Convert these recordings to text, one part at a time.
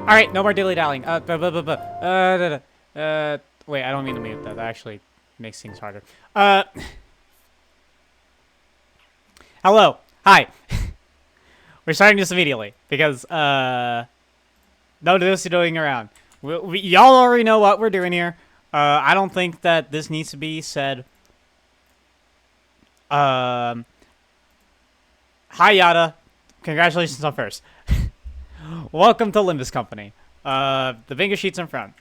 All right, no more dilly-dallying. Wait, I don't mean to mute that. That actually makes things harder. Hello. Hi. We're starting this immediately because, no doing around. Y'all already know what we're doing here. I don't think that this needs to be said. Hi, Yada. Congratulations on first. Welcome to Limbus Company. The bingo sheet's in front.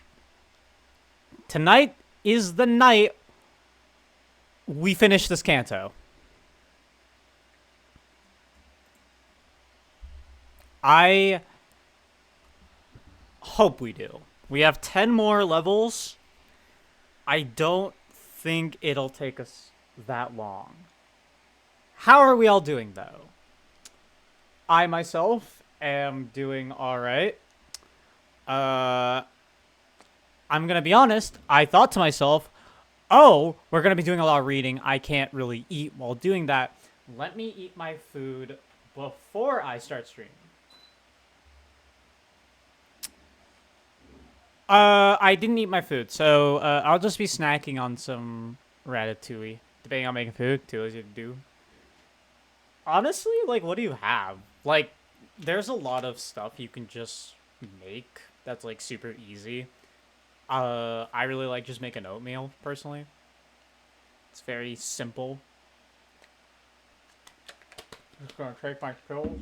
Tonight is the night we finish this canto. I hope we do. We have 10 more levels. I don't think it'll take us that long. How are we all doing, though? I, myself, am doing alright. I'm gonna be honest, I thought to myself, oh, we're gonna be doing a lot of reading. I can't really eat while doing that. Let me eat my food before I start streaming. I didn't eat my food, so I'll just be snacking on some ratatouille. Depending on making food, too easy to do. Honestly, like, what do you have? Like, there's a lot of stuff you can just make that's, like, super easy. I really like just making oatmeal, personally. It's very simple. Just gonna take my pills.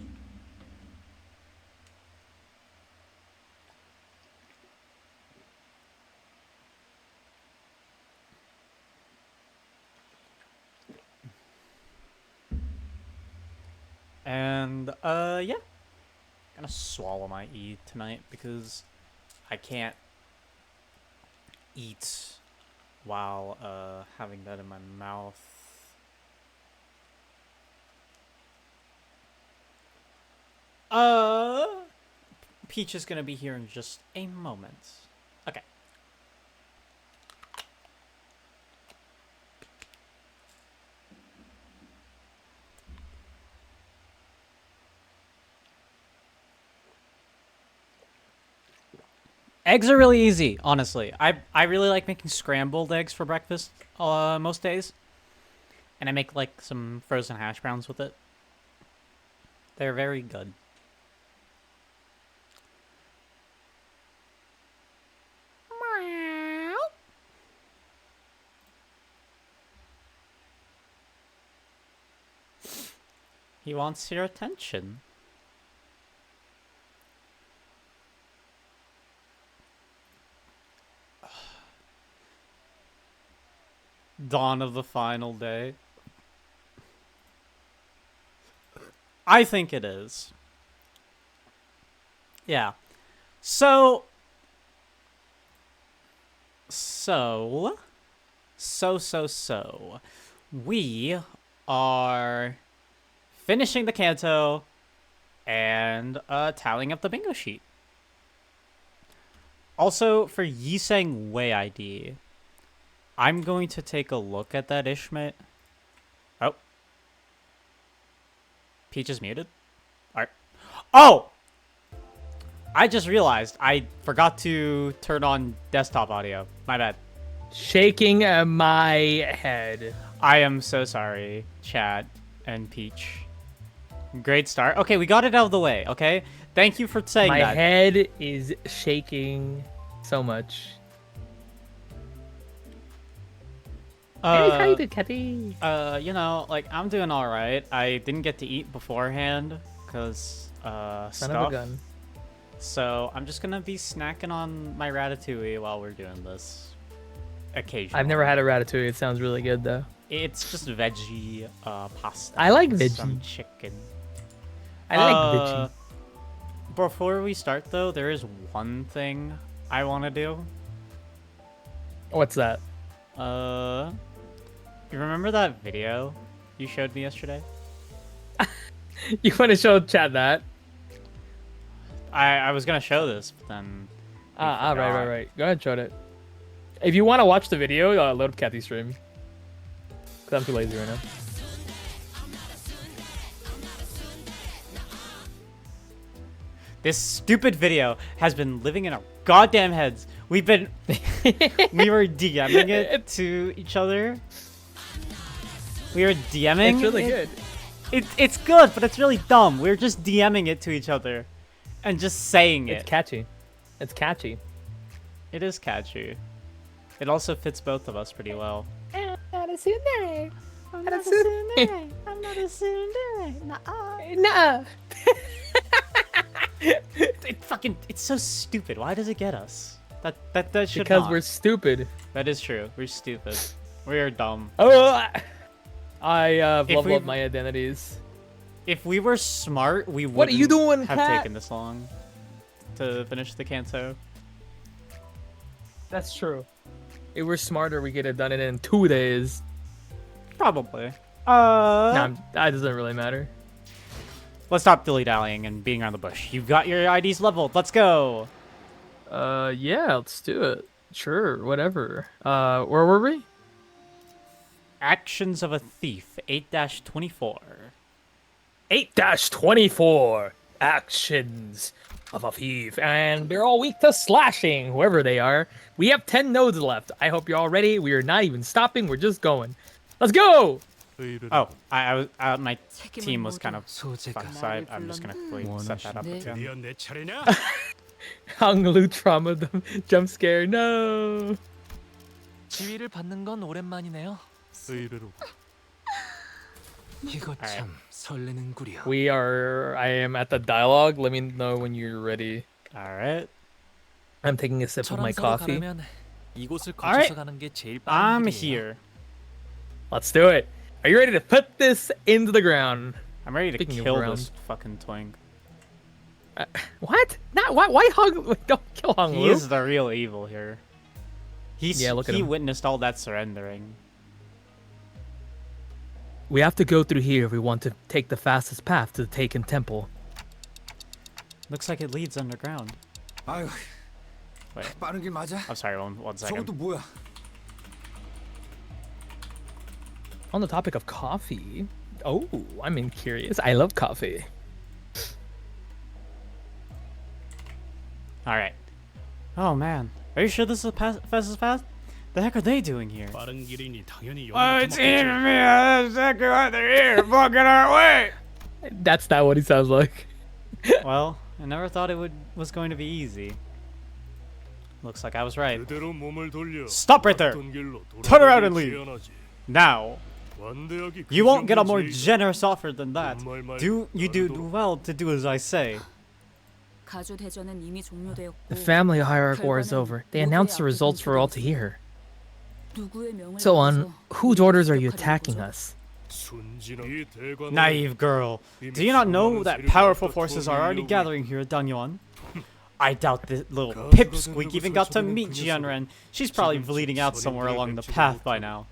And, yeah. I'm gonna swallow my E tonight because I can't eat while, having that in my mouth. Peach is gonna be here in just a moment. Okay. Eggs are really easy, honestly. I really like making scrambled eggs for breakfast most days. And I make, like, some frozen hash browns with it. They're very good. He wants your attention. Dawn of the final day. I think it is. Yeah. So, we are finishing the canto and tallying up the bingo sheet. Also, for Yiseng Wei ID, I'm going to take a look at that Ishmit. Oh. Peach is muted? Alright. Oh! I just realized I forgot to turn on desktop audio. My bad. Shaking my head. I am so sorry, Chat and Peach. Great start. Okay, we got it out of the way, okay? Thank you for saying my that. My head is shaking so much. Hey, how you doing, Kathy? You know, like, I'm doing alright. I didn't get to eat beforehand, because, Son stuff. of a gun. So, I'm just gonna be snacking on my ratatouille while we're doing this. Occasionally. I've never had a ratatouille. It sounds really good, though. It's just veggie, pasta. I like veggie. Some chicken. I like veggie. Before we start, though, there is one thing I want to do. What's that? You remember that video you showed me yesterday? You want to show chat that? I was gonna show this, but then. Right. Go ahead, show it. If you want to watch the video, load up Kathy's stream. Cause I'm too lazy right now. This stupid video has been living in our goddamn heads. We were DMing it to each other. We were DMing. It's really good. It's good, but it's really dumb. We were just DMing it to each other, and just saying it. It's catchy. It's catchy. It is catchy. It also fits both of us pretty well. I'm not a tsundere. I'm not a tsundere. I'm not a tsundere. Nah. It's so stupid. Why does it get us? That should Because not. we're stupid. That is true. We're stupid. We are dumb. Oh, I leveled we- up my identities. If we were smart, we wouldn't What are you doing, have cat? taken this long to finish the canto. That's true. If we're smarter, we could have done it in 2 days. Probably. Nah, that doesn't really matter. Let's stop dilly-dallying and being around the bush. You've got your IDs leveled. Let's go. Yeah, let's do it. Sure, whatever. Where were we? Actions of a Thief, 8-24. 8-24 actions of a thief, and they're all weak to slashing, whoever they are. We have 10 nodes left. I hope you're all ready. We are not even stopping. We're just going. Let's go! Oh, I was my team was kind of fucked, so I'm just gonna quickly set that up again. 드디어 내 차례냐? Hanglu trauma jump scare. No. 지위를 받는 건 오랜만이네요. 의외로 이거 참 설레는구려. I am at the dialogue. Let me know when you're ready. All right, I'm taking a sip of my 철암사로 coffee. 가려면 이곳을 Alright. 거쳐서 가는 게 제일 I'm 빠른 길이에요. here. Let's do it. Are you ready to put this into the ground? I'm ready to Speaking of kill ground. this fucking twink. What? Not why? Why Hung? Don't kill Hung He Lu. is the real evil here. Yeah, look at he him. witnessed all that surrendering. We have to go through here if we want to take the fastest path to the Taken Temple. Looks like it leads underground. 아유, Wait, 빠른 길 맞아? I'm sorry. One second. 저것도 뭐야? On the topic of coffee, oh, I'm curious. I love coffee. All right. Oh man, are you sure this is the fastest path? The heck are they doing here? 빠른 길이니 당연히 It's me. Exactly why they're here, blocking our way. That's not what he sounds like. Well, I never thought it was going to be easy. Looks like I was right. 그대로 몸을 돌려. Stop right there. 왔던 길로 Turn around and 돌아가길 leave. 제안하지. Now, 완대하기 you won't get a more 그 정도지. generous offer than that. 정말 You do 말도 well to do as I say. 가주 대전은 이미 종료되었고 The family hierarch war is over. They announced the results for all to hear. 누구의 명을 So on 받아서 whose orders are you 역할을 attacking 해보죠? us? 순진한 이 대관은 Naive girl. Do you not know that powerful forces are already gathering here at Danyuan? I doubt this little pipsqueak even got to meet Jianren. She's probably bleeding out somewhere along the path by now.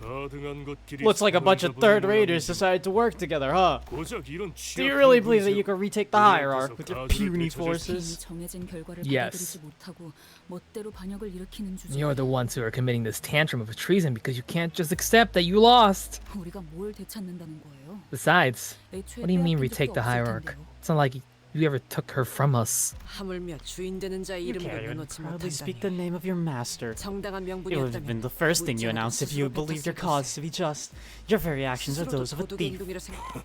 다등한 것끼리 Looks like a bunch of 손을 third 잡은 raiders 모양이지. decided to work together, huh? 고작 이런 Do you really 취약한 believe that 군세로 you can retake the 우리 hierarch 앞에서 with your 가주를 puny 되찾을 수 이미 forces? 정해진 결과를 Yes. 받아들이지 못하고 멋대로 반역을 일으키는 주제. You're the ones who are committing this tantrum of treason because you can't just accept that you lost. 우리가 뭘 되찾는다는 거예요? Besides, 애초에 what do you mean 빼앗긴 retake 적도 the 없을 hierarch? 텐데요. It's not like you ever took her from us. 하물며 주인 되는 자의 You 이름으로 can't even 내놓지 proudly speak the 못한다니 name of your master. 정당한 It would have been 명분이었다면 the first thing you 문자라도 announced if you 스스로 believed your 뱉었을 cause to be just. Your very actions are 스스로도 those of a 도둑의 thief. 행동이라 생각.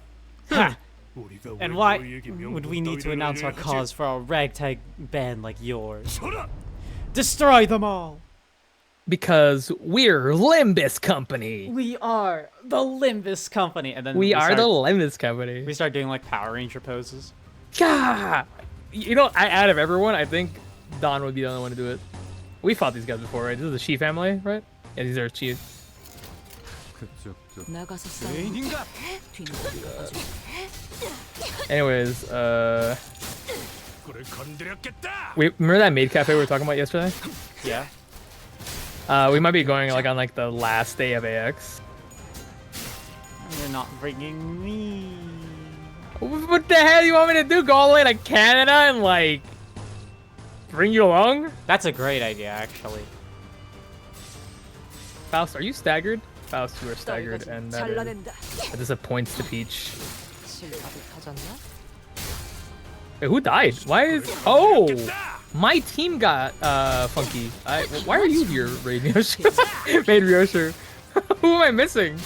Ha! 우리가 And 왜 why 너희에게 would we 명분 need to 따위를 announce our 알려야 하지? cause for a ragtag band like yours? 서라! Destroy them all! Because we're Limbus Company. We are the Limbus Company. And then We are start, the Limbus Company. we start doing like Power Ranger poses. God! You know, out of everyone, I think Don would be the only one to do it. We fought these guys before, right? This is the Shi family, right? Yeah, these are Chi. 나가서 싸워. 죄인인가? 뒤는 Anyways, 그를 건드렸겠다! we remember that maid cafe we were talking about yesterday? Yeah. We might be going like on like the last day of AX. You're not bringing me. What the hell do you want me to do? Go all the way to Canada and like bring you along? That's a great idea, actually. Faust, are you staggered? Faust, you are staggered, 떨거지 and that 잘라낸다. disappoints the Peach. Wait, who died? Why is... Oh! My team got funky. Why are you here, Ryoshu? Made Ryoshu. Who am I missing?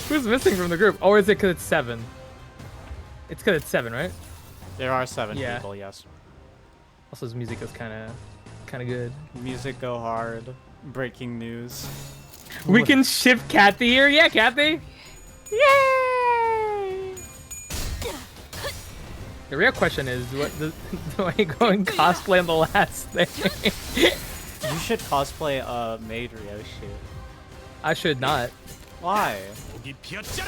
Who's missing from the group? Or is it because it's 7? It's because it's 7, right? There are 7 Yeah. people, yes. Also, his music is kind of good. Music go hard. Breaking news. We can ship Kathy here. Yeah, Kathy. Yay! The real question is, do I go and cosplay on the last thing? You should cosplay Maid Ryoshu. I should not. Why? I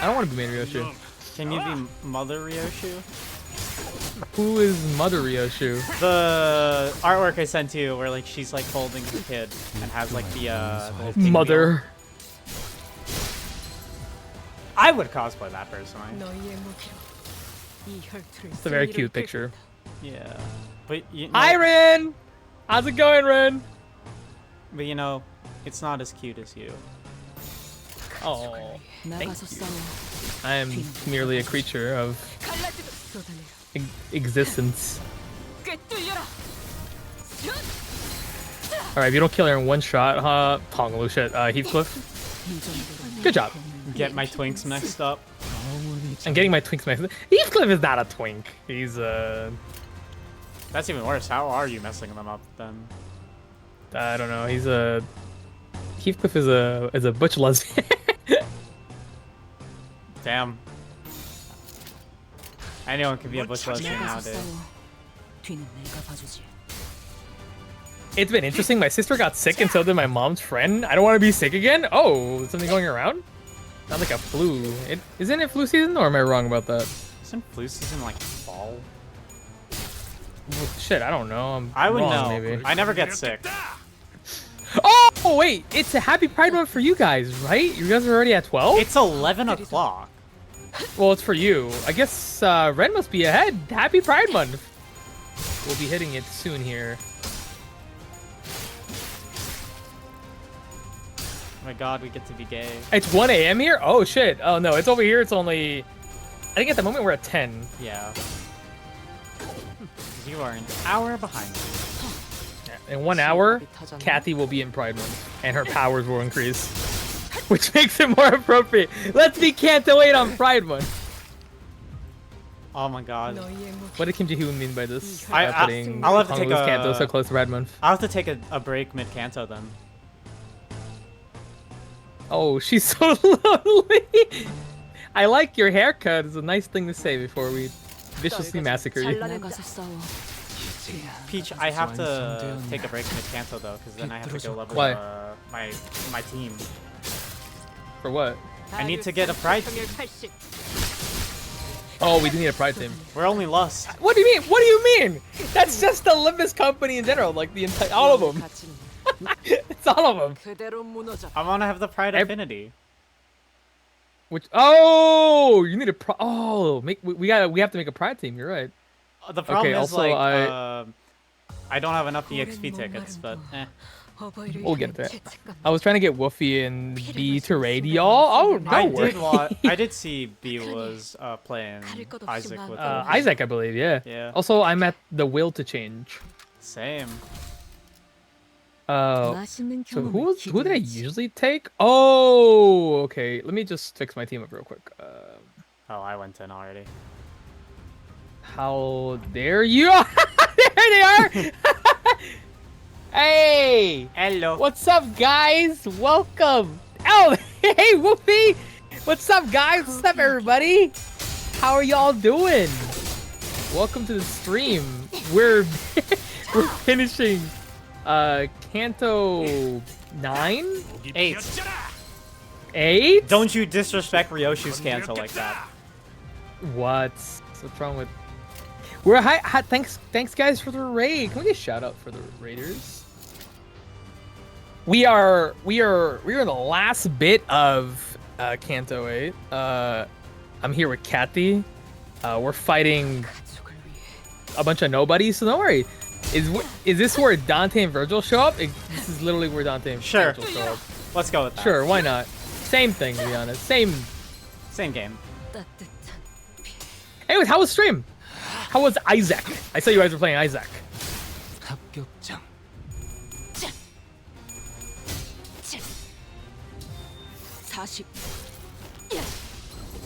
don't want to be Maid Ryoshu. Can you be Mother Ryoshu? Who is Mother Ryoshu? The artwork I sent to you, where like she's like holding her kid and has like the little pinwheel. Mother. I would cosplay that personally. It's a very cute picture. Yeah, but you know, Hi, Ren. How's it going, Ren? but you know, it's not as cute as you. Oh, 나가서 싸워. I am merely a creature of existence. Alright, if you don't kill her in one shot, Tonglu shit, Heathcliff. Good job. Get my twinks mixed up. I'm getting my twinks mixed. Heathcliff is not a twink. He's That's even worse. How are you messing them up then? I don't know. He's a Heathcliff is a butch lesbian. Damn. Anyone can be a butch lesbian 나가서 nowadays. 싸워. 뒤는 내가 봐주지. It's been interesting. My sister got sick, and so did my mom's friend. I don't want to be sick again. Oh, is something going around? Not like a flu. Isn't it flu season, or am I wrong about that? Isn't flu season like fall? Well, shit, I don't know. I would wrong, know. Maybe. I never get sick. Oh wait, it's a happy Pride Month for you guys, right? You guys are already at 12. It's 11 o'clock. Well, it's for you. I guess Ren must be ahead. Happy Pride Month. We'll be hitting it soon here. Oh my god, we get to be gay. It's 1 a.m. here? Oh shit. Oh no, it's over here. It's only... I think at the moment we're at 10. Yeah. You are an hour behind me. In 1 hour, Kathy will be in Pride Month, and her powers will increase. Which makes it more appropriate. Let's be Canto 8 on Pride Month. Oh my god. What did Kim Ji-hoon mean by this? Putting I'll have to take Honglu's a- Canto so close to Pride Month. I'll have to take a break mid-canto then. Oh, she's so lonely. I like your haircut. It's a nice thing to say before we viciously massacre you. 나가서 싸워. Peach, I have to take a break mid-canto though, because then I have to go level Why? my team. For what? I need to get a pride team. Oh, we do need a Pride team. We're only lost. What do you mean? What do you mean? That's just the Limbus company in general, like the entire, all of them. It's all of them. 그대로 무너져. I want to have the pride affinity. Which? Oh, you need a we have to make a Pride team. You're right. The problem Okay, is also, like I- I don't have enough EXP tickets, but We'll get there. I was trying to get Woofy and B to raid y'all. Oh, don't worry. I did see B was playing Isaac with him. Isaac, I believe. Yeah. Yeah. Also, I'm at the will to change. Same. 맛있는 So 경험을 who did I 기대하지. usually take? Oh, okay. Let me just fix my team up real quick. Oh, I went in already. How dare you? There they are. Hey, Hello. what's up, guys? Welcome. Oh, hey, Whoopie. What's up, guys? What's up, everybody? How are y'all doing? Welcome to the stream. We're finishing Canto 9? 8. 8? Don't you disrespect Ryoshu's canto like that. What's wrong with? We're hi, thanks guys for the raid. Can we get a shout out for the raiders? We are in the last bit of Canto 8. I'm here with Kathy. We're fighting a bunch of nobodies, so don't worry. Is this where Dante and Virgil show up? This is literally where Dante and Sure. Virgil show up. Let's go with that. Sure, why not? Same thing, to be honest. Same. Same game. 따뜻한 Anyways, how was stream? How was Isaac? I saw you guys were playing Isaac. 합격장. 40.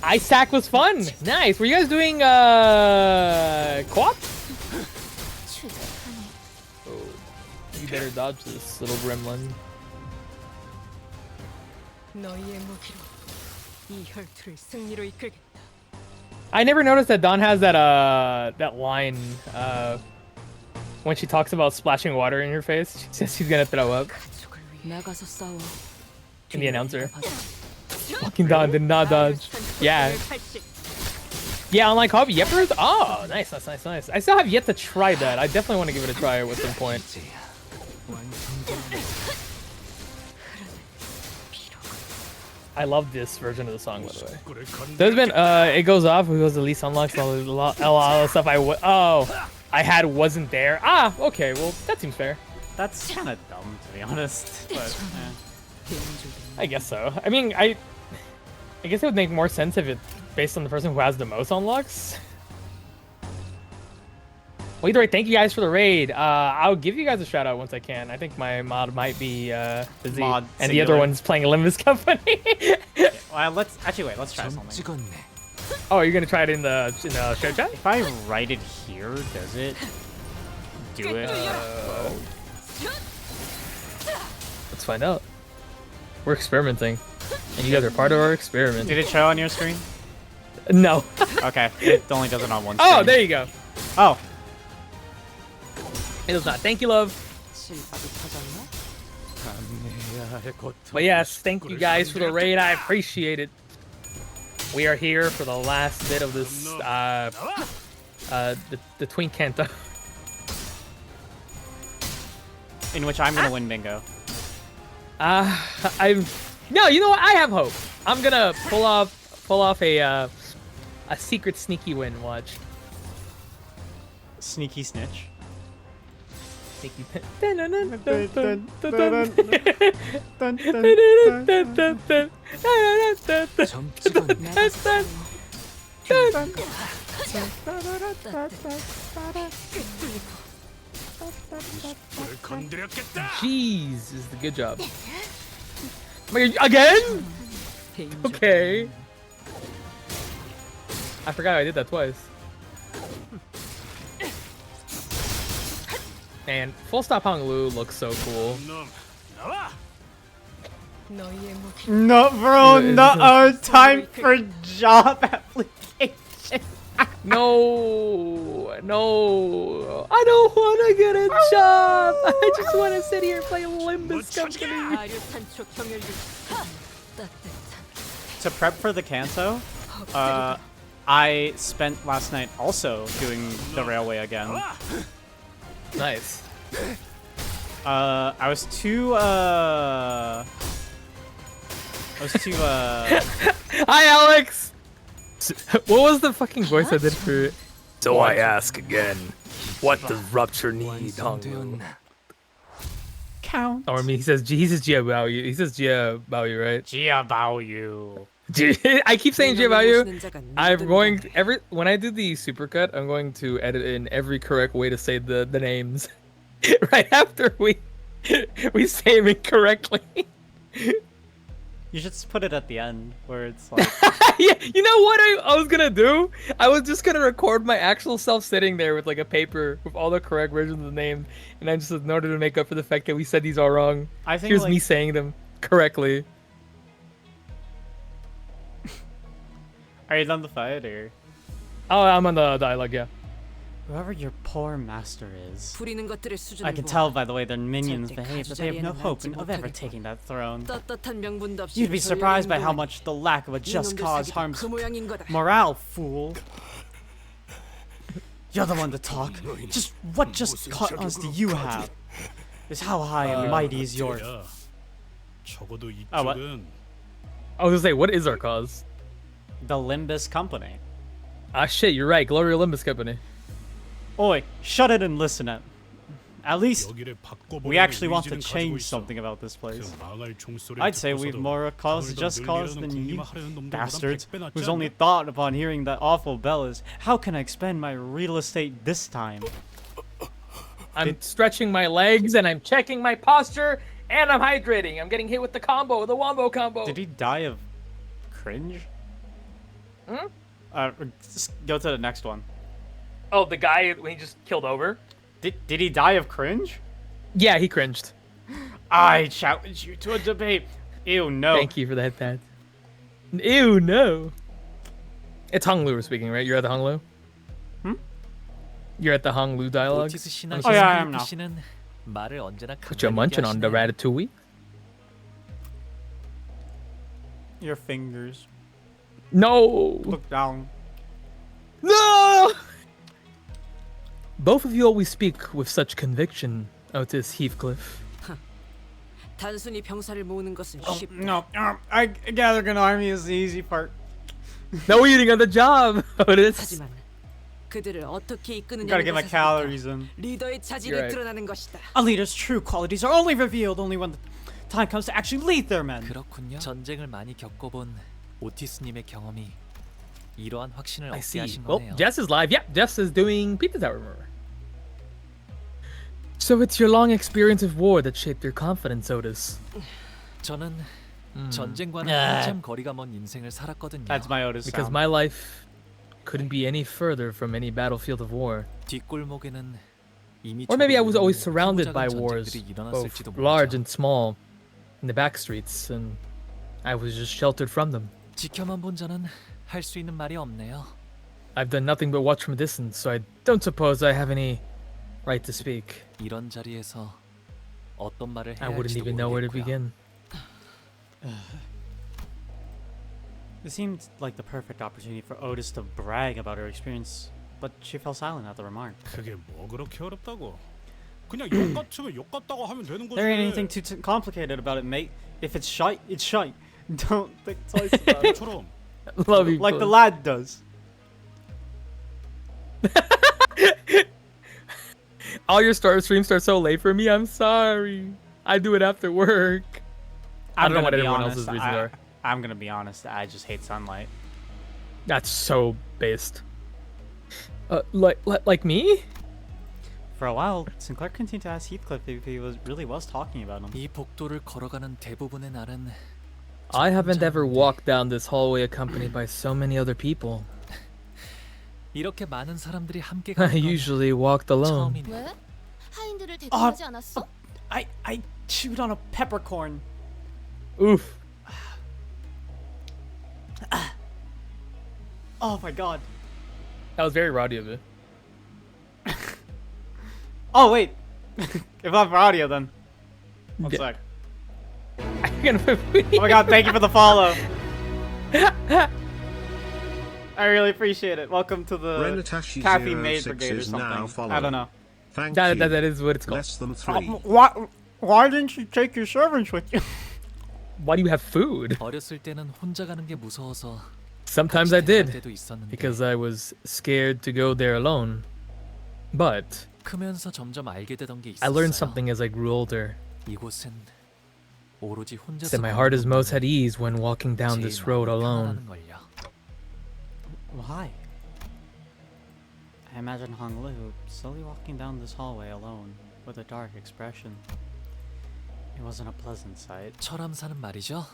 Isaac was fun. Nice. Were you guys doing co-op? Oh, you better dodge this little gremlin. 너희의 무기로 이 혈투를 승리로 이끌게. I never noticed that Dawn has that line when she talks about splashing water in your face. She says she's gonna throw up. 가족을 위해 나가서 싸워. In the announcer. 내가 봐주지. Fucking Dawn did not dodge. Yeah. Yeah, online co-op Yepers? Oh, nice. I still have yet to try that. I definitely want to give it a try at some point. I love this version of the song, by the way. There's been, it goes off, who goes the least unlocks, a lot of stuff I had wasn't there. Ah, okay, well, that seems fair. That's kind of dumb, to be honest. But I guess so. I mean, I guess it would make more sense if it's based on the person who has the most unlocks. Well, either way, thank you guys for the raid. I'll give you guys a shout out once I can. I think my mod might be busy, Mod and the singular. other one's playing Limbus Company. well, let's try something. 찍었네. Oh, you're gonna try it in the show chat? If I write it here, does it do it? Let's find out. We're experimenting, and you guys are part of our experiment. Did it show on your screen? No. Okay, it only does it on one screen. Oh, there you go. Oh, It does not. Thank you, love. 실밥이 터졌나? But yes, thank you guys for the raid. I appreciate it. We are here for the last bit of this, the Twin Kanto. in which I'm gonna win bingo. No, you know what? I have hope. I'm gonna pull off a secret sneaky win. Watch. Sneaky snitch. Sneaky. 점 찍었네. 내가 싸워. 불을 건드렸겠다. Jeez, is the good job. Again? Okay. I forgot I did that twice. And full stop Hong Lu looks so cool. 놈 나와. 너희의 무기. No, bro, Is it- no time for job application. No, I don't want to get a job. I just want to sit here and play Limbus Company. 아류탄초 경혈류. 따뜻한. To prep for the Kanto, 헛다리가. I spent last night also doing the railway again. 나와. Nice. I was too Hi, Alex. What was the fucking voice I did for it? So I ask again, what does rupture need, Hong Lu? 완성되었나? count. Or I mean, he says Jia Bao Yu. He says Jia Bao Yu, right? Jia Bao Yu. I keep saying Jia Bao Yu. 보시는 자가 I'm 눈뜬다. going when I do the supercut, I'm going to edit in every correct way to say the names. Right after we say them incorrectly. You should just put it at the end where it's like Yeah, you know what I was gonna do? I was just gonna record my actual self sitting there with like a paper with all the correct versions of the name, and I just in order to make up for the fact that we said these all wrong. I think Here's like, me saying them correctly. Are you done the fight or Oh, I'm on the dialogue, yeah. whoever your poor master is? 부리는 것들의 수준을 I can 보아. tell by the way their minions 절대 behave that they have no 가주자리에는 hope 앉지 of ever 못하겠고. taking that throne. 떳떳한 명분도 없이 You'd be surprised by how 전략 much the lack of a just 이놈들 cause 사기도 harms 그 모양인 거다. morale, fool. You're the one to talk. Just what just cause do you have? Is how high and mighty is yours. 야, 적어도 아, what? 이쪽은 I was gonna say, what is our cause? The Limbus Company. Ah, shit, you're right. Glory Olympus Company. Oi, shut it and listen it. At least 여기를 바꿔보려는 we actually want to 의지는 가지고 change 있어. something about this 그 place. 망할 총소리를 I'd say we've 듣고서도 more cause, 오늘도 just cause 늘리려는 than you 군림을 하려는 놈들보단 bastards, 100배 낫지 whose only 않나? thought upon hearing that awful bell is, how can I expend my real estate this time? I'm stretching my legs and I'm checking my posture and I'm hydrating. I'm getting hit with the combo, the wombo combo. Did he die of cringe? Just go to the next one. Oh, the guy when he just killed over? Did he die of cringe? Yeah, he cringed. I challenge you to a debate. Ew, no. Thank you for the headpad. Ew, no. It's Hong Lu we're speaking, right? You're at the Hong Lu? You're at the Hong Lu dialogue? 오티스 씨나 Oh, yeah, I am now. 씨는 말을 언제나 Put your munching on the ratatouille? Your fingers. No! Look down. No! Both of you always speak with such conviction, Otis Heathcliff. 단순히 병사를 모으는 것은 Oh, 쉽다. no. I gathering an army is the easy part. No eating on the job, Otis. 하지만 그들을 어떻게 Gotta 이끄느냐는 get my 것에서부터 calories in. 리더의 차질이 You're right. 드러나는 것이다. A leader's true qualities are only revealed only when the time comes to actually lead their men. 그렇군요. 전쟁을 많이 겪어본 오티스님의 경험이 이러한 확신을 I 얻게 see. 하신 Well, 거네요. Jess is live. Yeah, Jess is doing Pizza Tower, remember. So it's your long experience of war that shaped your confidence, Otis. 저는 전쟁과는 한참 거리가 먼 인생을 살았거든요. That's my Otis Because sound. my life couldn't be any further from any battlefield of war. 뒷골목에는 이미 Or maybe I was 조금 always surrounded by 크고 작은 wars, 전쟁들이 both 일어났을지도 large 모르죠. and small, in the back streets, and I was just sheltered from them. 지켜만 본 자는 할 수 있는 말이 없네요. I've done nothing but watch from a distance, so I don't suppose I have any right to speak. 이런 자리에서 어떤 말을 I 해야 wouldn't 할지도 even know where to 모르겠고요. begin. It seemed like the perfect opportunity for Otis to brag about her experience, but she fell silent at the remark. 그게 뭐 그렇게 어렵다고? 그냥 욕 같으면 욕 같다고 하면 되는 거지. There ain't anything too complicated about it, mate. If it's shite, it's shite. Don't think twice about it. 처럼 Love you. Like the both. lad does. All your streams start so late for me. I'm sorry. I do it after work. I don't know what everyone else's reasons are. I'm gonna be honest. I just hate sunlight. That's so based. Like me? For a while, Sinclair continued to ask Heathcliff if he really was talking about him. 이 복도를 걸어가는 대부분의 날은 I haven't ever walked down this hallway accompanied by so many other people. 이렇게 많은 사람들이 함께 I 가는 건 usually walked alone. 처음이네요. 왜? 하인들을 대동하지 않았어? I chewed on a peppercorn. Oof. Oh my god. That was very rowdy of it. Oh wait. If not for audio, then. One Yeah. sec. I'm gonna put Oh my god, thank you for the follow. I really appreciate it. Welcome to the Renatashi Caffeine Maid 06 Brigade or is now something. I don't following. know. Thank that, you. that is what it's called. Less than 3. Why didn't you take your servants with you? Why do you have food? 어렸을 때는 혼자 가는 게 무서워서 Sometimes I 같이 did, 데려갈 때도 있었는데 because I was scared to go there alone. But 크면서 점점 알게 되던 게 I learned 있었어요. something as I grew older. 이곳은 오로지 혼자서 That my 걷는 heart is most at 곳만이 ease when walking down 제일 this road 마음이 alone. 편안한 걸요. Why? I imagine Hong Lu slowly walking down this hallway alone with a dark expression. It wasn't a pleasant sight. 철암사는 말이죠.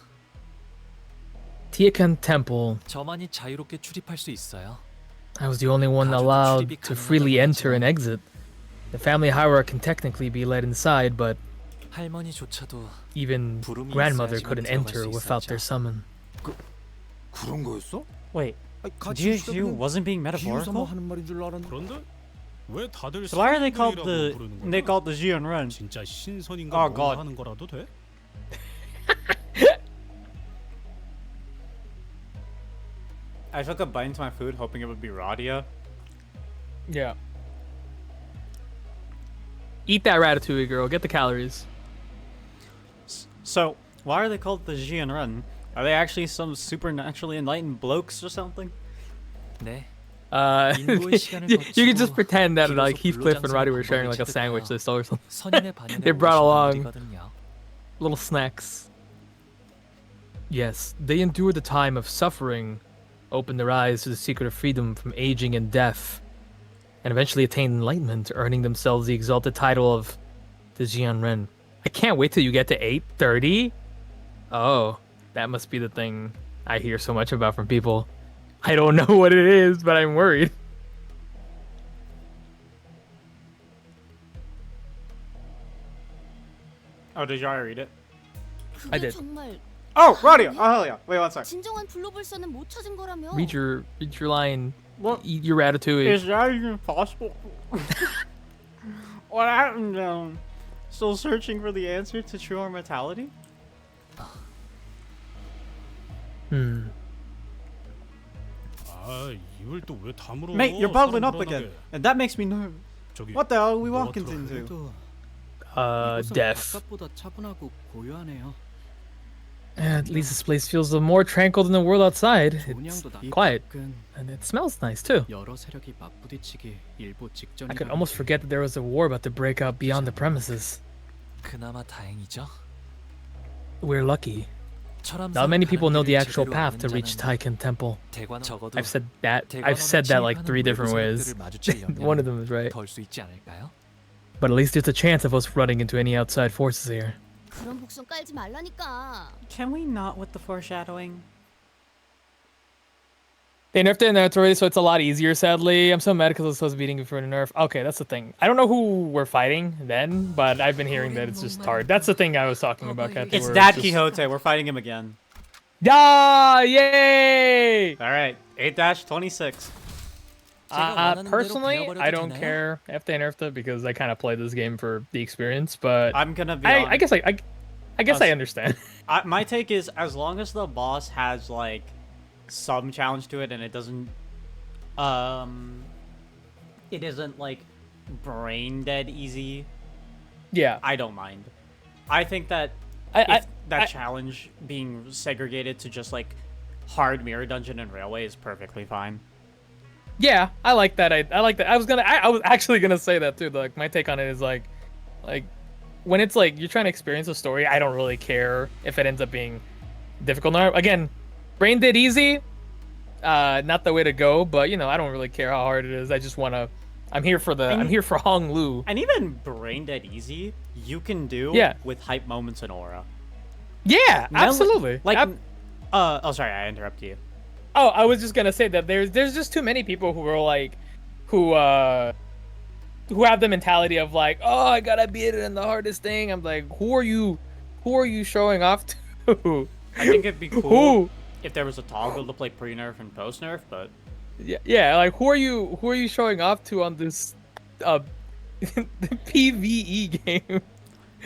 Tiekan Temple. 저만이 자유롭게 출입할 수 있어요. I was the only one allowed to freely enter and exit. The family hierarchy can technically be let inside, but 할머니조차도 even 부름이 grandmother 있어야지만 couldn't 들어갈 enter 수 without their 있었죠. summon. 그런 거였어? Wait, 같이 Jiu wasn't being metaphorical? 하는 말인 줄 알았는데. 그런데 왜 다들 So why are they called 사람들이라고 the? 부르는 거야? They called the Jian Run. 진짜 신선인가 Oh, 뭐 God. 하는 거라도 돼? I took a bite into my food, hoping it would be radia. Yeah. Eat that ratatouille, girl. Get the calories. So why are they called the Jian Run? Are they actually some supernaturally enlightened blokes or something? 네, 인고의 시간을 you can just 거치고 pretend that like 비로소 Heathcliff and Roddy were 불로장생의 sharing like a 방법을 sandwich they 채택하여 stole or something. 선인의 반연에 They brought 오르신 along 분들이거든요. little snacks. Yes, they endured the time of suffering, opened their eyes to the secret of freedom from aging and death, and eventually attained enlightenment, earning themselves the exalted title of the Jianren. I can't wait till you get to 830. Oh, that must be the thing I hear so much about from people. I don't know what it is, but I'm worried. Oh, did you already read it? I 그게 did. 정말 Oh, radio. Oh, hell yeah. Wait one sec. 진정한 블로불사는 못 찾은 거라며. Read your line. What? Your attitude. Is that even possible? What happened? Still searching for the answer to true immortality? Hmm. 아, 입을 또 왜 다물어? Mate, you're bubbling 사람 up again, 불안하게. and that makes me nervous. 저기, What the hell are we 뭐 walking 어떡해. into? Death. 바깥보다 차분하고 고요하네요. At least this place feels more tranquil than the world outside. It's 조냥도 낮고 quiet, 끈 and it smells nice too. 여러 세력이 맞부딪히기 일보 직전이라. I could almost forget that there was a war about to break out beyond the premises. 그나마 다행이죠. We're lucky. 철암 Not many people know the 길을 actual 제대로 path to 아는 reach 자는 Taiken Temple. 대관 적어도 I've said that 대관원에 like 3 different ways. 침입하는 외부 세력들을 One of 마주치려면 them is right. 덜 수 있지 않을까요? But at least there's a chance of us running into any outside forces here. 그런 복선 깔지 말라니까. Can we not with the foreshadowing? They nerfed it in the already, so it's a lot easier, sadly. I'm so mad because I was supposed to be beating for the nerf. Okay, that's the thing. I don't know who we're fighting then, but I've been hearing that it's just hard. That's the thing I was talking about, Kathy. It's where Dad just- Quixote. We're fighting him again. Ah, yay! All right, 8-26. Personally, I don't care if they nerfed it because I kind of play this game for the experience, but I'm gonna be. I guess I understand. My take is as long as the boss has like some challenge to it and it doesn't, it isn't like brain dead easy. Yeah, I don't mind. I think that that challenge being segregated to just like hard mirror dungeon and railway is perfectly fine. yeah, I like that. I like that. I was actually gonna say that too. Like my take on it is like when it's like you're trying to experience a story, I don't really care if it ends up being difficult. Or, again, brain dead easy, not the way to go. But you know, I don't really care how hard it is. I just wanna. I'm here for Hong Lu. And even brain dead easy, you can do Yeah. with hype moments and aura. Yeah, absolutely. Like, oh, sorry, I interrupted you. Oh, I was just gonna say that there's just too many people who are like, who have the mentality of like, oh, I gotta beat it in the hardest thing. I'm like, who are you showing off to? I think it'd be cool if there was a toggle to play pre-nerf and post-nerf, but Yeah, like who are you showing off to on this PVE game?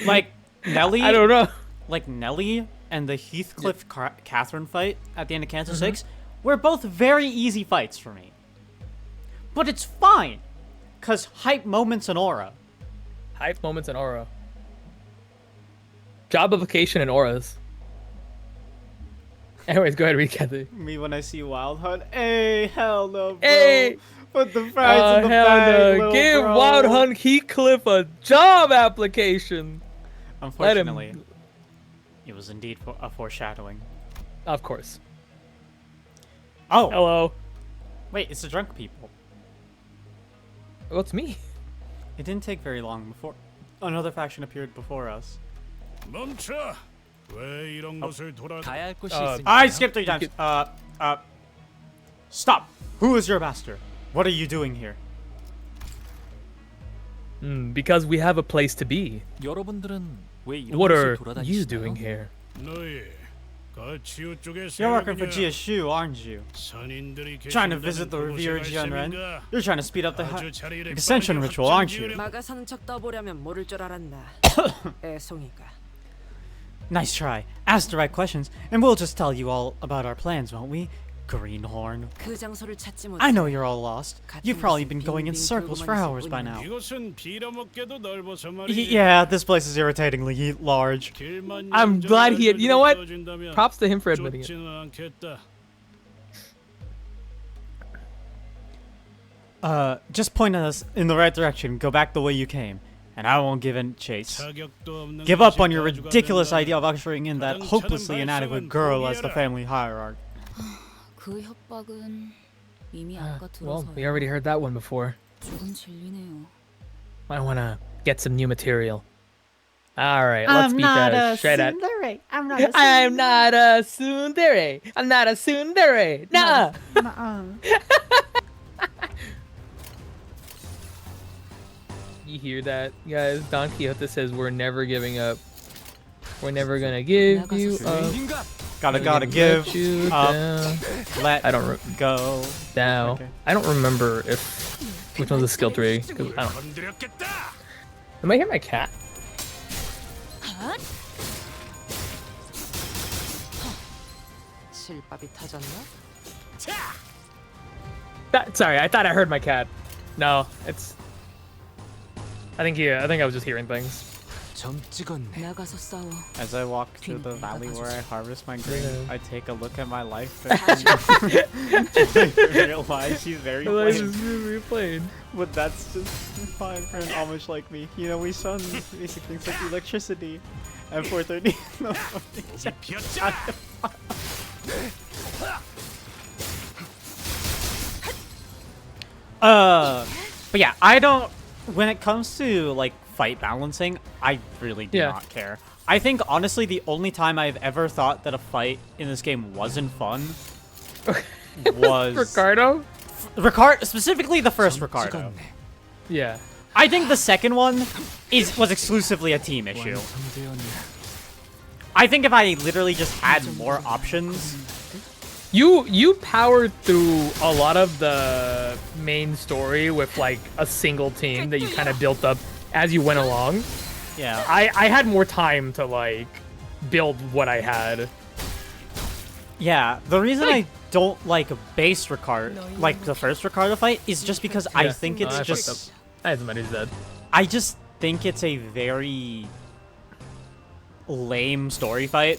like Nelly, I don't know. like Nelly and the Heathcliff Catherine fight at the end of Kansas 6 were both very easy fights for me. But it's fine, cause hype moments and aura. Hype moments and aura. Job application and auras. Anyways, go ahead, read Kathy. Me when I see Wild Hunt, hey, hell no, bro. Hey! Put the fries in the hell bag, no. little Give bro. Wild Hunt Heathcliff a job application. Unfortunately, it was indeed a foreshadowing. Of course. Oh, Hello. wait, it's the drunk people. Well, it's me. It didn't take very long before another faction appeared before us. 멈춰. 왜 이런 것을 돌아? 가야 할 곳이 어, 있으니까요. I skipped 3 times. Stop. Who is your master? What are you doing here? Because we have a place to be. 여러분들은 왜 이런 What are 곳을 you 돌아다니시나요? doing here? 너희 가치우 쪽의 You're working for 세력이냐? GSU, aren't you? 선인들이 Trying to 계신다는 visit the 그곳에 revered 갈 Jianren? 셈인가? You're trying to speed up the 아주 자리를 ascension 빠르게 ritual, aren't you? 확장지으려- 마가 사는 척 떠보려면 모를 줄 알았나. 애송이가. Nice try. Ask the right questions, and we'll just tell you all about our plans, won't we? Greenhorn. 그 장소를 찾지 못해. I know you're all lost. You've probably been going in circles for hours by now. 이곳은 빌어먹게도 넓어서 말이지. Yeah, this place is irritatingly large. 길만 I'm glad he. You know what? 떠준다면 Props to him for admitting it. 좁지는 않겠다. Just point us in the right direction. Go back the way you came, and I won't give in chase. Give up on your ridiculous idea of ushering in that hopelessly inadequate girl as the family hierarch. 그 협박은 이미 아까 Well, 들어서 we already heard that one before. 조금 질리네요. I wanna get some new material. All right, let's beat that straight at. I'm not a I'm not a tsundere. I'm not a tsundere. Nah. You hear that, guys? Don Quixote says we're never giving up. We're never gonna give you up. Gotta give you up. down. Let I don't go. down. Okay. I don't remember if which one's a skill 3. 'Cause I don't. Am I hearing my cat? 실밥이 타졌나? Sorry, I thought I heard my cat. No, it's. I think I was just hearing things. 나가서 싸워. As I walk through the valley where I harvest my grain, Yeah. I take a look at my life and I realize she's very plain. But that's just fine for an Amish like me. You know, we sun basic things like electricity and 430. But yeah, I don't. When it comes to like fight balancing, I really do not care. I think honestly, the only time I've ever thought that a fight in this game wasn't fun was Ricardo. Specifically the first Ricardo. Yeah. I think the second one was exclusively a team issue. I think if I literally just had more options. You powered through a lot of the main story with like a single team that you kind of built up as you went along. Yeah. I had more time to like build what I had. Yeah, the reason I don't like base Ricardo, like the first Ricardo fight, is just because I think it's just. Somebody's dead. I just think it's a very lame story fight.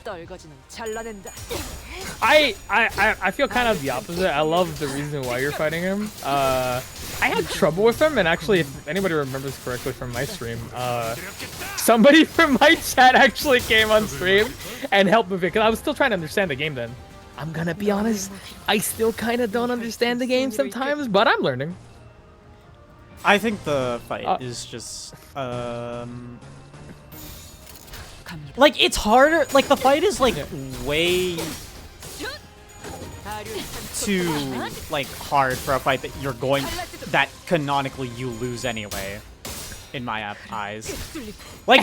떨거지는 잘라낸다. I feel kind of the opposite. I love the reason why you're fighting him. I had trouble with him, and actually, if anybody remembers correctly from my stream, somebody from my chat actually came on stream and helped me because I was still trying to understand the game then. I'm gonna be honest, I still kind of don't understand the game sometimes, but I'm learning. I think the fight is just like it's harder. Like the fight is like way too like hard for a fight that you're going that canonically you lose anyway. In my eyes, like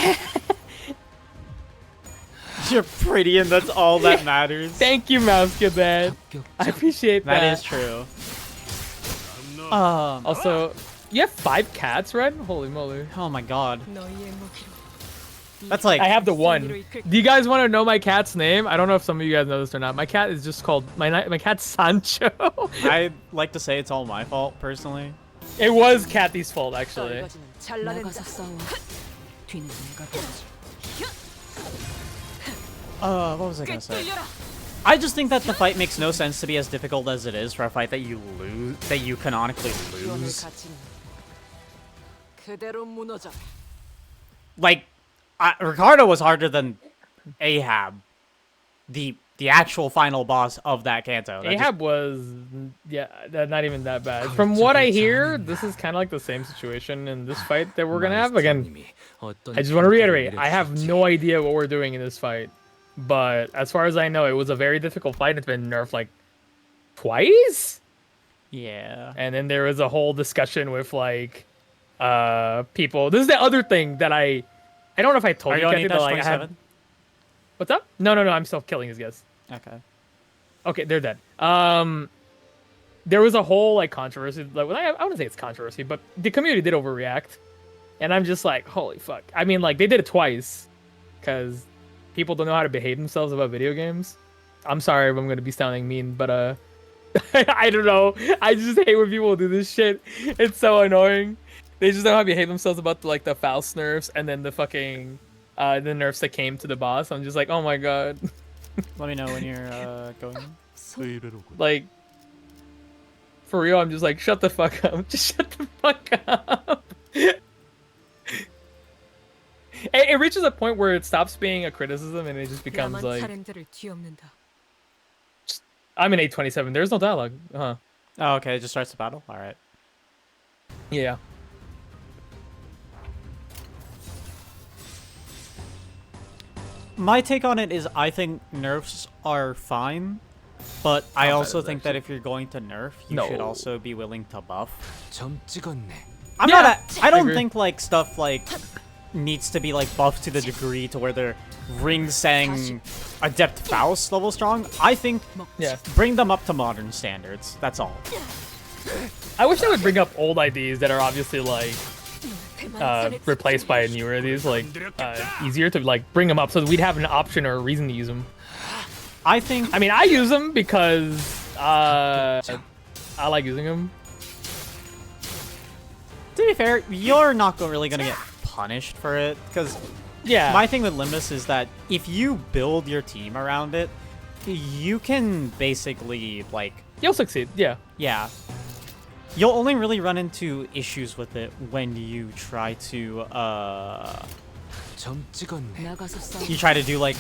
you're pretty and that's all that matters. Thank you, Mouse Kid Dad. I appreciate that. That is true. Also, you have 5 cats, Red? Holy moly. Oh my god. That's like I have the one. Do you guys want to know my cat's name? I don't know if some of you guys know this or not. My cat is just called my cat's Sancho. I like to say it's all my fault personally. It was Kathy's fault actually. 떨거지는 잘라낸다. 나가서 싸워. 뒤는 내가 도와줘. What was I gonna say? I just think that the fight makes no sense to be as difficult as it is for a fight that you lose, that you canonically 기원의 lose. 가치는 그대로 무너져. Like, Ricardo was harder than Ahab, the actual final boss of that Kanto. That Ahab was not even that bad. From what I hear, this is kind of like the same situation in this fight that we're gonna have again. I just want to reiterate, I have no idea what we're doing in this fight, but as far as I know, it was a very difficult fight. It's been nerfed like twice. Yeah. And then there was a whole discussion with like people. This is the other thing that I don't know if I told you, Kathy, but like I have. What's up? No, I'm still killing his guys. Okay, they're dead. There was a whole like controversy. Like, well, I wouldn't say it's controversy, but the community did overreact, and I'm just like, holy fuck. I mean, like they did it twice, because people don't know how to behave themselves about video games. I'm sorry if I'm gonna be sounding mean, but I don't know. I just hate when people do this shit. It's so annoying. They just don't know how to behave themselves about the Faust nerfs and then the fucking the nerfs that came to the boss. I'm just like, oh my god. Let me know when you're going. Like, for real, I'm just like, shut the fuck up. Just shut the fuck up. It reaches a point where it stops being a criticism and it just becomes 야만 like, 사람들을 뒤엎는다. I'm an 827. There's no dialogue. Huh. Oh, okay, it just starts the battle? Alright. Yeah. My take on it is I think nerfs are fine, but I also think that if you're going to nerf, you should No. also be willing to buff. 점 찍었네. I'm Yeah, not. I don't agree. think like stuff like needs to be like buffed to the degree to where they're ring sang adept Faust level strong. I think Yeah. bring them up to modern standards. That's all. I wish they would bring up old IDs that are obviously like replaced by newer IDs, like easier to like bring them up so that we'd have an option or a reason to use them. I think. I mean, I use them because I like using them. To be fair, you're not really gonna get punished for it because Yeah. my thing with Limbus is that if you build your team around it, you can basically like You'll succeed. Yeah. yeah. You'll only really run into issues with it when you try to 점 찍었네. 나가서 싸워. you try to do like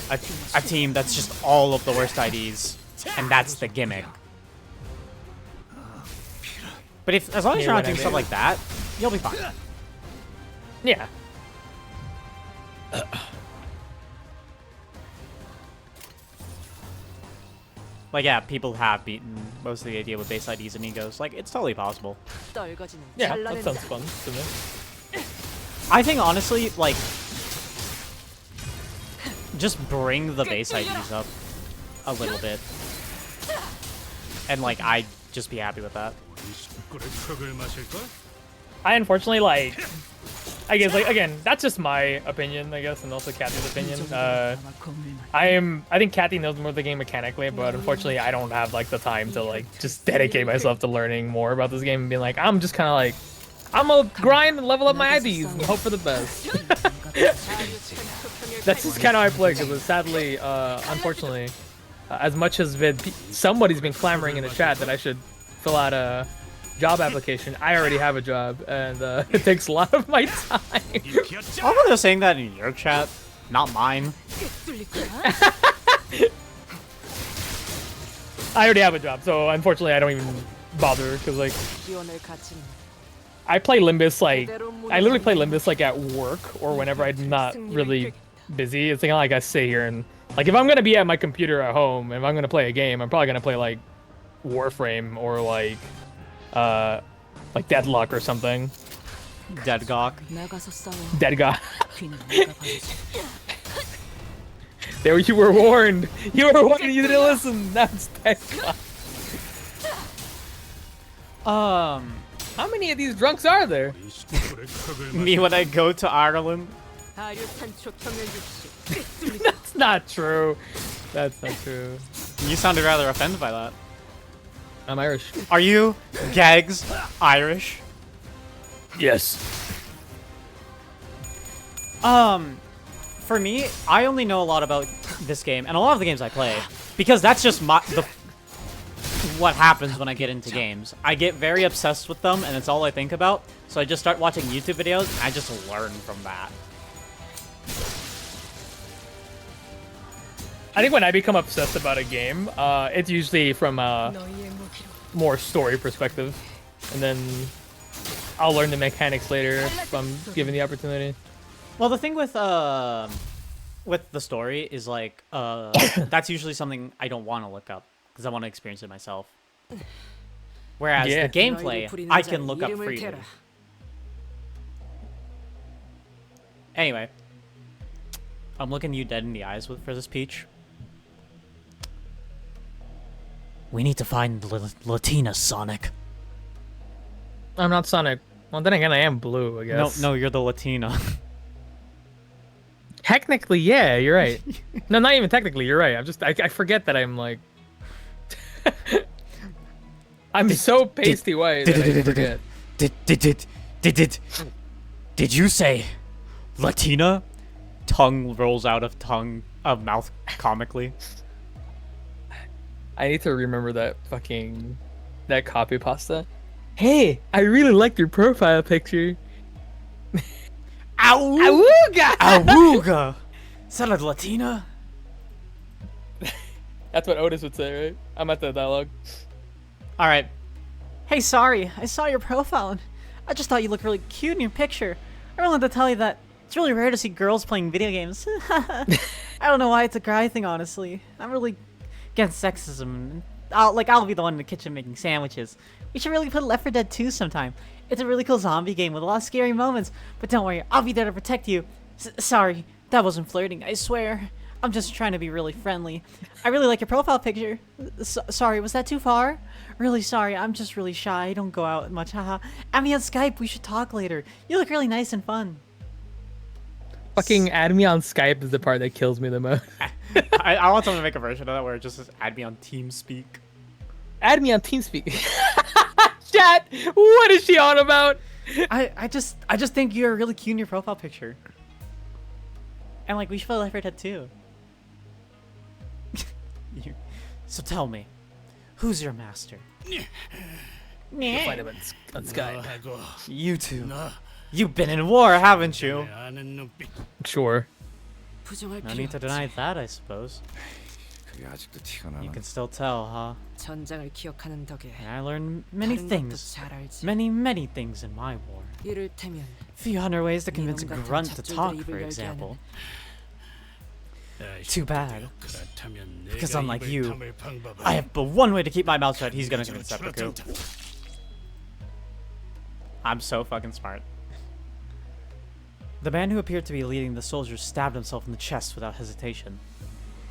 a team that's just all of the worst IDs, and that's the gimmick. But if as long as Yeah, you're not what I doing stuff mean. like that, you'll be fine. Yeah. Like yeah, people have beaten most of the idea with base IDs and egos. Like it's totally possible. 떨거지는 Yeah. That 잘라낸다. sounds fun to me. I think honestly, like just bring the base IDs up a little bit, and like I'd just be happy with that. 꿀에 흙을 마실걸? I unfortunately like. I guess like again, that's just my opinion, I guess, and also Kathy's opinion. I think Kathy knows more of the game mechanically, but unfortunately, I don't have like the time to like just dedicate myself to learning more about this game and being like, I'm just kind of like, I'm gonna grind and level up my IDs and hope for the best. That's just kind of how I play because sadly, unfortunately, as much as somebody's been clamoring in the chat that I should fill out a job application, I already have a job and it takes a lot of my time. Although they're saying that in your chat, not mine. I already have a job, so unfortunately I don't even bother because like 기원을 갖추는 I play Limbus like I literally play Limbus like at work or whenever I'm not really busy. It's not like I sit here and like if I'm gonna be at my computer at home and if I'm gonna play a game, I'm probably gonna play like Warframe or like Deadlock or something. Deadgawk. 나가서 싸워. Deadlock. 뒤는 내가 봐주지. There you were warned. You were warned. You didn't listen. That's Deadlock. How many of these drunks are there? 꿀에 흙을 Me when I go to Ireland. 아류탄초 평면육시. That's not true. That's not true. You sounded rather offended by that. I'm Irish. Are you, Gags, Irish? Yes. For me, I only know a lot about this game and a lot of the games I play because that's just what happens when I get into games. I get very obsessed with them and it's all I think about. So I just start watching YouTube videos and I just learn from that. I think when I become obsessed about a game, it's usually from a 너희의 무기로 more story perspective, and then I'll learn the mechanics later if I'm given the opportunity. Well, the thing with the story is like that's usually something I don't want to look up because I want to experience it myself. Whereas Yeah. the gameplay, I can look up freely. Anyway, I'm looking you dead in the eyes for this Peach. We need to find Latina, Sonic. I'm not Sonic. Well, then again, I am blue, I guess. No, you're the Latina. Technically, yeah, you're right. No, not even technically, you're right. I forget that I'm like... I'm so pasty white that I forget. Did you say Latina? Tongue rolls out of mouth comically. I need to remember that fucking That copy pasta. Hey, I really liked your profile picture. Awooga! Awooga! Is that a Latina? That's what Otis would say, right? I'm at the dialogue. Alright. Hey, sorry. I saw your profile and I just thought you looked really cute in your picture. I wanted to tell you that it's really rare to see girls playing video games. I don't know why it's a guy thing, honestly. I'm really against sexism. I'll be the one in the kitchen making sandwiches. We should really put Left 4 Dead 2 sometime. It's a really cool zombie game with a lot of scary moments. But don't worry, I'll be there to protect you. Sorry, that wasn't flirting, I swear. I'm just trying to be really friendly. I really like your profile picture. Sorry, was that too far? Really sorry, I'm just really shy. I don't go out much, haha. Add me on Skype, we should talk later. You look really nice and fun. Fucking add me on Skype is the part that kills me the most. I want someone to make a version of that where it just says, add me on TeamSpeak. Add me on TeamSpeak. Chat, what is she on about? I just think you're really cute in your profile picture. And like, we should play Left 4 Dead 2. So tell me, who's your master? We'll find him on Skype. You two. You've been in war, haven't you? Sure. 부정할 No 필요 need to 없지. deny that, I suppose. 그게 아직도 티가 You 나나? can still tell, huh? 전장을 기억하는 덕에 And I learned many 다른 것도 things. 잘 알지. Many things in my war. 이를테면 Few hundred ways to convince a 같은 grunt to 작전들의 talk, 입을 for 열게 example. 하는. Too bad. 그렇다면 Because 내가 unlike 입을 you, 다물 방법은 I have but one way to keep my mouth shut. He's gonna convince 이것저것 seppuku. 줄어든다. I'm so fucking smart. The man who appeared to be leading the soldiers stabbed himself in the chest without hesitation.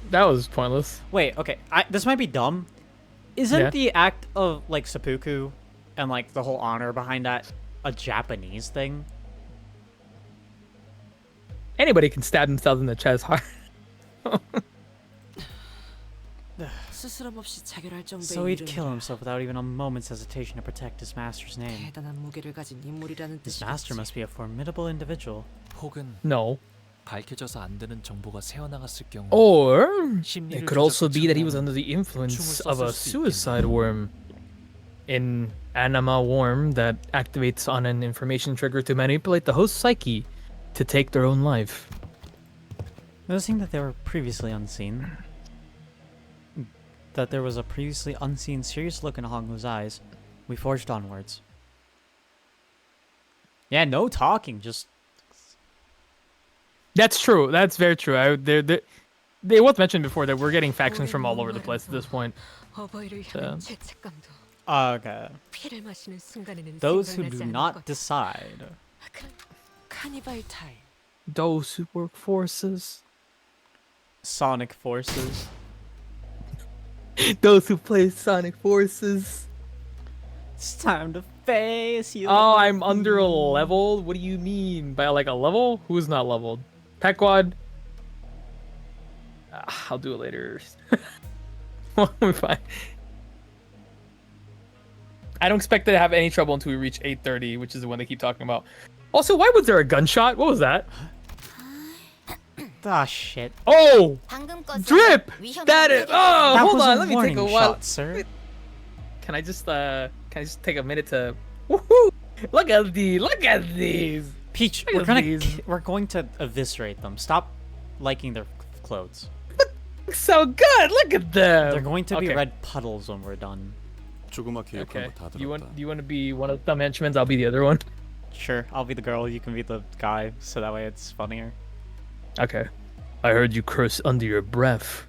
That was pointless. Wait, okay, this might be dumb. Isn't Yeah. the act of, like, seppuku and, like, the whole honor behind that a Japanese thing? Anybody can stab themselves in the chest hard. 스스럼 없이 자결할 정도의 So he'd kill 이름이라 himself without even a moment's hesitation to protect his master's name. 대단한 무게를 가진 인물이라는 His master 뜻이겠지. must be a formidable individual. 혹은 No. 밝혀져서 안 되는 정보가 새어나갔을 경우 Or 심리를 it could also 조작한 be that he was 장면은 under the influence 춤을 of a 췄을 수도 suicide worm. An anima worm that activates on an information trigger to manipulate the host's psyche to take their own life. Noticing that they were previously unseen, that there was a previously unseen serious look in Honglu's eyes, we forged onwards. Yeah, no talking, just... That's true. That's very true. They was mentioned before that we're getting factions from all over the place at this point. 어버이를 자. 향한 죄책감도 Okay. 피를 마시는 순간에는 Those who 생각나지 do 않을 not 거다. decide. 카니발 타임. Those who work forces. Sonic forces. Those who play Sonic Forces. It's time to face you. Oh, I'm under a level? What do you mean? By like a level? Who's not leveled? Pequod? I'll do it later. We're fine. I don't expect to have any trouble until we reach 8:30, which is the one they keep talking about. Also, why was there a gunshot? What was that? Ah, shit. Oh! 방금 거 Drip! That is. Oh, That hold was on. a Let me take warning a while. shot, sir. Can I just take a minute to? Woohoo! Look at these! Look at these! Peach, Look we're at these. going to eviscerate them. Stop liking their clothes. So good! Look at them! They're going to be Okay. red puddles when we're done. 조그맣게 욕한 Okay. 거다 You 들었다. want to be one of the henchmen? I'll be the other one. Sure, I'll be the girl, you can be the guy, so that way it's funnier. Okay. I heard you curse under your breath.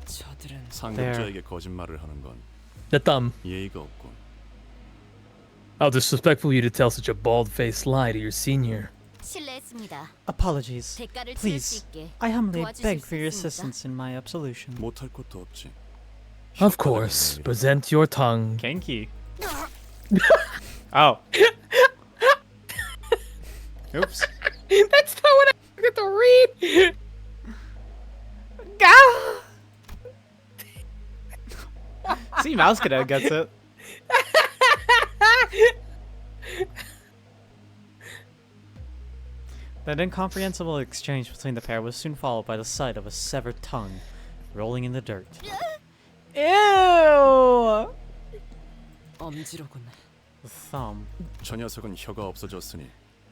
저들은 상급자에게 거짓말을 하는 건 The thumb. 예의가 없군. How disrespectful you to tell such a bald-faced lie to your senior. 실례했습니다. Apologies. 대가를 치를 수 Please, 있게 I humbly 도와주실 beg 수 for your 있습니까? assistance in my absolution. 못할 것도 없지. Of course. Present your tongue. Genki. Oh. Oops. That's not what I get to read. See, Mouse Cadet gets it. That incomprehensible exchange between the pair was soon followed by the sight of a severed tongue rolling in the dirt. Ew! 엄지로군. The thumb. 저 녀석은 혀가 없어졌으니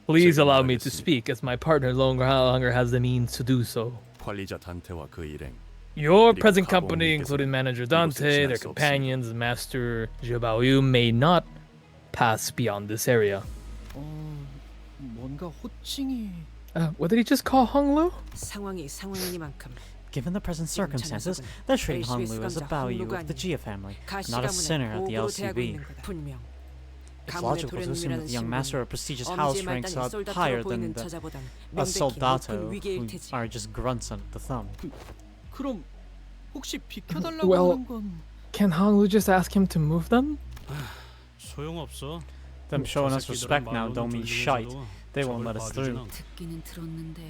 Please allow me to speak, as my partner no longer has the means to do so. 관리자 단테와 그 일행 Your present company, including manager Dante, their companions, and master Jiaoyu, may not pass beyond this area. 뭔가 호칭이 What did he just call Honglu? 상황이 상황이니만큼 Given the present circumstances, they're treating Hong Lu as a Baoyu of the Jia family, not a sinner at the LCB. 분명. It's logical to assume that the young master of prestigious house ranks out higher than a soldato, who are just grunts at the thumb. 그럼 혹시 비켜달라고 Well, 하는 건 can Honglu just ask him to move them? 소용없어. Them showing us respect now don't mean shite. They won't let us through. 듣기는 들었는데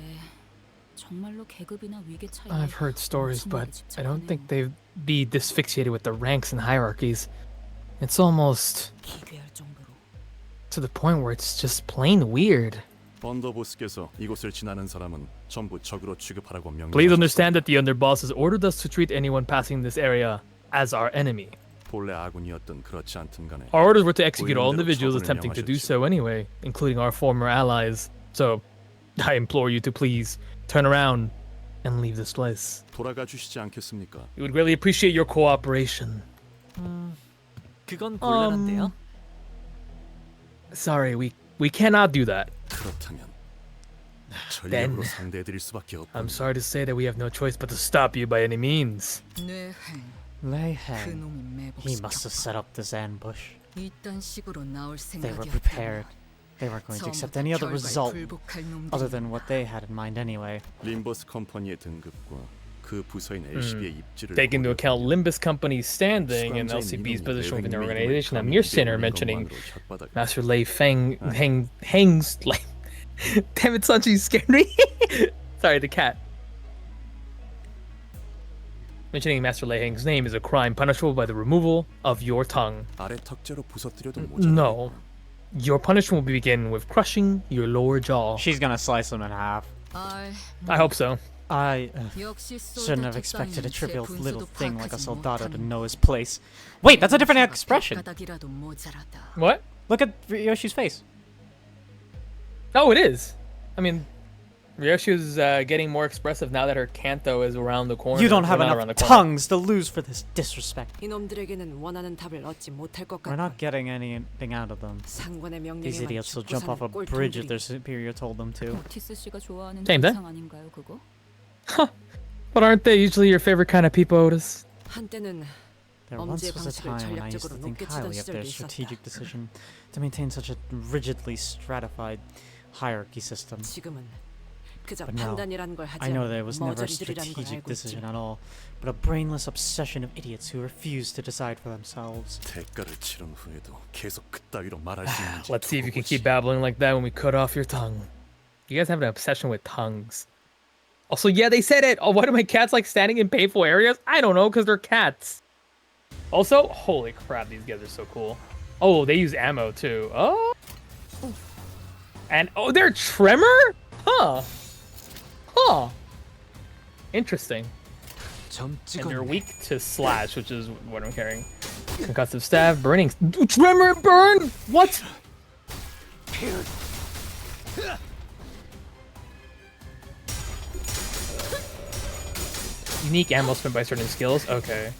정말로 계급이나 위계 차이. I've heard stories, but I don't think they'd be this fixated with the ranks and hierarchies. It's almost 기괴할 정도로. to the point where it's just plain weird. 언더보스께서 이곳을 지나는 사람은 전부 적으로 취급하라고 Please 명령하셨어. understand that the underboss has ordered us to treat anyone passing this area as our enemy. 본래 아군이었던 그렇지 않든 간에 Our orders were to execute all individuals attempting to do so anyway, including our former allies. So, I implore you to please turn around and leave this place. 돌아가 주시지 않겠습니까? We would really appreciate your cooperation. 그건 곤란한데요. Sorry, we cannot do that. 그렇다면 Then- 전력으로 상대해드릴 수밖에 없고. I'm sorry to say that we have no choice but to stop you by any means. 뇌행 Lei 그 Heng. 놈이 He must have 매복시켰고 set up this ambush. 이딴 식으로 나올 They were 생각이었다면 prepared. They weren't going to accept any other result 불복할 other 놈들이 than what they had in mind anyway. 림버스 컴퍼니의 등급과 그 부서인 LCB의 입지를 Take into account Limbus Company's standing and 수감자인 LCB's 민원이 position within the 외국인 organization. A 민원을 mere sinner 감히 mentioning 것만으로 혓바닥을 Master Lei Heng's like. Damn it, Sanji, you scared me. Sorry, the cat. Mentioning Master Lei Heng's name is a crime punishable by the removal of your tongue. 아래 턱재로 부서뜨려도 모자라. No. Your punishment will begin with crushing your lower jaw. She's gonna slice him in half. 아이, I hope so. I 역시 shouldn't have 솔다도 expected a 따위는 trivial 제 little 분수도 thing like a 파악하지 soldado to 못하는 know his place. Wait, that's a different expression. 바닥이라도 모자라다. What? Look at Ryoshi's face. Oh, it is. I mean, Ryoshi's getting more expressive now that her Kanto is around the corner. You don't have Well, not around enough the corner. tongues to lose for this disrespect. 이놈들에게는 원하는 답을 얻지 못할 것 We're 같고 not getting anything out of them. 상관의 These 명령에만 idiots will 죽고 jump off a 사는 bridge if 꼴통들이 their superior told them to. 오티스 씨가 좋아하는 Same thing. 대상 아닌가요, 그거? But aren't they usually your favorite kind of people, Otis? 한때는 There once 엄지의 was a 방식을 time when I used to 전략적으로 think 높게 치던 highly of their 시절도 있었다. strategic decision to maintain such a rigidly stratified hierarchy system. 지금은 그저 But now, 판단이라는 걸 하지 I know 않는 that it was never a 머저리들이라는 걸 strategic 알고 decision 있지. at all, but a brainless obsession of idiots who refuse to decide for themselves. 대가를 치른 후에도 계속 그따위로 말할 수 있는지. Let's see if you can 두고 keep 보지. babbling like that when we cut off your tongue. You guys have an obsession with tongues. Also, yeah, they said it. Oh, why do my cats like standing in painful areas? I don't know, because they're cats. Also, holy crap, these guys are so cool. Oh, they use ammo too. Oh. And, oh, they're Tremor? Huh. Huh. Interesting. And they're weak to slash, which is what I'm carrying. Concussive staff, burning. Tremor burn? What? Unique ammo spent by certain skills. Okay.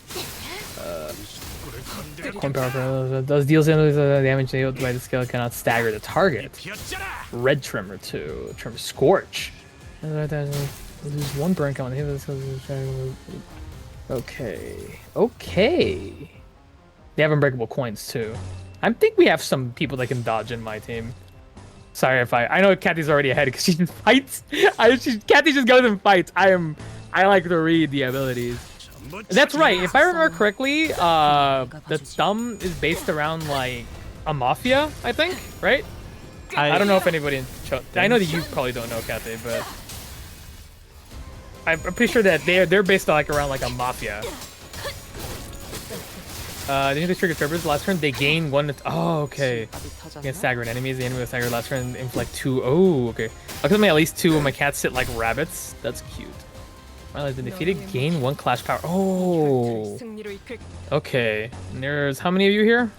Coin power does deals damage dealt by the skill cannot stagger the target. Red Tremor too. Tremor Scorch. Lose one burn count. Okay. Okay. They have unbreakable coins too. I think we have some people that can dodge in my team. Sorry if I know Kathy's already ahead because she just fights. Kathy just goes and fights. I like to read the abilities. That's right. If I remember correctly, the thumb is based around like a mafia, I think, right? I don't know if anybody in I know that you probably don't know, Kathy, but I'm pretty sure that they're based on, like around like a mafia. The new trigger triggers last turn. They gain one. Oh, okay. Against staggered enemies, the enemy with staggered last turn inflict 2. Oh, okay. I'll give me at least 2 of my cats sit like rabbits. That's cute. Allies been defeated. Gain 1 clash power. Oh. 승리로 이끌 Okay. And there's how many of you here?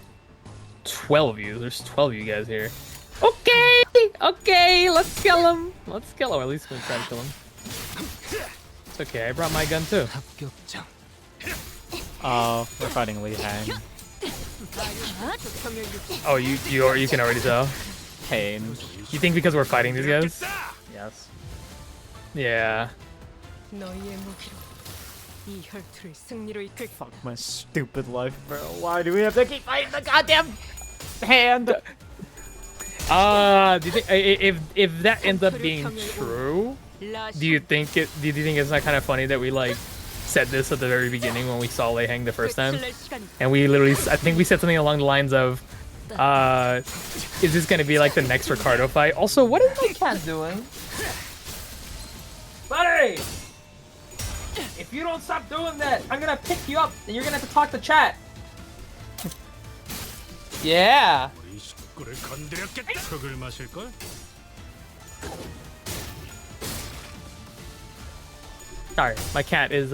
12 of you. There's 12 of you guys here. Okay, let's kill him. Let's kill him. Or at least we'll try to kill him. It's okay. I brought my gun too. Oh, we're fighting Lee Hang. Oh, you can already tell. Pain. You think because we're fighting these guys? Yes. Yeah. 너희의 무기로 이 혈투를 승리로 이끌. Fuck my stupid life, bro. Why do we have to keep fighting the goddamn hand? Do you think if that ends up being true, do you think it's not kind of funny that we like said this at the very beginning when we saw Lei Hang the first time, and we literally I think we said something along the lines of, is this gonna be like the next Ricardo fight? Also, what is my cat doing? Buddy! If you don't stop doing that, I'm gonna pick you up and you're gonna have to talk to chat. Yeah. 우리 식구를 건드렸겠다. 흙을 마실 걸? Sorry, my cat is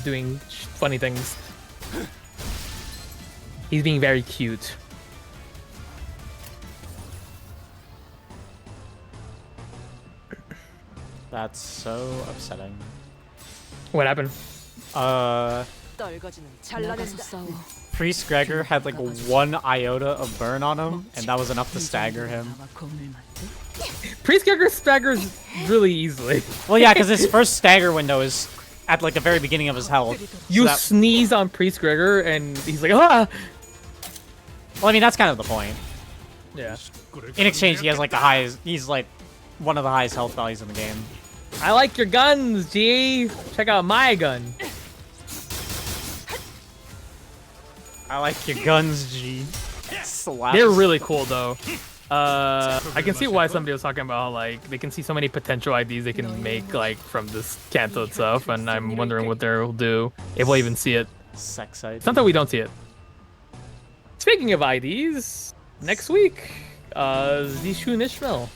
doing funny things. He's being very cute. That's so upsetting. What happened? 떨거지는 나가서 잘라낸다. 싸워. Priest Gregor had like 1 iota of burn on him, and that was enough to stagger him. 나와 검을 맞대? Priest Gregor staggers really easily. Well, yeah, because his first stagger window is at like the very beginning of his health. You So that- sneeze on Priest Gregor and he's like, ah! Well, I mean, that's kind of the point. Yeah. In exchange, he has like the highest, he's like one of the highest health values in the game. I like your guns, G! Check out my gun. I like your guns, G. Slaps. They're really cool though. I can see why somebody was talking about how, like, they can see so many potential IDs they can make like from this Kanto itself, and I'm wondering what they'll do, if we'll even see it. Sex It's not that we don't see it. Speaking of IDs, next week, Zishu Nishmel.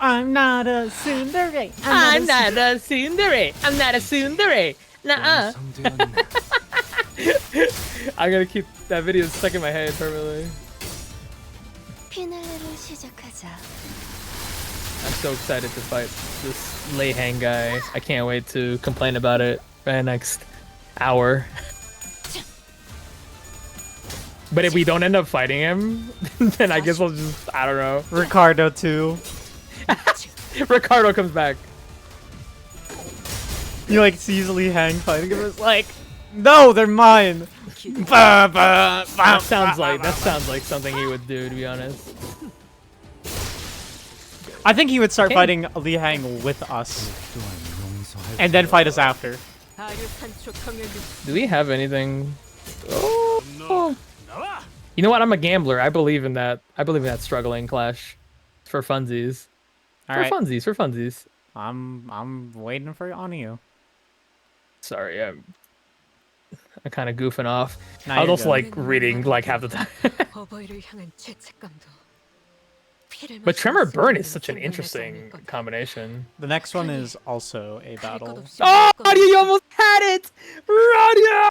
I'm not a tsundere. I'm not a tsundere. I'm not a tsundere. Nuh-uh. I'm gonna keep that video stuck in my head permanently. 피날레를 시작하자. I'm so excited to fight this Lei Hang guy. I can't wait to complain about it for the next hour. But if we don't end up fighting him, then I guess I'll just, I don't know. Ricardo too. Ricardo comes back. He like sees Lee Hang fighting him. It's like, no, they're mine. That sounds like something he would do, to be honest. I think he would start fighting Lee Hang with us, and then fight us after. Do we have anything? Oh. You know what? I'm a gambler. I believe in that. I believe in that struggling clash for funsies. All for right, funsies. For funsies. I'm waiting for on you. Sorry, I'm kind of goofing off. Nah, I was you're also good. like reading like half the time. 어버이를 향한 죄책감도. 피를 But Tremor 마시는 Burn is 순간에 such an 생겨나지 interesting 않을 거다. combination. The next one is also a 할 것 battle. 없이 Oh, 할 you almost had it! Radia!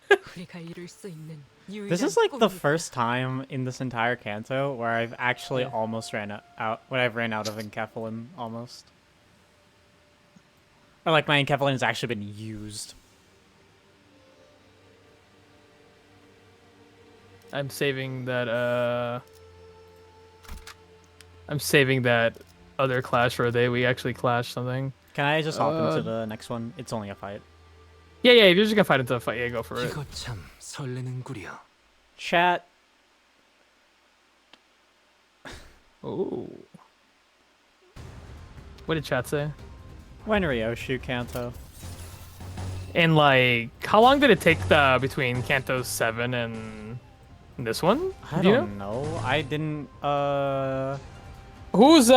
우리가 이룰 수 있는 This 유일한 is like the 꿈이다. first time in this entire Kanto where I've actually almost ran out when I've ran out of Enkephalin almost. Or like my Enkephalin has actually been used. I'm saving that other clash for a day we actually clash something. Can I just hop into the next one? It's only a fight. Yeah, if you're just gonna fight into a fight, yeah, go for it. 이거 참 설레는구려. Chat. Ooh. What did chat say? When Ryoshu Kanto. And like, how long did it take between Kanto 7 and this one? I Do you don't know. I didn't Who's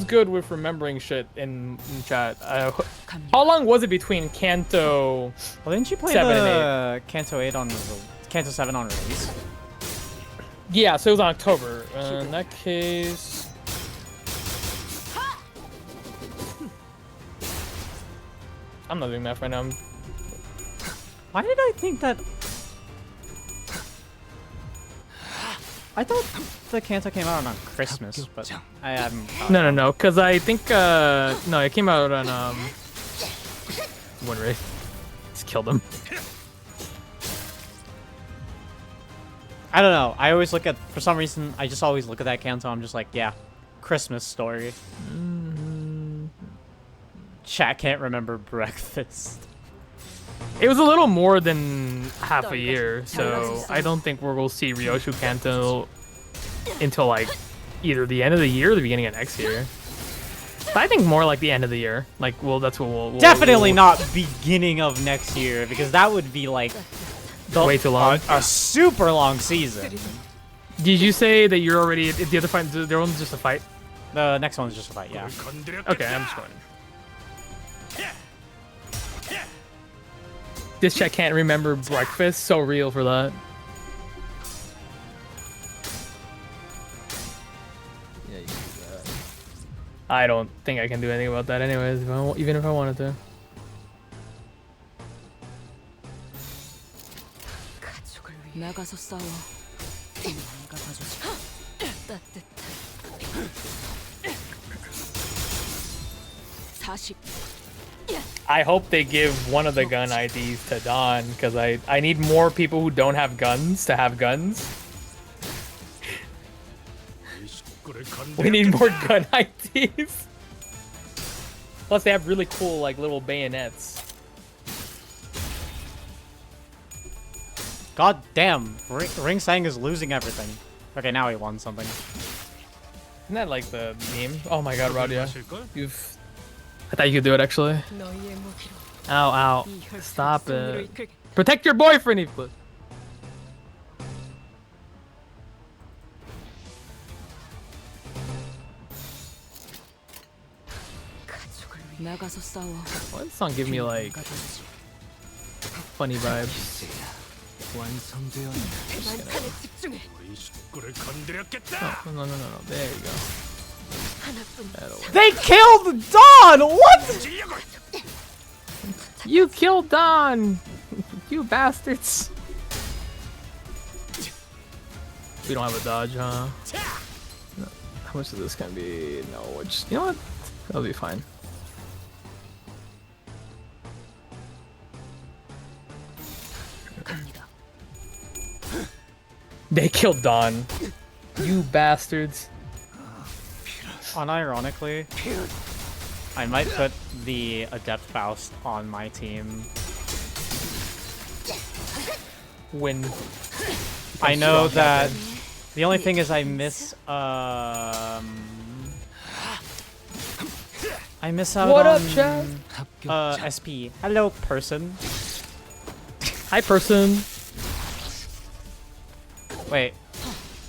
good with remembering shit in chat? How long was it between Kanto? Well, didn't you play 7 and the Kanto 8 on Kanto 7 on release? Yeah, so it was on October. In that case, I'm not doing math right now. Why did I think that I thought the Kanto came out on Christmas, but I haven't. No, because I think no, it came out on one race. Just killed him. I don't know. I always look at, for some reason, I just always look at that Kanto. I'm just like, yeah, Christmas story. Chat can't remember breakfast. It was a little more than half a year, so I don't think we'll see Ryoshu Kanto until like either the end of the year or the beginning of next year. But I think more like the end of the year. Like, well, that's what we'll Definitely not beginning of next year, because that would be like way too long. A super long season. Did you say that you're already the other fight? The other one's just a fight. The next one's just a fight, yeah. Okay, I'm just going. This chat can't remember breakfast. So real for that. Yeah, you can do that. I don't think I can do anything about that anyways, even if I wanted to. 나가서 싸워. 내가 봐주지. 따뜻한 40. I hope they give one of the gun IDs to Don, because I need more people who don't have guns to have guns. We need more gun IDs. Plus they have really cool like little bayonets. God damn, Ring Sang is losing everything. Okay, now he won something. Isn't that like the meme? Oh my god, Radia. I thought you could do it actually. Ow, ow. Stop it. Protect your boyfriend, Eve. 나가서 싸워. Why does this song give me like funny vibes? 만찬에 집중해. Oh, no. There you go. That'll work. They killed Dawn! What? You killed Don! You bastards! We don't have a dodge, huh? No. How much of this can be? No, just, you know what? That'll be fine. They killed Don. You bastards. Unironically, I might put the Adept Faust on my team. When I know that the only thing is I miss out what on up, chat? SP. Hello, person. Hi, person. Wait,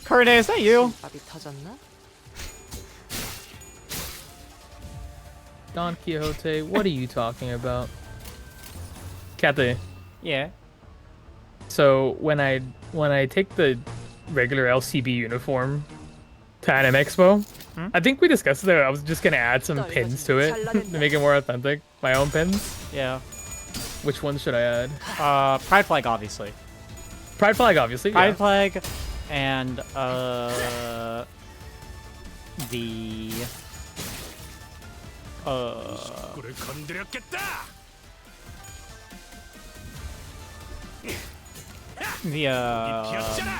Kurne, is that you? 밥이 터졌나? Don Quixote, what are you talking about? Kathy. Yeah. So when I take the regular LCB uniform to Anime Expo, I think we discussed that I was just gonna add some pins to it to make it more authentic. My own pins. Yeah. Which ones should I add? Pride flag, obviously. Pride flag, obviously. Pride Yeah. flag, and the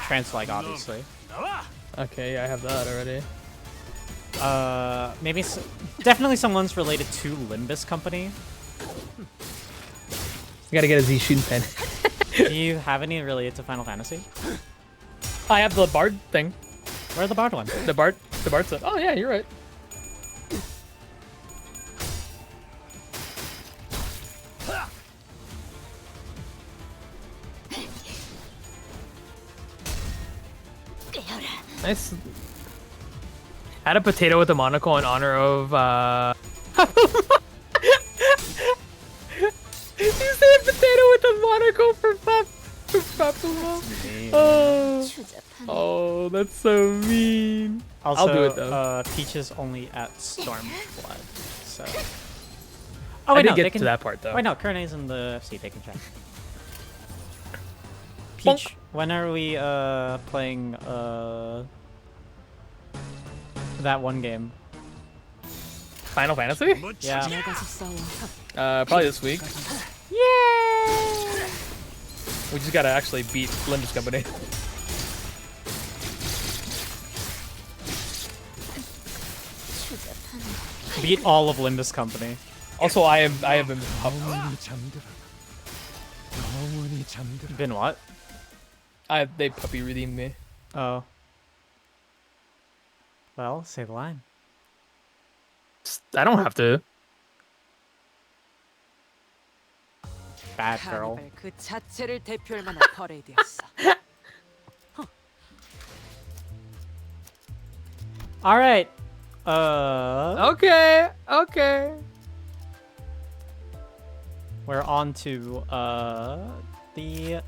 trans flag, obviously. Okay, yeah, I have that already. Maybe definitely someone's related to Limbus Company. I gotta get a Z shooting pen. Do you have any related to Final Fantasy? I have the Bard thing. Where's the Bard one? The Bard set. Oh yeah, you're right. Nice. Add a potato with a monocle in honor of You said potato with a monocle for Papua. Oh, that's so mean. Also, I'll do it though. Peach is only at Stormblood, so. Oh, Oh wait, I didn't no, get they to can. that part though. Wait, no, Kurne's in the FC. They can check. Bonk. Peach When are we playing that one game? Final Fantasy? Yeah. Probably this week. Yay! We just gotta actually beat Limbus Company. Beat all of Limbus Company. Also, I have been. Been what? They puppy redeemed me. Oh. Well, say the line. I don't have to. Bad girl. 카니발 그 자체를 대표할 만한 퍼레이드였어. All right. Okay. Okay. We're on to the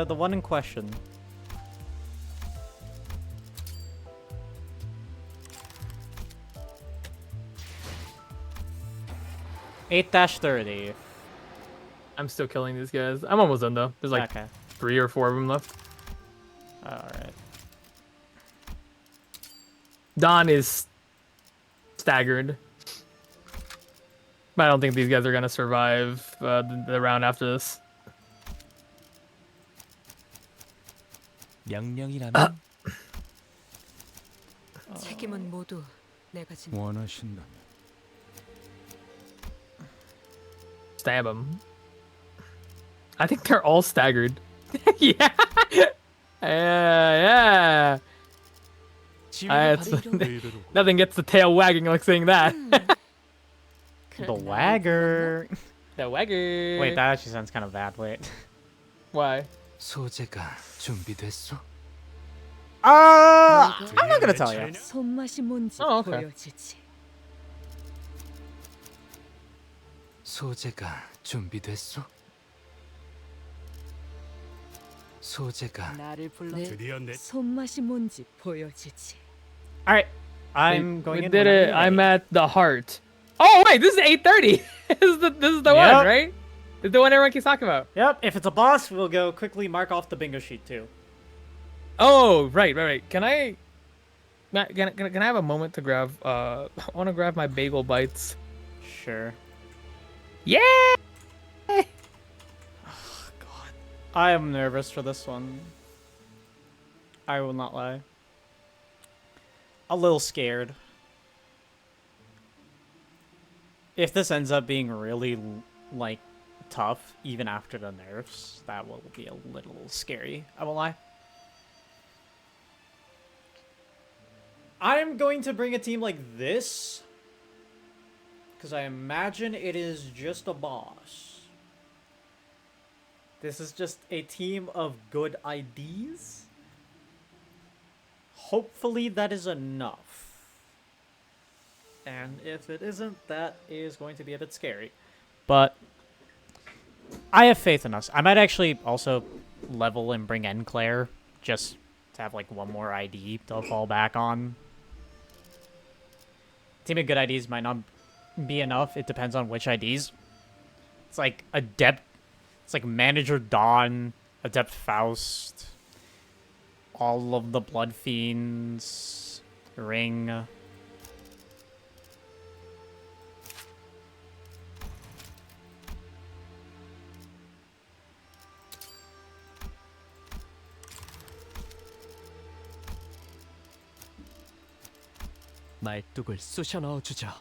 one in question. (8-30). I'm still killing these guys. I'm almost done though. There's like Okay. 3 or 4 of them left. All right. Don is staggered. But I don't think these guys are gonna survive the round after this. 명령이라면 책임은 모두 내가 진. 원하신다면 Stab him. I think they're all staggered. Yeah. Yeah. Nothing gets the tail wagging like saying that. The wagger. The wagger. Wait, that actually sounds kind of bad. Wait. Why? 소재가 준비됐어? I'm not gonna tell you. 손맛이 뭔지 Oh, okay. 보여주지. 소재가 준비됐어? 소재가 나를 불러. 드디어 내 손맛이 뭔지 보여주지. All right. I'm going We in. did whenever it. you're I'm ready. at the heart. Oh wait, this is 8:30. this is the Yep. one, right? This is the one everyone keeps talking about. Yep. If it's a boss, we'll go quickly mark off the bingo sheet too. Oh right. Can I have a moment to grab? I want to grab my bagel bites. Sure. Yeah. I am nervous for this one. I will not lie. A little scared. If this ends up being really, like, tough, even after the nerfs, that will be a little scary. I won't lie. I'm going to bring a team like this, because I imagine it is just a boss. This is just a team of good IDs. Hopefully that is enough. And if it isn't, that is going to be a bit scary. But I have faith in us. I might actually also level and bring in Claire just to have like one more ID to fall back on. Team of good IDs might not be enough. It depends on which IDs. It's like Adept. It's like Manager Dawn, Adept Faust, all of the Blood Fiends, Ring. 말뚝을 쑤셔 넣어주자.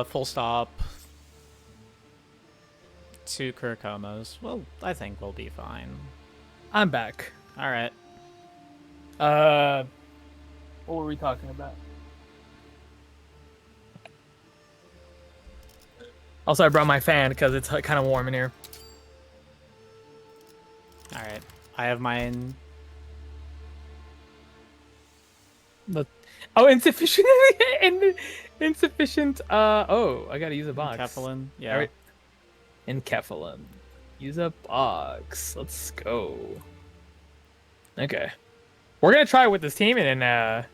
Full stop. 2 Kurikomas. Well, I think we'll be fine. I'm back. Alright. What were we talking about? Also, I brought my fan because it's kind of warm in here. Alright. I have mine. But insufficient. Insufficient. Oh, I gotta use a box. Kefalin. Yeah. Alright. Enkephalin. Use a box. Let's go. Okay. We're gonna try it with this team, and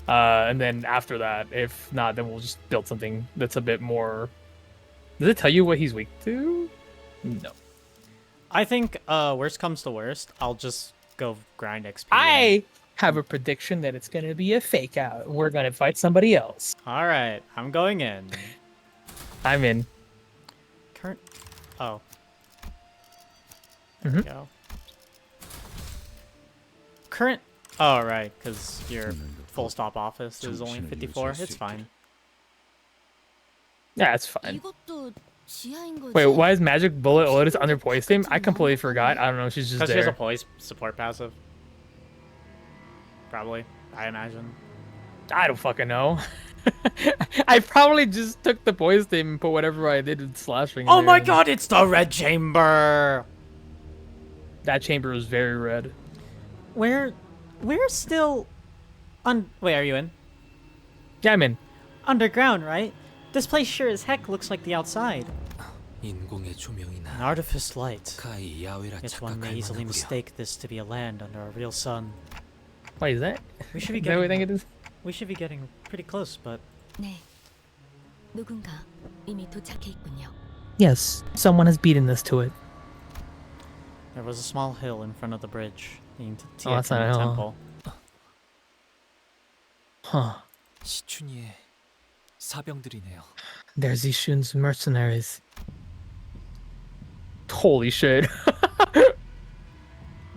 then after that, if not, then we'll just build something that's a bit more. Does it tell you what he's weak to? No. I think worst comes to worst, I'll just go grind XP. I have a prediction that it's gonna be a fake out. We're gonna fight somebody else. All right, I'm going in. I'm in. Current. Oh. There we go. Current. Oh right, because your full stop office is only 54. It's fine. Yeah, it's fine. 이것도 지하인 거지? Wait, why is Magic Bullet Lotus under poise team? I completely forgot. I don't know. She's just Because she has a there. poise support passive. Probably, I imagine. I don't fucking know. I probably just took the poise team and put whatever I did with slashing. in Oh there, my and god, it's the red chamber! That chamber was very red. We're still wait, are you in? Yeah, I'm in. Underground, right? This place sure as heck looks like the outside. 인공의 An 조명이나 artifice light. 가히 야외라 Guess one may 착각할 easily 만하구려. mistake this to be a land under a real sun. Wait, is that? We should be Is that what I think getting it is? we should be getting pretty close, but 네. 누군가 이미 도착해 있군요. Yes, someone has beaten us to it. there was a small hill in front of the bridge leading to Oh, that's not a Tiakan hill. Temple. Huh. 시춘이의 사병들이네요. There's Ishun's mercenaries. Holy shit.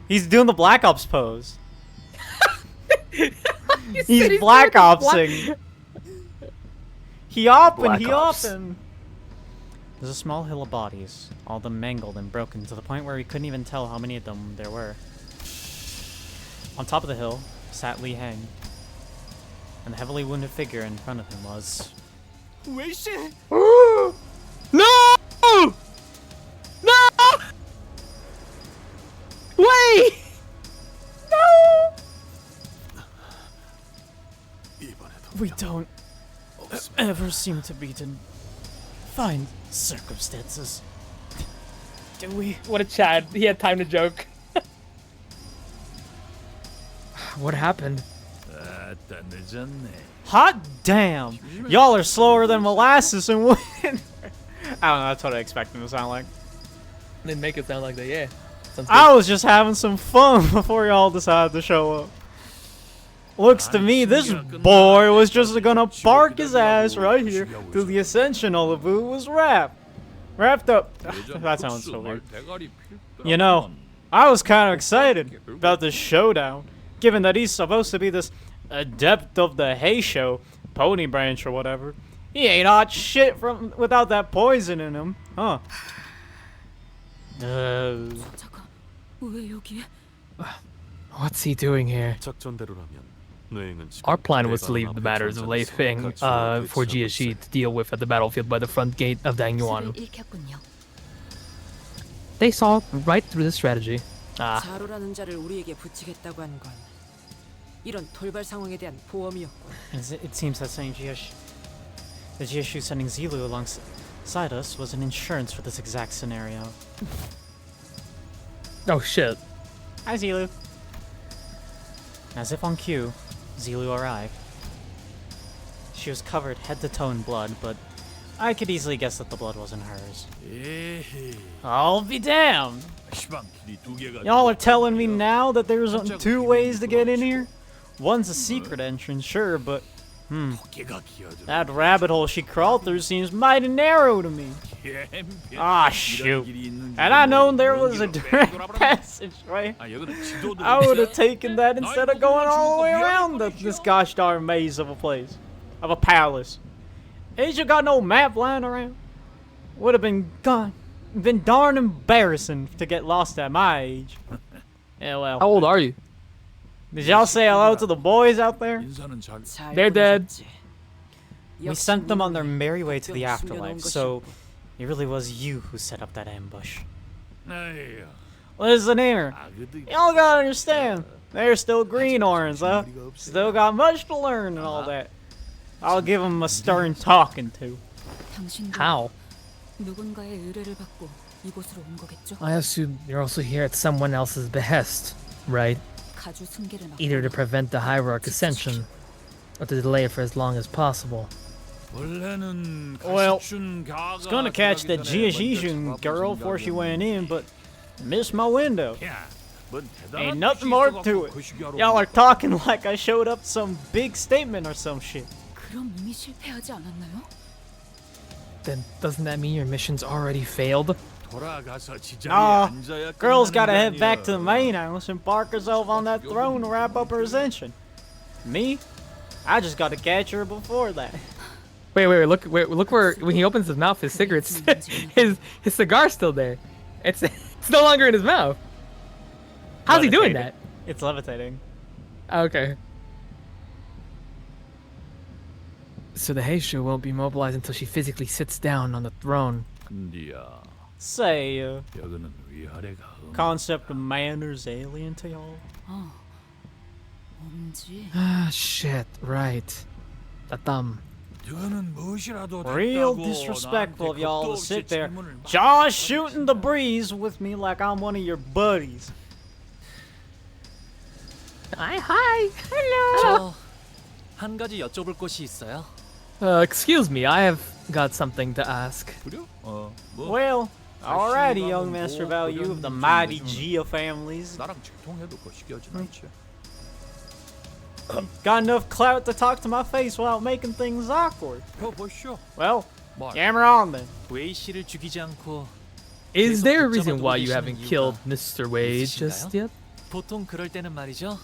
He's doing the Black Ops pose. He's He's Black Opsing. He open, Black he Ops. open. There's a small hill of bodies, all of them mangled and broken to the point where we couldn't even tell how many of them there were. On top of the hill sat Li Heng, and the heavily wounded figure in front of him was... 웨이씨! No! No! Wait! We don't ever seem to be in fine circumstances. Do we? What a Chad. He had time to joke. What happened? Hot damn! Y'all are slower than molasses and wind. I don't know, that's what I expected him to sound like. Didn't make it sound like that, yeah. Sounds good. I was just having some fun before y'all decided to show up. Looks to me this boy was just gonna park his ass right here till the Ascension Olavu was wrapped up. That sounds so weird. You know, I was kind of excited about this showdown, given that he's supposed to be this adept of the hay show, pony branch or whatever. He ain't hot shit from without that poison in him, huh? 잠깐, 왜 여기에? What's he doing here? Our plan was to leave the matters of Lei Feng for Jiaxi to deal with at the battlefield by the front gate of Dangyuan. 길을 잃겠군요. They saw right through the strategy. Ah, 자로라는 자를 우리에게 붙이겠다고 한 건 이런 돌발 상황에 대한 보험이었고. It seems that saying the Jiashu sending Zilu alongside us was an insurance for this exact scenario. oh shit. Hi, Zilu. As if on cue, Zilu arrived. She was covered head to toe in blood, but I could easily guess that the blood wasn't hers. I'll be damned! Y'all are telling me now that there's two ways to get in here? One's a secret entrance, sure, but that rabbit hole she crawled through seems mighty narrow to me. Ah, shoot. Had I known there was a direct passage, right? I would have taken that instead of going all the way around this gosh darn maze of a place. Of a palace. Ain't you got no map lying around? Would have been darn embarrassing to get lost at my age. Yeah, well. How old are you? Did y'all say hello to the boys out there? 잘 They're dead. 보셨지? We sent them on their merry way to the afterlife, so it really was you who set up that ambush. Listen here, y'all gotta understand, they're still greenhorns, huh? Still got much to learn and all that. I'll give them a stern talking to. 당신도 How? 누군가의 의뢰를 받고 이곳으로 온 거겠죠? I assume you're also here at someone else's behest, right? 가주 승계를 막고 Either to prevent the Hierarch ascension, or to delay it for as long as possible. Well, I was gonna catch that Jiajijun girl before she went in, but Missed my window. 야, 뭔 대단한 Ain't nothing 뜻이 more 있어갖고 to it. 거시기하러 Y'all are 오니까. talking like I showed up some big statement or some shit. 그럼 이미 실패하지 않았나요? Then doesn't that mean your mission's already failed? 돌아가서 지자리에 Nah, 앉아야 girl's 끝나는 gotta 거 head back 아니야. to the main house and park herself on that throne to wrap up her ascension. Me? I just gotta catch her before that. Wait, look where when he opens his mouth, his cigarette's his cigar's still there. It's no longer in his mouth. How's he doing that? It's levitating. Okay. So the Heishu won't be mobilized until she physically sits down on the throne. 근디야, Say, 여기는 위아래가 concept of manners alien to y'all? 뭔지. Ah, shit. Right. Tatam. 너는 무엇이라도 Real 됐다고 disrespectful of 나한테 y'all 겁도 to sit 없이 there, 질문을 막 jaws shooting the breeze with me like I'm one of your buddies. Hi. Hello. 저한 가지 여쭤볼 것이 있어요. Excuse me. I have got something to ask. 그래? 뭐 Well, alrighty, young 뭐 Master Value of the 그런 mighty 문제는 Gia families. 나랑 직통해도 거시기하진 않지. Got enough clout to talk to my face without making things awkward. 보시오. Well, 말. yammer on then. 웨이 씨를 죽이지 않고 Is 계속 there a 붙잡아 reason 두고 why you 계시는 haven't 이유가 killed Mr. Wade 있으신가요? just yet? 보통 그럴 때는 말이죠.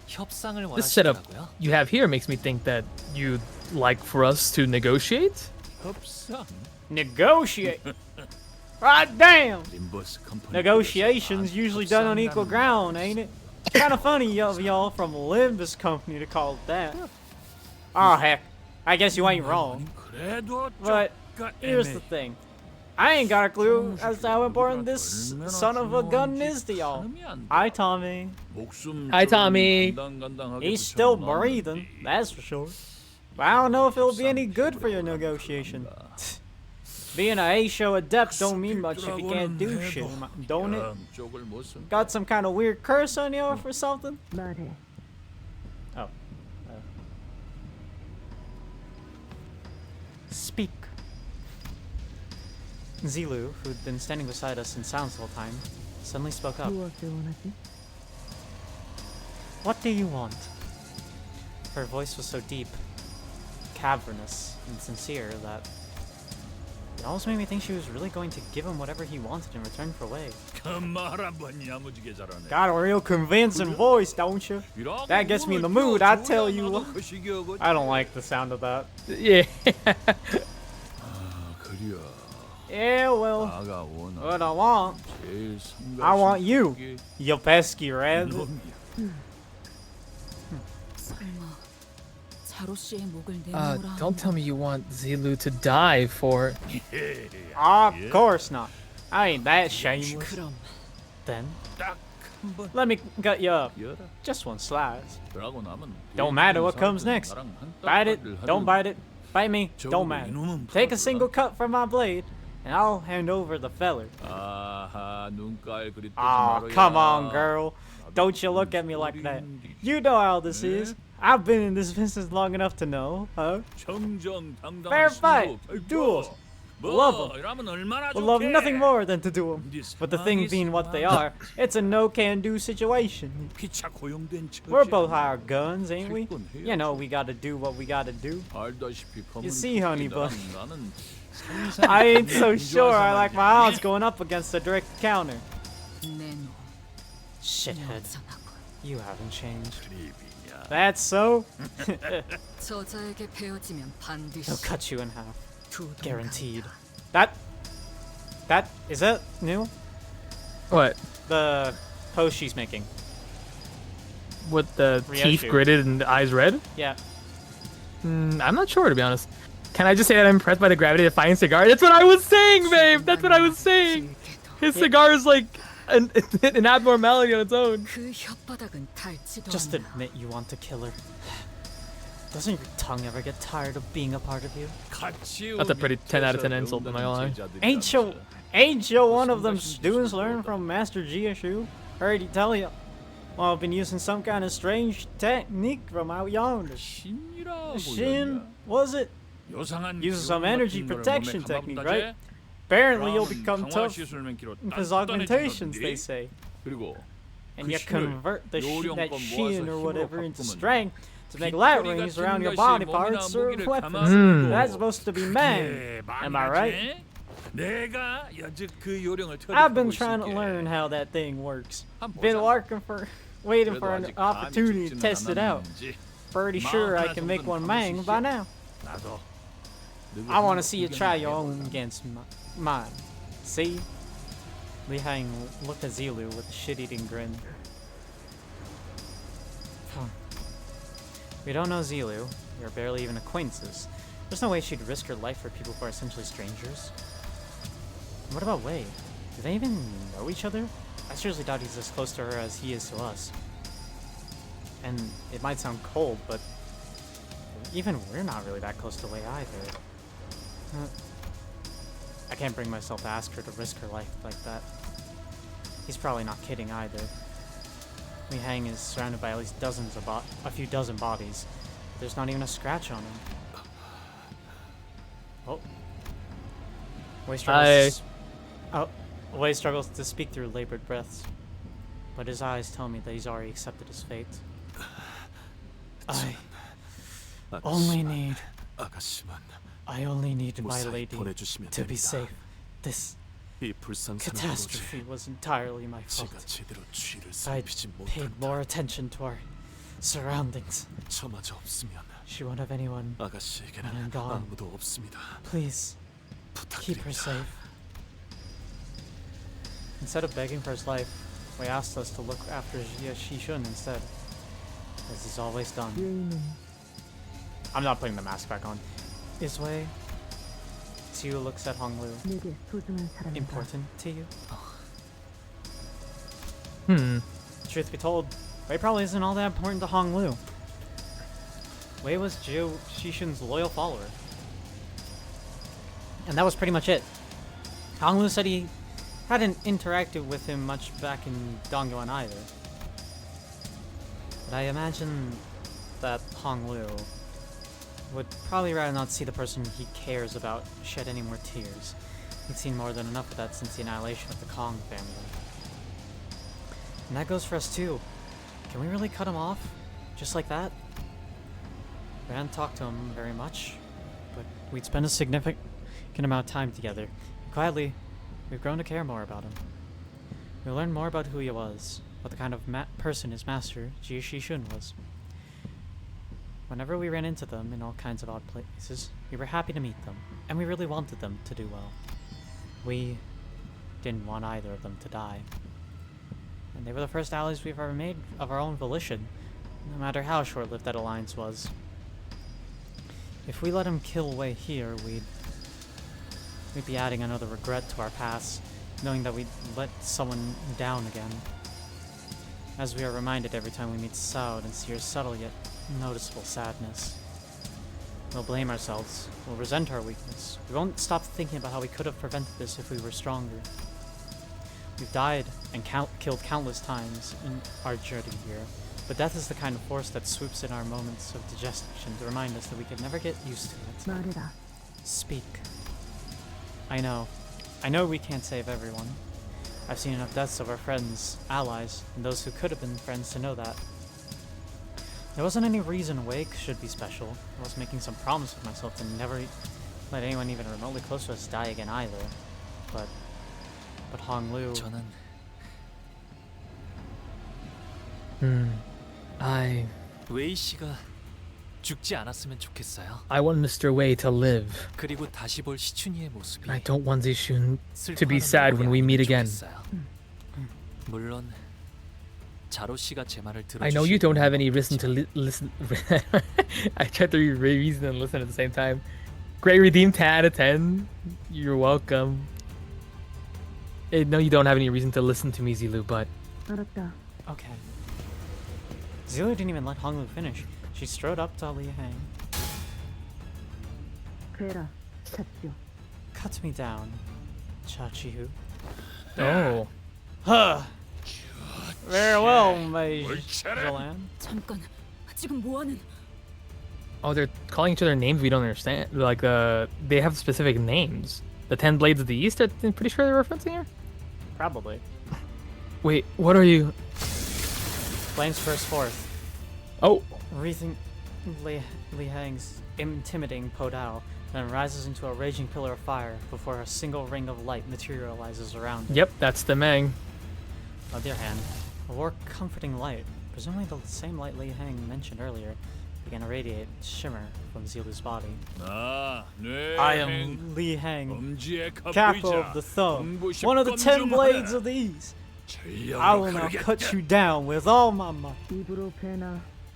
협상을 This setup 원하시더라고요. you have here makes me think that you'd like for us to negotiate? 협상. Negotiate. Right damn. 림버스 컴퍼니. Negotiations usually done on equal ground, ain't it? Kind of funny of y'all from Limbus Company to call it that. Oh heck, I guess you ain't wrong. 그래도 But here's the thing. I ain't got a clue as to how important this son of a gun is to y'all. Hi, Tommy. Hi, Tommy. He's still breathing, that's for sure. But I don't know if it'll be any good for your negotiation. Being a A-show adept don't mean much if you can't do shit, don't it? Got some kind of weird curse on you or something? Oh. Speak. Zilu, who'd been standing beside us in silence the whole time, suddenly spoke up. What do you want? Her voice was so deep, cavernous, and sincere that it almost made me think she was really going to give him whatever he wanted in return for Wei. Got a real convincing voice, don't you? That gets me in the mood, I tell you. I don't like the sound of that. Yeah. Yeah, well, what I want you, you pesky rabbit. 설마 자로 씨의 목을 내놓으라. Don't tell me you want Zilu to die for. Of course not. I ain't that shameless. Then, let me gut you up. Just one slice. Don't matter what comes next. Bite it, don't bite it. Bite me, don't matter. Take a single cut from my blade, and I'll hand over the feller. Oh, come on, girl. Don't you look at me like that. You know how this is. I've been in this business long enough to know, huh? Fair fight, duels. Love them. Would love nothing more than to do them. But the thing being what they are, it's a no-can-do situation. We're both hired guns, ain't we? You know we gotta do what we gotta do. You see, honey bun, I ain't so sure I like my odds going up against a direct counter. 내놓. Shithead, you haven't changed. That's so? 저자에게 베어지면 반드시 He'll cut you in half. 두 동 Guaranteed. Is that new? What? The post she's making. With the teeth Ryoshu. gritted and the eyes red? Yeah. I'm not sure, to be honest. Can I just say that I'm impressed by the gravity of Fine Cigar? That's what I was saying, babe! That's what I was saying! His cigar is like an abnormality on its own. 그 혓바닥은 닳지도 Just 않아. admit you want to kill her. Doesn't your tongue ever get tired of being a part of you? That's a pretty 10 out of 10 insult, am I gonna lie? Ain't you one of them students learning from Master Jiashu? Heard he tell you. Well, I've been using some kind of strange technique from out yonder. Shin, was it? Using some energy protection technique, right? Apparently you'll become tough because augmentations, they say. 그리고 And you convert that sheen or whatever into strength to make light rings around your body parts or weapons. That's supposed to be man. Am I right? I've been trying to learn how that thing works. Been waiting for an opportunity to test it out. Pretty sure I can make one mang by now. I want to see you try your own against mine. See? Li Hang looked at Zilu with a shit-eating grin. We don't know Zilu. We are barely even acquaintances. There's no way she'd risk her life for people who are essentially strangers. And what about Wei? Do they even know each other? I seriously doubt he's as close to her as he is to us. And it might sound cold, but even we're not really that close to Wei either. I can't bring myself to ask her to risk her life like that. He's probably not kidding either. Li Hang is surrounded by at least a few dozen bodies. There's not even a scratch on him. Oh. Wei struggles to speak through labored breaths, but his eyes tell me that he's already accepted his fate. I only need my lady to be safe. This catastrophe was entirely my fault. I paid more attention to our surroundings. She won't have anyone when I'm gone. Please, keep her safe. Instead of begging for his life, Wei asked us to look after Shishun instead, as he's always done. I'm not putting the mask back on. Is Wei? Xiu looks at Honglu. Important to you? Truth be told, Wei probably isn't all that important to Honglu. Wei was Jiu Shishun's loyal follower. And that was pretty much it. Honglu said he hadn't interacted with him much back in Dongyuan either. But I imagine that Honglu would probably rather not see the person he cares about shed any more tears. He'd seen more than enough of that since the annihilation of the Kong family. And that goes for us too. Can we really cut him off? Just like that? We hadn't talked to him very much, but we'd spent a significant amount of time together. Quietly, we've grown to care more about him. We learned more about who he was, what the kind of person his master, Ji Shishun, was. Whenever we ran into them in all kinds of odd places, we were happy to meet them, and we really wanted them to do well. We didn't want either of them to die. And they were the first allies we've ever made of our own volition, no matter how short-lived that alliance was. If we let him kill Wei here, we'd be adding another regret to our past, knowing that we'd let someone down again. As we are reminded every time we meet Saud and see her subtle yet noticeable sadness. We'll blame ourselves, we'll resent our weakness. We won't stop thinking about how we could have prevented this if we were stronger. We've died and killed countless times in our journey here, but death is the kind of force that swoops in our moments of digestion to remind us that we could never get used to it. Speak. I know we can't save everyone. I've seen enough deaths of our friends, allies, and those who could have been friends to know that. There wasn't any reason Wake should be special. I was making some promise with myself to never let anyone even remotely close to us die again either. But Honglu... 웨이 씨가 죽지 않았으면 좋겠어요. I want Mr. Wei to live. 그리고 다시 볼 시춘이의 모습이 I don't want Zishun to be sad when we meet again. 물론 자로 씨가 제 말을 들어주시고 I know you don't have any reason to listen. I tried to reason and listen at the same time. Great redeem 10 out of 10. You're welcome. I know you don't have any reason to listen to me, Zilu, but... Okay. Zilu didn't even let Honglu finish. She strode up to Li Hang. Cut me down, Chachihu. Oh. Huh. Very well, my Jolan. 잠깐, 지금 뭐하는? Oh, they're calling each other names we don't understand. Like, they have specific names. The 10 Blades of the East, I'm pretty sure they're referencing here? Probably. Wait, what are you? Flames first forth. Oh, Wreathing Li Hang's intimidating Podao, then rises into a raging pillar of fire before a single ring of light materializes around it. yep, that's the Mang. On the other hand, a more comforting light, presumably the same light Li Hang mentioned earlier, began to radiate and shimmer from Zilu's body. I am Li Hang, capo of the thumb, one of the 10 blades of the east. I will now cut you down with all my might.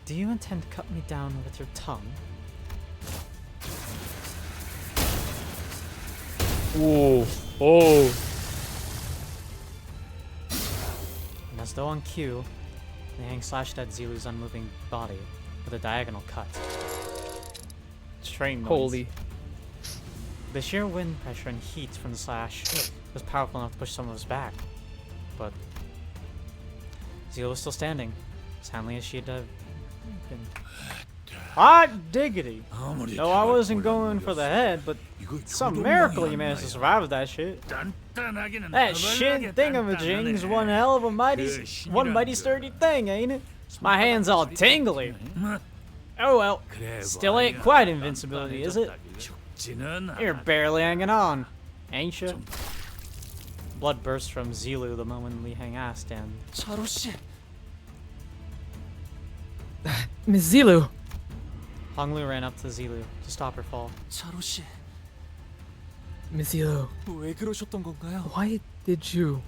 Do you intend to cut me down with your tongue? Whoa. Oh. And as though on cue, Li Hang slashed at Zilu's unmoving body with a diagonal cut. Train noise. Holy. The sheer wind pressure and heat from the slash was powerful enough to push some of us back. But Zilu was still standing, soundly as she'd been. Hot diggity! No, I wasn't going for the head, but some miracle you managed to survive with that shit. That shit thingamajig's one hell of a mighty sturdy thing, ain't it? My hand's all tingly. Oh well, still ain't quite invincibility, is it? You're barely hanging on, ain't you? Blood burst from Zilu the moment Li Hang asked, and Miss Zilu. Honglu ran up to Zilu to stop her fall. Miss Zilu. Why did you?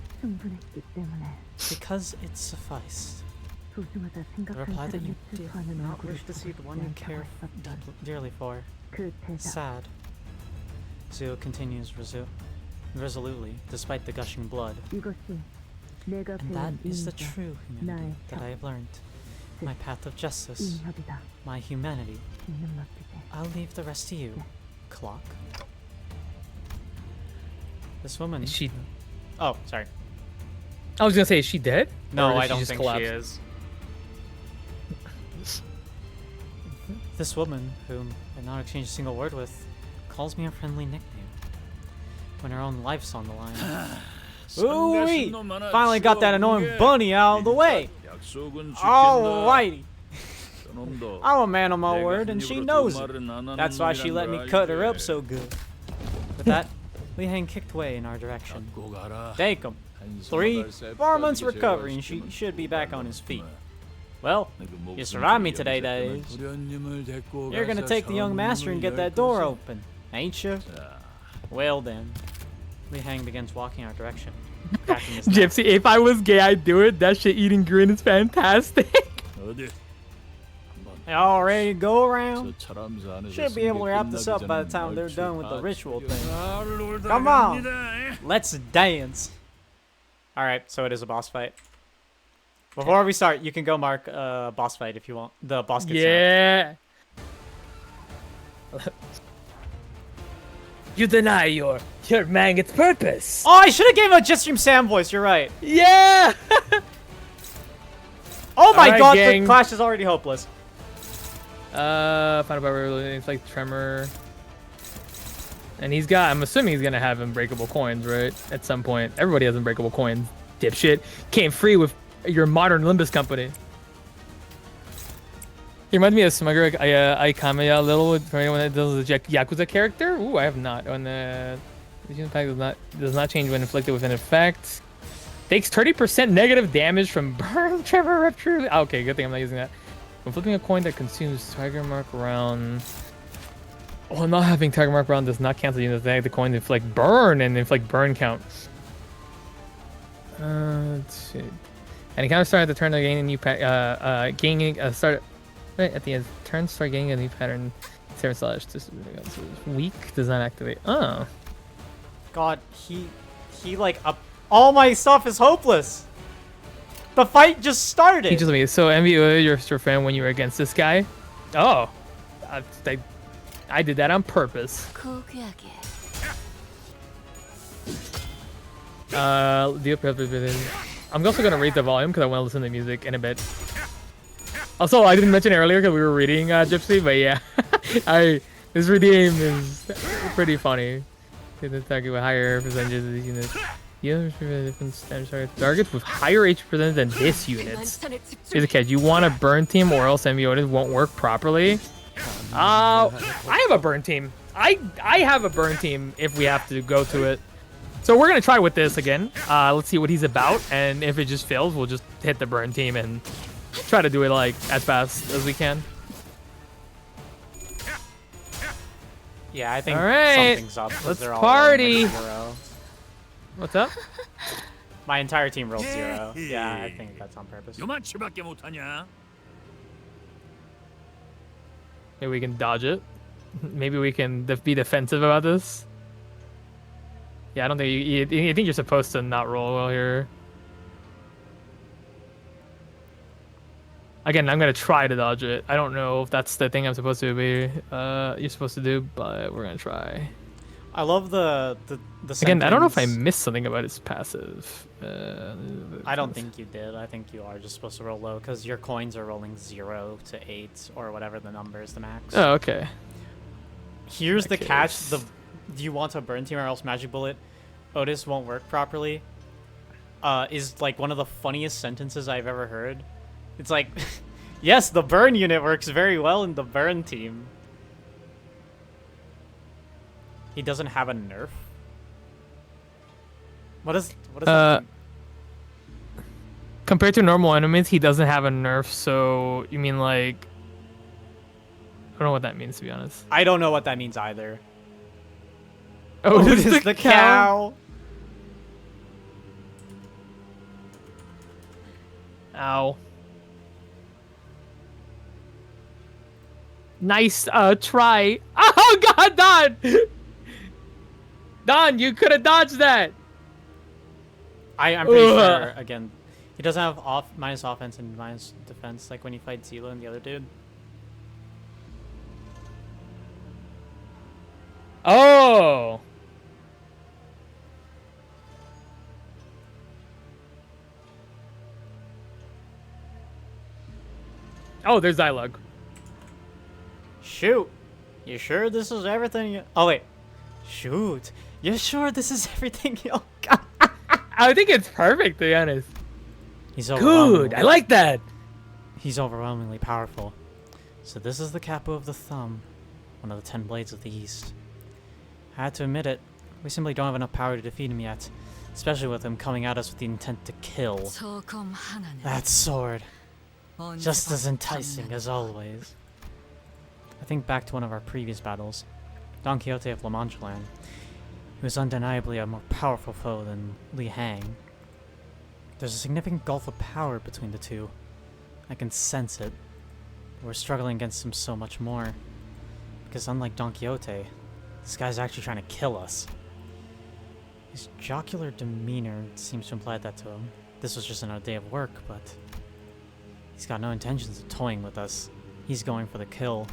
Because it sufficed. The reply that you did not wish to see the one you care dearly for. Sad. Zilu continues resolutely, despite the gushing blood. And that is the true humanity that I have learned. My path of justice. My humanity. I'll leave the rest to you, Clock. This woman... Is she... Oh, sorry. I was gonna say, is she dead? No, Or did I she don't just think collapse? she is. This woman, whom I've not exchanged a single word with, calls me a friendly nickname. When her own life's on the line. Ooh-wee! Finally got that annoying bunny out of the way! Alrighty! I'm a man of my word, and she knows it. That's why she let me cut her up so good. With that, Li Hang kicked away in our direction. Take him. 4 months recovery, and she should be back on his feet. Well, you survived me today, that is. You're gonna take the young master and get that door open, ain't you? Well then. Li Hang begins walking our direction. cracking his neck. Gypsy, if I was gay, I'd do it. That shit eating grin is fantastic. All ready to go around? Should be able to wrap this up by the time they're done with the ritual thing. Come on, let's dance. All right, so it is a boss fight. Before we start, you can go mark boss fight if you want. The boss gets yeah. You deny your man its purpose. Oh, I should have gave him a Just Stream Sam voice. You're right. Yeah. Oh my right, god, gang. the clash is already hopeless. Final about it's like Tremor. And he's got, I'm assuming he's gonna have unbreakable coins, right? At some point. Everybody has unbreakable coins. Dipshit. Came free with your modern Limbus company. He reminds me of Smugger Ikamaya a little from anyone that does the Yakuza character. Ooh, I have not. When the impact does not change when inflicted with an effect. Takes 30% negative damage from burn, Tremor, Rupture. Okay, good thing I'm not using that. When flipping a coin that consumes Tiger Mark round. Oh, not having Tiger Mark round does not cancel units. The coin inflict burn and inflict burn count. Let's see. And he kind of started the turn to gain a new start right at the end. Turn start gaining a new pattern. 7/. This is weak. Does not activate. Oh. God, he like all my stuff is hopeless. The fight just started. He just me. So ENVtuber, you're a fan when you were against this guy. Oh, I did that on purpose. I'm also gonna rate the volume because I want to listen to music in a bit. Also, I didn't mention it earlier because we were reading Gypsy, but yeah, this redeem is pretty funny. the target with higher percentages of these units. You different standard targets with higher HP percentage than this units. 만찬에 집중. Here's a catch. You want a burn team or else ENVtuber won't work properly. I have a burn team. I have a burn team if we have to go to it. So we're gonna try with this again. Let's see what he's about, and if it just fails, we'll just hit the burn team and try to do it like as fast as we can. Yeah, I think All right, something's up. 'Cause let's they're all party. rolling like 0. What's up? My entire team rolled 0. Yeah, I think that's on purpose. 요만치밖에 못하냐? Maybe we can dodge it. Maybe we can be defensive about this. Yeah, I don't think you think you're supposed to not roll well here. Again, I'm gonna try to dodge it. I don't know if that's the thing I'm supposed to be. You're supposed to do, but we're gonna try. I love the Again, I don't know if I sentence- missed something about his passive. I don't think you did. I think you are just supposed to roll low because your coins are rolling 0 to 8 or whatever the number is, the max. Oh, okay. Here's the Okay. catch. Do you want a burn team or else Magic Bullet Otis won't work properly? Is like one of the funniest sentences I've ever heard. It's like, yes, the burn unit works very well in the burn team. He doesn't have a nerf. What is that? Compared to normal enemies, he doesn't have a nerf. So you mean like? I don't know what that means, to be honest. I don't know what that means either. Otis the cow. Ow. Nice try. Oh god, Don! Don, you could have dodged that. I'm pretty Ugh. sure, again, he doesn't have minus offense and minus defense like when you fight Zilo and the other dude. Oh. Oh, there's dialogue. Shoot. You sure this is everything you... Oh, wait. Shoot. You sure this is everything you... got? I think it's perfect, to be honest. He's Good. overwhelmingly... I like that. He's overwhelmingly powerful. So this is the Capo of the Thumb, one of the 10 Blades of the East. I had to admit it. We simply don't have enough power to defeat him yet, especially with him coming at us with the intent to kill. 저검 하나는 That sword, just as 언제나 enticing as always. I think back to one of our previous battles, Don Quixote of La Mancha Land. He was undeniably a more powerful foe than Li Hang. There's a significant gulf of power between the two. I can sense it. We're struggling against him so much more. Because unlike Don Quixote, this guy's actually trying to kill us. His jocular demeanor seems to imply that to him. This was just another day of work, but he's got no intentions of toying with us. He's going for the kill.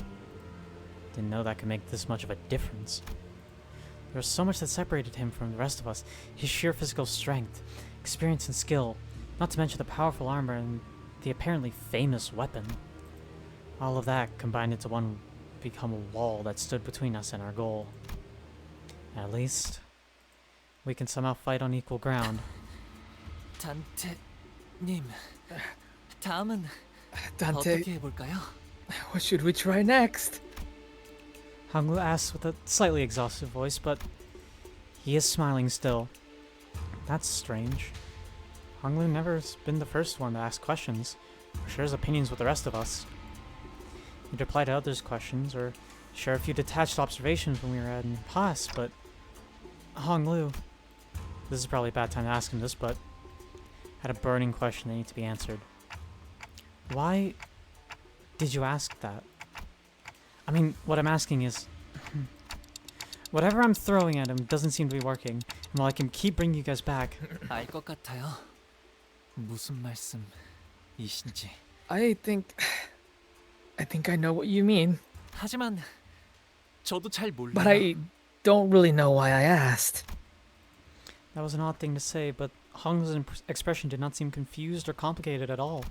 Didn't know that could make this much of a difference. There was so much that separated him from the rest of us. His sheer physical strength, experience and skill, not to mention the powerful armor and the apparently famous weapon. All of that combined into one become a wall that stood between us and our goal. At least, we can somehow fight on equal ground. 단테님, 다음은 Dante, 어떻게 해볼까요? what should we try next? Hanglu asks with a slightly exhausted voice, but he is smiling still. That's strange. Hanglu never's been the first one to ask questions, or share his opinions with the rest of us. He'd reply to others' questions, or share a few detached observations when we were at an impasse, but... Hanglu... This is probably a bad time to ask him this, but... had a burning question that needs to be answered. Why did you ask that? I mean, what I'm asking is... whatever I'm throwing at him doesn't seem to be working, and while I can keep bringing you guys back... 알 것 같아요. 무슨 말씀이신지. I think I know what you mean, 하지만 저도 잘 몰라요. but I don't really know why I asked. That was an odd thing to say, but Hong's expression did not seem confused or complicated at all.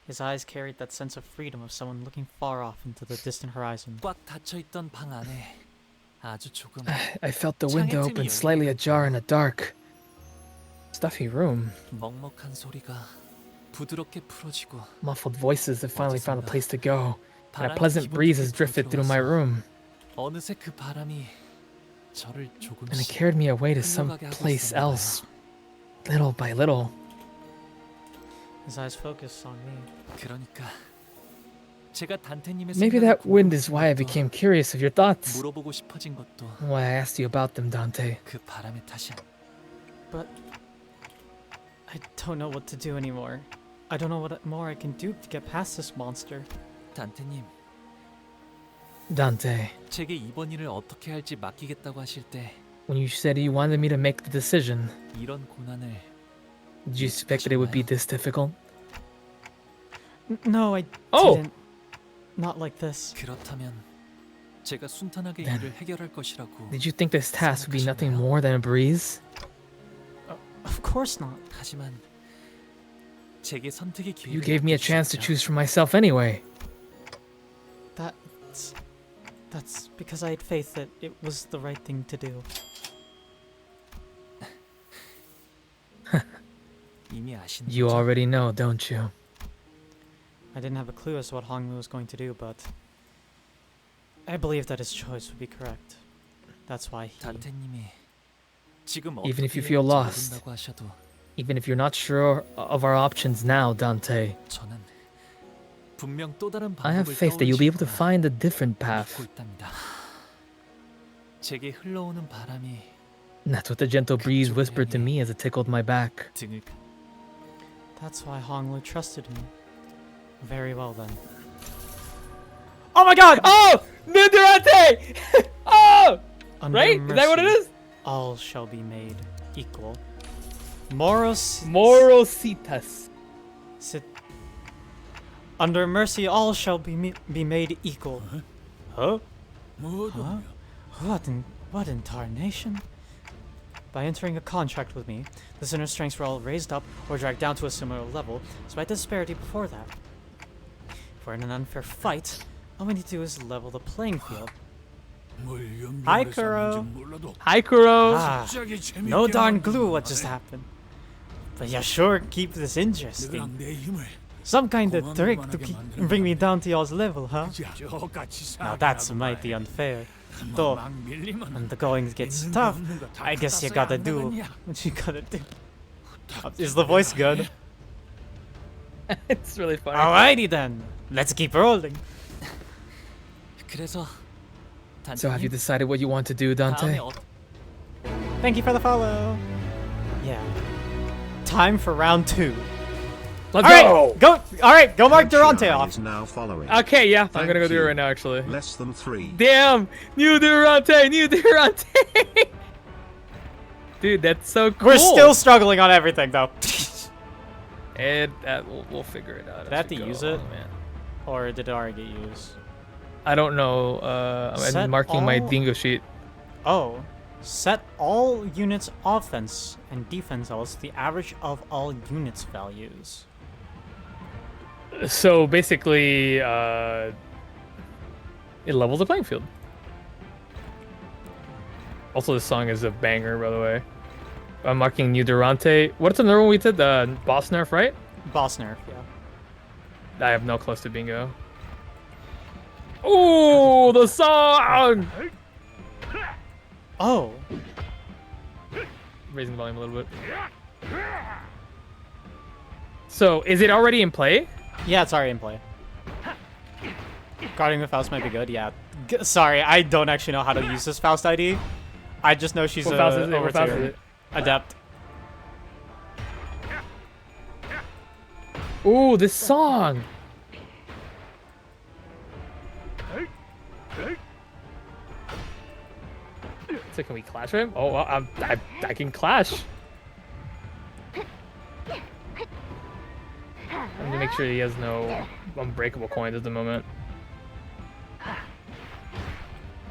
His eyes carried that sense of freedom of someone looking far off into the distant horizon. 꽉 닫혀 있던 방 안에 아주 조금 I felt the window open slightly ajar in a dark, stuffy room. 먹먹한 소리가 부드럽게 풀어지고 Muffled voices have finally found a place to go, and a 바람이 pleasant breeze has 기분 좋게 drifted through my 들어와서 room, 어느새 그 바람이 저를 and it 조금씩 carried me away to some 흘러가게 하고 place 있었나 봐요. else, little by little. His eyes focus on me. 그러니까 제가 단테님의 Maybe 생각을 that wind is 궁금해진 why I 것도, became curious of your thoughts, 물어보고 싶어진 것도 why I asked you about them, Dante. 그 바람의 탓이야. But I don't know what to do anymore. I don't know what more I can do to get past this monster. 단테님, Dante, 제게 이번 일을 어떻게 할지 맡기겠다고 하실 때 when you said you wanted me to make the decision, 이런 고난을 did you expect that it would be this difficult? No, I Oh! didn't. Not like this. 그렇다면 제가 순탄하게 Then, 일을 해결할 것이라고 Did you think this task would be nothing more than a breeze? Of course not. 하지만 제게 선택의 기회를 You gave me a chance to 맡겨주셨죠. choose for myself anyway. That's because I had faith that it was the right thing to do. 이미 아시는 You 거죠? already know, don't you? I didn't have a clue as to what Hongmu was going to do, but I believed that his choice would be correct. That's why he... 단테님이 지금 Even if you 어떻게 feel 해야 할지 lost. 모른다고 하셔도 Even if you're not sure of our options now, Dante, 저는 분명 또 다른 I have 방법을 faith that you'll be able to 떠올리실 거라 find a different 믿고 path. 있답니다. 제게 흘러오는 바람이 And that's what the gentle breeze whispered to me as it tickled my back. 등을 That's why Honglu trusted me. Very well then. Oh my god! Oh! Nidorante! Oh! Under Right? Is that what it mercy, is? all shall be made equal. Moros... Morositas. Sit... Under mercy, all shall be made equal. Huh? Huh? What in tarnation? By entering a contract with me, the sinner's strengths were all raised up or dragged down to a similar level, despite the disparity before that. If we're in an unfair fight, all we need to do is level the playing field. Hi, Kuro. Hi, Kuro. Ah, no darn clue what just happened. But you sure keep this interesting. Some kind of trick to bring me down to y'all's level, huh? Now that's mighty unfair. Though, when the going gets tough, I guess you gotta do what you gotta do. Is the voice good? It's really funny. Alrighty then, let's keep rolling. 그래서 So have you 단테님 decided what you want to do, 다음에 Dante? Thank you for the follow. Yeah. Time for round 2. Let's Alright, go! Alright, go mark Durante off. Is now following. Okay, yeah, I'm Thank gonna go do it you. right now, actually. Less than 3. Damn! New Durante! New Durante! Dude, that's so cool. We're still struggling on everything though. And we'll figure it out. Did I have to use it? Man. Or did it already get used? I don't know. Set I'm marking my all- dingo sheet. Oh. Set all units offense and defense levels to the average of all units values. So basically, it levels the playing field. Also, this song is a banger, by the way. I'm marking New Durante. What's another one we did? The boss nerf, right? Boss nerf, yeah. I have no close to bingo. Oh, the song! Oh. Raising the volume a little bit. So, is it already in play? Yeah, it's already in play. Guarding the Faust might be good, yeah. Sorry, I don't actually know how to use this Faust ID. I just know she's What a Faust is it? What Faust is overseer. it? Adept. Ooh, this song! So can we clash him? Oh, well, I can clash. Let me make sure he has no unbreakable coins at the moment.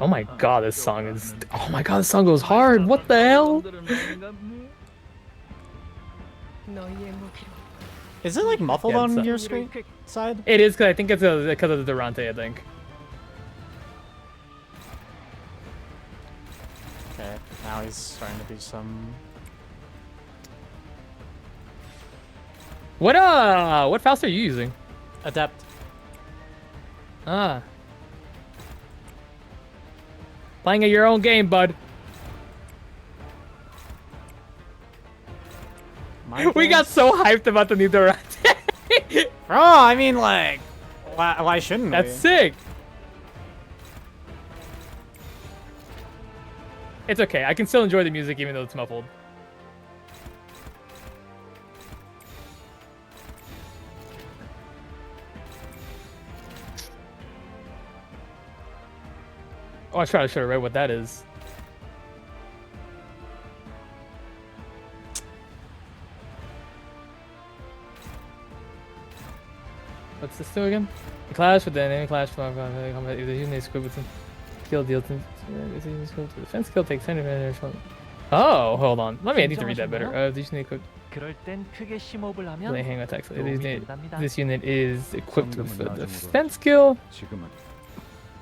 Oh my god, this song is... Oh my god, this song goes hard! What the hell? Is it like muffled Yeah, on it's, your screen side? It is, because I think it's because of the Durante, I think. Okay, now he's starting to do some. What Faust are you using? Adept. Ah. Playing at your own game, bud. We got so hyped about the new Durante. Bro, I mean, like, why shouldn't we? That's sick. It's okay. I can still enjoy the music even though it's muffled. Oh, I should have read what that is. What's this do again? The clash with the enemy clash from combat. If the unit is equipped with some skill deals to defense skill takes 10 advantage. Oh, hold on. I need to read that better. This unit equipped. They hang attacks. This unit is equipped with a defense skill.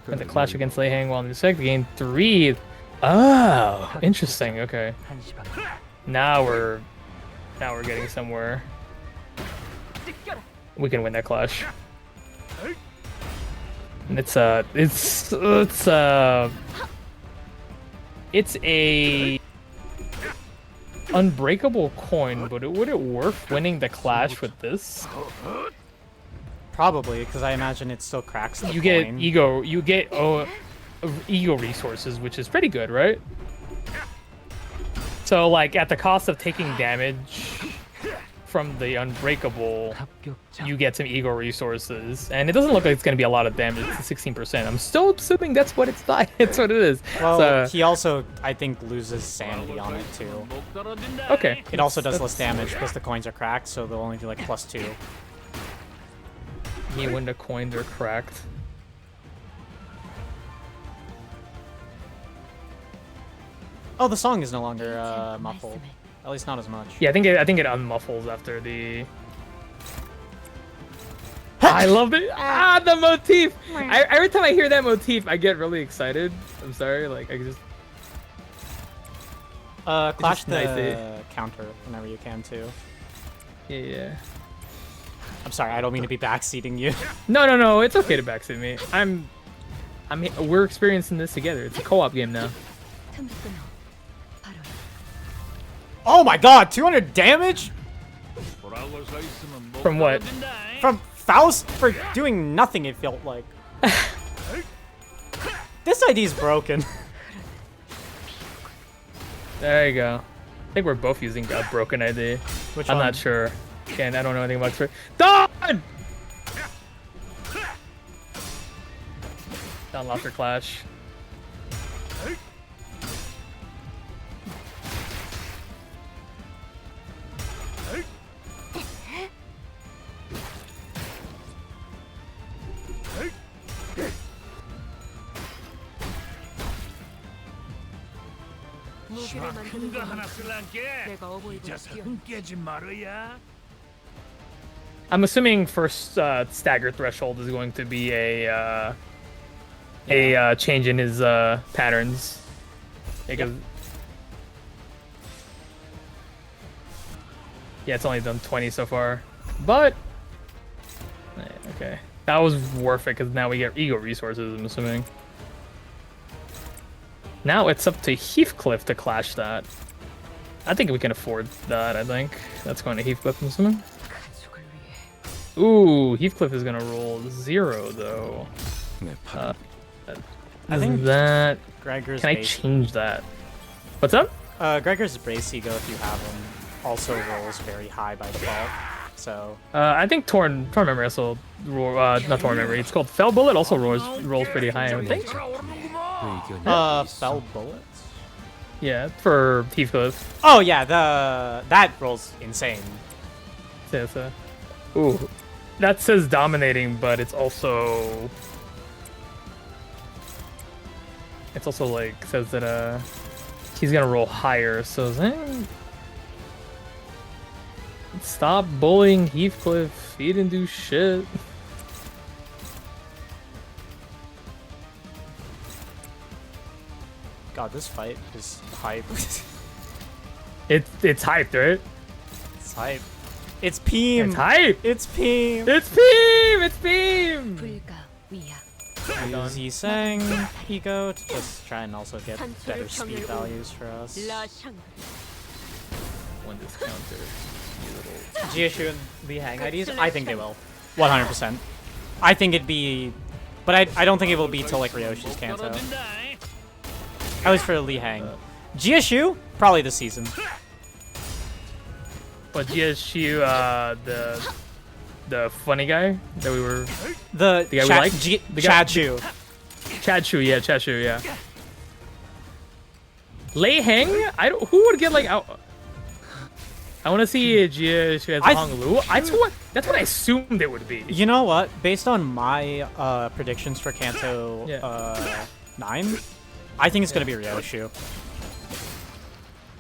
And the clash against Lei Hang while in effect, gain 3. Oh, interesting. Okay. Now we're getting somewhere. We can win that clash. And it's a unbreakable coin, but would it worth winning the clash with this? Probably, because I imagine it still cracks the You coin. get ego resources, which is pretty good, right? So like at the cost of taking damage from the unbreakable, you get some ego resources, and it doesn't look like it's going to be a lot of damage. It's 16%. I'm still assuming that's what it's what it is. Well, So, he also, I think, loses sanity on it too. okay. It also does less damage because the coins are cracked, so they'll only do like +2. Me when the coins are cracked. Oh, the song is no longer muffled. At least not as much. Yeah, I think it unmuffles after the. I love it. Ah, the motif. Every time I hear that motif, I get really excited. I'm sorry, like I just. Clash just the nice, counter whenever you can too. Yeah. I'm sorry, I don't mean to be backseating you. No, it's okay to backseat me. We're experiencing this together. It's a co-op game now. Oh my god, 200 damage? From what? From Faust for doing nothing, it felt like. This ID's broken. There you go. I think we're both using a broken ID. Which I'm one? not sure. Again, I don't know anything about it. Dawn! Dawn lost her clash. I'm assuming first stagger threshold is going to be a change in his patterns. Because yeah, it's only done 20 so far, but okay, that was worth it because now we get ego resources. I'm assuming. Now it's up to Heathcliff to clash that. I think we can afford that. I think that's going to Heathcliff. I'm assuming. Ooh, Heathcliff is gonna roll 0 though. I think that. Gregor's Can I base, change that? What's up? Gregor's Brace Ego, if you have him, also rolls very high by default. So I think Torn Memory also not Torn Memory. It's called Fell Bullet. Also rolls pretty high. I would think. Fell Bullets? Yeah, for Heathcliff. Oh yeah, that rolls insane. Yeah, so. Ooh, that says dominating, but it's also like says that he's gonna roll higher. So stop bullying Heathcliff. He didn't do shit. God, this fight is hype. It's hyped, right? It's hype. It's Peem. It's hype. It's Peem. It's Peem. It's Peem. 불가 위야. Use Yiseng Eco to just try and also get better speed values for us. One discounter. Jieshu and Li Hang IDs? I think they will. 100%. I think it'd be... But I don't think it will be till like Ryoshi's Kanto. At least for Li Hang. Jieshu? Probably this season. But GSU, the funny guy that we were... The guy we like? Chachu. Chachu, yeah, Chachu, yeah. Lei Heng? Who would get like out? I want to see GSU as Hong Lu. That's what I assumed it would be. You know what? Based on my predictions for Kanto 9, I think it's gonna be Ryoshu.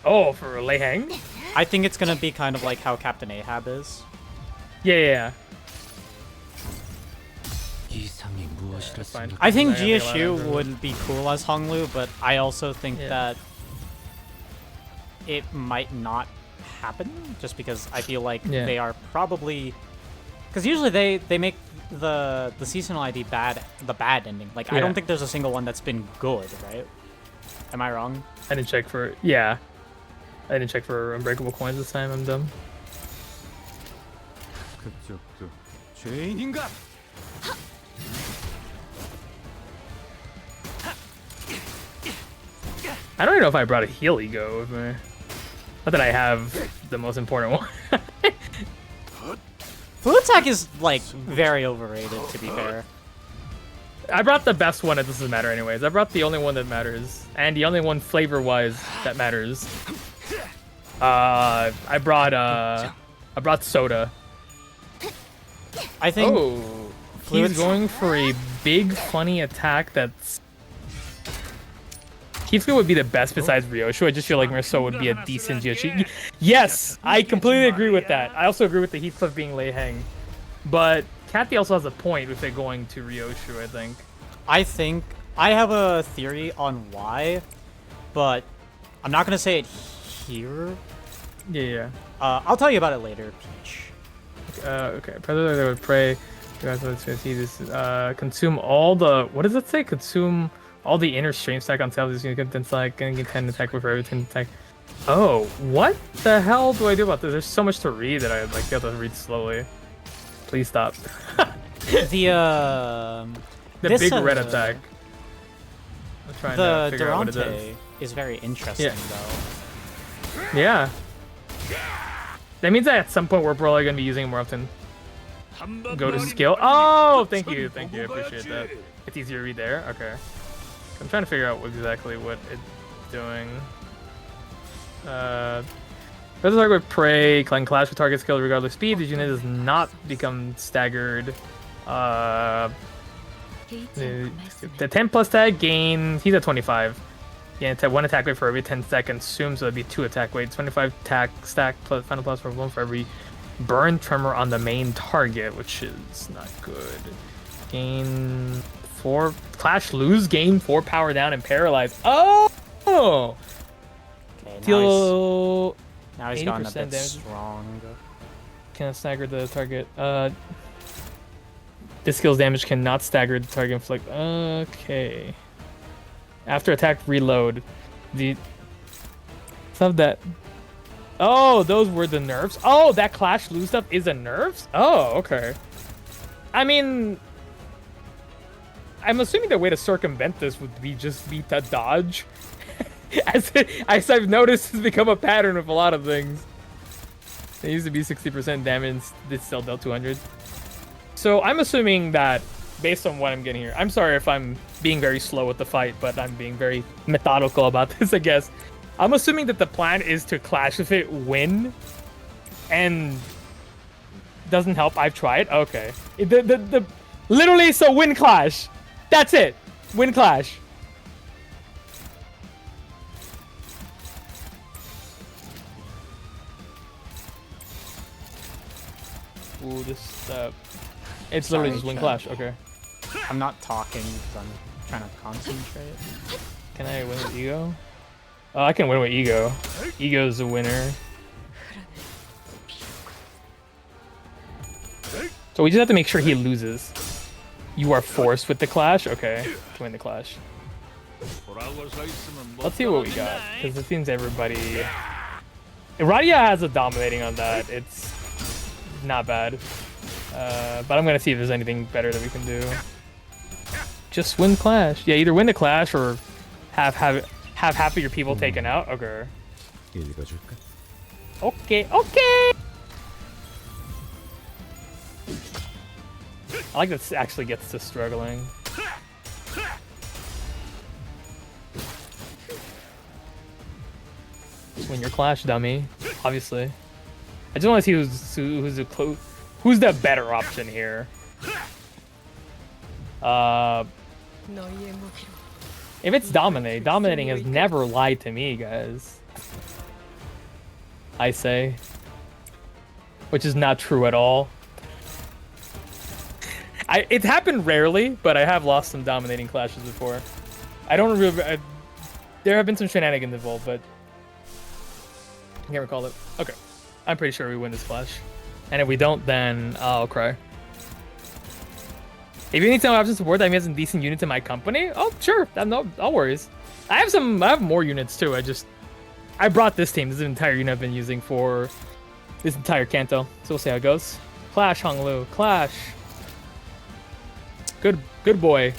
Oh, for Lei Heng? I think it's gonna be kind of like how Captain Ahab is. Yeah. That's fine. I think Jieshu would be cool as Hong Lu, but I also think that it might not happen, just because I feel like they are probably... Because usually they make the seasonal ID the bad ending. Like, I don't think there's a single one that's been good, right? Am I wrong? I didn't check for... I didn't check for unbreakable coins this time, I'm dumb. I don't even know if I brought a heal ego with me. Not that I have the most important one. Flu attack is, like, very overrated, to be fair. I brought the best one, it doesn't matter anyways. I brought the only one that matters. And the only one flavor-wise that matters. I brought soda. I think... Oh, he's going for a big, funny attack that's... Heathcliff would be the best besides Ryoshu. I just feel like Merceau would be a decent GHG. Yes, I completely agree with that. I also agree with the Heathcliff being Lei Heng. But Kathy also has a point with it going to Ryoshu, I think. I have a theory on why, but I'm not going to say it here. Yeah. I'll tell you about it later, Peach. Okay. Predator they would pray. Consume all the... What does it say? Consume... all the inner stream stack on sales is going to get like getting 10 attack for every 10 attack. Oh, what the hell do I do about this? There's so much to read that I like have to read slowly. Please stop. The big red attack. I'm trying to figure out what it Durante is very interesting though. Yeah. That means that at some point we're probably going to be using it more often. Go to skill. Oh, thank you. I appreciate that. It's easier to read there. Okay. I'm trying to figure out exactly what it's doing. Does target with prey, can clash with target skill regardless of speed. The unit does not become staggered. The 10 plus tag gain. He's at 25. Yeah, one attack weight for every 10 seconds. Assume so it'd be 2 attack weight. 25 attack stack plus final plus for 1 for every burn tremor on the main target, which is not good. Gain 4 clash, lose, gain 4 power down and paralyze. Oh! Okay, Deal now he's gotten a bit damage. strong. Can stagger the target. This skill's damage cannot stagger the target inflict. Okay. After attack reload, some of that. Oh, those were the nerfs. Oh, that clash lose stuff is a nerfs. Oh, okay. I mean, I'm assuming the way to circumvent this would be just be to dodge. as I've noticed, has become a pattern with a lot of things. It used to be 60% damage, it's still dealt 200. So I'm assuming that, based on what I'm getting here, I'm sorry if I'm being very slow with the fight, but I'm being very methodical about this, I guess. I'm assuming that the plan is to clash with it, win, and doesn't help. I've tried. Okay. Literally, so win clash. That's it. Win clash. Ooh, this it's literally just win clash. Okay. I'm not talking because I'm trying to concentrate. Can I win with ego? Oh, I can win with ego. Ego's the winner. So we just have to make sure he loses. You are forced with the clash? Okay, to win the clash. Let's see what we got, because it seems everybody... Radia has a dominating on that. It's not bad. But I'm going to see if there's anything better that we can do. Just win clash. Yeah, either win the clash or have half of your people taken out. Okay. Okay. I like that this actually gets to struggling. Just win your clash, dummy. Obviously. I just want to see who's the better option here. If it's dominating has never lied to me, guys. I say. Which is not true at all. It's happened rarely, but I have lost some dominating clashes before. I don't remember. There have been some shenanigans involved, but I can't recall it. Okay, I'm pretty sure we win this clash, and if we don't, then I'll cry. If you need some option support, I have some decent units in my company. Oh, sure, no worries. I have more units too. I brought this team. This is an entire unit I've been using for this entire Kanto. So we'll see how it goes. Clash, Honglu. Clash. Good boy.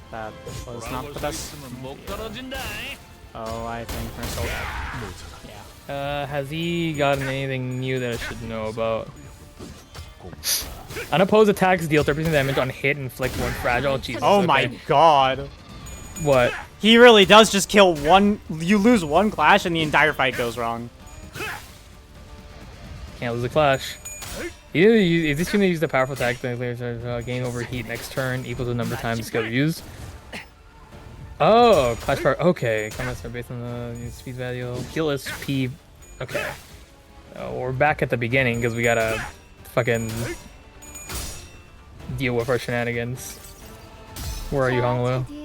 That was not the best. Oh, I think Mercil. Yeah. Has he gotten anything new that I should know about? Unopposed attacks deal 30% damage on hit and inflict one fragile. Jesus, oh my god. What? He really does just kill one. You lose one clash and the entire fight goes wrong. Can't lose a clash. Is this going to use the powerful attack that gain over heat next turn equals the number of times skill used? Oh, clash power. Okay, comments are based on the speed value. Heal SP. Okay. We're back at the beginning because we gotta fucking deal with our shenanigans. Where are you, Honglu?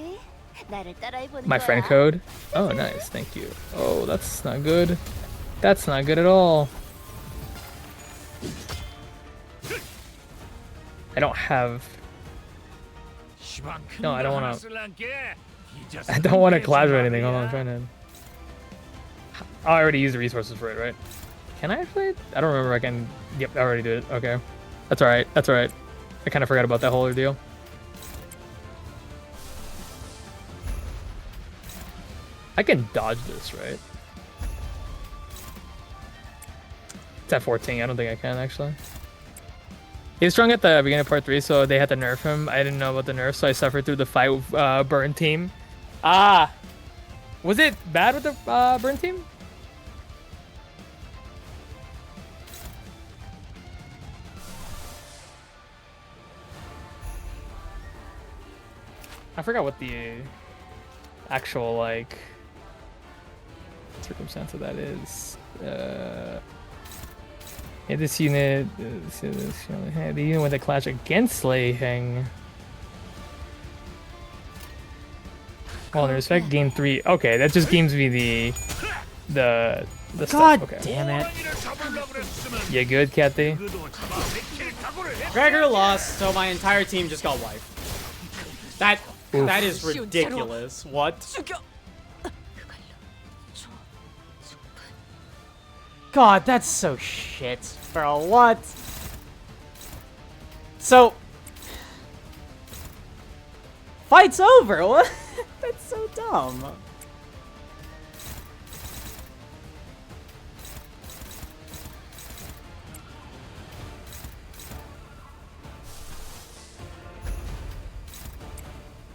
My friend code? Oh, nice. Thank you. Oh, that's not good. That's not good at all. I don't have... No, I don't want to... I don't want to clash or anything. Hold on, I'm trying to... Oh, I already used the resources for it, right? Can I actually? I don't remember. I can... Yep, I already did it. Okay. That's alright. That's alright. I kind of forgot about that whole ordeal. I can dodge this, right? It's at 14. I don't think I can, actually. He was strong at the beginning of part 3, so they had to nerf him. I didn't know about the nerf, so I suffered through the fight with Burn Team. Ah! Was it bad with the Burn Team? I forgot what the actual, like, circumstance of that is. Yeah, this unit, the unit with a clash against Lei Heng. Well, in respect, game 3. Okay, that just gives me the God stuff. Okay. damn it. You good, Kathy? Gregor lost, so my entire team just got wiped. That is ridiculous. What? God, that's so shit, bro. What? So, fight's over. What? That's so dumb.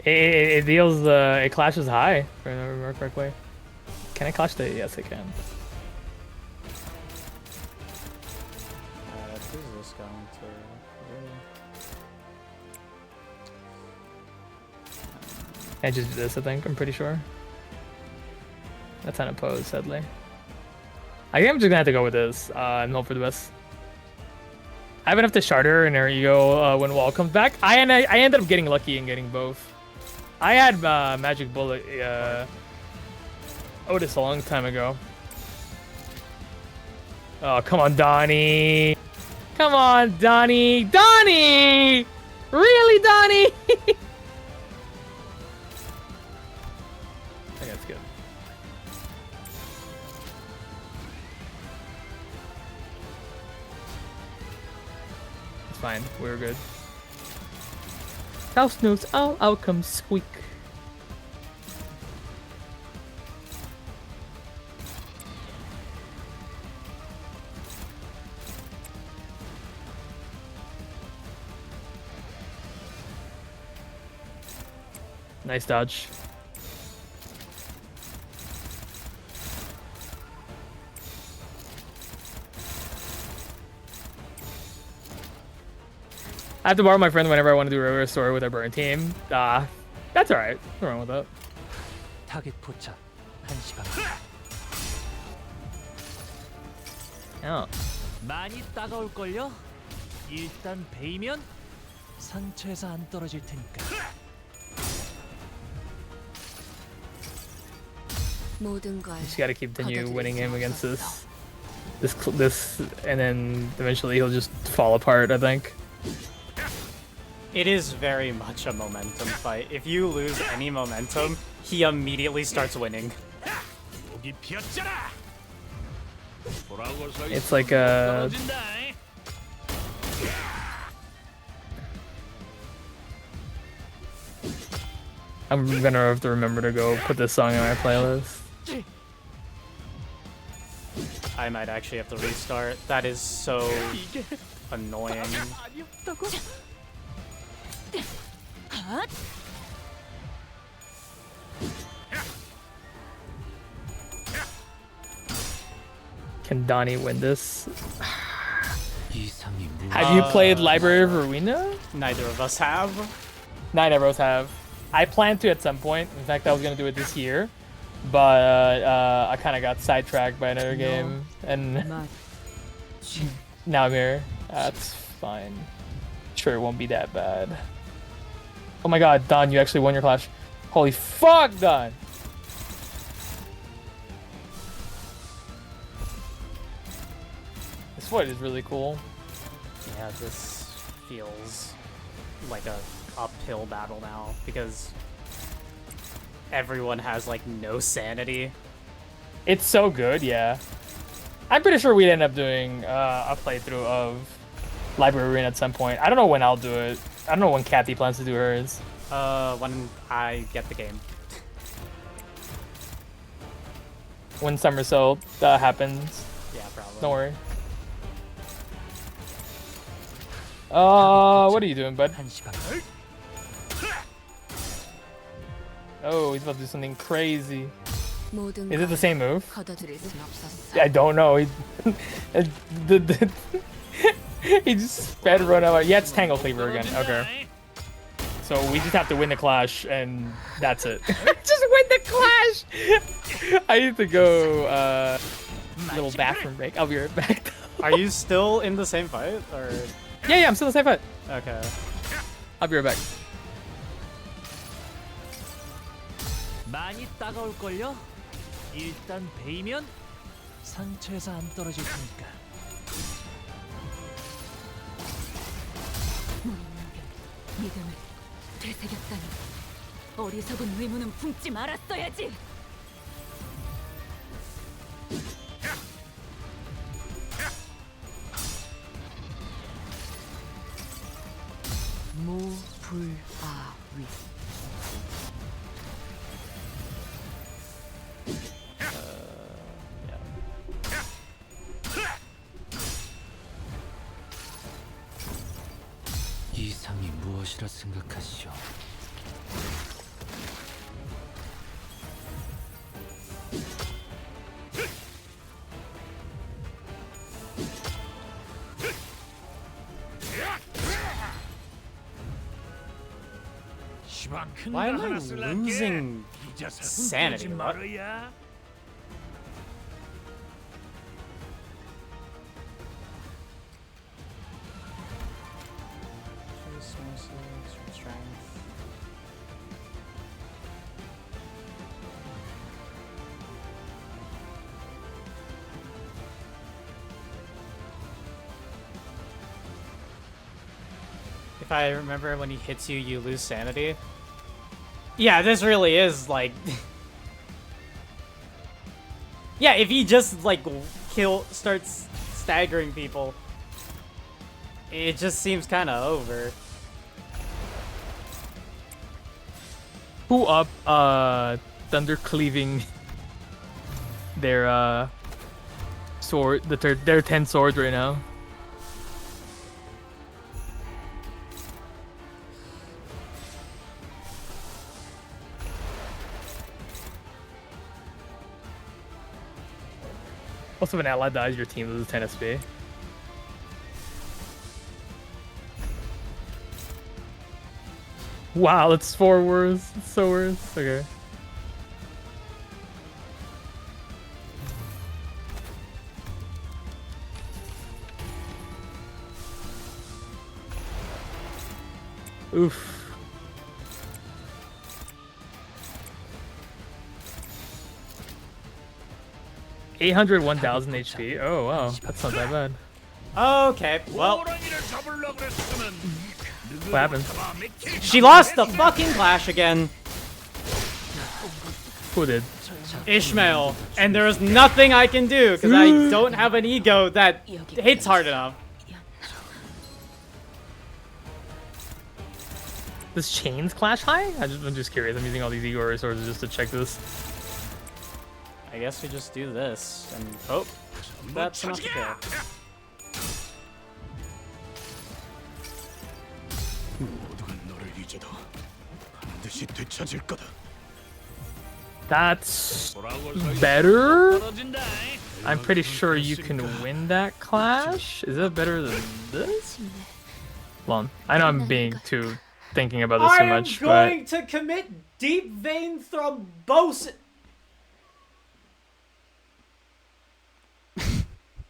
It deals it clashes high, if I remember correctly. Can I clash the? Yes, I can. Who's this going to? I just do this, I think. I'm pretty sure. That's unopposed, sadly. I think I'm just gonna have to go with this and hope for the best. I have enough to charter, and there you go. When Wall comes back, I ended up getting lucky and getting both. I had Magic Bullet Otis a long time ago. Oh, come on, Donnie. Come on, Donnie. Donnie! Really, Donnie? Okay, that's good. It's fine. We're good. House knows all outcomes squeak. Nice dodge. I have to borrow my friend whenever I want to do a regular story with our burn team. That's alright. Nothing wrong with that. 타겟 포착 1시 반. Yeah. 많이 따가울걸요? 일단 베이면 상처에서 안 떨어질 테니까. 모든 걸 Just gotta continue winning him against this, and then eventually he'll just fall apart, I think. It is very much a momentum fight. If you lose any momentum, he immediately starts winning. It's like a... I'm gonna have to remember to go put this song in my playlist. I might actually have to restart. That is so annoying. Can Donnie win this? Have you played Library of Arena? Neither of us have. Neither of us have. I plan to at some point. In fact, I was gonna do it this year, but I kind of got sidetracked by another game, and now I'm here. That's fine. Sure, it won't be that bad. Oh my God, Don, you actually won your clash. Holy fuck, Don! This fight is really cool. Yeah, this feels like a uphill battle now because everyone has like no sanity. It's so good, yeah. I'm pretty sure we'd end up doing a playthrough of Library Arena at some point. I don't know when I'll do it. I don't know when Kathy plans to do hers. When I get the game. When Somersault happens. Yeah, probably. Don't worry. What are you doing, bud? 1시 반. Oh, he's about to do something crazy. 모든 Is it the same move? 걷어들일 순 없었어. I don't know. He just sped run out. Yeah, it's Tangle Cleaver again. Okay. So we just have to win the clash, and that's it. Just win the clash! I need to go, little bathroom break. I'll be right back. Are you still in the same fight, or? Yeah, I'm still in the same fight. Okay. I'll be right back. 많이 따가울걸요? 일단 베이면 상처에서 안 떨어질 테니까. 믿음을 되새겼다니. 어리석은 의무는 품지 말았어야지. 무불아위. 이상이 무엇이라 생각하시오? Why am I losing sanity? What? Strength. If I remember, when he hits you, you lose sanity. Yeah, this really is like. Yeah, if he just like starts staggering people, it just seems kind of over. Who up thunder cleaving their sword, their 10 swords right now? Also, if an ally dies, your team loses 10 SP. Wow, that's 4 worse. It's so worse. Okay. Oof. 800, 1000 HP. Oh wow, that's not that bad. Okay, well, What happened? she lost the fucking clash again. Who did? Ishmael, and there is nothing I can do because I don't have an ego that hits hard enough. Does chains clash high? I'm just curious. I'm using all these ego resources just to check this. I guess we just do this and hope that's enough to kill. That's better? I'm pretty sure you can win that clash. Is that better than this? Hold on. I know I'm being thinking about this too much, but... I'm going to commit deep vein thrombosis.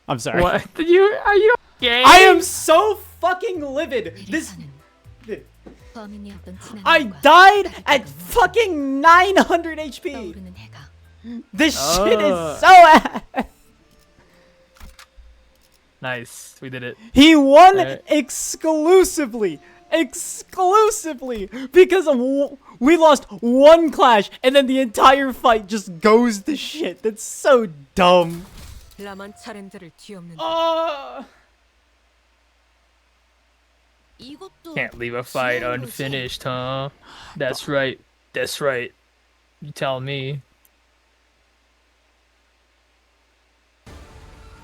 I'm sorry. What? Are you okay? I am so fucking livid. I died at fucking 900 HP. This shit is so ass. Nice. We did it. He won exclusively because we lost one clash and then the entire fight just goes to shit. That's so dumb. Can't leave a fight unfinished, huh? That's right. That's right. You tell me.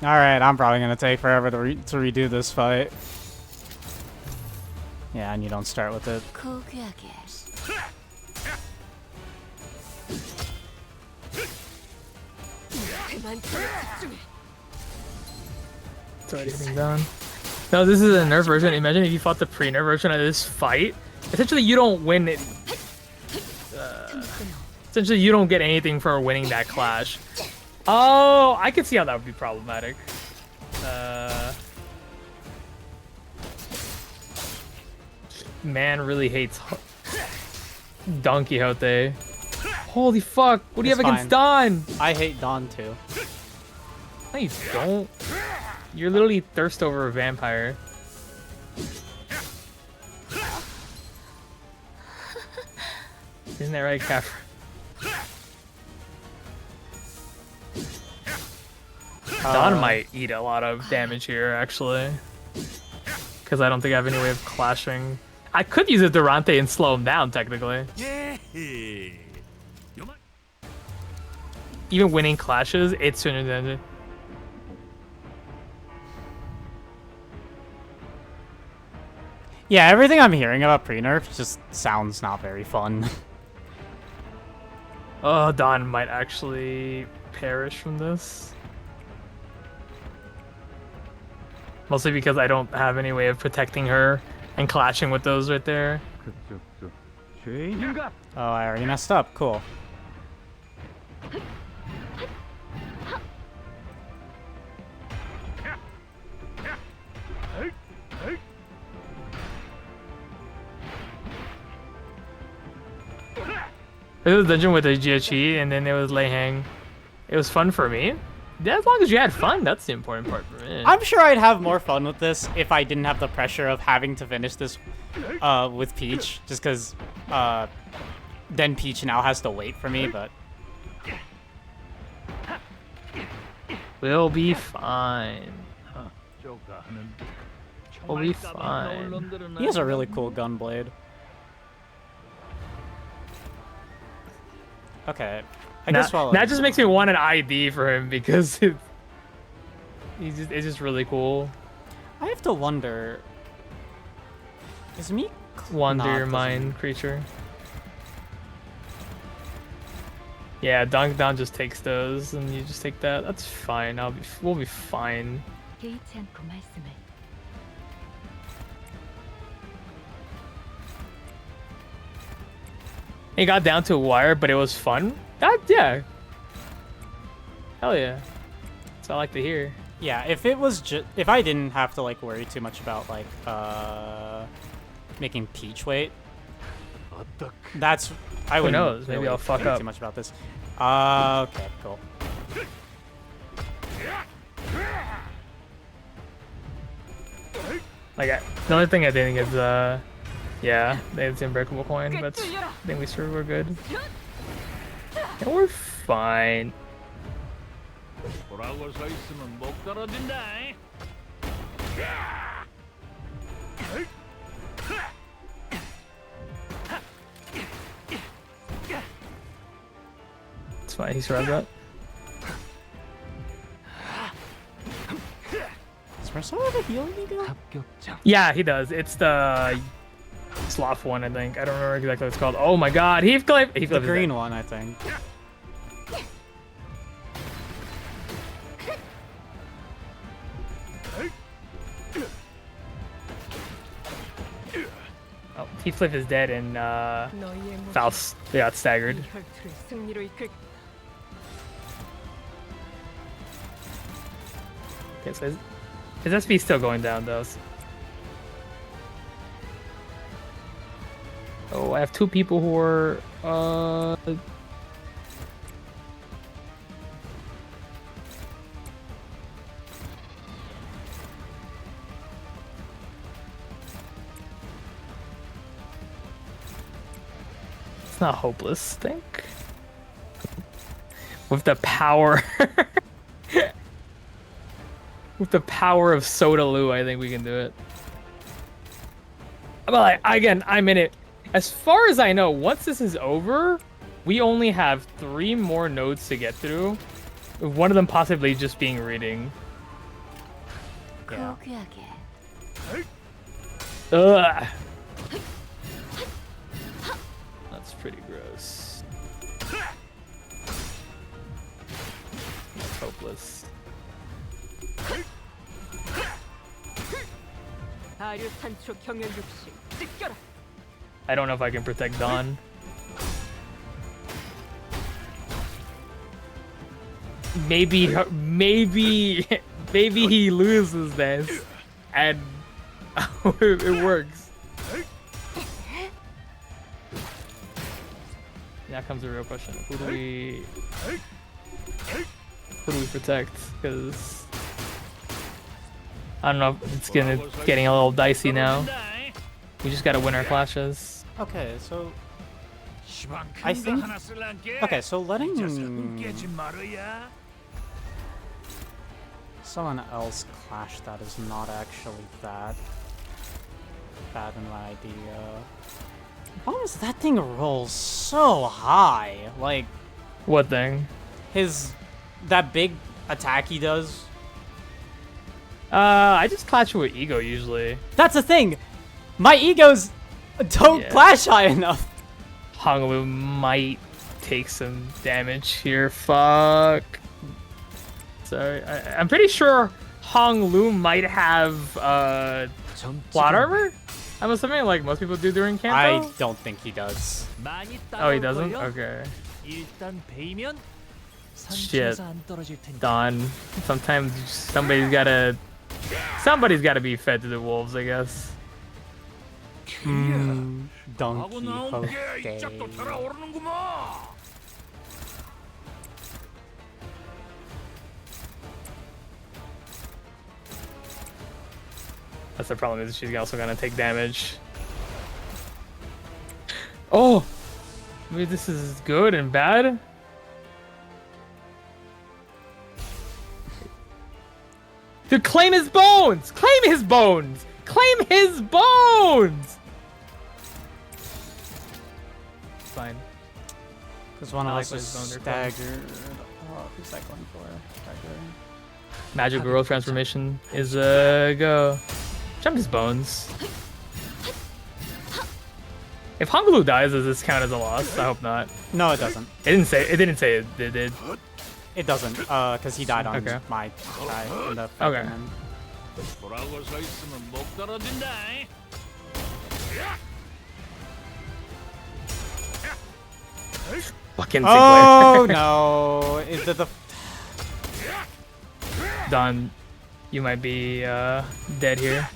Alright, I'm probably gonna take forever to redo this fight. Yeah, and you don't start with it. It's already getting done. No, this is a nerf version. Imagine if you fought the pre-nerf version of this fight. Essentially, you don't win it. Essentially, you don't get anything for winning that clash. Oh, I could see how that would be problematic. Man really hates Don Quixote. Holy fuck! What do you have against Don? I hate Don too. No, you don't. You're literally thirst over a vampire. Isn't that right, Kafra? Don might eat a lot of damage here, actually. Because I don't think I have any way of clashing. I could use a Durante and slow him down, technically. Even winning clashes, it's sooner than... Yeah, everything I'm hearing about pre-nerf just sounds not very fun. Oh, Don might actually perish from this. Mostly because I don't have any way of protecting her and clashing with those right there. Oh, I already messed up. Cool. It was a dungeon with a Jia and then it was Lei Hang. It was fun for me. Yeah, as long as you had fun, that's the important part for me. I'm sure I'd have more fun with this if I didn't have the pressure of having to finish this with Peach, just because then Peach now has to wait for me, but... We'll be fine. We'll be fine. He has a really cool gun blade. Okay. I guess while that just makes me want an ID for him because it's just really cool. I have to wonder... Is me... Wander Nah, your it mind, doesn't. creature. Yeah, Dunk Down just takes those, and you just take that. That's fine. We'll be fine. 개의치 않고 말씀을. It got down to a wire, but it was fun. Yeah. Hell yeah. That's what I like to hear. Yeah, if it was if I didn't have to like worry too much about like making Peach wait, that's I wouldn't knows? Maybe really I'll fuck think up. too much about this. Okay, cool. Like, the only thing I think is, yeah, they have the unbreakable coin, but I think we're good. And we're fine. It's fine, he survived that. Does Marcelo have a healing ego? Yeah, he does. It's the sloth one, I think. I don't remember exactly what it's called. Oh my god, Heathcliff! The Heathcliff is green dead. one, I think. Oh, Heathcliff is dead and 너희의 무기로 Faust got staggered. 이 혈투를 승리로 이끌. Okay, so his SP is still going down though. Oh, I have two people who are it's not hopeless, I think. With the power with the power of Sodaloo, I think we can do it. But like, again, I'm in it. As far as I know, once this is over, we only have 3 more nodes to get through. One of them possibly just being reading. Yeah. Ugh. That's pretty gross. That's hopeless. 아류 산초 경연 육시 찢겨라. I don't know if I can protect Dawn. Maybe he loses this, and it works. Now comes the real question: who do we protect? Because I don't know. It's getting a little dicey now. We just gotta win our clashes. Okay, so I think. Okay, so letting someone else clash that is not actually that bad an idea. The problem is that thing rolls so high. Like What thing? that big attack he does. I just clash with ego usually. That's the thing. My egos don't clash high enough. Honglu might take some damage here. Fuck. Sorry, I'm pretty sure Honglu might have plot armor. I'm assuming like most people do during Kanto. I don't think he does. Oh, he doesn't? Okay. Shit. Dawn. Sometimes somebody's gotta be fed to the wolves, I guess. 하고 나온 게 Donkey 이짝도 달아오르는구만. That's the problem, is she's also gonna take damage. Oh! Maybe this is good and bad? Dude, claim his bones! Claim his bones! Claim his bones! Fine. Because one of I us like is those bones, they're staggered. Oh, who's that going for? Staggered. Magic Girl transformation is a go. Jump his bones. If Honglu dies, does this count as a loss? I hope not. No, it doesn't. It didn't say it did. It doesn't. Because he died on Okay. my guy in the Okay. end. 돌아올 서 있으면 목 떨어진다. Fucking Oh no! Is it the Don, you might be dead here.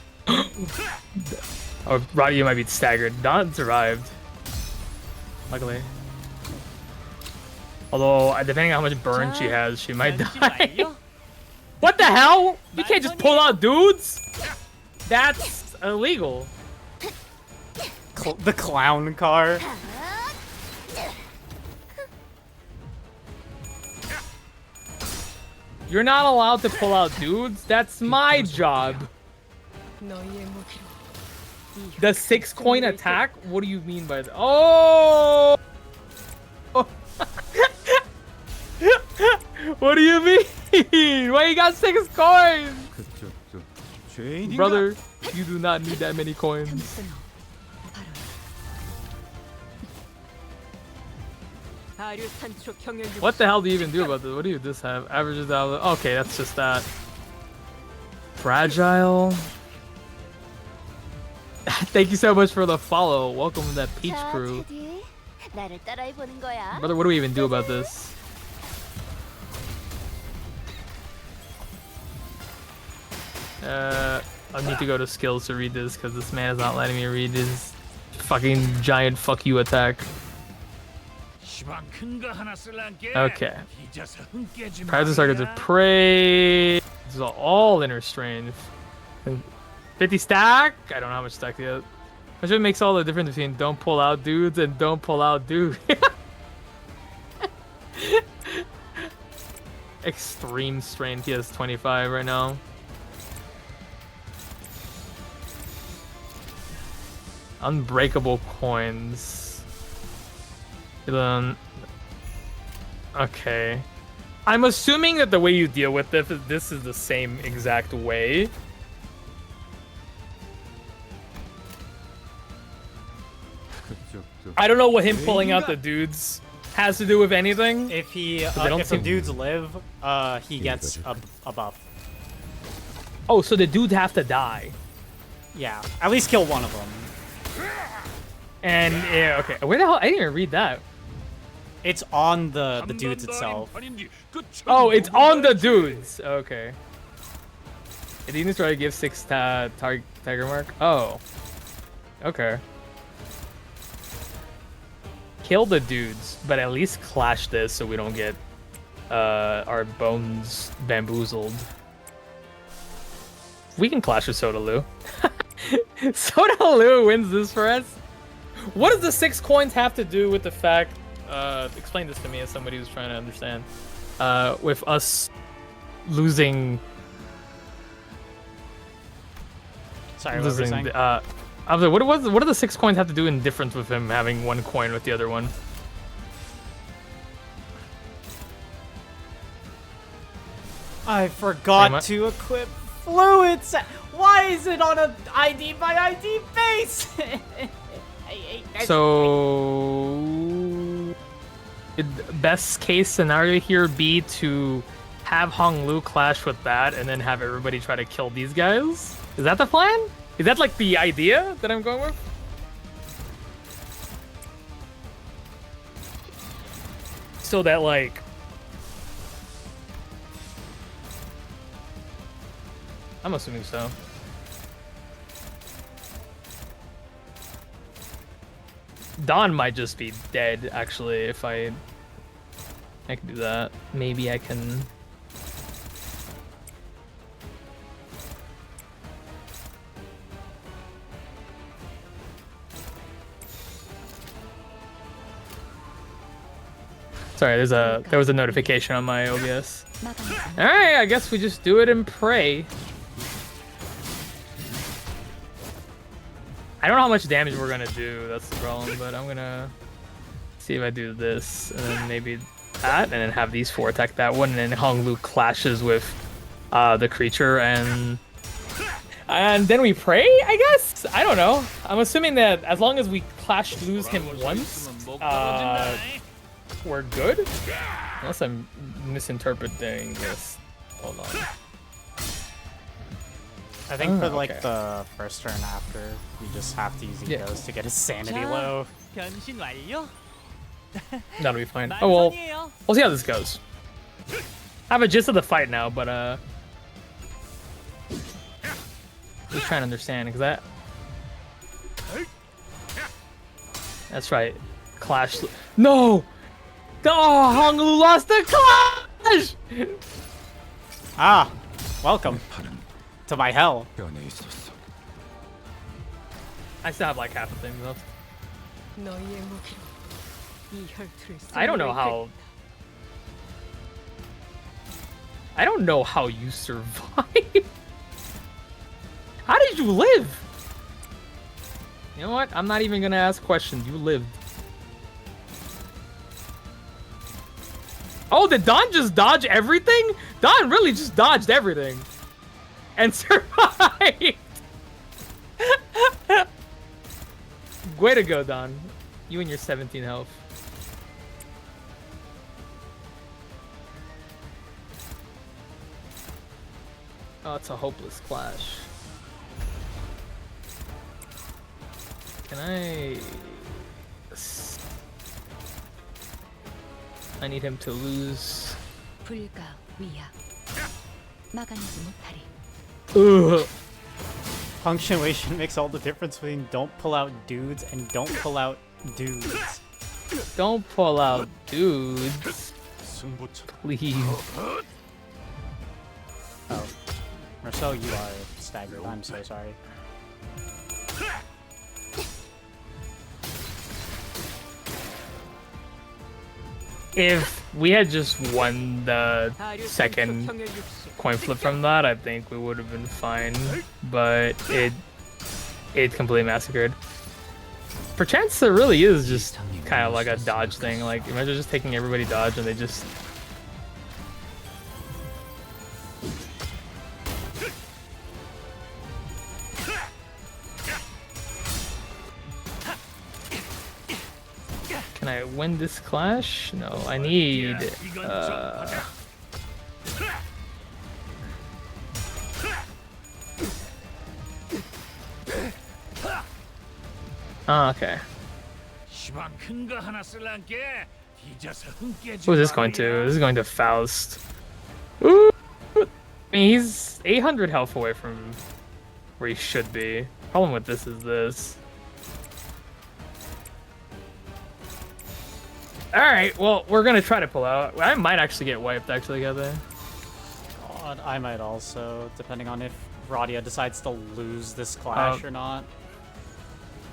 Or Roddy, you might be staggered. Don survived. Luckily. Although, depending on how much burn she has, she might die. What the hell? You can't just pull out dudes? That's illegal. the clown car? You're not allowed to pull out dudes. That's my job. 너희의 무기로 이 The 6-coin attack? What do you mean by that? Oh! What do you mean? Why you got 6 coins? Brother, you do not need that many coins. 발효 산초 경영 What the hell do you even do about this? What do you just have? Averages out. Okay, that's just that. Fragile. Thank you so much for the follow. Welcome to that Peach crew. Brother, what do we even do about this? I need to go to skills to read this because this man is not letting me read his fucking giant fuck you attack. Okay. Practice targets of prey. This is all inner strain. 50 stack? I don't know how much stack yet. Which makes all the difference between don't pull out dudes and don't pull out dudes. Extreme strain. He has 25 right now. Unbreakable coins. Then, okay. I'm assuming that the way you deal with this is the same exact way. I don't know what him pulling out the dudes has to do with anything. If he, But they don't if the seem- dudes live, he gets a buff. Oh, so the dudes have to die. Yeah, at least kill one of them. And yeah, okay. Where the hell? I didn't even read that. It's on the dudes itself. Oh, it's on the dudes. Okay. It even try to give 6 tiger mark. Oh. Okay. Kill the dudes, but at least clash this so we don't get our bones bamboozled. We can clash with Soda Lu. Soda Lu wins this for us. What does the 6 coins have to do with the fact? Explain this to me as somebody who's trying to understand. With us losing. Sorry, what were you saying? I was like, what do the 6 coins have to do in difference with him having 1 coin with the other one? I forgot to equip fluids. Why is it on a ID by ID base? So, would best case scenario here be to have Hong Lu clash with that and then have everybody try to kill these guys? Is that the plan? Is that like the idea that I'm going with? So that like... I'm assuming so. Don might just be dead, actually, if I can do that. Maybe I can... Sorry, there was a notification on my OBS. Alright, I guess we just do it and pray. I don't know how much damage we're gonna do, that's the problem, but I'm gonna see if I do this, and then maybe that, and then have these 4 attack that one, and then Hong Lu clashes with the creature, and then we pray, I guess? I don't know. I'm assuming that as long as we lose him once, we're good? Unless I'm misinterpreting this. Hold on. I think for like the first turn after, you just have to use egos to get his sanity low. That'll be fine. Oh well, we'll see how this goes. I have a gist of the fight now, but just trying to understand, because that's right. Clash. No! Oh, Hong Lu lost the clash! Ah, welcome to my hell. I still have like half the thing left. 너희의 무기로 이 혈투를 I don't 승리로 know how. 이끌- I don't know how you survived. How did you live? You know what? I'm not even gonna ask questions. You lived. Oh, did Don just dodge everything? Don really just dodged everything. And survived. Way to go, Don. You and your 17 health. Oh, it's a hopeless clash. Can I need him to lose. Ugh. Punctuation makes all the difference between don't pull out dudes and don't pull out dudes. Don't pull out dudes. Please. Oh. Marcel, you are staggered. I'm so sorry. If we had just won the second coin flip from that, I think we would have been fine. But it completely massacred. Perchance there really is just kind of like a dodge thing. Like imagine just taking everybody dodge and they just. Can I win this clash? No, I need oh, okay. Who is this going to? This is going to Faust. Ooh! I mean, he's 800 health away from where he should be. Problem with this is this. Alright, well, we're gonna try to pull out. I might actually get wiped, actually, together. God, I might also, depending on if Radia decides to lose this clash or not.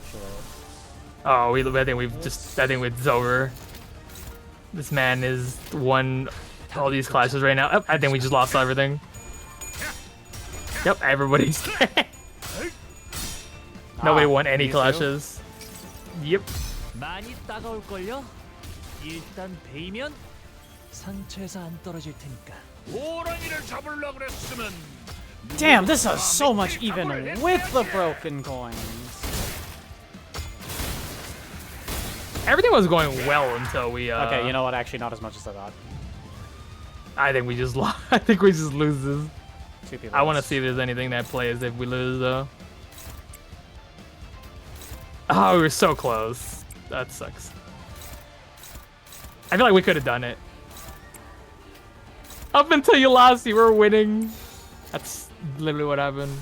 Sure. Oh, I think it's over. This man is won all these clashes right now. Oh, I think we just lost everything. Yep, everybody's dead. Nobody won any clashes. Yep. 많이 따가울걸요? 일단 베이면 상처에서 안 떨어질 테니까. 호랑이를 잡으려 그랬으면 Damn, this is so much even with the broken coins. Everything was going well until we Okay, you know what? Actually, not as much as I thought. I think we just lost. I think we just lose this. Two people I want to lost. see if there's anything that plays if we lose though. Oh, we were so close. That sucks. I feel like we could have done it. Up until you lost, you were winning. That's literally what happened.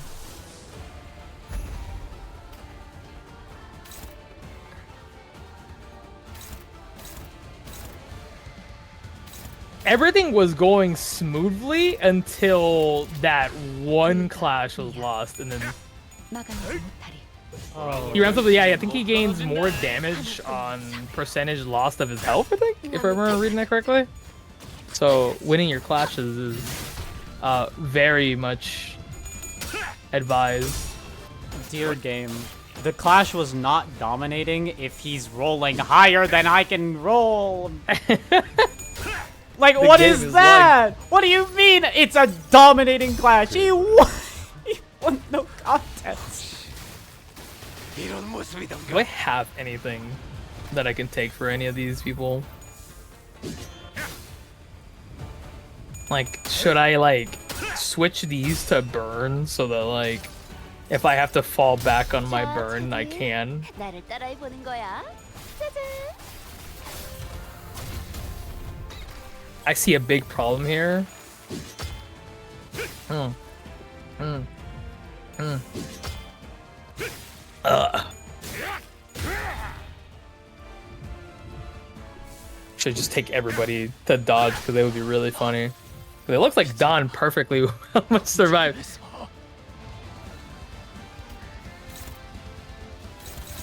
everything was going smoothly until that one clash was lost, and then 막아내지 못하리. he ramps up. Yeah, I think he gains more damage on percentage lost of his health. I think, if I remember reading that correctly. So winning your clashes is very much advised. Dear game, the clash was not dominating if he's rolling higher than I can roll. Like, what is that? What do you mean it's a dominating clash? He won, he won no contest. Do I have anything that I can take for any of these people? Like, should I, like, switch these to burn so that, like, if I have to fall back on my burn, I can? 나를 따라해보는 거야. 짜잔. I see a big problem here. Should just take everybody to dodge because they would be really funny. It looks like Don perfectly well survived.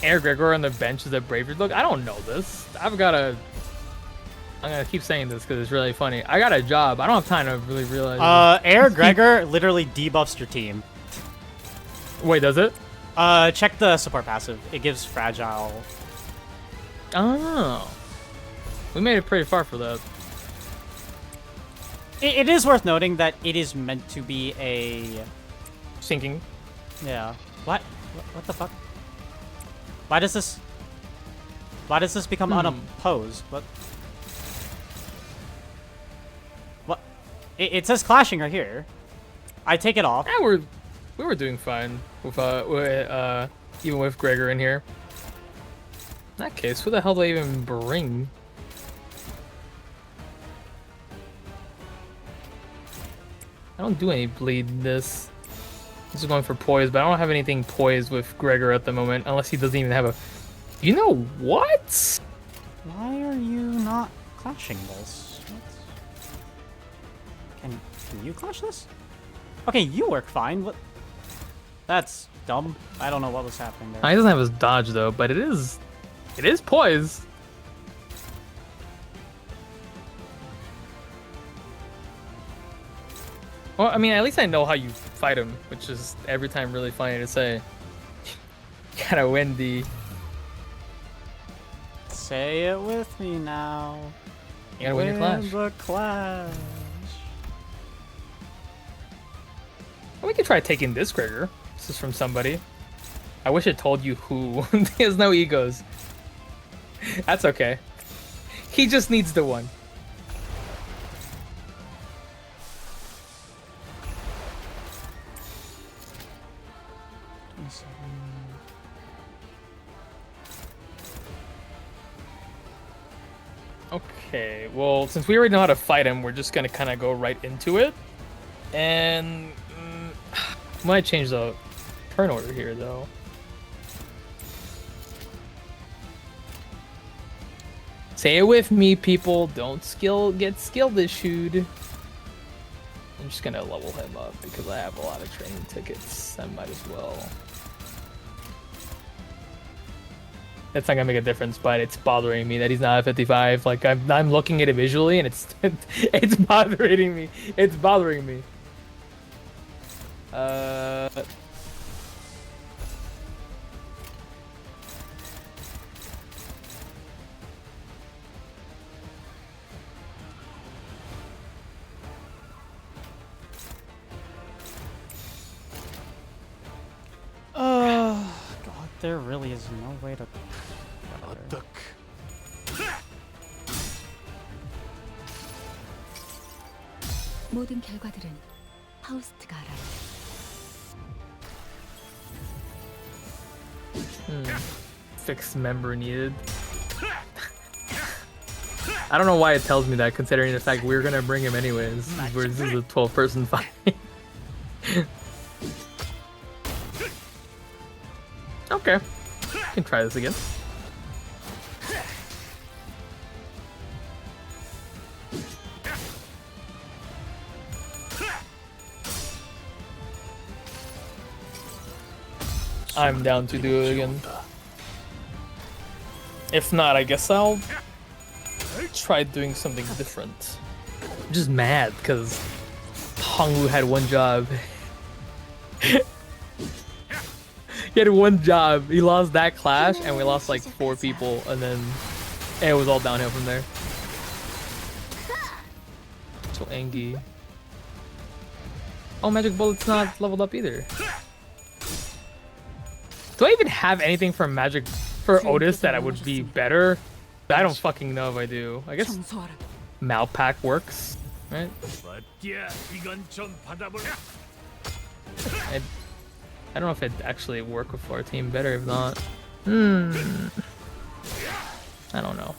Air Gregor on the bench is a bravery. Look, I don't know this. I'm gonna keep saying this because it's really funny. I got a job. I don't have time to really realize. Air Gregor literally debuffs your team. Wait, does it? Check the support passive. It gives fragile. Oh. We made it pretty far for that. It is worth noting that it is meant to be a... Sinking. Yeah. What? What the fuck? Why does this become unopposed? What? What? It says clashing right here. I take it off. Yeah, we were doing fine with even with Gregor in here. In that case, who the hell do I even bring? I don't do any bleed in this. This is going for poise, but I don't have anything poised with Gregor at the moment, unless he doesn't even have a... You know what? Why are you not clashing this? Can you clash this? Okay, you work fine. What? That's dumb. I don't know what was happening there. He doesn't have his dodge though, but it is poised. Well, I mean, at least I know how you fight him, which is every time really funny to say. You gotta win, D. Say it with me now. You gotta win your clash. The clash. Well, we could try taking this Gregor. This is from somebody. I wish it told you who. He has no egos. That's okay. He just needs the one. Okay, well, since we already know how to fight him, we're just gonna kind of go right into it. And might change the turn order here, though. Say it with me, people. Don't get skilled issued. I'm just gonna level him up because I have a lot of training tickets. I might as well. It's not gonna make a difference, but it's bothering me that he's not at 55. Like I'm looking at it visually, and it's bothering me. It's bothering me. God, there really is no way to... 모든 결과들은 파우스트가 알아요. Fixed member needed. I don't know why it tells me that, considering the fact we're gonna bring him anyways. This is a 12-person fight. Okay, can try this again. I'm down to do it again. If not, I guess I'll try doing something different. I'm just mad because Hongwoo had one job. He had one job. He lost that clash, and we lost like 4 people, and then it was all downhill from there. So angry. Oh, Magic Bullet's not leveled up either. Do I even have anything for Magic for Otis that I would be better? I don't fucking know if I do. I guess Malpack works, right? I don't know if it'd actually work with our team better. If not, I don't know.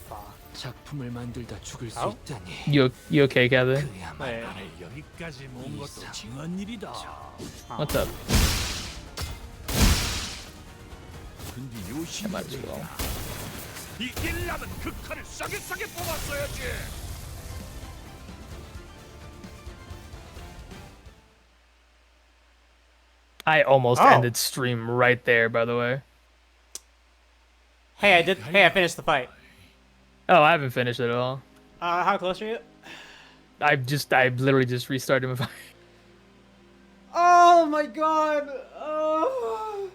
작품을 만들다 죽을 수 Oh. 있다니. You okay, Kevin? Wait. 여기까지 온 것도 징한 일이다. What's up? 근데 I 요시 might as well. 이길라면 그 칼을 싸게 뽑았어야지. I almost Oh. ended stream right there, by the way. Hey, I finished the fight. Oh, I haven't finished it at all. How close are you? I literally just restarted my fight. Oh my god! Oh.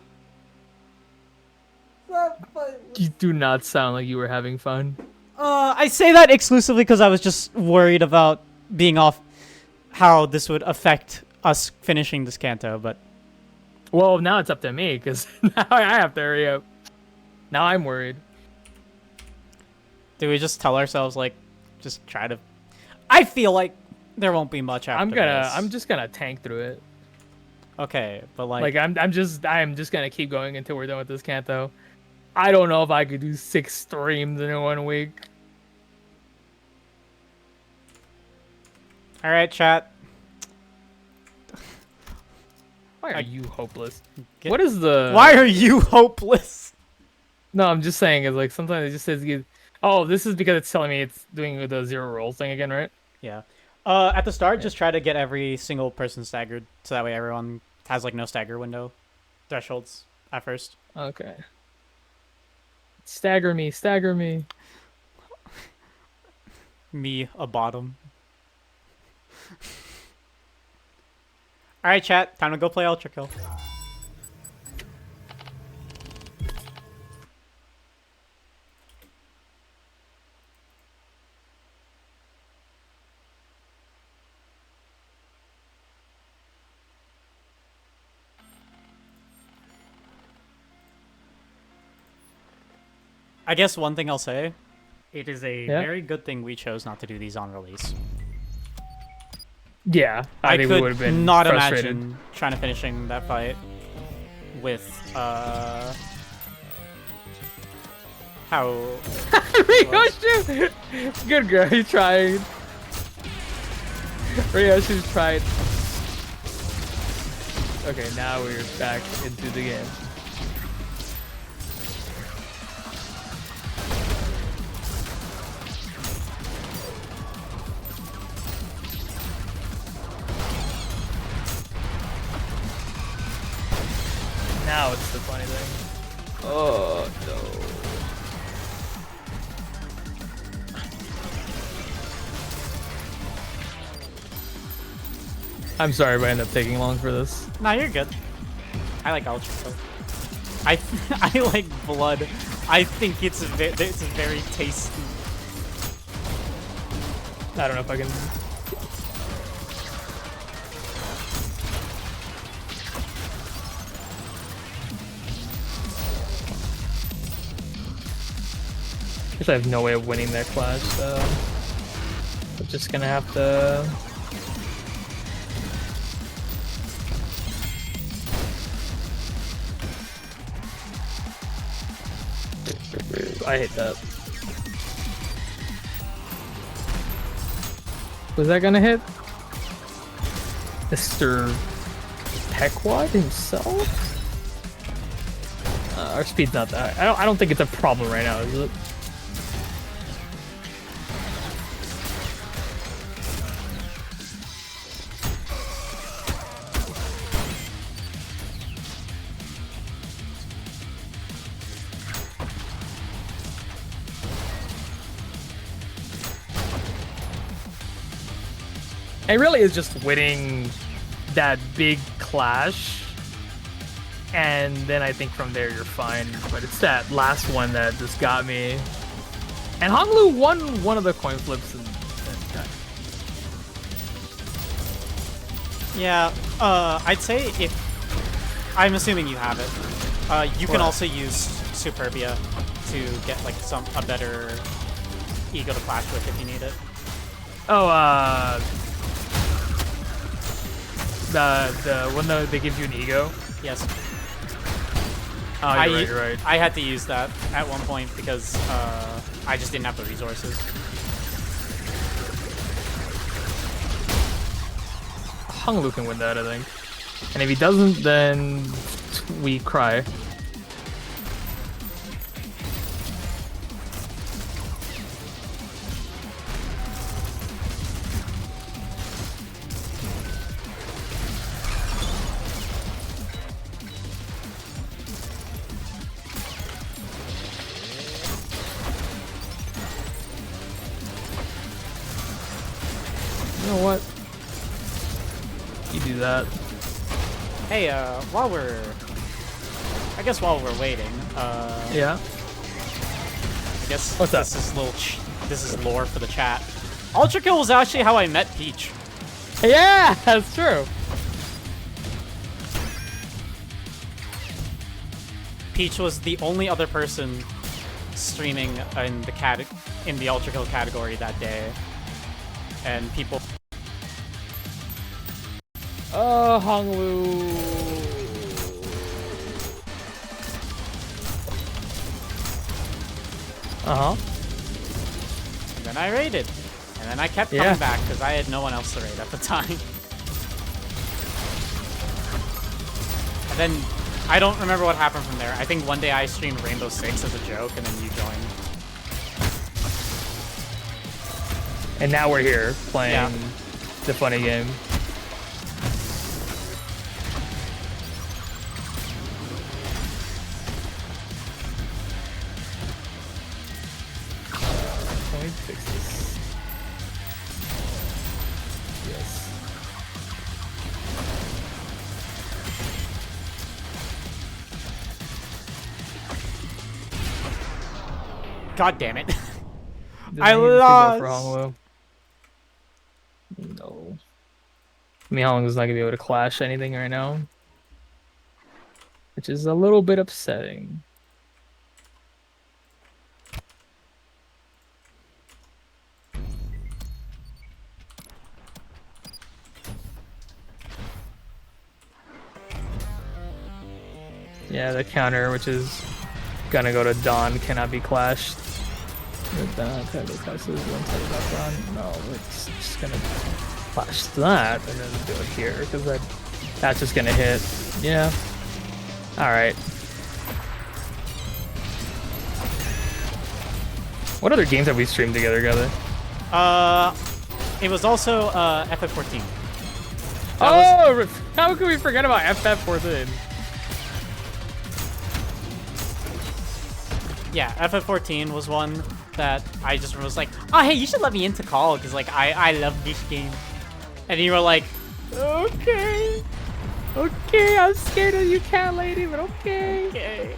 That fight. You do not sound like you were having fun. I say that exclusively because I was just worried about being off, how this would affect us finishing this canto, but... Well, now it's up to me, because now I have to hurry up. Now I'm worried. Do we just tell ourselves, like, just try to... I feel like there won't be much after this. I'm just gonna tank through it. Okay, but like... I'm just gonna keep going until we're done with this canto. I don't know if I could do 6 streams in 1 week. Alright, chat. Why are you hopeless? Get- What is the... Why are you hopeless? No, I'm just saying, it's like sometimes it just says... Oh, this is because it's telling me it's doing the 0 rolls thing again, right? Yeah. At the start, just try to get every single person staggered, so that way everyone has, like, no stagger window thresholds at first. Okay. Stagger me, stagger me. Me, a bottom. Alright, chat. Time to go play Ultra Kill. I guess one thing I'll say, it is a very good thing we chose not to do these on release. Yeah, I think we would could have been not frustrated. imagine trying to finishing that fight with how Ryoshi! Good girl, you tried. Ryoshi's tried. Okay, now we're back into the game. Now it's the funny thing. Oh no. I'm sorry if I end up taking long for this. Nah, you're good. I like Ultra Kill. I like blood. I think it's very tasty. I don't know if I can. Guess I have no way of winning that clash, so I'm just gonna have to. I hate that. Was that gonna hit? Mr. Pequod himself? Our speed's not that high. I don't think it's a problem right now, is it? It really is just winning that big clash, and then I think from there you're fine. But it's that last one that just got me. And Honglu won one of the coin flips. Yeah, I'd say if... I'm assuming you have it. You can also use Superbia to get like a better ego to clash with if you need it. Oh, the one that they give you an ego. Yes. Oh, you're right. I had to use that at one point because I just didn't have the resources. Honglu can win that, I think. And if he doesn't, then we cry. You know what? You do that. Hey, while we're waiting, Yeah. I guess What's up? This is lore for the chat. Ultra Kill was actually how I met Peach. Yeah, that's true. Peach was the only other person streaming in the Ultra Kill category that day, and people. Honglu. Uh-huh. And then I raided. And then I kept Yeah. coming back because I had no one else to raid at the time. And then I don't remember what happened from there. I think one day I streamed Rainbow Six as a joke and then you joined. And now we're here playing the funny game. Can we fix this? Yes. God damn it. Doesn't I even go lost. for Honglu. No. I mean, Honglu's not gonna be able to clash anything right now, which is a little bit upsetting. Yeah, the counter, which is gonna go to Dawn, cannot be clashed. No, it's just gonna clash that and then do it here because that's just gonna hit. Yeah. All right. What other games have we streamed together? It was also FF14. Oh, how could we forget about FF14? Yeah, FF14 was one that I just was like, oh hey, you should let me into Call because like I love this game. And you were like, okay. Okay, I'm scared of you, cat lady, but okay.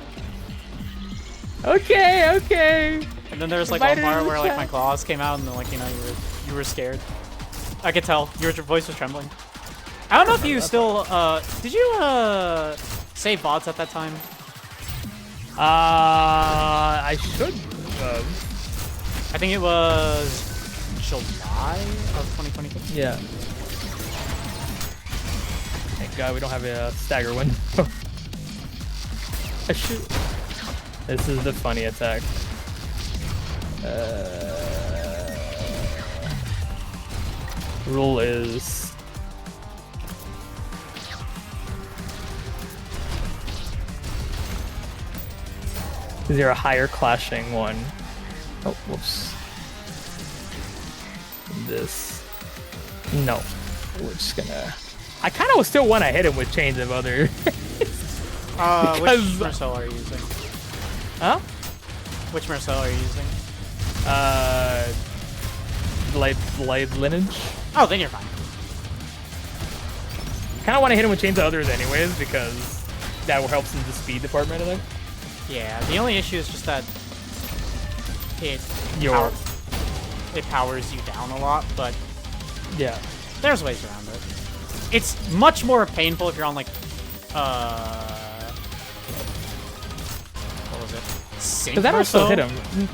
Okay. And then there was like one part where like my claws came out and then, like, you know, you were scared. I could tell your voice was trembling. I don't know if you still did you save bots at that time? I should. I think it was July of 2022. Yeah. Thank God we don't have a stagger window. I should. This is the funny attack. Rule is. Is there a higher clashing one? Oh, whoops. This. No. We're just gonna. I kind of still want to hit him with chains of other. Which Marcel are you using? Huh? Which Marcel are you using? Light lineage. Oh, then you're fine. Kind of want to hit him with Chains of Others anyways, because that helps in the speed department, I think. Yeah, the only issue is just that it powers you down a lot, but yeah, there's ways around it. It's much more painful if you're on like what was it? Sync because that'll or still so? hit him. I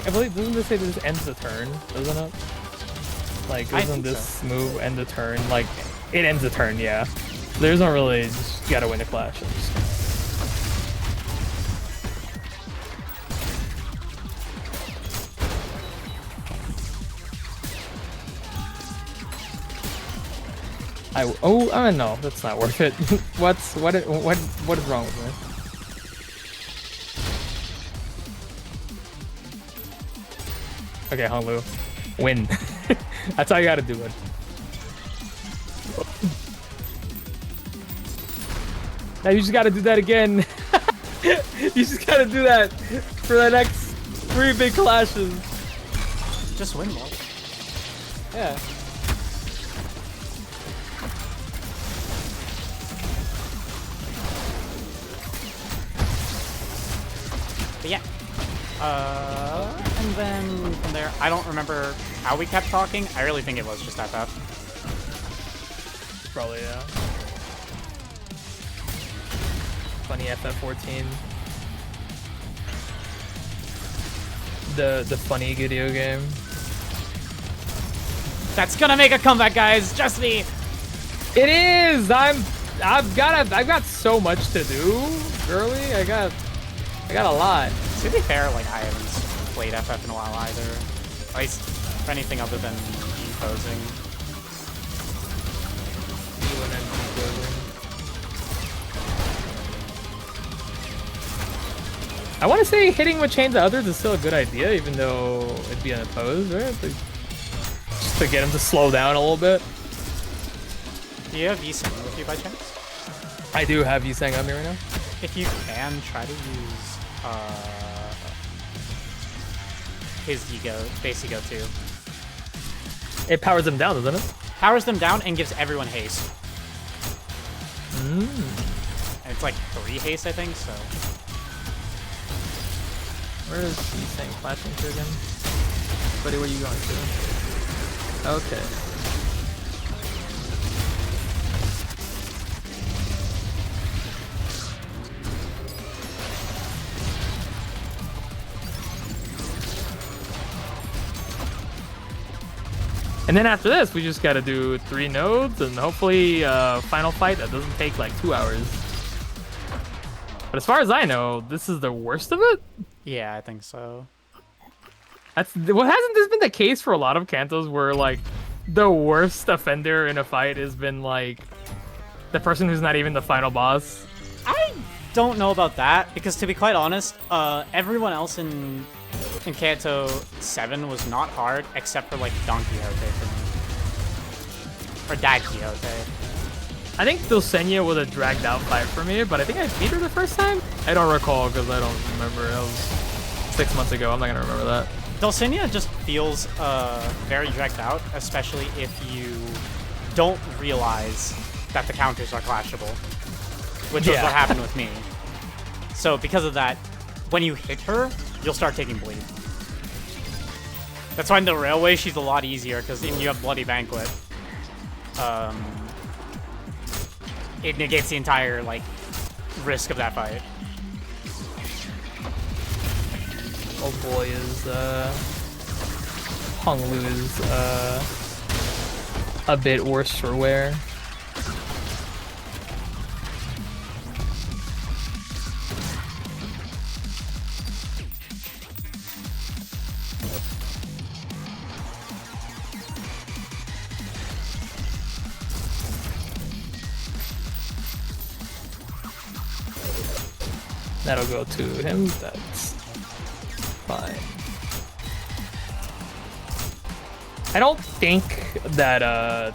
believe doesn't this say this ends the turn, doesn't it? Like doesn't this move end the turn? Like it ends the turn, yeah. There's not really just gotta win the clash. No, that's not worth it. What is wrong with me? Okay, Honglu, win. That's all you gotta do. It. Now you just gotta do that again. You just gotta do that for the next 3 big clashes. Just win more. Yeah. But yeah. And then from there, I don't remember how we kept talking. I really think it was just FF. Probably, yeah. Funny FF14. The funny video game. That's gonna make a comeback, guys. Just me. It is. I've got so much to do, girly. I got a lot. To be fair, like I haven't played FF in a while either. At least for anything other than posing. I want to say hitting with Chains of Others is still a good idea, even though it'd be unopposed, right? But just to get him to slow down a little bit. Do you have Yiseng with you by chance? I do have Yiseng on me right now. If you can, try to use his base ego too. It powers them down, doesn't it? Powers them down and gives everyone haste. Mm. And it's like 3 haste, I think, so. Where is Yiseng flashing to again? Buddy, where are you going to? Okay. And then after this, we just gotta do 3 nodes and hopefully final fight that doesn't take like 2 hours. But as far as I know, this is the worst of it? Yeah, I think so. Hasn't this been the case for a lot of Kantos where like the worst offender in a fight has been like the person who's not even the final boss? I don't know about that because to be quite honest, everyone else in Kanto 7 was not hard except for like Don Quixote for me. Or Dad Quixote. I think Dulcinea was a dragged out fight for me, but I think I beat her the first time? I don't recall because I don't remember. That was 6 months ago. I'm not going to remember that. Dulcinea just feels very dragged out, especially if you don't realize that the counters are clashable, which was what happened with me. So because of that, when you hit her, you'll start taking bleed. That's why in the railway, she's a lot easier because you have Bloody Banquet. It negates the entire like risk of that fight. Oh boy, is Honglu is a bit worse for wear. That'll go to him. That's fine. I don't think that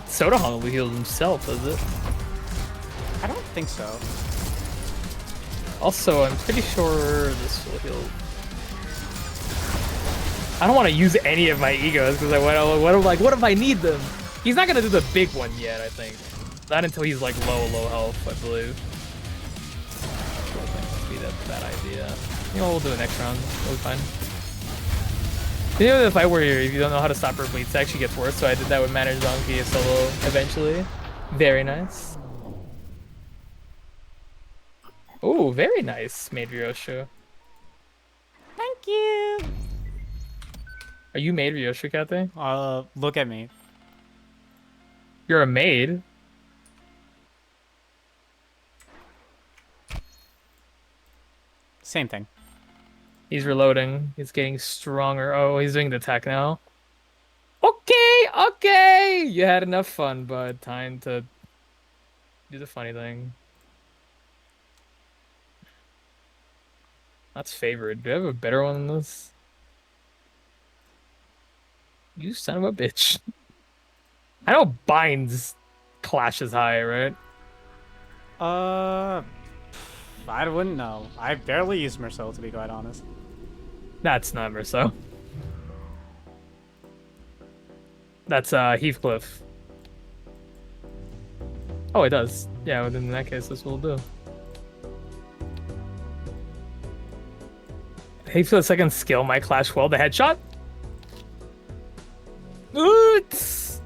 Soda Honglu heals himself, does it? I don't think so. Also, I'm pretty sure this will heal. I don't want to use any of my egos because what if I need them? He's not gonna do the big one yet, I think. Not until he's like low health, I believe. Must be that bad idea. You know, we'll do it next round. It'll be fine. You know the fight where if you don't know how to stop her bleeds, it actually gets worse. So I did that with Manager Donkey solo eventually. Very nice. Oh, very nice, Maid Ryoshu. Thank you. Are you Maid Ryoshu, Kate? Look at me. You're a maid. Same thing. He's reloading. He's getting stronger. Oh, he's doing the attack now. Okay. You had enough fun, bud. Time to do the funny thing. That's favored. Do I have a better one than this? You son of a bitch. I know binds clash is high, right? I wouldn't know. I barely use Merceau, to be quite honest. That's not Merceau. That's Heathcliff. Oh, it does. Yeah, well, then in that case, this will do. Heathcliff's second skill might clash well. The headshot? Oots!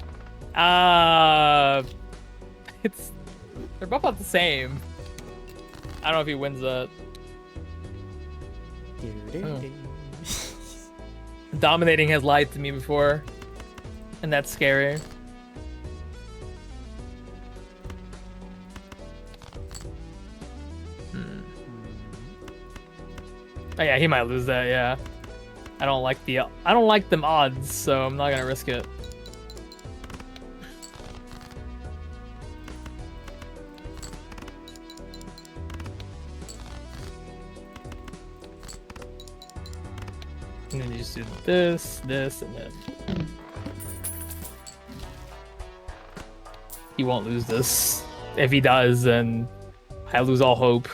It's... They're both about the same. I don't know if he wins that. Dominating has lied to me before. And that's scary. Oh yeah, he might lose that, yeah. I don't like them odds, so I'm not gonna risk it. And then you just do this, and then... He won't lose this. If he does, then I lose all hope.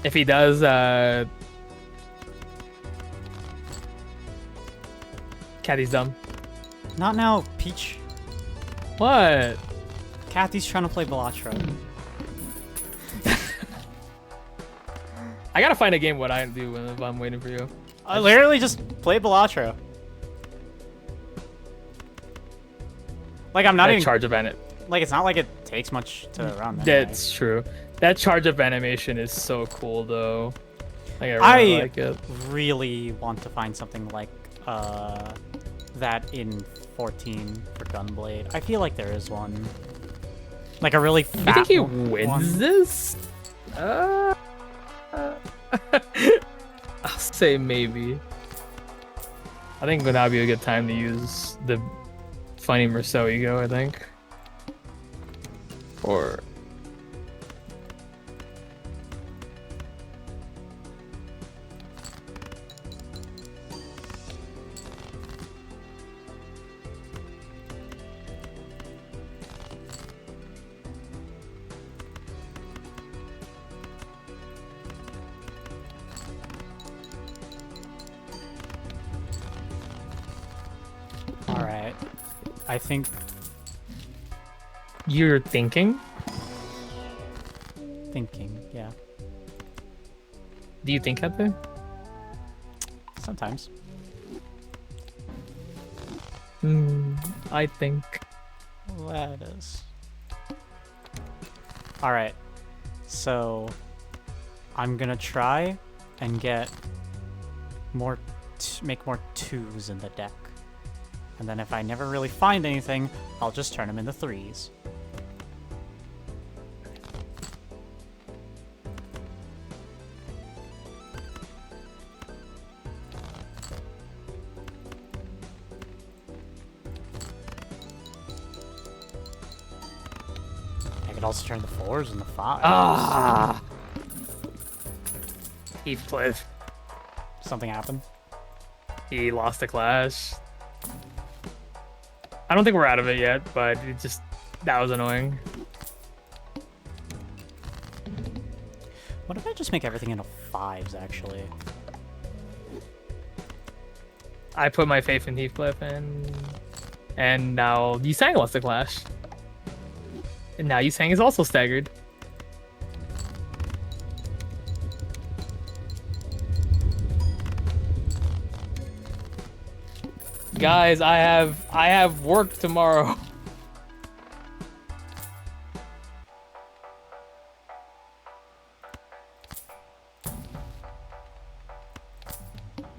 If he does, Cathy's dumb. Not now, Peach. What? Cathy's trying to play Bellatra. I gotta find a game what I do if I'm waiting for you. I literally just play Bellatra. Like, I'm not That even... charge of it. Like, it's not like it takes much to run. That's true. That charge up animation is so cool, though. Like, I really like it. Really want to find something like that in 14 for Gunblade. I feel like there is one. Like a really fat You think he one. wins this? I'll say maybe. I think would now be a good time to use the funny Merceau ego, I think. Or... Alright. I think... You're thinking? Thinking, yeah. Do you think out there? Sometimes. I think. That is. Alright. So... I'm gonna try and get more... make more 2s in the deck. And then if I never really find anything, I'll just turn them into 3s. I could also turn the 4s into 5s. Ah! Heathcliff. Something happened. He lost a clash. I don't think we're out of it yet, but it just... That was annoying. What if I just make everything into 5s, actually? I put my faith in Heathcliff, and now Yusang lost the clash. And now Yusang is also staggered. Guys, I have work tomorrow.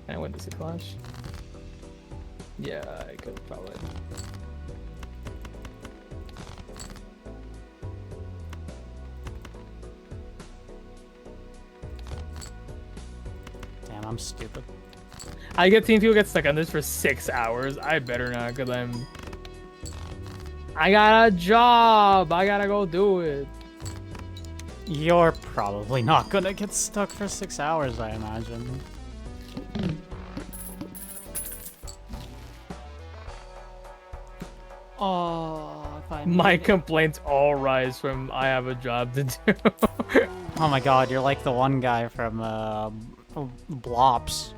Can I win this clash? Yeah, I could probably. Damn, I'm stupid. I get seeing people get stuck on this for 6 hours. I better not, cause I got a job. I gotta go do it. You're probably not gonna get stuck for 6 hours, I imagine. Oh, if I My made it. complaints all rise from I have a job to do. Oh my god, you're like the one guy from Blops.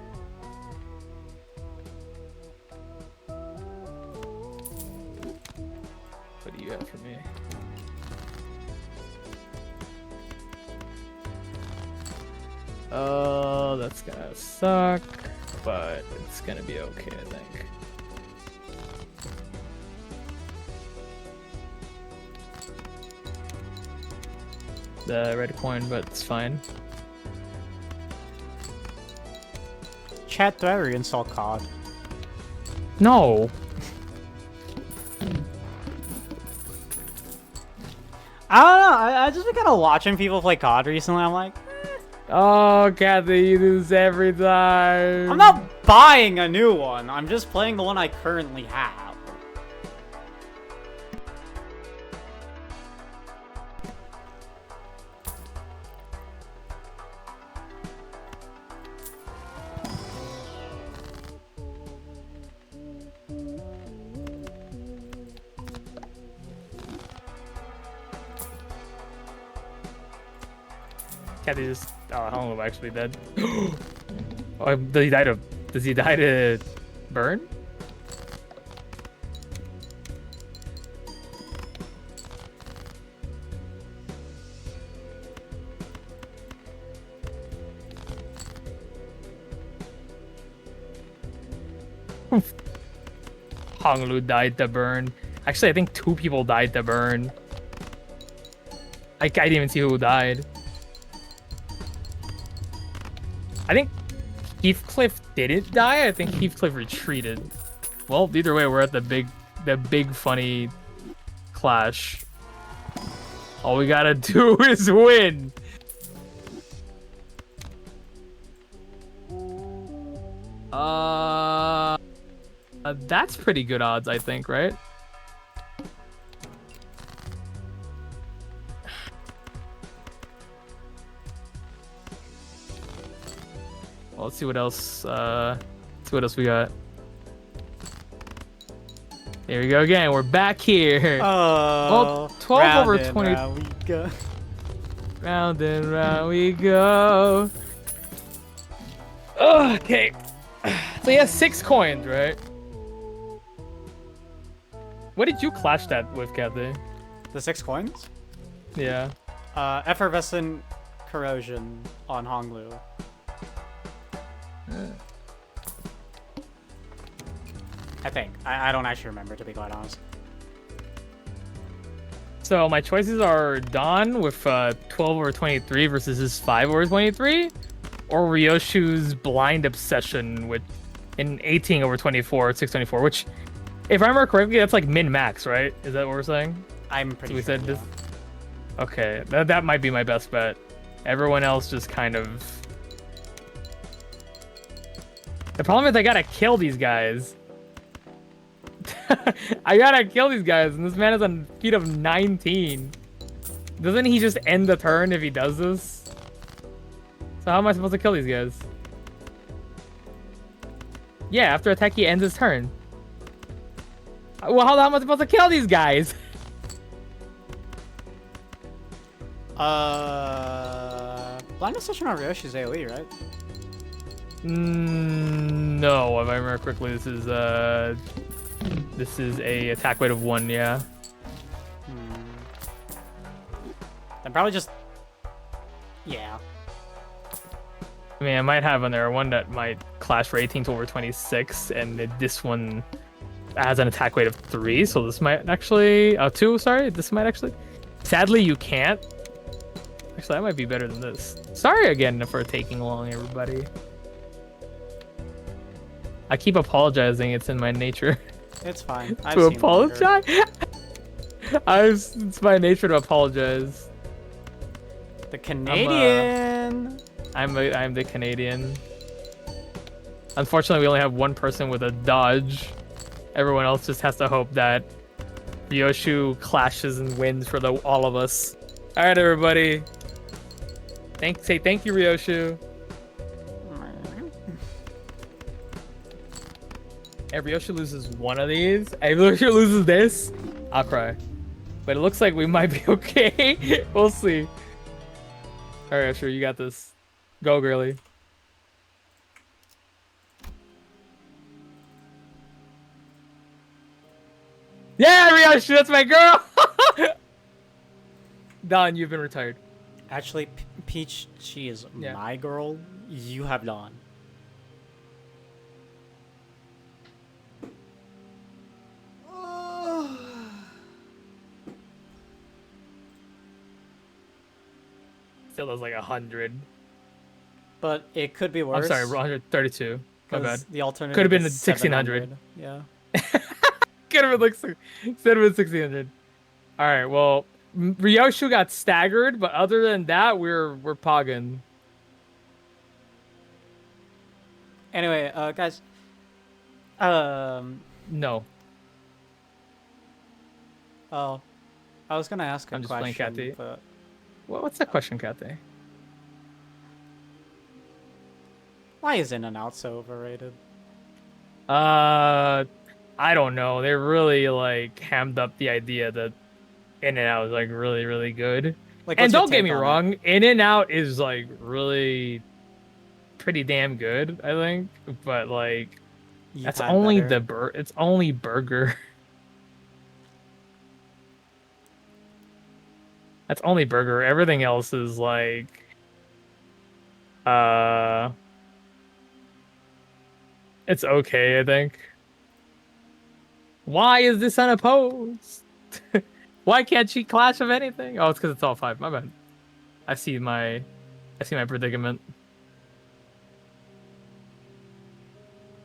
What do you have for me? Oh, that's gonna suck, but it's gonna be okay, I think. The red coin, but it's fine. Chat, do I reinstall COD? No. I don't know, I just been kind of watching people play COD recently, I'm like, Oh, Kathy, you do this every time. I'm not buying a new one, I'm just playing the one I currently have. Kathy just. Oh, I don't know if I'm actually dead. Oh, does he die to? Does he die to burn? Honglu died to burn. Actually, I think 2 people died to burn. I didn't even see who died. I think Heathcliff didn't die. I think Heathcliff retreated. Well, either way, we're at the big funny clash. All we gotta do is win. That's pretty good odds, I think, right? Well, let's see what else. See what else we got. Here we go again. We're back here. Oh, well, 12 over 20. Round we go. Round and round we go. Okay. So he has 6 coins, right? What did you clash that with, Kathy? The 6 coins? Yeah. Effervescent corrosion on Honglu. I think. I don't actually remember, to be quite honest. So my choices are Don with 12 over 23 versus his 5 over 23, or Ryoshu's Blind Obsession with an 18 over 24, 624, which, if I remember correctly, that's like min-max, right? Is that what we're saying? I'm pretty So we sure. said this. Okay, that might be my best bet. Everyone else just kind of. The problem is I gotta kill these guys. I gotta kill these guys, and this man is on feet of 19. Doesn't he just end the turn if he does this? So how am I supposed to kill these guys? Yeah, after attack he ends his turn. Well, how am I supposed to kill these guys? Blind Obsession on Ryoshi's AoE, right? No, if I remember correctly, this is a attack weight of 1, yeah. probably just... Yeah. I mean, I might have on there one that might clash for 18 to over 26, and this one has an attack weight of 3, so this might actually... 2, sorry. This might actually... Sadly, you can't. Actually, that might be better than this. Sorry again for taking long, everybody. I keep apologizing. It's in my nature. It's fine. I've To seen longer. apologize? It's my nature to apologize. The Canadian! I'm the Canadian. Unfortunately, we only have one person with a dodge. Everyone else just has to hope that Ryoshu clashes and wins for all of us. All right, everybody. Say thank you, Ryoshu. If Ryoshu loses one of these, if Ryoshu loses this, I'll cry. But it looks like we might be okay. We'll see. All right, sure, you got this. Go, girly. Yeah, Ryoshu, that's my girl. Don, you've been retired. Actually, Peach, she is my girl. You have Dawn. Still does like 100. But it could be worse. I'm sorry, 132. My bad. The alternative Could have been is 1600. 700. Yeah. Could have been like 1600. All right, well, Ryoshu got staggered, but other than that, we're pogging. Anyway, guys. No. Oh, I was gonna ask a I'm just question, playing Kathy. but What's that question, Kathy? why is In and Out so overrated? I don't know. They really like hammed up the idea that In and Out is like really, really good. Like, And what's your don't get take me on it? wrong, In and Out is like really pretty damn good, I think. But like, You've that's had only better. it's only burger. That's only burger. Everything else is like, it's okay, I think. Why is this unopposed? Why can't she clash of anything? Oh, it's because it's all 5. My bad. I see my predicament.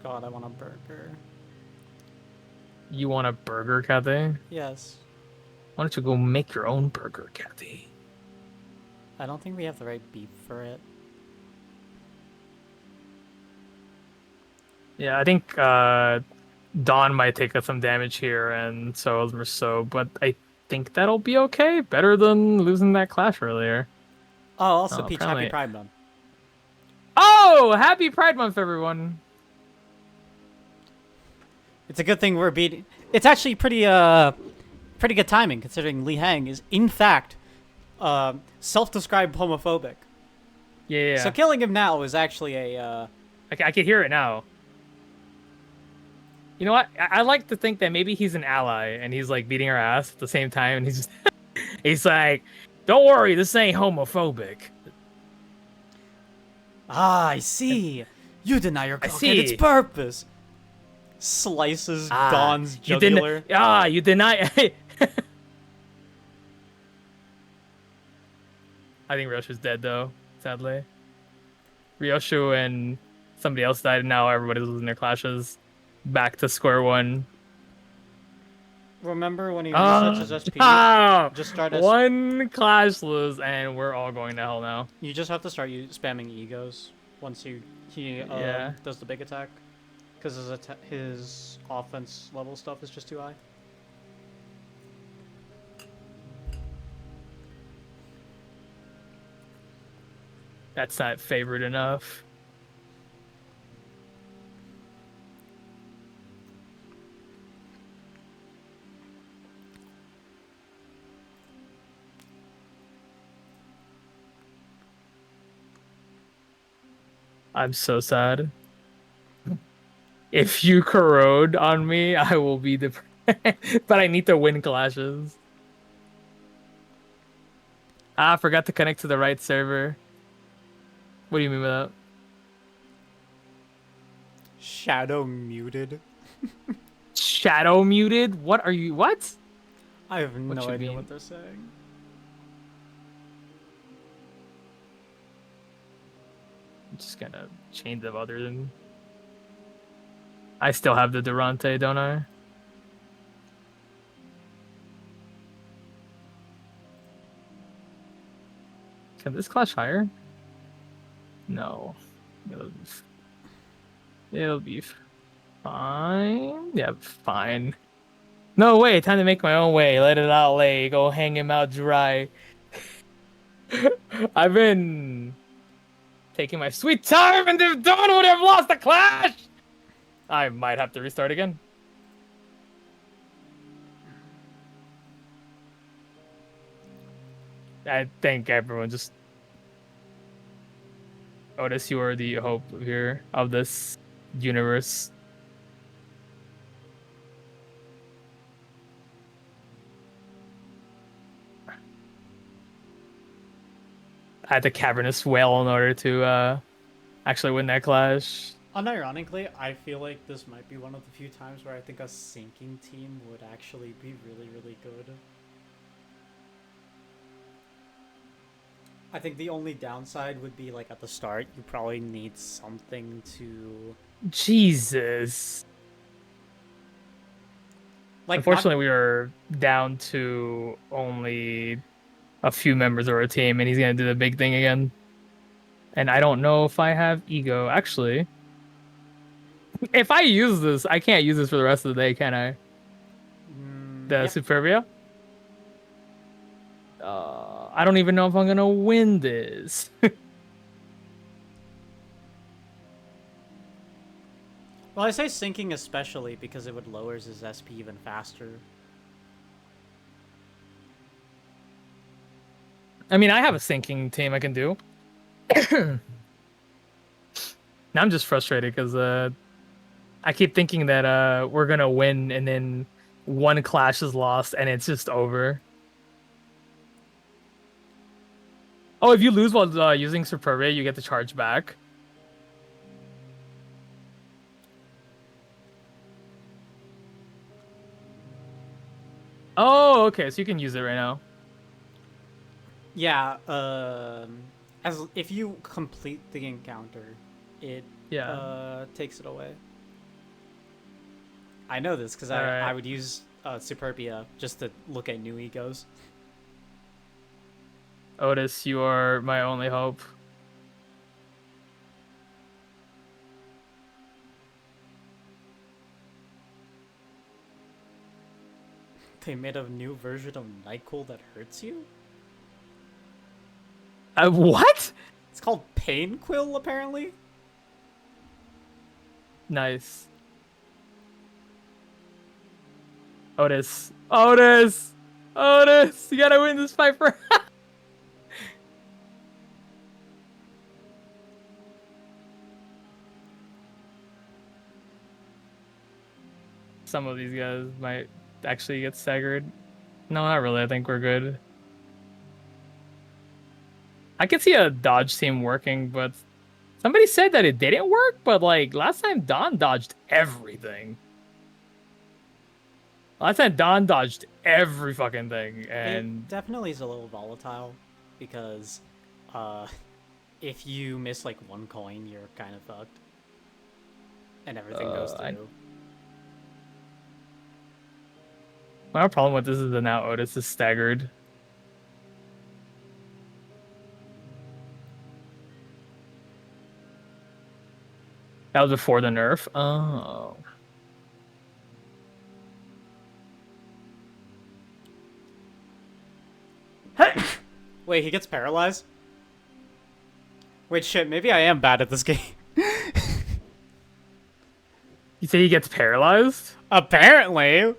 God, I want a burger. You want a burger, Kathy? Yes. Why don't you go make your own burger, Kathy? I don't think we have the right beef for it. Yeah, I think Dawn might take some damage here, and so, but I think that'll be okay. Better than losing that clash earlier. Oh, also, Oh, Peach, apparently- happy Pride Month. Oh, happy Pride Month, everyone! It's a good thing we're beating... It's actually pretty good timing, considering Li Hang is, in fact, self-described homophobic. Yeah. So killing him now is actually a... I can hear it now. You know what? I like to think that maybe he's an ally and he's like beating our ass at the same time, and he's just he's like, "Don't worry, this ain't homophobic." Ah, I see. You deny your cock and see. its purpose. Slices Dawn's You jugular. you deny. I think Ryoshu's dead though, sadly. Ryoshu and somebody else died, and now everybody's losing their clashes. Back to square one. Remember when he researches SP? Just start as... One clash lose, and we're all going to hell now. You just have to start spamming egos once he does the big attack. Because his offense level stuff is just too high. That's not favored enough. I'm so sad. If you corrode on me, I will be depressed. But I need to win clashes. Ah, I forgot to connect to the right server. What do you mean by that? Shadow muted. Shadow muted? What are you? What? I have What no you idea mean? what they're saying. I'm just gonna change them other than. I still have the Durante, don't I? Can this clash higher? No. It'll be, it'll be fine. Yeah, fine. No way, time to make my own way. Let it out lay. Go hang him out dry. I've been taking my sweet time and the Dawn would have lost the clash! I might have to restart again. I think everyone just Otis, you are the hope here of this universe. I had the cavernous whale in order to actually win that clash. Unironically, I feel like this might be one of the few times where I think a sinking team would actually be really, really good. I think the only downside would be, like, at the start, you probably need something to... Jesus. Like, unfortunately, we are down to only a few members of our team, and he's gonna do the big thing again. And I don't know if I have ego. Actually, if I use this, I can't use this for the rest of the day, can I? The yep. Superbia? I don't even know if I'm gonna win this. Well, I say sinking especially because it would lowers his SP even faster. I mean, I have a sinking team I can do. Now I'm just frustrated because I keep thinking that we're gonna win and then one clash is lost and it's just over. Oh, if you lose while using Superbia, you get the charge back. Oh, okay, so you can use it right now. Yeah, as if you complete the encounter, it takes it away. I know this because I would use Superbia just to look at new egos. Otis, you are my only hope. They made a new version of Nightcool that hurts you? What? It's called Pain Quill, apparently? Nice. Otis. Otis! Otis! You gotta win this fight for... Some of these guys might actually get staggered. No, not really. I think we're good. I could see a dodge team working, but somebody said that it didn't work, but like last time Don dodged everything. Last time Don dodged every fucking thing, and it definitely is a little volatile because if you miss like one coin, you're kind of fucked. And everything goes through. My problem with this is that now Otis is staggered. That was before the nerf? Oh. Wait, he gets paralyzed? Wait, shit, maybe I am bad at this game. You say he gets paralyzed? Apparently!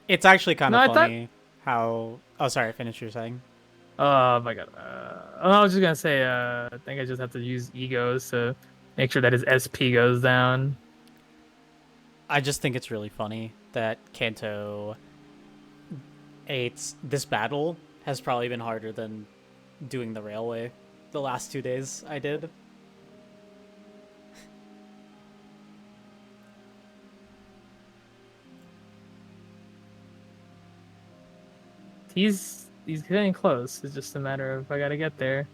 It's actually kind of funny how... Oh, sorry, finish your saying. Oh my god. I was just gonna say, I think I just have to use egos to make sure that his SP goes down. I just think it's really funny that Kanto 8's this battle has probably been harder than doing the railway the last 2 days I did. He's getting close. It's just a matter of I gotta get there.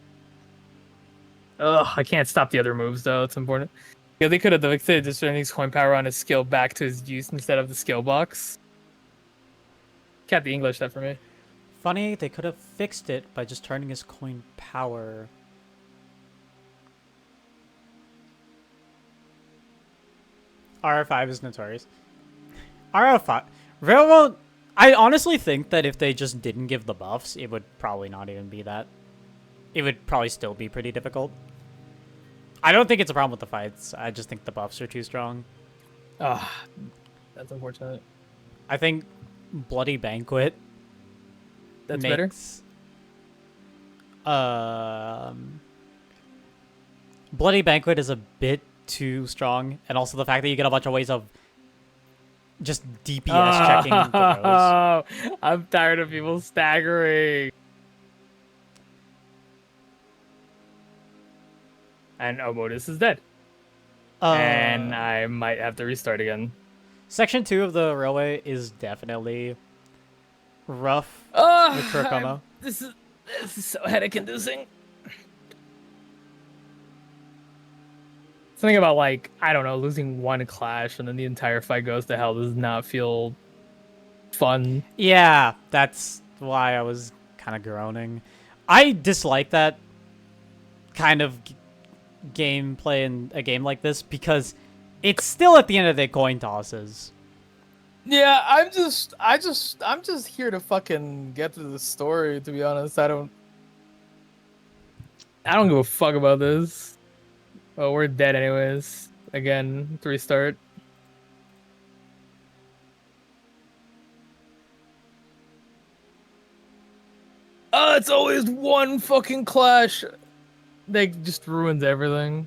Ugh, I can't stop the other moves though. It's important. Yeah, they could have just turned his coin power on his skill back to his use instead of the skill box. Kept the English that for me. Funny, they could have fixed it by just turning his coin power. RR5 is notorious. RR5. Railroad. I honestly think that if they just didn't give the buffs, it would probably not even be that. It would probably still be pretty difficult. I don't think it's a problem with the fights. I just think the buffs are too strong. Ah, that's unfortunate. I think Bloody Banquet. That's better. Bloody Banquet is a bit too strong, and also the fact that you get a bunch of ways of just DPS checking the rows. I'm tired of people staggering. And Omotus is dead. And I might have to restart again. Section 2 of the railway is definitely rough with Kurkomo. This is so headache-inducing. Something about, like, I don't know, losing one clash and then the entire fight goes to hell does not feel fun. Yeah, that's why I was kind of groaning. I dislike that kind of gameplay in a game like this because it's still at the end of the day coin tosses. Yeah, I'm just here to fucking get to the story, to be honest. I don't give a fuck about this. Oh, we're dead anyways. Again, to restart. Oh, it's always one fucking clash that just ruins everything.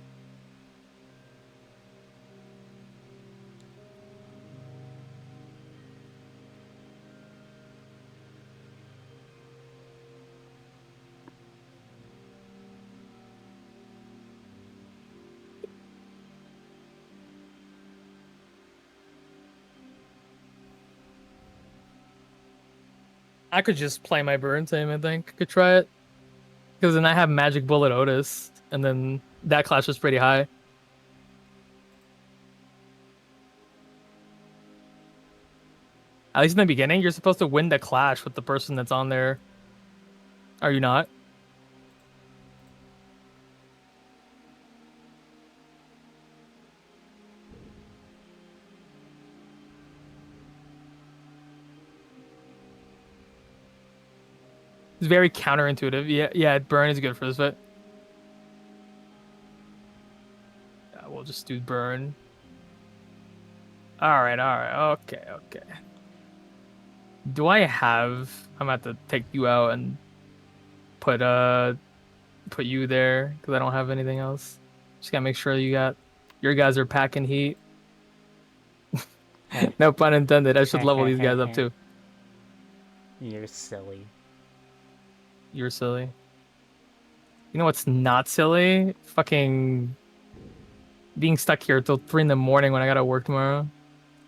I could just play my burn team, I think. Could try it. Because then I have Magic Bullet Otis, and then that clash is pretty high. At least in the beginning, you're supposed to win the clash with the person that's on there. Are you not? It's very counterintuitive. Yeah, burn is good for this fight. Yeah, we'll just do burn. Alright, okay. Do I have... I'm about to take you out and put you there, because I don't have anything else. Just gotta make sure your guys are packing heat. No pun intended, I should level these guys up too. You're silly. You're silly. You know what's not silly? Fucking being stuck here till 3 in the morning when I gotta work tomorrow.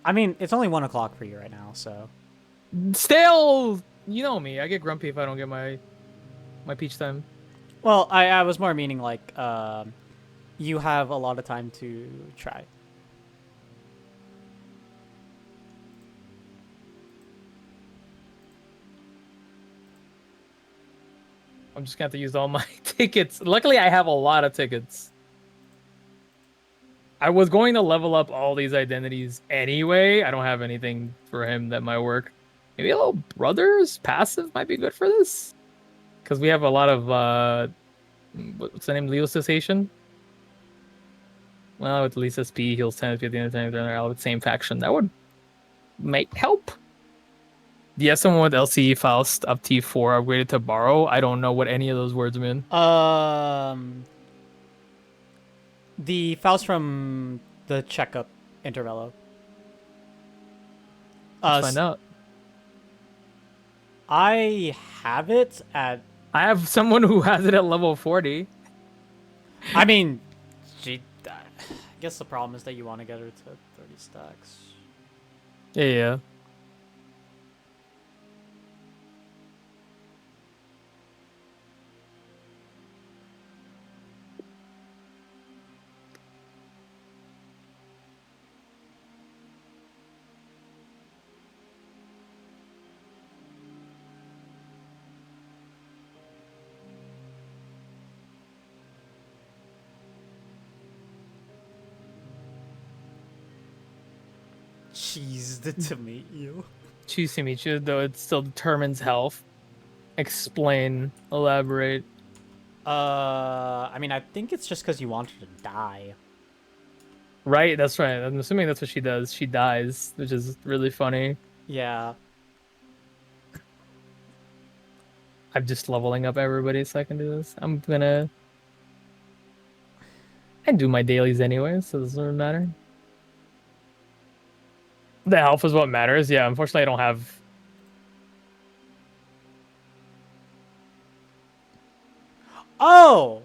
I mean, it's only 1 o'clock for you right now, so. Still, you know me. I get grumpy if I don't get my peach time. Well, I was more meaning like, you have a lot of time to try. I'm just gonna have to use all my tickets. Luckily, I have a lot of tickets. I was going to level up all these identities anyway. I don't have anything for him that might work. Maybe a little brother's passive might be good for this. Because we have a lot of, what's the name? Leo Cessation? Well, with Lisa SP, heals 10 at the end of the time. They're all the same faction. That would might help. Do you have someone with LCE Faust up T4 upgraded to borrow? I don't know what any of those words mean. The Faust from the checkup intervello. Let's find out. I have it at. I have someone who has it at level 40. I mean, I guess the problem is that you want to get her to 30 stacks. Yeah. Cheesed to meet you. Choose to meet you, though it still determines health. Explain, elaborate. I mean, I think it's just because you want her to die. Right, that's right. I'm assuming that's what she does. She dies, which is really funny. Yeah. I'm just leveling up everybody so I can do this. I do my dailies anyway, so it doesn't really matter. The health is what matters. Yeah, unfortunately I don't have... Oh!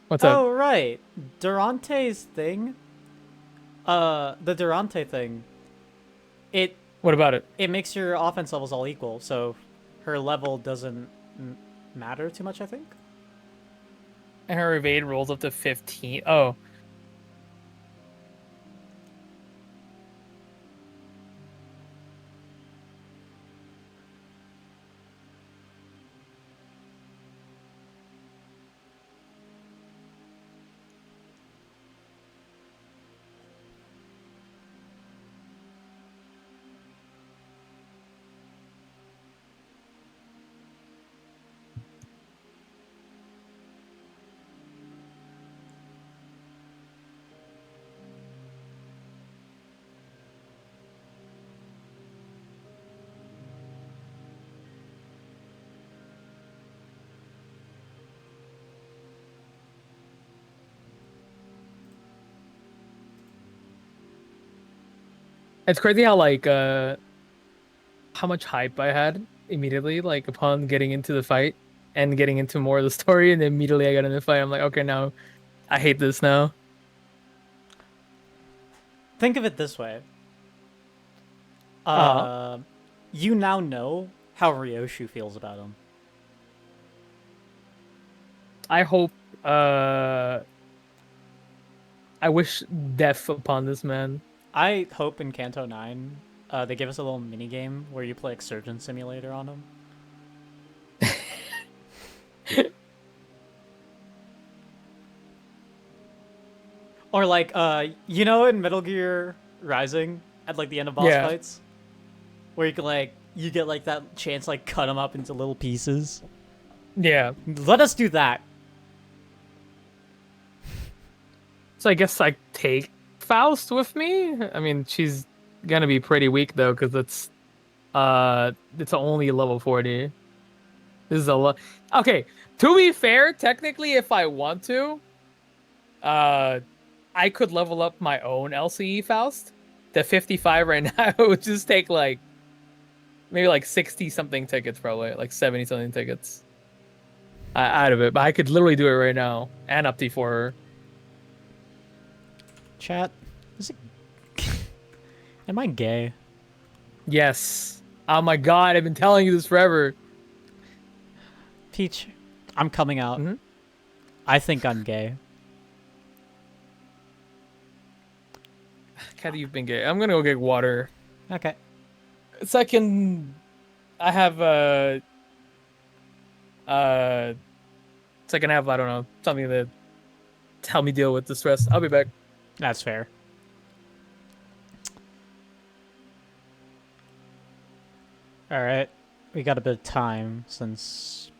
What's up? Oh, right. Durante's thing. The Durante thing. What about it? It makes your offense levels all equal, so her level doesn't matter too much, I think. And her evade rolls up to 15. Oh. It's crazy how how much hype I had immediately, like upon getting into the fight and getting into more of the story, and then immediately I got in the fight. I'm like, okay, now I hate this now. Think of it this way. You now know how Ryoshu feels about him. I hope I wish death upon this man. I hope in Kanto 9 they give us a little mini game where you play like Surgeon Simulator on him. Or like you know in Metal Gear Rising at like the end of boss fights where you can you get like that chance to like cut him up into little pieces. Yeah. Let us do that. So I guess I take Faust with me. I mean, she's gonna be pretty weak though, because it's only level 40. This is a lot. Okay, to be fair, technically, if I want to, I could level up my own LCE Faust to 55 right now. It would just take maybe 60 something tickets, probably like 70 something tickets out of it. But I could literally do it right now and up T for her. Chat, is it... Am I gay? Yes. Oh my god, I've been telling you this forever. Peach, I'm coming out. Mm-hmm. I think I'm gay. Kat, you've been gay. I'm gonna go get water. Okay. Second, I have second half, I don't know, something to help me deal with the stress. I'll be back. That's fair. Alright. We got a bit of time since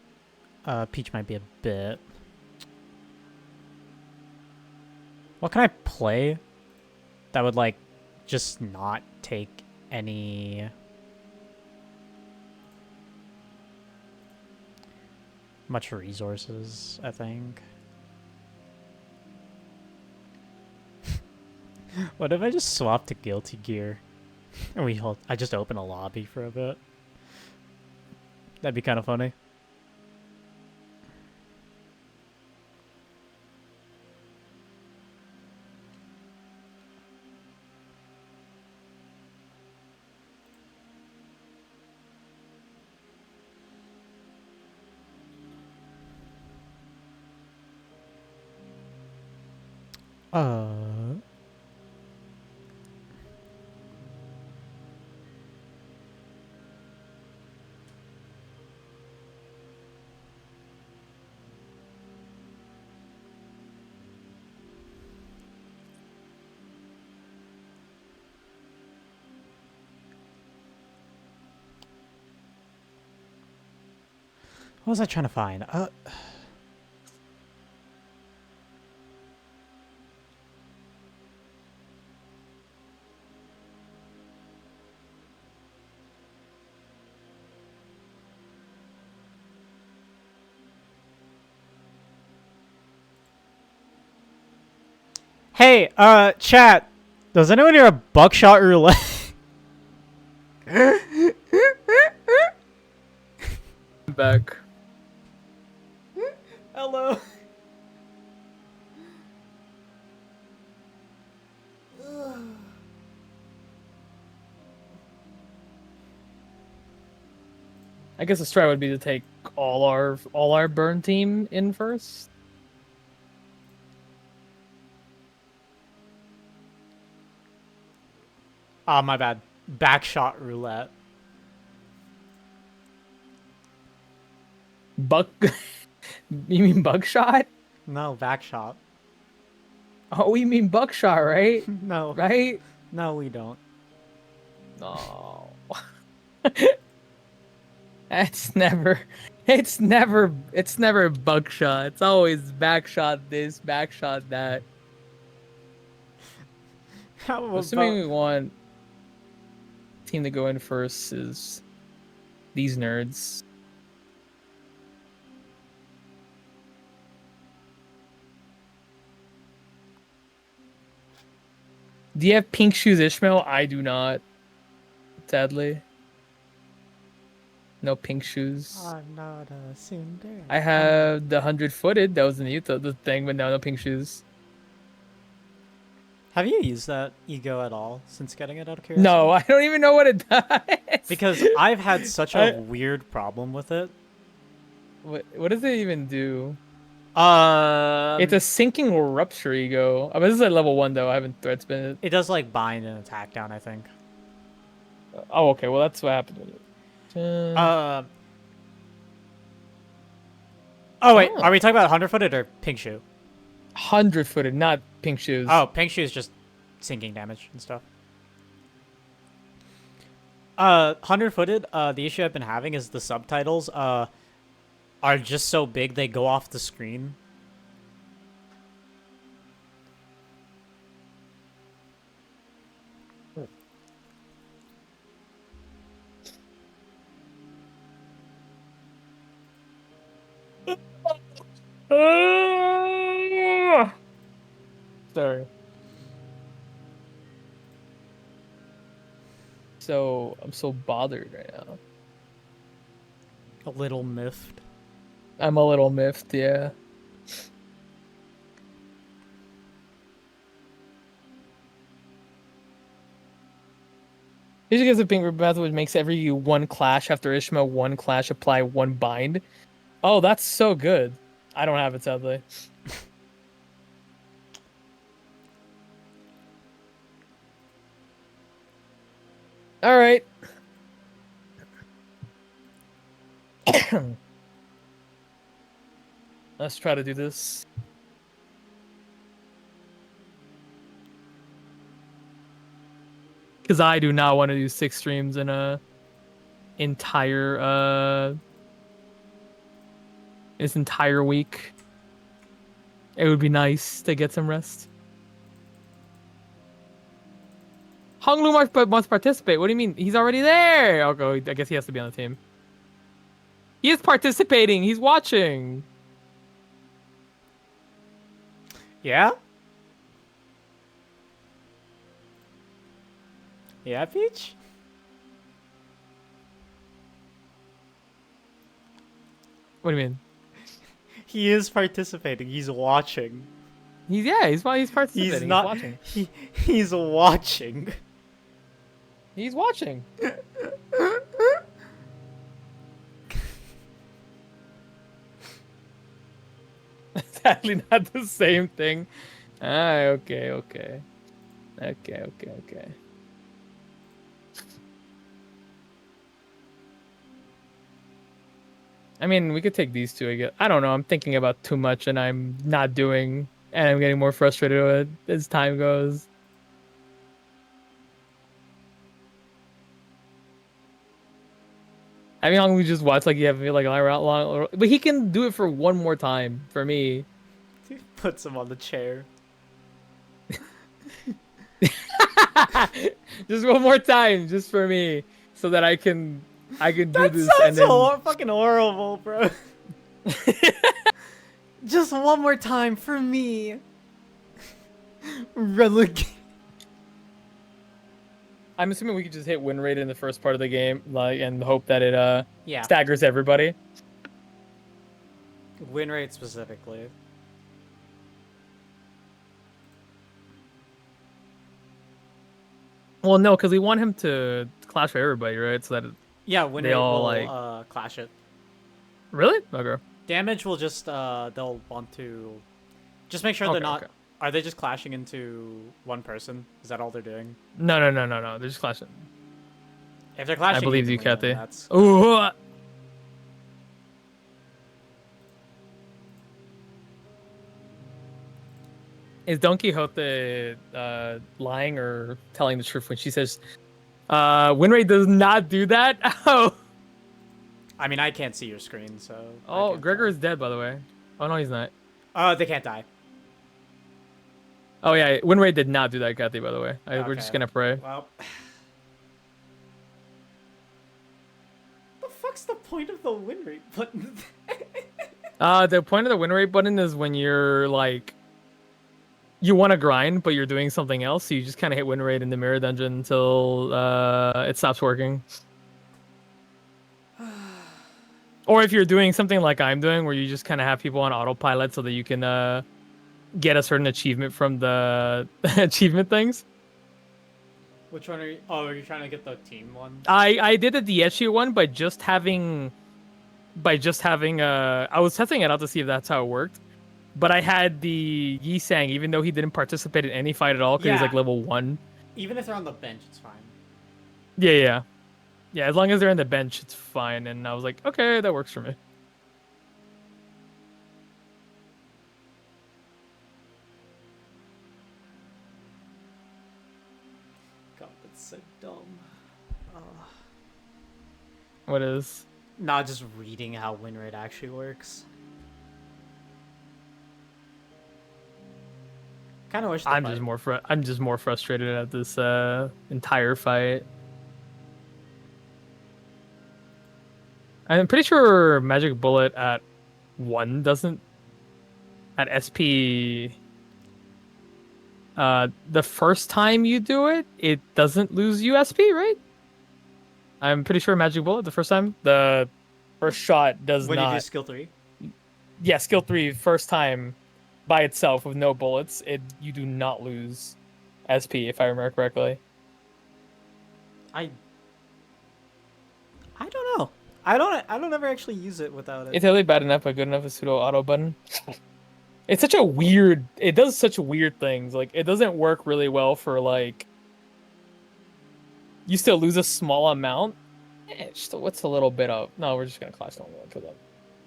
Peach might be a bit. What can I play that would just not take any much resources, I think. What if I just swap to Guilty Gear? I just open a lobby for a bit. That'd be kind of funny. What was I trying to find? Hey, chat. Does anyone hear a buckshot roulette? Back. Hello. I guess the strat would be to take all our burn team in first. Ah, my bad. Backshot roulette. You mean buckshot? No, backshot. Oh, we mean buckshot, right? No. Right? No, we don't. No. It's never buckshot. It's always backshot this, backshot that. How Assuming about... we want team to go in first is these nerds. Do you have pink shoes, Ishmael? I do not. Sadly. No pink shoes. I'm not a Cinderella. I have the 100-footed. That was the thing, but no pink shoes. Have you used that ego at all since getting it out of curiosity? No, I don't even know what it does. Because I've had such a weird problem with it. What does it even do? It's a sinking rupture ego. I mean, this is at level 1 though. I haven't threat spin it. It does like bind and attack down, I think. Oh, okay. Well, that's what happened with it. Oh wait, are we talking about 100-footed or pink shoe? 100-footed, not pink shoes. Oh, pink shoe is just sinking damage and stuff. 100-footed. The issue I've been having is the subtitles are just so big they go off the screen. Sorry. So I'm so bothered right now. A little miffed. I'm a little miffed, yeah. Usually gives a pink method which makes every one clash after Ishmael one clash apply one bind. Oh, that's so good. I don't have it sadly. All right. Let's try to do this. Because I do not want to do 6 streams in a entire this entire week. It would be nice to get some rest. Hong Lu wants to participate. What do you mean? He's already there. I'll go. I guess he has to be on the team. He is participating. He's watching. Yeah? Yeah, Peach? What do you mean? He is participating. He's watching. He's participating. He's He's not. watching. He's watching. He's watching. Sadly, not the same thing. Okay. I mean, we could take these two, I guess. I don't know. I'm thinking about too much, and I'm not doing, and I'm getting more frustrated with it as time goes. I mean, how long we just watch like you have like an hour out long, but he can do it for one more time for me. He puts him on the chair. Just one more time, just for me, so that I can do That this. sounds And then fucking horrible, bro. Just one more time for me. Relegate. I'm assuming we could just hit win rate in the first part of the game, like, and hope that it Yeah. staggers everybody. Win rate specifically. Well, no, because we want him to clash with everybody, right? So that Yeah, win They rate all, will like- clash it. really okay. Damage will just they'll want to just make sure they're Okay, not. okay. Are they just clashing into one person? Is that all they're doing? No. They're just clashing. If they're clashing, I believe you, evenly, then Kathy. That's Ooh. Is Don Quixote lying or telling the truth when she says, win rate does not do that? Oh, I mean, I can't see your screen, so. I oh, can't Gregor tell. is dead, by the way. Oh, no, he's not. Oh, they can't die. Oh, yeah, win rate did not do that, Kathy, by the way. We're just Okay. going to pray. Well. The fuck's the point of the win rate button? The point of the win rate button is when you're, like, you want to grind, but you're doing something else, so you just kind of hit win rate in the mirror dungeon until it stops working. Or if you're doing something like I'm doing, where you just kind of have people on autopilot so that you can get a certain achievement from the achievement things. Which one are you? Oh, are you trying to get the team one? I did the Dietchi one by just having I was testing it out to see if that's how it worked. But I had the Yi-Sang, even though he didn't participate in any fight at all, because he's like Yeah. level 1. Even if they're on the bench, it's fine. Yeah. Yeah, as long as they're in the bench, it's fine. And I was like, okay, that works for me. God, that's so dumb. What is? Not just reading how win rate actually works. Kind of wish. I'm just more frustrated at this entire fight. I'm pretty sure Magic Bullet at 1 doesn't. At SP, the first time you do it, it doesn't lose USP, right? I'm pretty sure Magic Bullet the first time, the first shot does When not. you do skill 3. Yeah, skill 3 first time by itself with no bullets, you do not lose SP if I remember correctly. I don't know. I don't ever actually use it without it. It's really bad enough, but good enough is pseudo auto button. It's such a weird. It does such weird things. Like it doesn't work really well for like. You still lose a small amount. What's a little bit of? No, we're just gonna clash on one because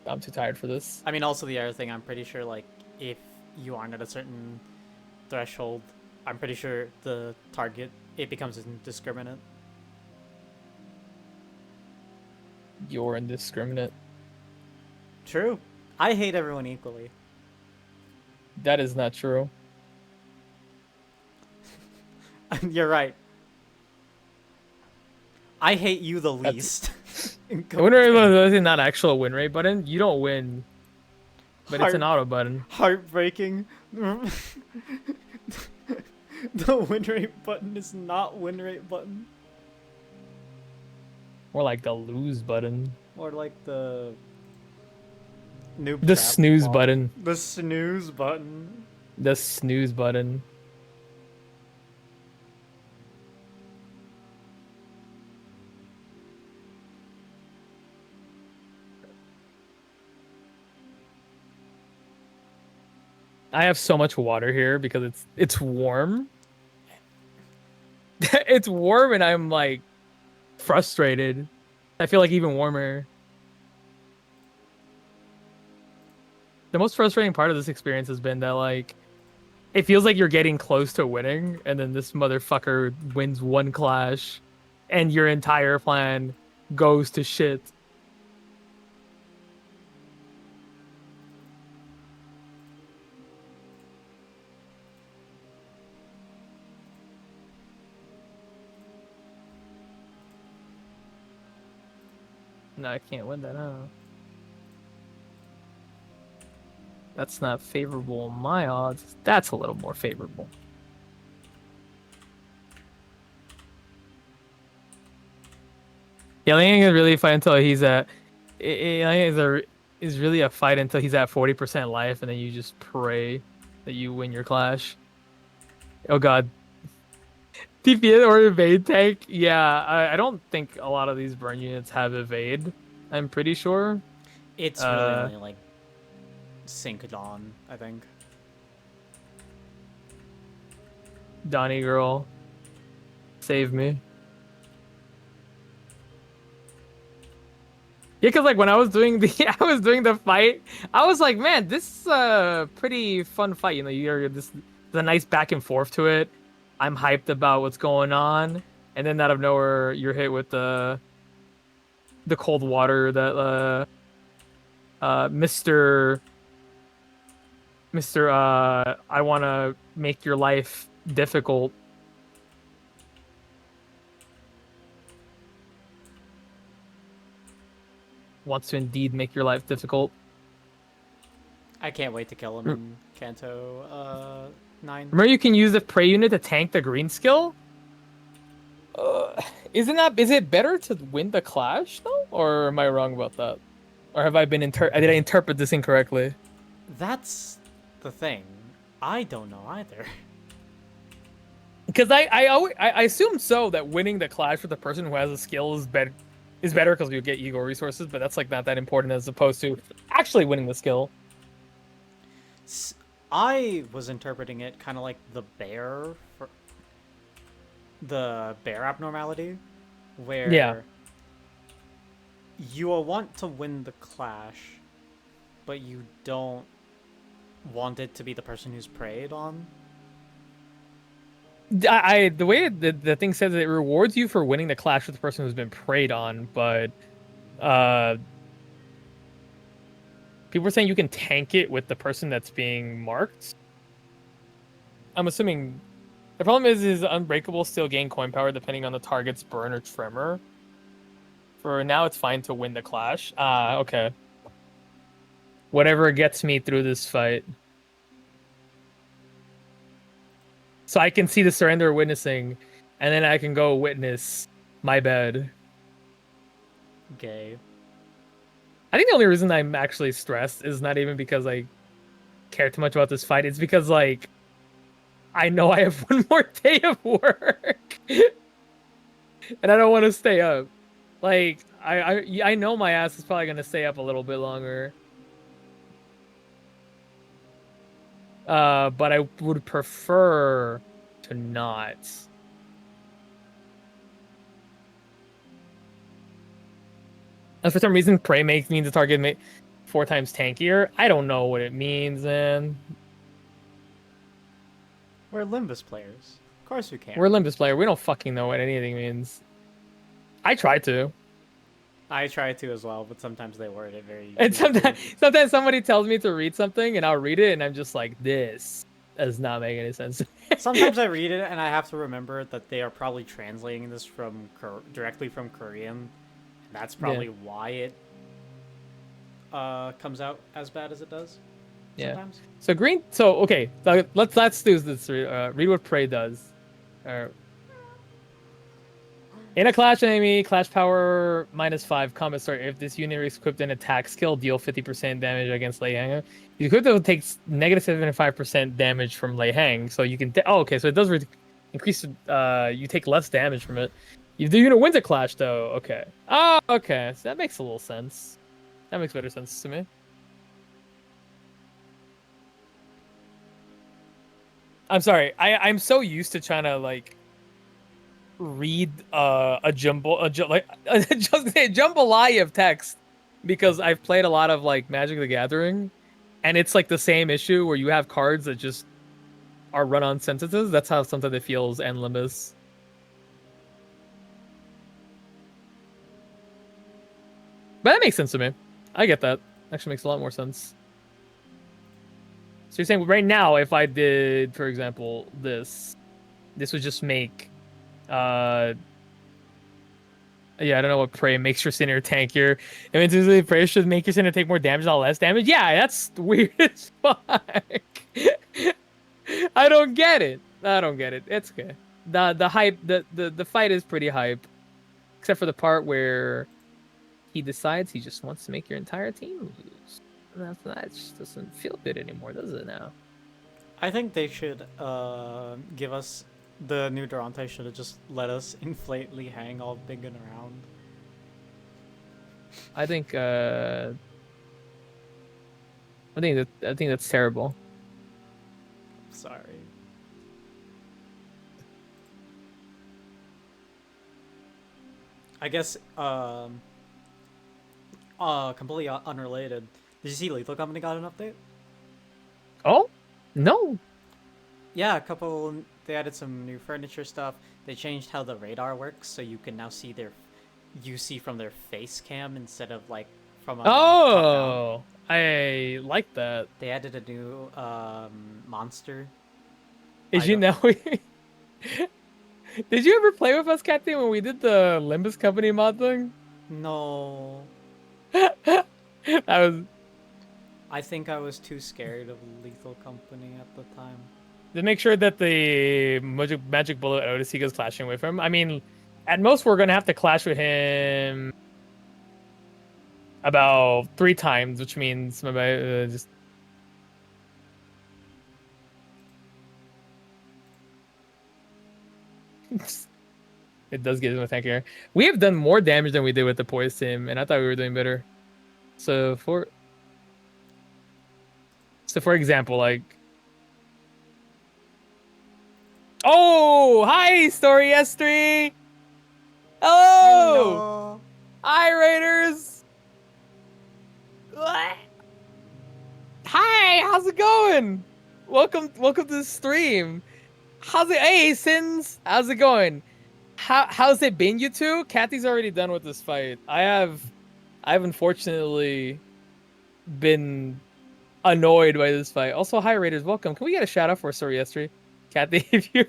I'm too tired for this. I mean, also the other thing, I'm pretty sure like if you aren't at a certain threshold, I'm pretty sure the target it becomes indiscriminate. You're indiscriminate. True. I hate everyone equally. That is not true. You're right. I hate you the least. The win rate button is not actual win rate button. You don't win, but it's an auto button. Heartbreaking. The win rate button is not win rate button. More like the lose button. Or like the noob The trap snooze ball. button. The snooze button. The snooze button. I have so much water here because it's warm. It's warm and I'm like frustrated. I feel like even warmer. The most frustrating part of this experience has been that like it feels like you're getting close to winning and then this motherfucker wins one clash and your entire plan goes to shit. No, I can't win that, huh? That's not favorable on my odds. That's a little more favorable. Yeah, I think it's really a fight until he's at. I think is really a fight until he's at 40% life, and then you just pray that you win your clash. Oh god. DPS or evade tank? Yeah, I don't think a lot of these burn units have evade. I'm pretty sure. It's really only like synced on, I think. Donnie girl, save me. Yeah, cause like when I was doing the fight, I was like, man, this is a pretty fun fight. You know, there's a nice back and forth to it. I'm hyped about what's going on, and then out of nowhere, you're hit with the cold water that Mr. I want to make your life difficult. Wants to indeed make your life difficult. I can't wait to kill him in Kanto 9. Remember, you can use the prey unit to tank the green skill. Is it better to win the clash though, or am I wrong about that? Or have I been did I interpret this incorrectly? That's the thing. I don't know either. Because I assume so that winning the clash with the person who has a skill is better because you get ego resources, but that's like not that important as opposed to actually winning the skill. I was interpreting it kind of like the bear abnormality, where you will want to win the clash, but you don't want it to be the person who's preyed on. The way the thing says it rewards you for winning the clash with the person who's been preyed on, but people are saying you can tank it with the person that's being marked. I'm assuming the problem is unbreakable still gain coin power depending on the target's burn or tremor. For now, it's fine to win the clash. Okay. Whatever gets me through this fight. So I can see the surrender witnessing, and then I can go witness my bed. Gay. I think the only reason I'm actually stressed is not even because I care too much about this fight. It's because, like, I know I have one more day of work. And I don't want to stay up. Like, I know my ass is probably going to stay up a little bit longer. But I would prefer to not. And for some reason, prey means the target 4 times tankier. I don't know what it means, man. We're limbus players. Of course we can. We're a limbus player. We don't fucking know what anything means. I try to. I try to as well, but sometimes they word it very. And sometimes somebody tells me to read something, and I'll read it, and I'm just like, this does not make any sense. Sometimes I read it, and I have to remember that they are probably translating this from directly from Korean. And that's probably why it comes out as bad as it does. Yeah. sometimes. So green. So okay, let's do this. Read what Prey does. In a clash enemy, clash power -5 combat start. If this unit is equipped an attack skill, deal 50% damage against Lei Hang. The equipped takes -75% damage from Lei Hang. So you can. Oh, okay. So it does increase. You take less damage from it. If the unit wins a clash, though, okay. Oh, okay. So that makes a little sense. That makes better sense to me. I'm sorry. I'm so used to trying to like read a just a jambalaya of text because I've played a lot of like Magic the Gathering, and it's like the same issue where you have cards that just are run on sentences. That's how sometimes it feels and limbus. But that makes sense to me. I get that. Actually makes a lot more sense. So you're saying right now, if I did, for example, this would just make, yeah, I don't know what Prey makes your center tankier. I mean, usually Prey should make your center take more damage, not less damage. Yeah, that's weird as fuck. I don't get it. I don't get it. It's okay. The hype, the fight is pretty hype, except for the part where he decides he just wants to make your entire team lose. That just doesn't feel good anymore, does it now? I think they should give us the new Durante should have just let us inflate Lee Hang all big and around. I think that's terrible. Sorry. I guess completely unrelated. Did you see Lethal Company got an update? Oh? No. Yeah, they added some new furniture stuff. They changed how the radar works, so you can now see from their face cam instead of like from a Oh, I like that. They added a new monster. Did you know Did you ever play with us, Kathy, when we did the Limbus Company mod thing? No. That was. I think I was too scared of Lethal Company at the time. To make sure that the Magic Bullet Odyssey goes clashing with him. I mean, at most we're gonna have to clash with him about 3 times, which means just. It does get him a tank here. We have done more damage than we did with the Poise Team, and I thought we were doing better. So for example, like. Oh, hi, Story S3. Hello. Hi, Raiders. What? Hi, how's it going? Welcome to the stream. How's it? Hey, Sins. How's it going? How's it been, you two? Kathy's already done with this fight. I've unfortunately been annoyed by this fight. Also, hi, Raiders. Welcome. Can we get a shout out for Story S3? Kathy, if you.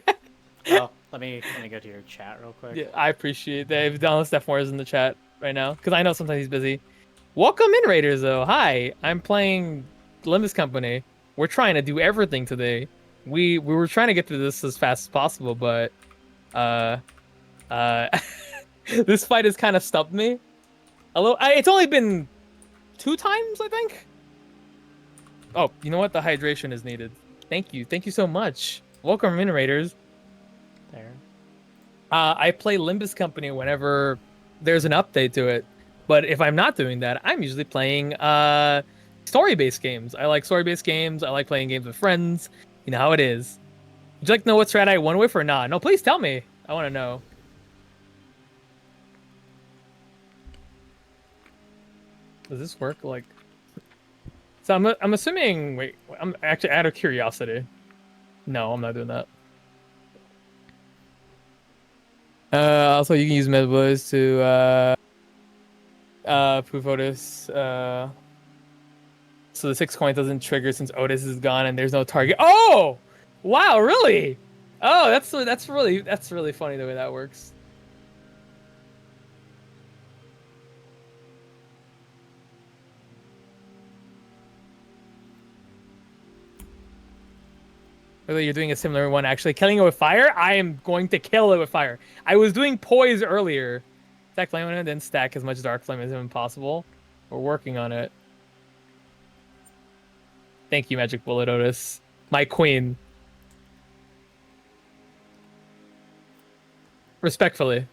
Oh, let me go to your chat real quick. Yeah, I appreciate that. If Donald Steph is in the chat right now, because I know sometimes he's busy. Welcome in, Raiders, though. Hi, I'm playing Limbus Company. We're trying to do everything today. We were trying to get through this as fast as possible, but this fight has kind of stumped me. It's only been 2 times, I think. Oh, you know what? The hydration is needed. Thank you so much. Welcome in, Raiders. There. I play Limbus Company whenever there's an update to it. But if I'm not doing that, I'm usually playing story-based games. I like story-based games. I like playing games with friends. You know how it is. Would you like to know what strat I won with or not? No, please tell me. I want to know. Does this work? Like, so I'm assuming. Wait, I'm actually out of curiosity. No, I'm not doing that. Also, you can use Medboys to proof Otis. So the 6 coin doesn't trigger since Otis is gone and there's no target. Oh, wow, really? Oh, that's really funny the way that works. Whether you're doing a similar one, actually. Killing it with fire? I am going to kill it with fire. I was doing poise earlier. Stack flame on it, then stack as much dark flame as even possible. We're working on it. Thank you, Magic Bullet Otis. My queen. Respectfully.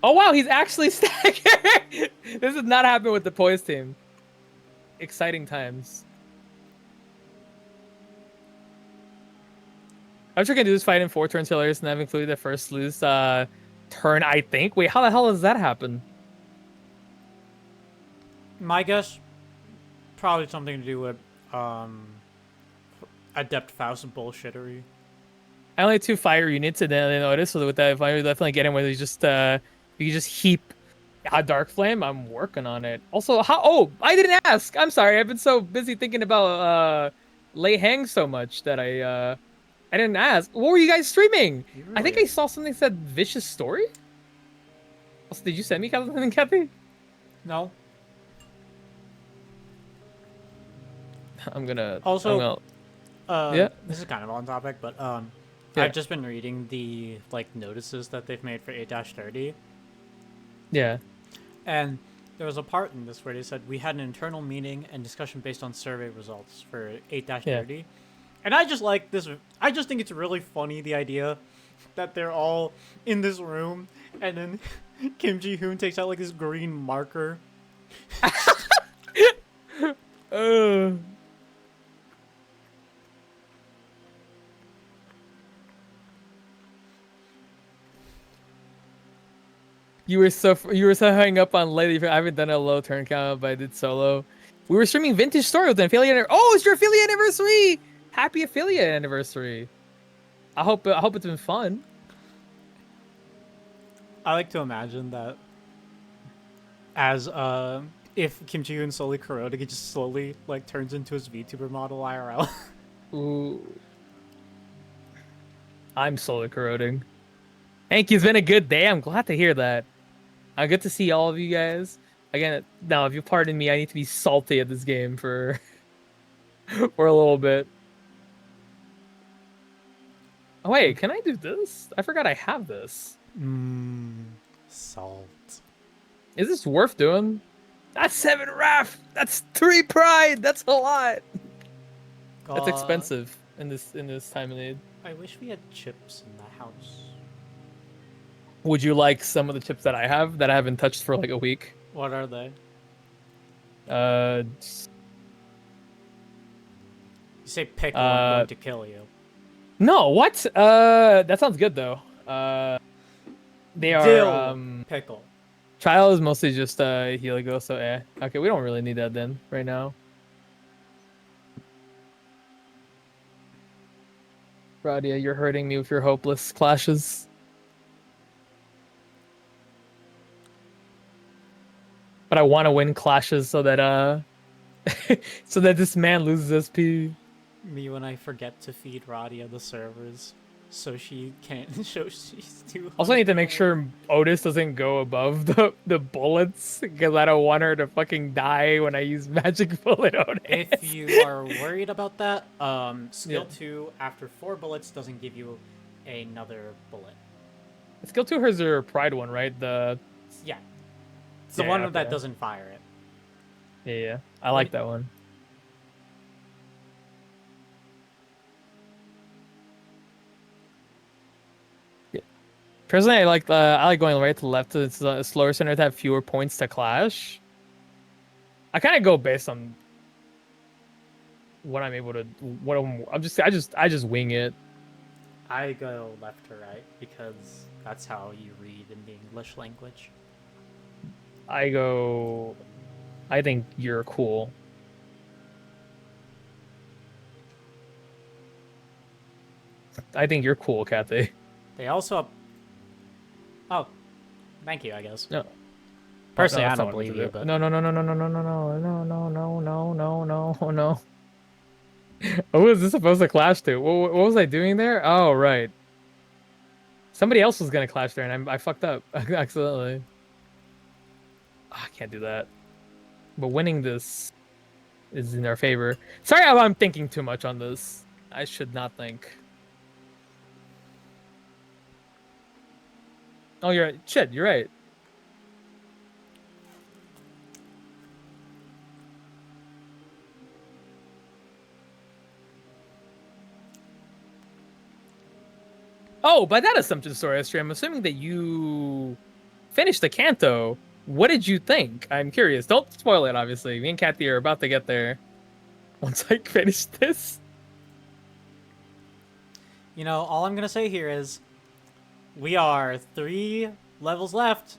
Oh wow, he's actually stacking. This has not happened with the poise team. Exciting times. I'm sure I can do this fight in 4 turns hilarious, and I've included the first lose turn, I think. Wait, how the hell does that happen? My guess, probably something to do with Adept Faust bullshittery. I only have 2 fire units, and then I noticed, so with that fire, definitely get him where you just you can just heap a dark flame. I'm working on it. Also, how? Oh, I didn't ask. I'm sorry. I've been so busy thinking about Lei Hang so much that I didn't ask. What were you guys streaming? Really? I think I saw something that said Vicious Story. Also, did you send me something, Kathy? No. I'm gonna. Also, yeah. This is kind of on topic, but Yeah. I've just been reading the notices that they've made for 8-30. Yeah. And there was a part in this where they said we had an internal meeting and discussion based on survey results for 8-30. Yeah. And I just like this. I just think it's really funny, the idea that they're all in this room and then Kim Ji-hoon takes out like this green marker. You were so hung up on lately. I haven't done a low turn count, but I did solo. We were streaming Vintage Story with an affiliate. Oh, it's your affiliate anniversary! Happy affiliate anniversary! I hope it's been fun. I like to imagine that as if Kim Ji-hoon slowly corroding, it just slowly like turns into his VTuber model IRL. Ooh. I'm slowly corroding. Hank, it's been a good day. I'm glad to hear that. Good to see all of you guys. Again, now, if you pardon me, I need to be salty at this game for for a little bit. Oh, wait, can I do this? I forgot I have this. Salt. Is this worth doing? That's 7 RAF! That's 3 pride! That's a lot! That's expensive in this time of need. I wish we had chips in the house. Would you like some of the chips that I have that I haven't touched for like a week? What are they? Uh, You say pickle, I'm going to kill you. No, what? That sounds good though. They are Dill pickle. trial is mostly just Heligo, so okay, we don't really need that then right now. Radia, you're hurting me with your hopeless clashes. But I want to win clashes so that so that this man loses SP. Me when I forget to feed Radia the servers, so she can't show she's too. Also, I need to make sure Otis doesn't go above the bullets because I don't want her to fucking die when I use Magic Bullet Otis. If you are worried about that, skill 2 after 4 bullets doesn't give you another bullet. Skill 2 hers are Pride one, right? Yeah, it's the one that doesn't fire it. Yeah, I like that one. Personally, I like going right to left to the slower center to have fewer points to clash. I kind of go based on what I'm able to. I just wing it. I go left to right because that's how you read in the English language. I think you're cool. I think you're cool, Kathy. They also. Oh, thank you. I guess. No. Personally, No, I don't believe you, but no. What was this supposed to clash to? What was I doing there? Oh, right. Somebody else was gonna clash there, and I fucked up accidentally. I can't do that. But winning this is in our favor. Sorry, I'm thinking too much on this. I should not think. Oh, you're right. Shit, you're right. Oh, by that assumption, sorry, Astrid, I'm assuming that you finished the Kanto. What did you think? I'm curious. Don't spoil it, obviously. Me and Kathy are about to get there once I finish this. You know, all I'm gonna say here is we are 3 levels left.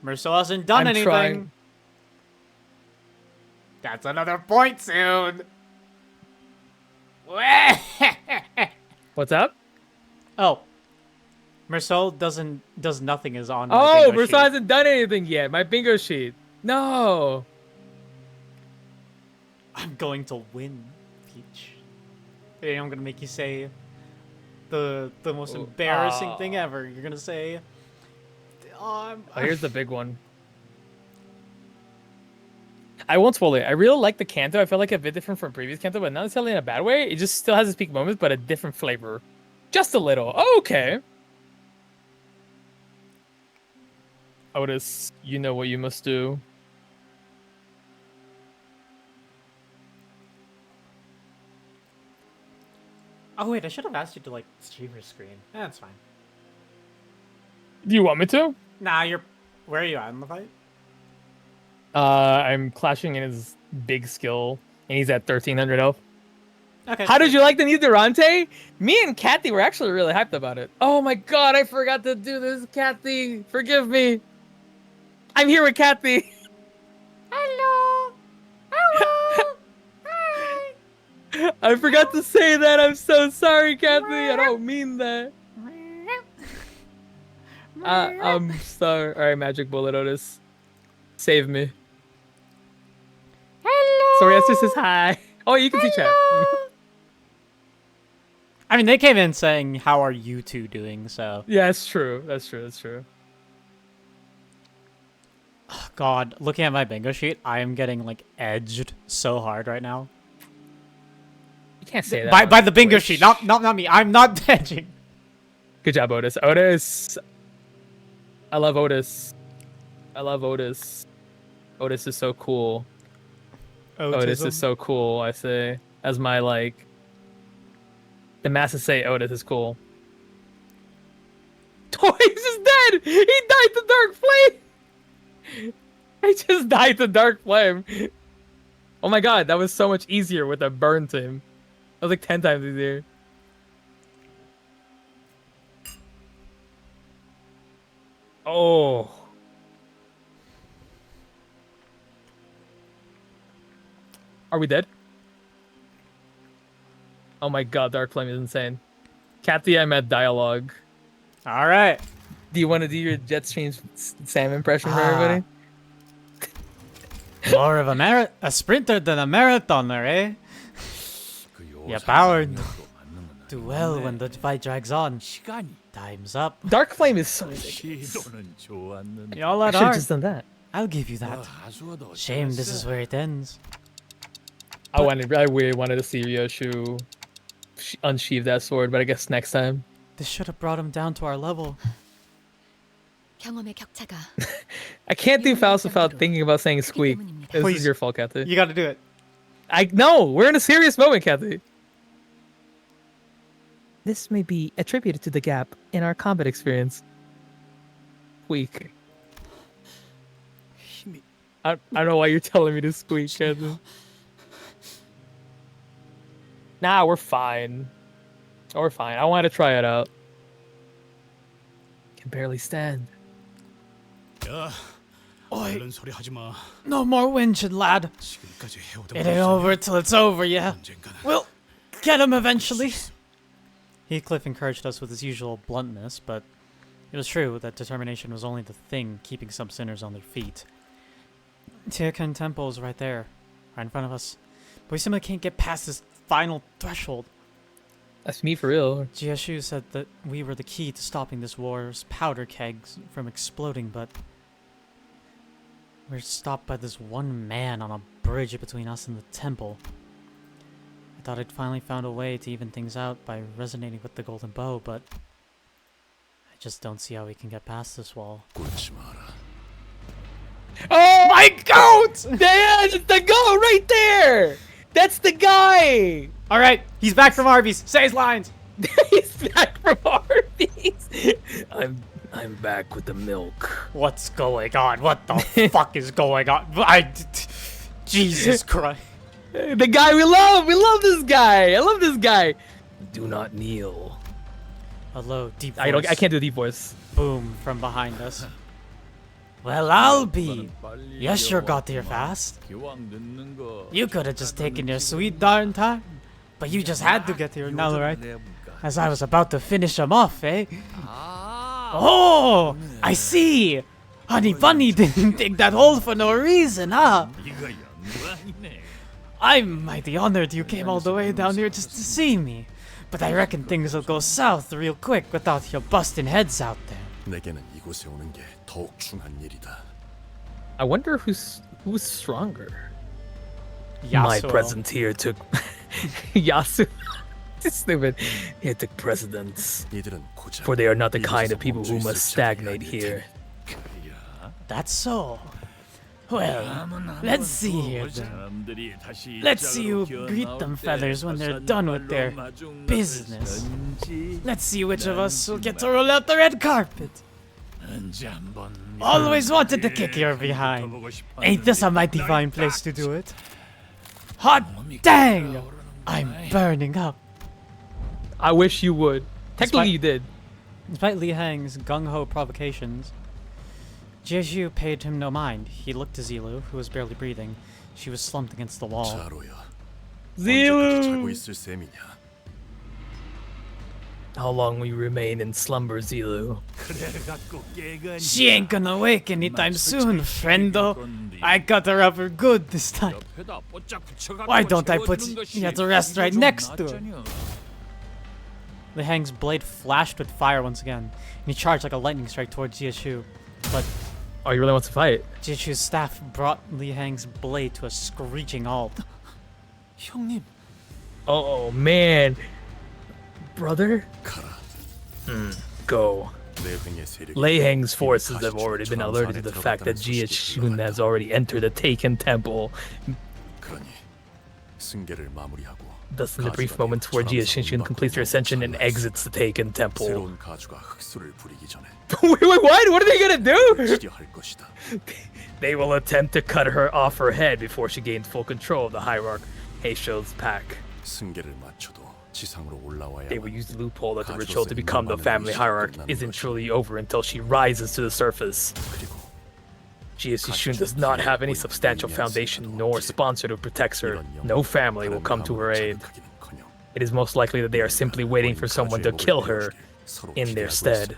Merceau hasn't done anything. Trying. That's another point soon. What's up? Oh. Merceau does nothing is on my Oh, bingo Merceau sheet. hasn't done anything yet. My bingo sheet. No. I'm going to win, Peach. Hey, I'm gonna make you say the most embarrassing thing ever. You're gonna say, Oh, here's the big one. I won't spoil it. I really like the Kanto. I feel like a bit different from previous Kanto, but not necessarily in a bad way. It just still has its peak moments, but a different flavor. Just a little. Oh, okay. Otis, you know what you must do. oh wait, I should have asked you to like stream your screen. That's fine. Do you want me to? Nah, where are you at in the fight? I'm clashing in his big skill, and he's at 1300 health. Okay. How did you like the new Durante? Me and Kathy were actually really hyped about it. Oh my god, I forgot to do this, Kathy. Forgive me. I'm here with Kathy. Hello. Hello. Hi. I forgot to say that. I'm so sorry, Kathy. I don't mean that. I'm sorry. All right, Magic Bullet Otis. Save me. Hello. Sorry, Esther says hi. Oh, you can see chat. I mean, they came in saying, "How are you two doing?" So. Yeah, it's true. That's true. That's true. God, looking at my bingo sheet, I am getting like edged so hard right now. You can't say that. By the bingo sheet, not me. I'm not edging. Good job, Otis. Otis. I love Otis. I love Otis. Otis is so cool. Otis is so cool, I say. As my, like... The masses say Otis is cool. Oh, he's just dead! He died to Dark Flame! He just died to Dark Flame. Oh my god, that was so much easier with a burn to him. That was like 10 times easier. Oh. Are we dead? Oh my god, Dark Flame is insane. Kathy, I'm at dialogue. All right. Do you want to do your Jetstream Sam impression for everybody? More of a sprinter than a marathoner, eh? Yeah, powered. Do well when the fight drags on. Time's up. Dark Flame is so ridiculous. Y'all I at should have heart. just done that. I'll give you that. Shame this is where it ends. I really wanted to see Ryoshu unsheathe that sword, but I guess next time. This should have brought him down to our level. 경험의 격차가 I can't do Faust without thinking about saying squeak. This Please. is your fault, Kathy. You gotta do it. No, we're in a serious moment, Kathy. This may be attributed to the gap in our combat experience. Squeak. I don't know why you're telling me to squeak, Kathy. Nah, we're fine. We're fine. I want to try it out. Can barely stand. 야, 얼른 소리 하지 마. No more whinging, lad. 지금까지 해오던 It ain't over till it's over, yeah. 언젠가는 We'll get him eventually. Heathcliff encouraged us with his usual bluntness, but it was true that determination was only the thing keeping some sinners on their feet. Tiekan Temple is right there, right in front of us. But we simply can't get past this final threshold. That's me for real. GSU said that we were the key to stopping this war's powder kegs from exploding, but we're stopped by this one man on a bridge between us and the temple. I thought I'd finally found a way to even things out by resonating with the golden bow, but I just don't see how we can get past this wall. 꿇지 마라. Oh my goat! That's the goat right there! That's the guy! Alright, he's back from Arby's. Say his lines! He's back from Arby's! I'm back with the milk. What's going on? What the fuck is going on? Jesus Christ. The guy we love! We love this guy! I love this guy! Do not kneel. A low, deep voice. I can't do deep voice. Boom from behind us. Well, I'll be. You sure got here fast. You could have just taken your sweet darn time. But you just had to get here now, right? As I was about to finish him off, eh? Oh, I see. Honey Bunny didn't dig that hole for no reason, huh? I'm mighty honored you came all the way down here just to see me. But I reckon things will go south real quick without you busting heads out there. 내게는 이곳에 오는 게 더욱 중한 일이다. I wonder who's stronger. Yasuo. My presence here took Yasu. stupid. Here took precedence. 이들은 고작 For they are not the kind of 이곳에서 people who 멈춰 must 있을 stagnate 자들이 here. That's so. Well, let's see here then. Let's see who greet them fellas when they're done with their business. Let's see which of us will get to roll out the red carpet. Always wanted to kick your behind. Ain't this a mighty fine place to do it? Hot dang! I'm burning up. I wish you would. Technically, Despite- you did. Despite Li Hang's gung-ho provocations, Jeju paid him no mind. He looked to Zilu, who was barely breathing. She was slumped against the wall. 자로야. 언제까지 자고 Zilu! 있을 셈이냐? How long will you remain in slumber, Zilu? She ain't gonna wake anytime soon, friendo. I got her up for good this time. Why don't I put you to rest right next to her? Li Hang's blade flashed with fire once again, and he charged like a lightning strike towards Jiashu. But Oh, he really wants to fight. Jiashu's staff brought Li Hang's blade to a screeching halt. 형님. Oh man. Brother? 가라. Go. 내팽의 세력이 Lei Hang's 이미 forces have 가시적인 already been 전황 alerted to 안에 the fact that 들어갔다는 Jia 소식이 Shun has already entered the Taken Temple. 그러니 승계를 마무리하고 Thus, in the brief moments where Jia Shun completes her ascension and exits the Taken Temple. 새로운 가주가 흑수를 부리기 전에 Wait, what? What are they gonna do? 치료할 것이다. They will attempt to cut her off her head before she gains full control of the Hierarch Heisho's pack. 승계를 맞춰도 지상으로 올라와야. They will use the loophole that the ritual to become the family hierarch isn't truly over until she rises to the surface. 그리고 Jia Shun does not have any substantial foundation nor sponsor who protects her. No family will come to her aid. It is most likely that they are simply waiting for someone to kill her in their stead.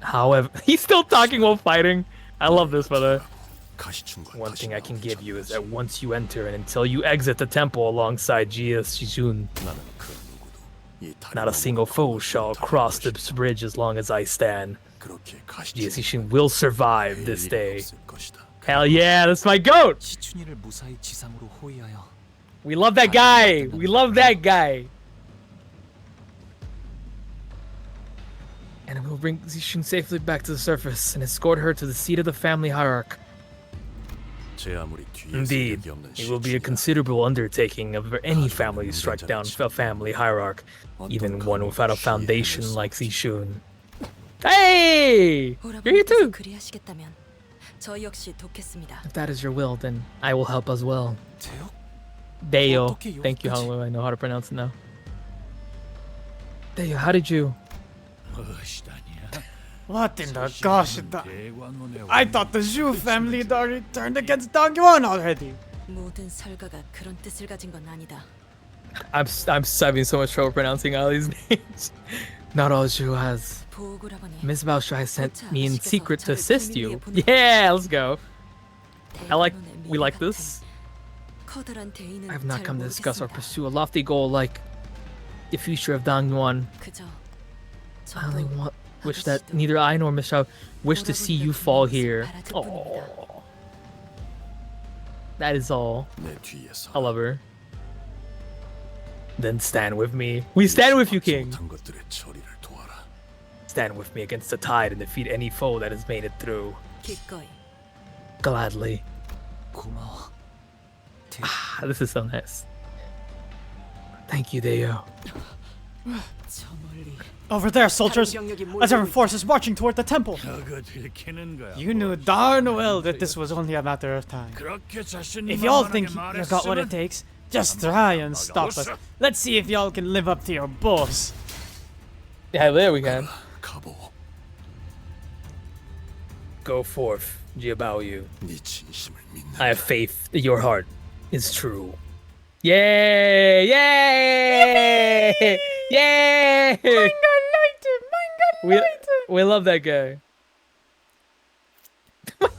However, he's still talking while fighting. I love this, brother. One thing I can give you is that once you enter and until you exit the temple alongside Jia Shijun, not a single foe shall cross this bridge as long as I stand. Jia Shijun will survive this day. Hell yeah, that's my goat! 시춘이를 무사히 지상으로 호위하여 We love that guy. We love that guy. And we'll bring Zishun safely back to the surface and escort her to the seat of the family hierarch. Indeed, it will be a considerable undertaking of any family to strike down a family hierarch, even one without a foundation like Zishun. Hey! You're here too! 그리하시겠다면 저 역시 돕겠습니다. If that is your will, then I will help as well. Deo. Thank you, Hanglu. I know how to pronounce it now. Deo, how did you... What in the gosh? I thought the Zhu family had already turned against Dongwon already. 모든 설가가 그런 뜻을 가진 건 아니다. I'm having so much trouble pronouncing all these names. Not all Zhu has. 보고라보니 Miss Bao Shui sent me in secret to assist you. Yeah, let's go. We like this. 커다란 대인은 I have not 잘 come to discuss or 모르겠습니다. pursue a lofty goal like the future of Dangwon. 그저 I only wish that neither I nor Michelle wish to see you fall here. Oh. Oh, that is all. 내 뒤에서 I love her. Then stand with me. We stand with you, King. 못한 것들의 처리를 도와라. Stand with me against the tide and defeat any foe that has made it through. 기꺼이. Gladly. 고마워. Ah, this is so nice. Thank you, Deo. 저 멀리 Over there, soldiers! 다른 병력이 A different 몰려오고 force is marching toward the temple! 저거 들키는 거야. You knew darn well that this was only a matter of time. 그렇게 If y'all think you got what it takes, just try and stop us. Let's see if y'all can live up to your boast. Yeah, there we can. 가보. Go forth, Jiabaoyu. 네 진심을 믿는. I have faith that your heart is true. Yay! Yay! Yay! We love that guy.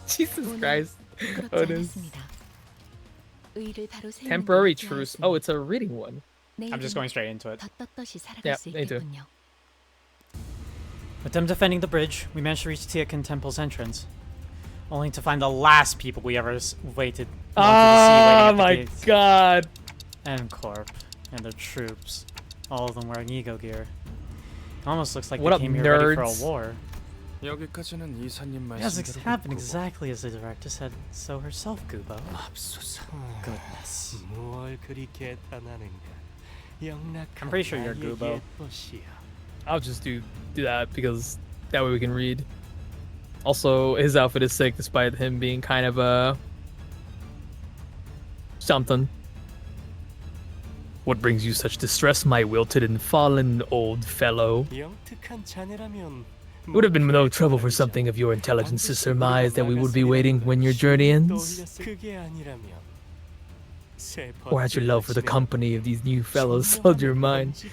Jesus Christ. Oh, this. Temporary truce. Oh, it's a reading one. I'm just going straight into it. Yeah, me too. With them defending the bridge, we managed to reach Tiakan Temple's entrance. Only to find the last people we ever wanted to see waiting Oh at the my gates. god. ENVcorp and their troops. All of them wearing ego gear. It almost looks like What they up, came here ready for a nerds? war. 여기까지는 이사님 Yes, it 말씀대로 happened 믿고. exactly as the director said so herself, Gubo. Goodness. 뭘 그리 개탄하는가? I'm pretty sure you're Gubo. I'll just do that because that way we can read. Also, his outfit is sick despite him being kind of a something. What brings you such distress, my wilted and fallen old fellow? 영특한 자네라면 It would have been no trouble for something of your intelligence to surmise that we would be waiting when your journey ends. 그게 아니라면 Or had your love for the company of these new fellows sold your mind?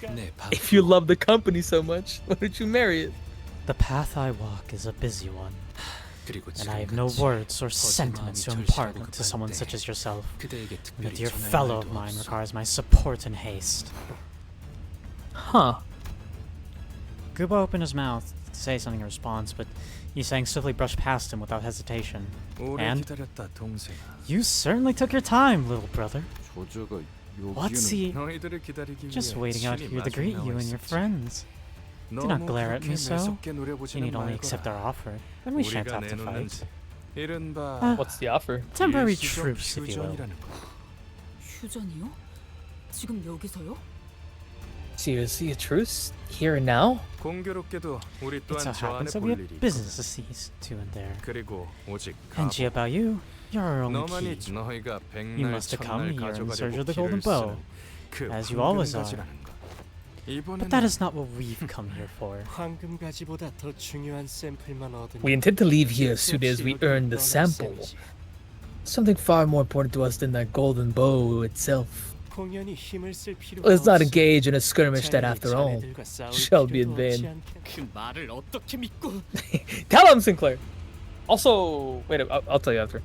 If you love the company so much, why don't you marry it? The path I walk is a busy one, and I have no words or sentiments to impart to someone such as yourself. And a dear fellow of mine requires my support and haste. Huh. Gubo opened his mouth to say something in response, but Yisang swiftly brushed past him without hesitation. And you certainly took your time, little brother. What's he just waiting out here to greet you and your friends? Do not glare at me so. You need only accept our offer, then we shan't have to fight. What's the offer? Temporary truce, if you will. 휴전이요? 지금 여기서요? Seriously, a truce? Here and now? It so happens that we have business to see to and there. And Ji, about you, you're our only key. You must have come here in search of the golden bow, as you always are. But that is not what we've come here for. 황금가지보다 더 중요한 샘플만 얻으니 We intend to leave here as soon as we earn the sample. Something far more important to us than that golden bow itself. 공연히 힘을 쓸 필요가 Let's not 없이 engage in a skirmish that, after all, 자네들과 싸울 shall be in 필요도 vain. 없지 않게. 그 말을 어떻게 믿고 Tell him, Sinclair! Also, wait, I'll tell you after.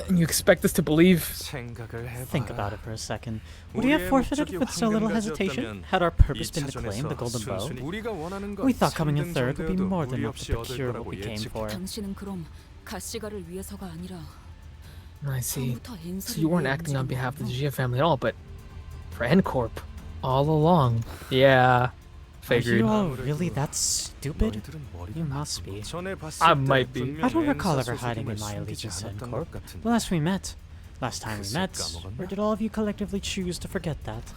And you expect us to believe? Think about it for a second. Would we have forfeited with so little hesitation had our purpose been to claim the golden bow? We thought coming in third would be more than enough to procure what we came for. 당신은 그럼 가시가를 위해서가 아니라 I see. 처음부터 엔서를 So you weren't 위해 acting on 움직인 behalf of the 거군요. Gia family at all, but for ENVcorp all along. Yeah, Are figured. you all really that stupid? You must be. I might be. I don't recall ever hiding in my allegiance to ENVcorp. The last time we met, or did all of you collectively choose to forget that?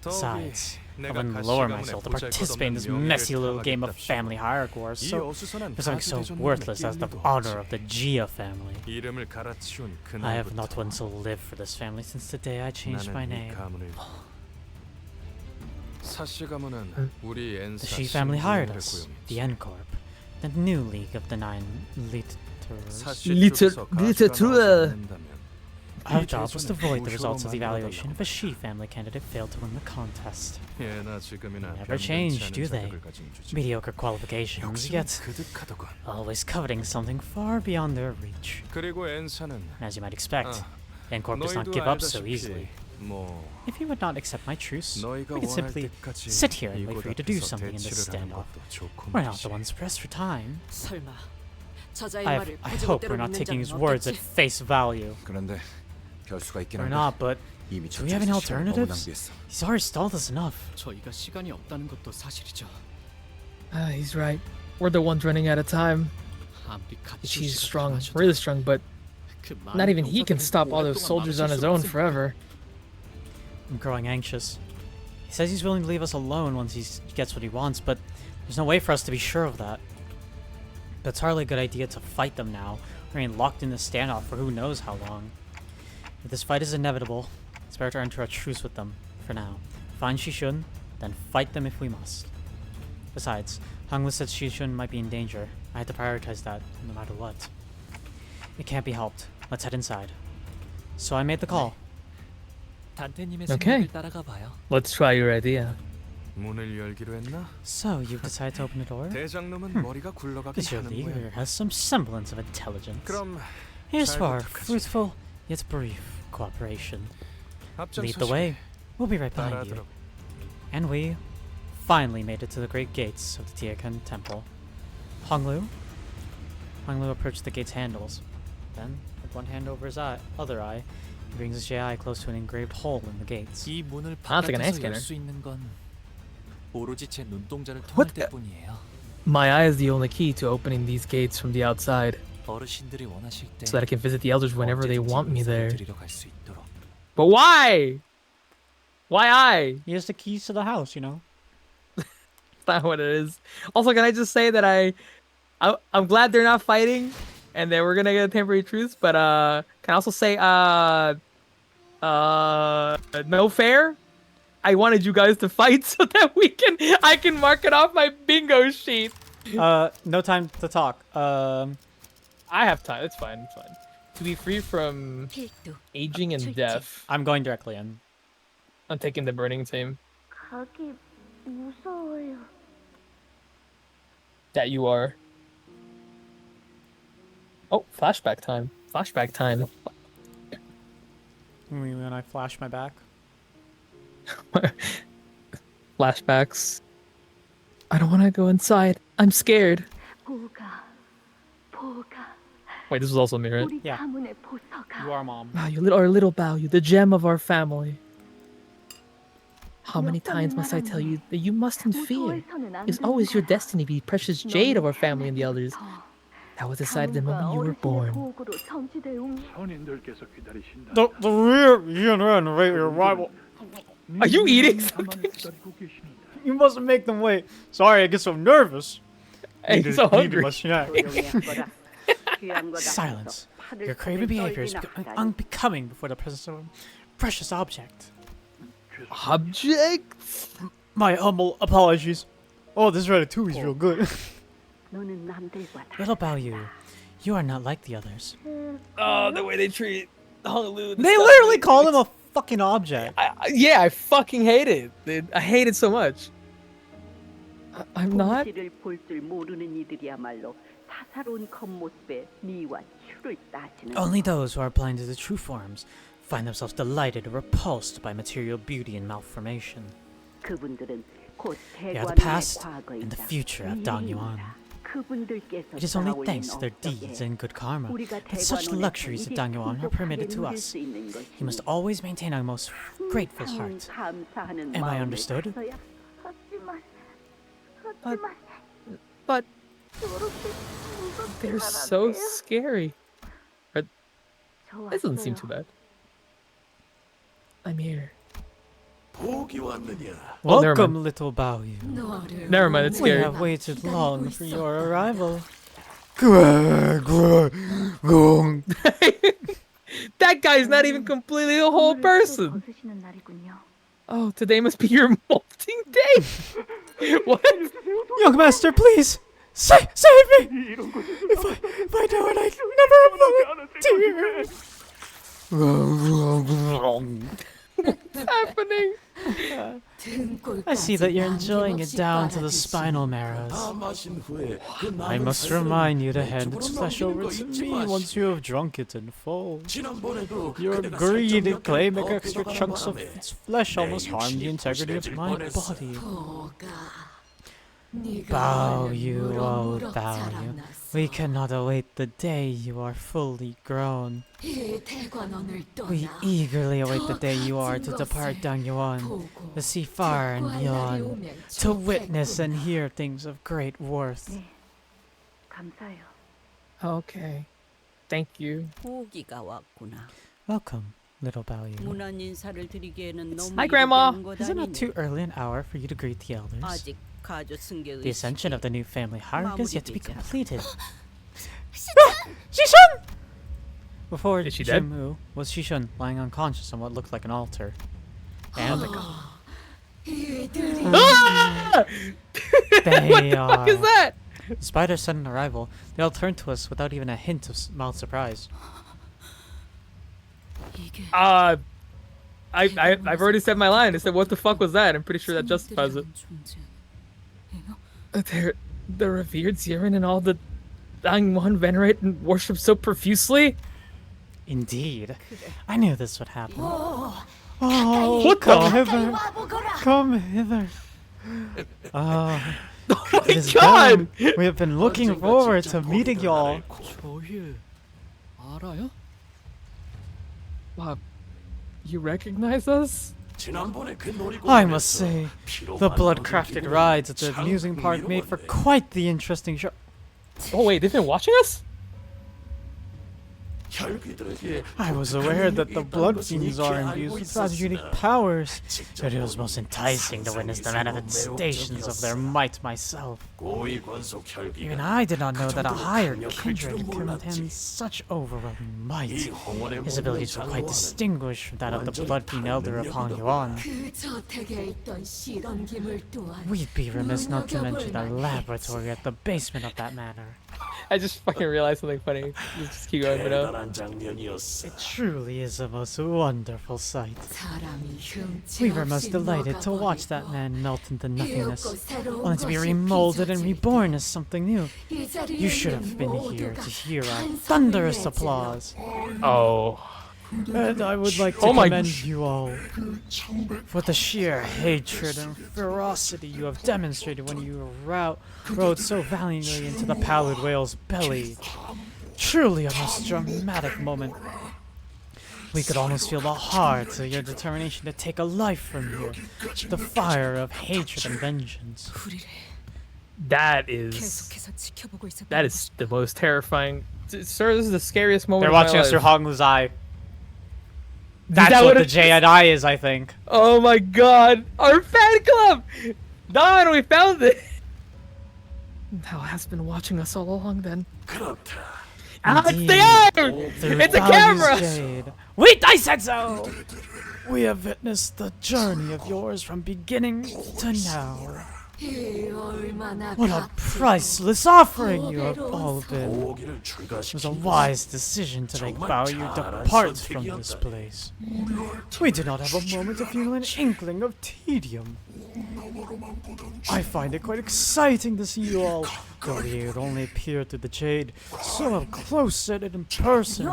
Besides, I wouldn't lower myself to participate in this messy little game of family hierarchy wars, so for something so worthless as the honor of the Gia family. I have not once lived for this family since the day I changed my name. The Shi family hired us, the ENVcorp, the new League of the Nine Literateurs. Our job was to void the results of the evaluation if a Shi family candidate failed to win the contest. Never change, do they? Mediocre qualifications, yet always coveting something far beyond their reach. And as you might expect, ENVcorp does not give up so easily. If you would not accept my truce, we could simply sit here and wait for you to do something in this standoff. We're not the ones pressed for time. 설마 저자의 I 말을 hope we're 부지못대로 not 믿는 taking 자는 his words at 없겠지? face value. 그런데 결수가 있긴 We're 한데 not, but 이미 do we have any 저쪽에서 시간을 너무 alternatives? 낭비했어. He's already stalled us enough. 저희가 시간이 없다는 것도 사실이죠. He's right. We're the ones running out of time. 아무리 같이 She's 시간을 strong, 마셔도 really strong, but 그 not 많은 even he can 병사들은 stop all those 오랫동안 soldiers on 남을 his 수 own 없으니까. forever. I'm growing anxious. He says he's willing to leave us alone once he gets what he wants, but there's no way for us to be sure of that. But it's hardly a good idea to fight them now. We're being locked in this standoff for who knows how long. If this fight is inevitable, it's better to enter a truce with them for now. Find Shishun, then fight them if we must. Besides, Hangwu said Shishun might be in danger. I had to prioritize that, no matter what. It can't be helped. Let's head inside. So I made the call. 단테님의 Okay. 생각을 따라가 봐요. Let's try your idea. 문을 열기로 했나? So, you've decided to open the door? 대장놈은 머리가 굴러가긴 Because your 하는 leader 모양. has some semblance of intelligence. 그럼 Here's 잘 for our 부탁하지. fruitful yet brief cooperation. Lead the 앞장서시게. way. We'll be right behind you. 따라들어. And we finally made it to the great gates of the Tiekan Temple. Honglu approached the gate's handles. Then, with one hand over his other eye, he brings his eye close to an engraved hole in the gates. 이 문을 Sounds like an eye 바깥에서 scanner. 열 수 있는 건 오로지 제 눈동자를 통할 What the- 때뿐이에요. My eye is the only key to opening these gates from the outside, 어르신들이 원하실 때 so that I can visit the elders whenever they 언제든지 want me there. 인사를 드리러 갈 수 있도록. But why? Why I? He has the keys to the house, you know? That's not what it is. Also, can I just say that I'm glad they're not fighting, and that we're gonna get a temporary truce. But can I also say no fair? I wanted you guys to fight so that I can mark it off my bingo sheet. No time to talk. I have time. It's fine. It's fine. To be free from aging and death, I'm going directly in. I'm taking the burning team. 가기 무서워요. That you are. Oh, flashback time. Flashback time. When I flash my back. Flashbacks. I don't want to go inside. I'm scared. 보가 Wait, this was also me, right? 우리 Yeah. 가문의 보석아. You are mom. Wow, our little Bao, you the gem of our family. How many times must I tell you that you mustn't fear? It's always your destiny to be precious jade of our family and the elders. That was decided the moment you were born. The rear ENN rate your arrival. Are you eating something? You mustn't make them wait. Sorry, I get so nervous. I'm so hungry. my snack. Silence. Your craven behavior is unbecoming before the presence of a precious object. Object? My humble apologies. Oh, this ratatouille is real good. Little Bao, you are not like the others. Oh, the way they treat Honolulu. They literally call him a fucking object. Yeah, I fucking hate it. Dude. I hate it so much. I'm not. 본질을 볼 줄 모르는 이들이야말로 사사로운 겉모습에 미와 큐를 따지는 Only those who are blind to the true forms find themselves delighted or repulsed by material beauty and malformation. 그분들은 곧 They are the 대관원의 past and the 과거이자 future of Dong Yuan. 그분들께서 It is only 쌓아올린 thanks to their 업적에 deeds and good karma 우리가 that such 대관원에서 luxuries of 이리 Dong Yuan are permitted to 누릴 us. 수 있는 You must 것이니 always maintain a most grateful heart. 감사하는 Am I 마음을 understood? 가져야 하지만 But 저렇게 they're so scary. But this doesn't seem too bad. I'm here. 복이 왔느냐? Oh, never Welcome, mind. little Bao. Never mind, it's We scary. have waited long for your arrival. That guy's not even completely a whole person. 벗으시는 날이군요. Oh, today must be your molting day. What? Young master, please save me! If I do it, I never volunteer. What's happening? I see that you're enjoying it down to the spinal marrows. I must remind you to hand its flesh over to me once you have drunk it in full. Your greed in claiming extra chunks of its flesh almost harmed the integrity of my body. Bow you, oh bow you. We cannot await the day you are fully grown. We eagerly await the day you are to depart Dangyuan, to see far and beyond, to witness and hear things of great worth. 감사해요. Okay. Thank you. 호기가 왔구나. Welcome, little Bao Yu. 무난 인사를 드리기에는 너무 Hi, Grandma. 이른 것 Isn't it 아니니? too early an hour for you to greet the elders? 아직 가족 승계 The ascension of the new family hierarchy is yet to be 마무리되지 않았다. completed. Shishun! Before Is she dead? Jimmu was Shishun lying unconscious on what looked like an altar. And Ah! they What the fuck is that? Despite our sudden arrival, they all turned to us without even a hint of mild surprise. I've already said my line. I said, what the fuck was that? I'm pretty sure that justifies it. They're revered Zirin and all the Dangwon venerate and worship so profusely? Indeed. I knew this would happen. What come the- hither. Come hither. Oh It is my god! done. We have been looking forward to meeting y'all. 저희 알아요? Wow. You recognize us? I must say, the blood-crafted rides at the amusing park made for quite the interesting show. Oh wait, they've been watching us? I was aware that the blood fiends are imbued with rather unique powers, but it was most enticing to witness the manifestations of their might myself. Even I did not know that a higher kindred could contend such overwhelming might. His abilities were quite distinguished from that of the blood fiend elder of Hangyuan. We'd be remiss not to mention the laboratory at the basement of that manor. I just fucking realized something funny. Just keep going, but It truly is a most wonderful sight. We were most delighted to watch that man melt into nothingness, only to be remolded and reborn as something new. You should have been here to hear our thunderous applause. Oh. And I would like to commend you all for the sheer hatred and ferocity you have demonstrated when you rode so valiantly into the pallid whale's belly. Truly a most dramatic moment. We could almost feel the heart of your determination to take a life from here, the fire of hatred and vengeance. That is the most terrifying. Sir, this is the scariest moment They're of my watching us through life. Honglu's eye. That's that what the what J&I is, I think. Oh my god! Our fan club! Don, we found it! Thou hast been watching us all along then. It's Indeed. there! Through It's a Bowser's camera! Jade. Wait, I said so! We have witnessed the journey of yours from beginning to now. What a priceless offering you have all been. It was a wise decision to make Bao Yu depart from this place. We do not have a moment to feel an inkling of tedium. I find it quite exciting to see you all, though you would only appear through the Jade, so up close and in person.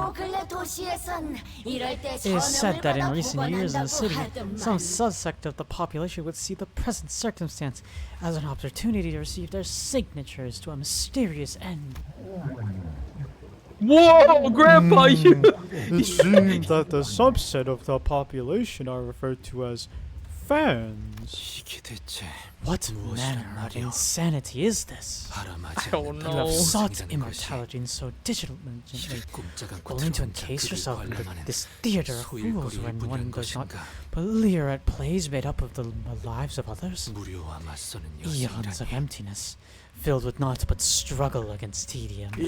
It is said that in recent years in the city, some subsect of the population would see the present circumstance as an opportunity to receive their signatures to a mysterious end. Whoa, Grandpa, you! It seems that the subset of the population are referred to as fans. What manner of insanity is this? I don't You know. have sought immortality in so diligently, only to encase yourself in this theater of fools when one does not but leer at plays made up of the lives of others. Eons of emptiness, filled with naught but struggle against tedium. Can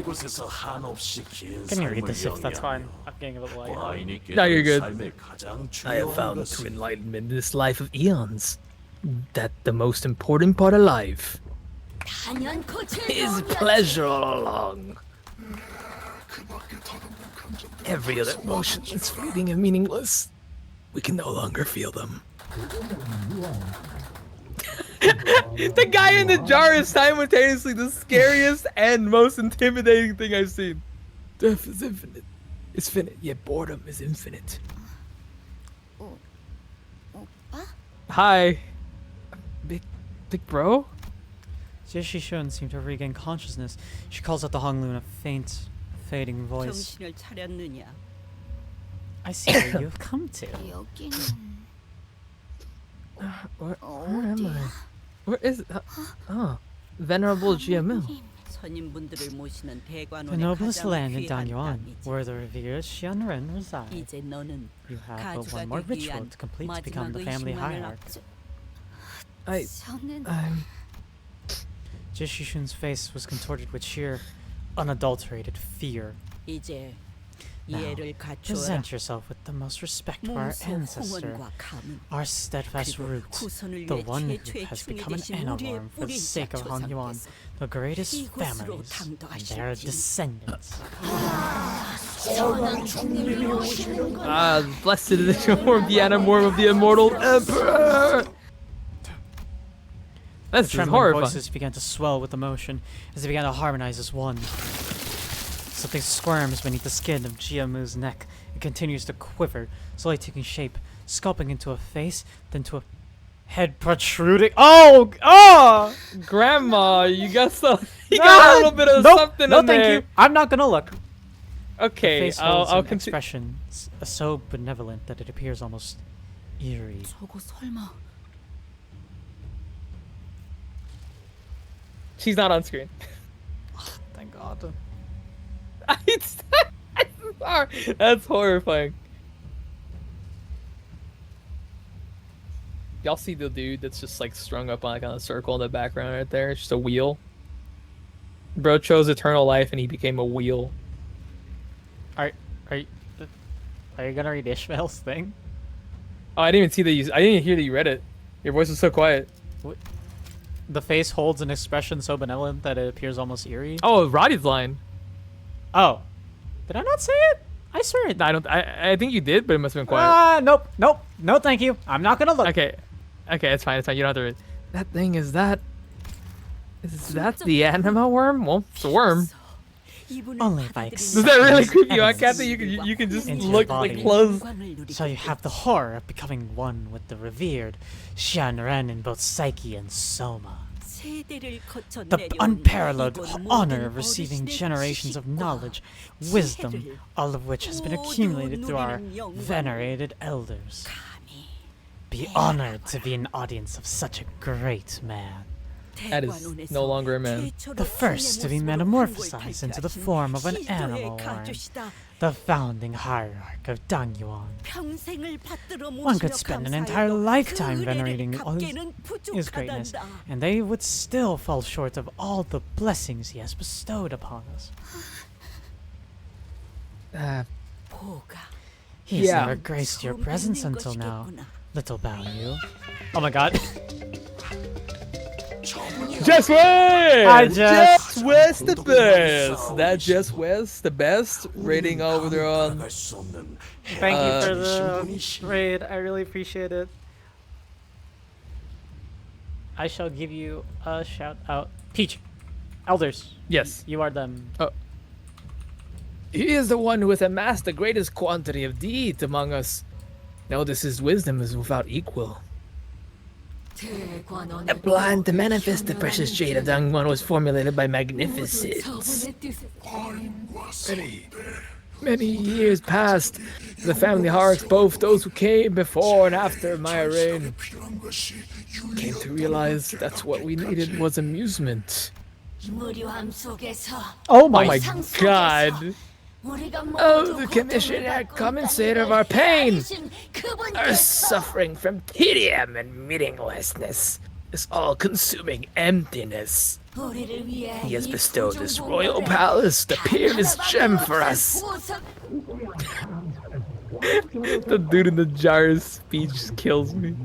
you read this if that's fine? I'm getting a bit light. No, you're good. I have found through enlightenment in this life of eons that the most important part of life is pleasure all along. Every other emotion is fleeting and meaningless. We can no longer feel them. The guy in the jar is simultaneously the scariest and most intimidating thing I've seen. Death is infinite. It's finite, yet boredom is infinite. Hi. Big bro? Jie Shishun seemed to regain consciousness. She calls out the Honglu in a faint, fading voice. 정신을 차렸느냐? I see where you've come to. Where am I? Where is Venerable GML. 선임분들을 모시는 The 대관원의 noblest 가장 land in 귀한 Dangyuan, 땅이지. where the revered Xianren reside. 이제 너는 You have but 가주가 one more 되기 ritual 위한 to complete to become 마지막 the family 의식만을 hierarch. 앞두. I'm Jie Shishun's face was contorted with sheer, unadulterated fear. 이제 Now, 이해를 갖추어라. present yourself with the most respect for our 몸소 ancestor, 홍원과 가문, our steadfast 그리고 root, 후손을 the 위해 one who 최초의 has 충이 become an 되신 우리의 Anaworm for the sake of Hongyuan, 조상께서 the greatest 이곳으로 families, and their 당도하실지. descendants. blessed is the form, the Animorm of the immortal Emperor. This is Trembling horrifying. voices began to swell with emotion as they began to harmonize as one. Something squirms beneath the skin of Jiamu's neck. It continues to quiver, slowly taking shape, sculpting into a face, then to a head protruding. Oh! Oh! Grandma, you got some. You got a little bit of Nope, something no, in thank there. you. I'm not gonna look. The Okay, face holds I'll an continue. expression so benevolent that it appears almost eerie. 저거 설마 She's not on screen. Thank God. That's horrifying. Y'all see the dude that's just like strung up on like on a circle in the background right there? It's just a wheel. Bro chose eternal life and he became a wheel. Are you gonna read Ishmael's thing? Oh, I didn't even see that you. I didn't even hear that you read it. Your voice was so quiet. The face holds an expression so benevolent that it appears almost eerie. Oh, Roddy's line. Oh, did I not say it? I swear it. I don't. I think you did, but it must have been quiet. Nope. No, thank you. I'm not gonna look. Okay, it's fine. It's fine. You don't have to read. That thing is that. Is that the anima worm? Well, it's a worm. Only if I Does that really creep you out, Kathy? You can just into your look body. like close. So you have the horror of becoming one with the revered Xianren in both psyche and soma. The unparalleled honor of receiving generations of knowledge, wisdom, all of which has been accumulated through our venerated elders. Be honored to be an audience of such a great man. That is no longer a man. The first to be metamorphosized into the form of an animal worm. The founding hierarch of Dangyuan. One could spend an entire lifetime venerating his greatness, and they would still fall short of all the blessings he has bestowed upon us. He's never graced your presence until now, little Baoyu. Oh my god. Jess West! Hi, Jess. Jess West the best! That Jess West, the best, rating over there on... Thank you for the raid, I really appreciate it. I shall give you a shout out. Teach. Elders. Yes. You are them. Oh. He is the one who has amassed the greatest quantity of deeds among us. Notice his wisdom is without equal. A plan to manifest the precious jade of Dangwon was formulated by Magnificence. Many years passed. The family hierarchs, both those who came before and after my reign, came to realize that what we needed was amusement. Oh my God! Oh, the commission had commentator of our pain, our suffering from tedium and meaninglessness, this all-consuming emptiness. He has bestowed this royal palace, the peerless gem for us. The dude in the jar's speech kills me.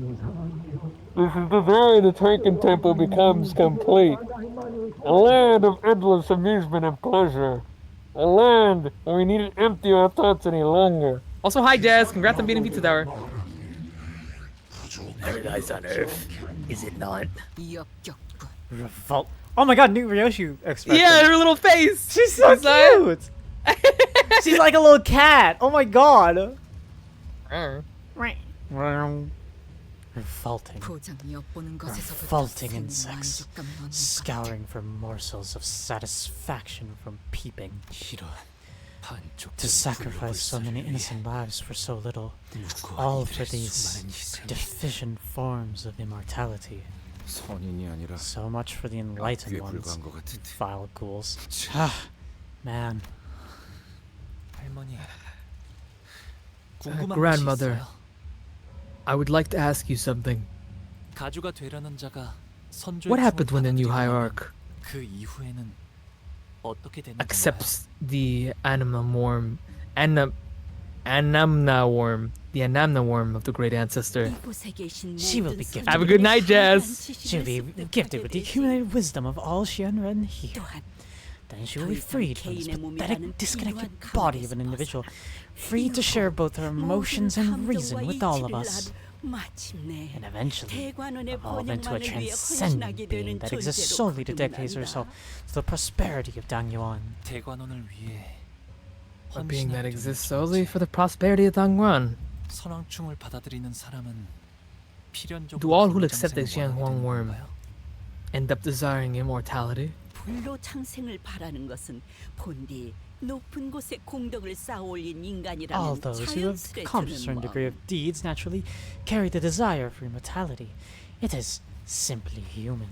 This is the day the Tranken Temple becomes complete. A land of endless amusement and pleasure. A land where we needn't empty our thoughts any longer. Also, hi Jazz, congrats on beating Pizza Tower. Paradise on Earth, is it not? 역겹군. Revolt. Oh my god, new Ryoshi expression. Yeah, her little face. She's so cute. She's like a little cat. Oh my god. Revolting. 포장 엿보는 것에서부터 Revolting 생리 insects, 만족감 넣는 scouring for morsels of satisfaction from peeping. To sacrifice so many innocent lives for so little, all for these deficient forms of immortality. 선인이 아니라 So much for the enlightened 악귀에 ones, 불과한 것 같은데. vile ghouls. Ah, man. 할머니. 궁금한 것이 Grandmother, 있어요. I would like to ask you something. 가주가 되려는 자가 선조의 What happened 품을 when the new 받아들이려면 hierarch 그 이후에는 어떻게 되는 건가요? accepts the anamna worm, anamna worm, the anamna worm of the great ancestor? She will be gifted. Have a good night, Jazz. She will be gifted with the accumulated wisdom of all she unread here. Then she will be freed from this pathetic, disconnected body of an individual, free to share both her emotions and reason with all of us, and eventually evolve into a transcendent being that exists solely to dedicate herself to the prosperity of Dang Yuan. 대관원을 위해 A being that 헌신할 exists 존재죠. solely for the prosperity of Dangguan. 선왕충을 받아들이는 사람은 필연적으로 Do all who 불로 accept the 장생을 원하게 Xianhuang 되는 worm 건가요? end up desiring immortality? 불로 창생을 바라는 것은 본디 높은 곳에 공덕을 쌓아올린 All 인간이라면 those who have 자연스레 accomplished a certain 주는 degree of deeds naturally carry the desire for immortality. It is simply human.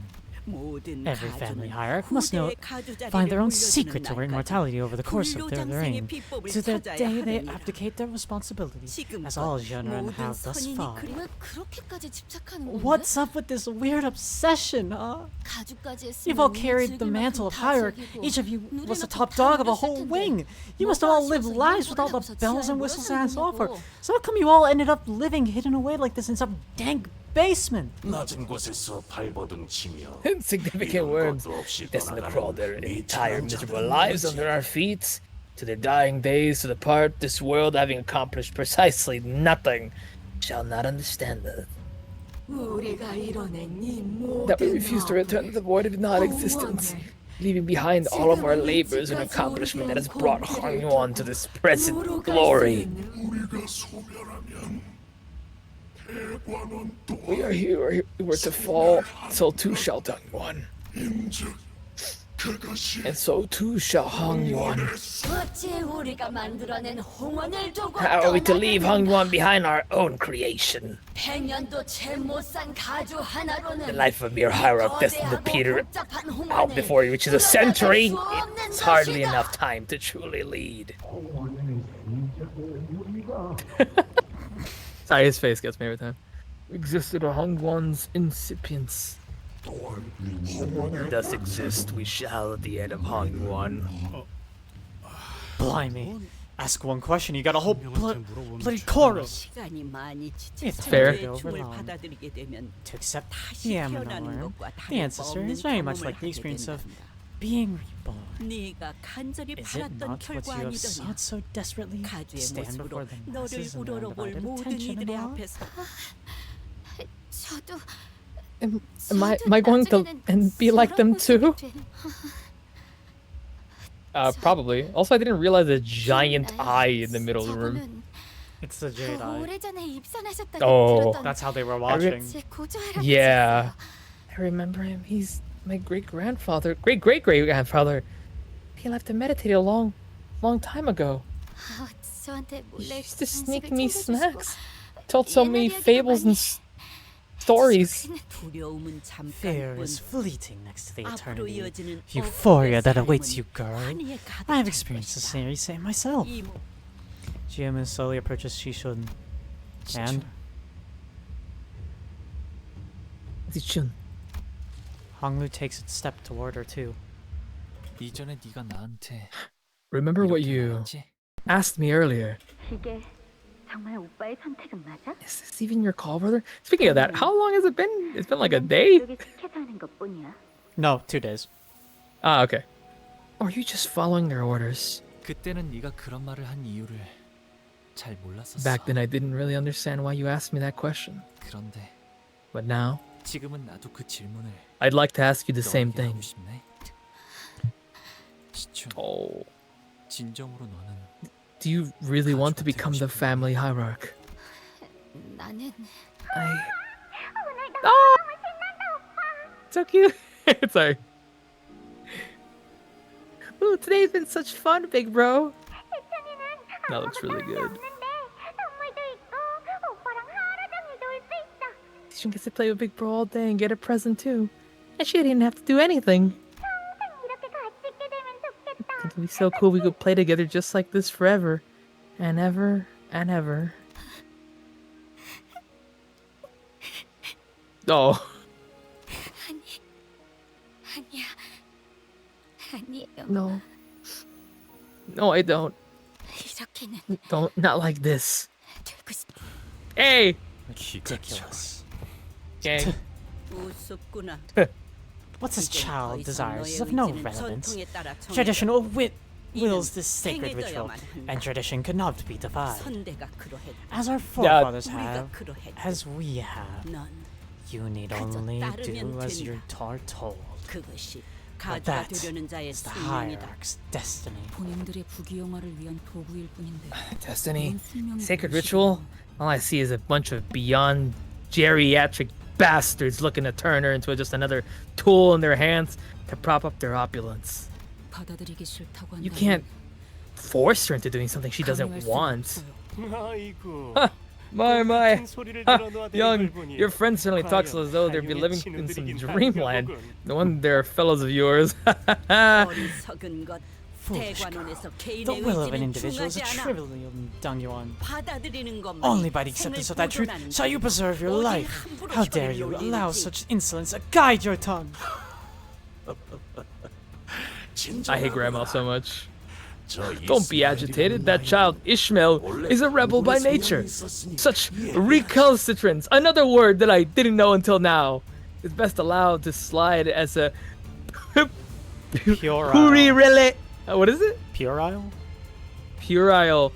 모든 Every family 가주는 hierarch must know, 후대의 가주 자리를 find their own 물려주는 secret to 날까지 immortality over the course of their reign, 비법을 to the 찾아야 day they 하느니라. abdicate their responsibility, as 지금껏 all Shenron 모든 have thus 선인이 far. 그리- 왜 그렇게까지 집착하는 건데? What's up with this weird obsession, huh? 가죽까지 했으면 You've all carried the 즐길 mantle of 만큼 다 hierarch. 즐기고 Each of you was the 누릴 top 만큼 다 dog of a 누렸을 whole 텐데 wing. You must 뭐가 have all lived 아쉬워서 lives with all 이런 the 꼴이 bells 없어 and 지하에 whistles 모여 and 사는 so forth. 거냐고. So how come you all ended up living hidden away like this in some dank basement? 낮은 곳에서 발버둥 치며 Insignificant worms destined to crawl their entire miserable lives under our feet, to their dying days to depart this world having accomplished precisely nothing, shall not understand that. That we refuse to return to the void of non-existence, leaving behind all of our labors and accomplishment that has brought Hong Yuan to this present glory. We are here, we were to fall, so too shall Dong Yuan. And so too shall Hong Yuan. How are we to leave Hong Yuan behind our own creation? The life of a mere hierarch destined to peter out before he reaches a century. It's hardly enough time to truly lead. Sorry, his face gets me every time. We existed a Hong Yuan's incipience. Thus exist we shall at the end of Hong Yuan. Blimey. Ask one question, you got a whole bloody chorus. 시간이 많이 It's fair. 지체된 춤을 받아들이게 되면 To accept 다시 the 태어나는 Amnon, 것과 the 다를 바 ancestor 없는 is very much 경험을 like the 하게 experience of 된단다. being reborn. 네가 간절히 Is it 바랐던 not what 결과 you have 아니더냐. sought so desperately? To 가주의 stand 모습으로 before the 너를 masses and 우러러볼 undivided 모든 attention and 이들의 all? 앞에서 저도 Am I going to and be like them too? Probably. Also, I didn't realize a giant eye in the middle of the room. It's the Jade Eye. 오래전에 입선하셨다고 Oh. 들었던 That's how they were watching. 제 고조할아버지였어요. Yeah. I remember him. He's my great-grandfather. Great-great-great-grandfather. He left to meditate a long time ago. 저한테 He 몰래 used to sneak 간식을 me 챙겨주시고 snacks. Told so many 옛날 이야기도 fables and 많이 stories. 두려움은 Fear 잠깐뿐 is fleeting next to the 앞으로 eternity. 이어지는 Euphoria that 어둠의 awaits you, 삶은 girl. 환희에 가득할 I have experienced the 것이다. very same myself. 이 모- Jiamun slowly approaches Shishun, and Zichun. Honglu takes a step toward her too. 이전에 네가 나한테 Remember what 이렇게 you 말했지? asked me earlier. 이게 정말 오빠의 선택은 맞아? Is this even your call, brother? Speaking of that, how long has it been? It's been like a day? 여기 지켜져 있는 것뿐이야. No, 2 days. Ah, okay. Or are you just following their orders? 그때는 네가 그런 말을 한 이유를 잘 몰랐었어. Back then, I didn't really understand why you asked me that question. 그런데 But now, 지금은 나도 그 질문을 I'd like to ask you the same 너에게 하고 thing. 싶네. 시춘, Oh, 진정으로 너는 do you really want to become the family hierarch? 나는 Oh, so cute. Sorry. Ooh, today's been such fun, big bro. That looks really good. She gets to play with Big Bro all day and get a present too. And she didn't have to do anything. It'd be so cool we could play together just like this forever. And ever and ever. Oh. 아니야. 아니에요. No. No, I don't. 이렇게는 Don't. Not like this. 되고 싶. Hey! Ridiculous. Gang. 우습구나. What's this 이젠 더 child 이상 desires 너의 is of no 의지는 relevance. 전통에 따라 정해져. Traditional wills 이는 this sacred ritual, 행해져야만 한다. and tradition cannot be defied. 선대가 그러했다. As our forefathers 우리가 have, 그러했다. as we have, 넌 you need 그저 only 따르면 do as you're 된다. told. 그것이 But 가주가 that 되려는 자의 is the 숙명이다. hierarch's destiny. 본인들의 부귀영화를 위한 도구일 뿐인데. Destiny. 그런 숙명이 Sacred 무엇이고. ritual? All I see is a bunch of beyond geriatric bastards looking to turn her into just another tool in their hands to prop up their opulence. 받아들이기 싫다고 You 한다면 can't force her into doing something she doesn't 강요할 수는 want. 없어요. My. Young, your friend certainly talks as though they'd be living in some dreamland. No wonder they're fellows of yours. 어리석은 것. 대관원에서 The 개인의 will of an 의지는 individual is a 중하지 않아. trivium, Dongyuan. 받아들이는 것만이 Only by the acceptance of that truth 생을 shall you preserve your 어디 life. 함부로 How dare 혀를 you 올리는지. allow such insolence to guide your tongue? I hate Grandma so much. Don't be agitated. That child, Ishmael, is a rebel by nature. Such recalcitrance, another word that I didn't know until now, is best allowed to slide as a Puerile. What is it? Puerile? Puerile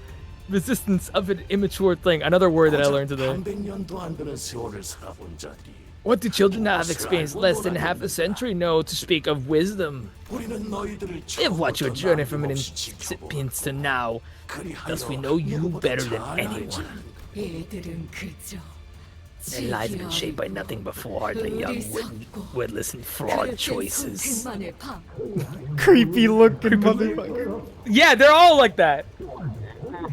resistance of an immature thing. Another word that I learned today. What do children that have experienced less than half a century know to speak of wisdom? If watch your journey from an incipient to now, thus we know you better than anyone. 얘들은 그저 Their lives have been shaped by nothing but foolhardy young, witless, and flawed choices. 선택만의 방. Creepy looking motherfucker. Yeah, they're all like that.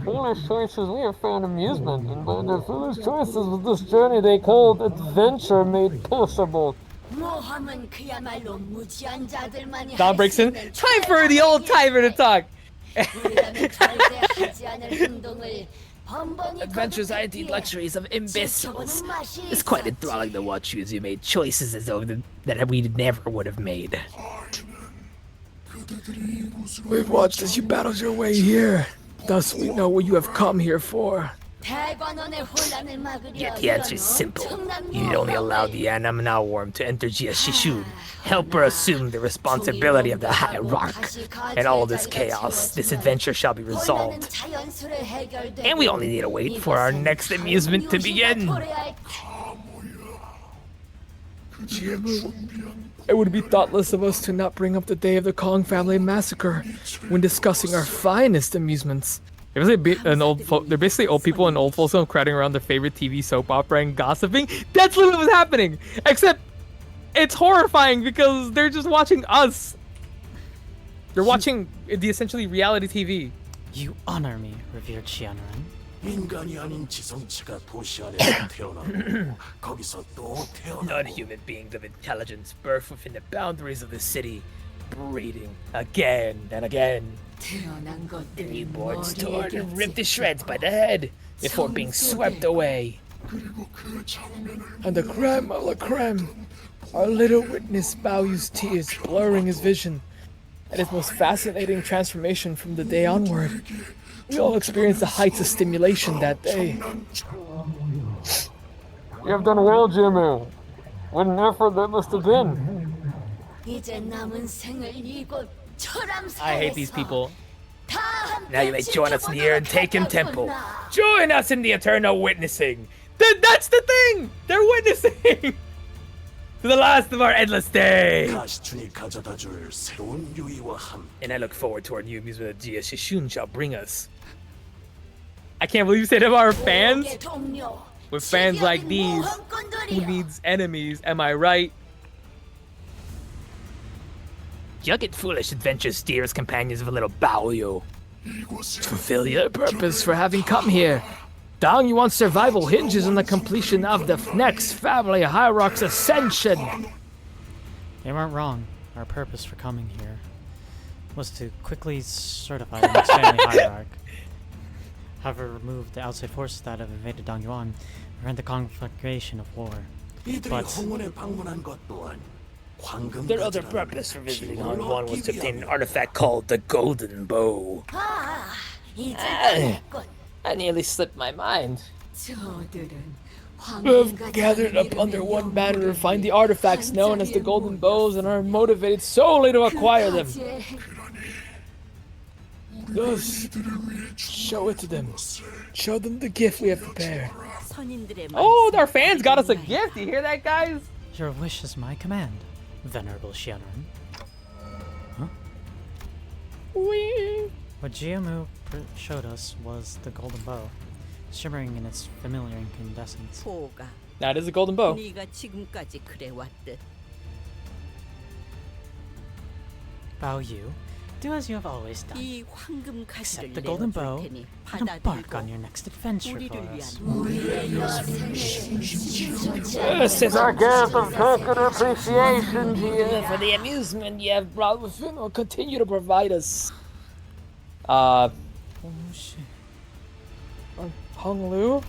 Foolish choices we have found amusement, and by their foolish choices with this journey they called adventure made possible. 모험은 그야말로 무지한 자들만이 Don breaks in. Time for the old timer to talk. 우리라면 절대 하지 않을 행동을 번번이 Adventures are indeed luxuries of imbeciles. It's quite enthralling to watch you as you made choices as though that we never would have made. We've watched as you battled your way here. Thus we know what you have come here for. 대관원의 혼란을 막으려 Yet the answer is simple. You need only allow the Anamna worm to enter Jia Shishun. Help her assume the responsibility of the hierarch. And all this chaos, this adventure shall be resolved. And we only need to wait for our next amusement to begin. It would be thoughtless of us to not bring up the day of the Kong family massacre when discussing our finest amusements. They're basically old people in old folks home crowding around their favorite TV soap opera and gossiping. That's literally what's happening. Except it's horrifying because they're just watching us. They're watching the essentially reality TV. You honor me, revered Shianran. Non-human beings of intelligence birth within the boundaries of the city, breeding again and again. 태어난 The 것들이 newborns 머리에 torn and ripped to 겹쳐 shreds by the head before being swept away. And the creme a la creme, our little witness values tears, blurring his vision. At his most fascinating transformation from the day onward, we all experienced the heights of stimulation that day. You have done well, Jimmy. What an effort that must have been. 이제 남은 생을 이곳 I hate these people. Now you may join us in the Taken Temple. Join us in the eternal witnessing. That's the thing! They're witnessing! To the last of our endless day! And I look forward to our new amusement that Jia Shishun shall bring us. I can't believe you said of our fans? With fans like these, who needs enemies, am I right? Young foolish adventure steers companions of a little Baoyo. To fulfill your purpose for having come here. Dang Yuan's survival hinges on the completion of the next family hierarch's ascension. They weren't wrong. Our purpose for coming here was to quickly certify the next family hierarch. However, remove the outside forces that have invaded Dong Yuan, prevent the conflagration of war. But their other purpose for visiting Dongwon was to obtain an artifact called the Golden Bow. I nearly slipped my mind. We've gathered up under one banner to find the artifacts known as the Golden Bows and are motivated solely to acquire them. Thus, show it to them. Show them the gift we have prepared. Oh, our fans got us a gift. You hear that, guys? your wish is my command, Venerable Xianren. Huh? Wee. What Jiamu showed us was the golden bow, shimmering in its familiar incandescence. That is a golden bow. Bao Yu, do as you have always done. Accept the golden bow and embark on your next adventure for us. This is our gift of token appreciation to you for the amusement you have brought within or continue to provide us. Oh shit. Hong Lu?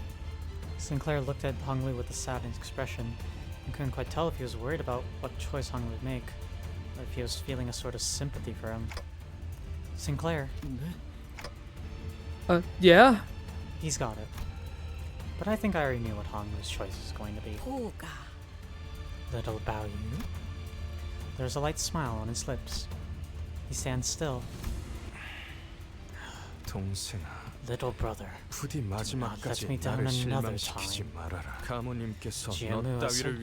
Sinclair looked at Hong Lu with a sad expression and couldn't quite tell if he was worried about what choice Hong Lu would make, or if he was feeling a sort of sympathy for him. Sinclair. Yeah? He's got it. But I think I already knew what Hong Lu's choice was going to be. Little Bao Yu. There's a light smile on his lips. He stands still. Little brother, do not let me down another time. Jiamu has so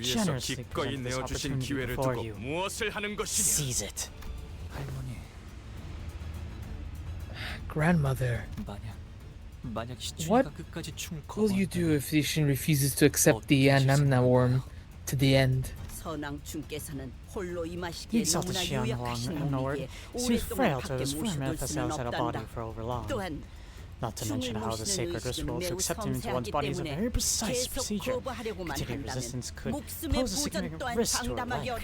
generously presented this opportunity before you. Seize it. Grandmother, what will you do if Ishin refuses to accept the Anamna worm to the end? The exalted Xianhuang seems frail to his firm manifest outside a body for over long. Not to mention how the sacred ritual to accept him into one's body is a very precise procedure. Continued resistance could pose a significant risk to her life.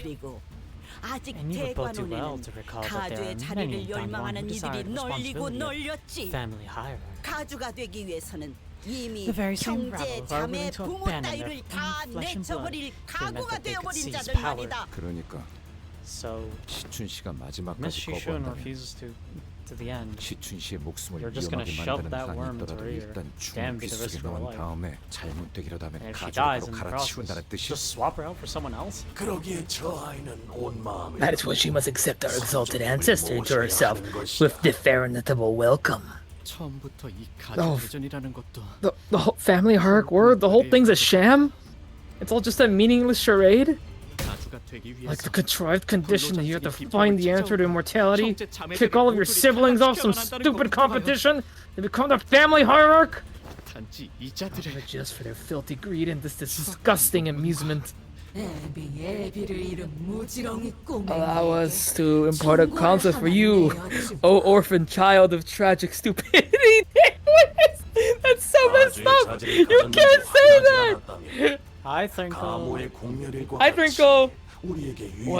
And you would both do well to recall that there are many Dongwon who desire the responsibility of family hierarchy. The very same rabble who are willing to abandon their own flesh and blood to admit that they could seize power. So, Miss Shishun refuses to the end. You're just gonna shove that worm into her ear. Damn, be the risk of her life. And if she dies in the process, just swap her out for someone else? That is why she must accept our exalted ancestor into herself with deferential welcome. Oh, the whole family hierarch word? The whole thing's a sham? It's all just a meaningless charade? Like the contrived condition that you have to find the answer to immortality, kick all of your siblings off some stupid competition, and become the family hierarch? Just for their filthy greed and this disgusting amusement. Allow us to impart a concept for you, O orphan child of tragic stupidity. That's so messed up! You can't say that! I think what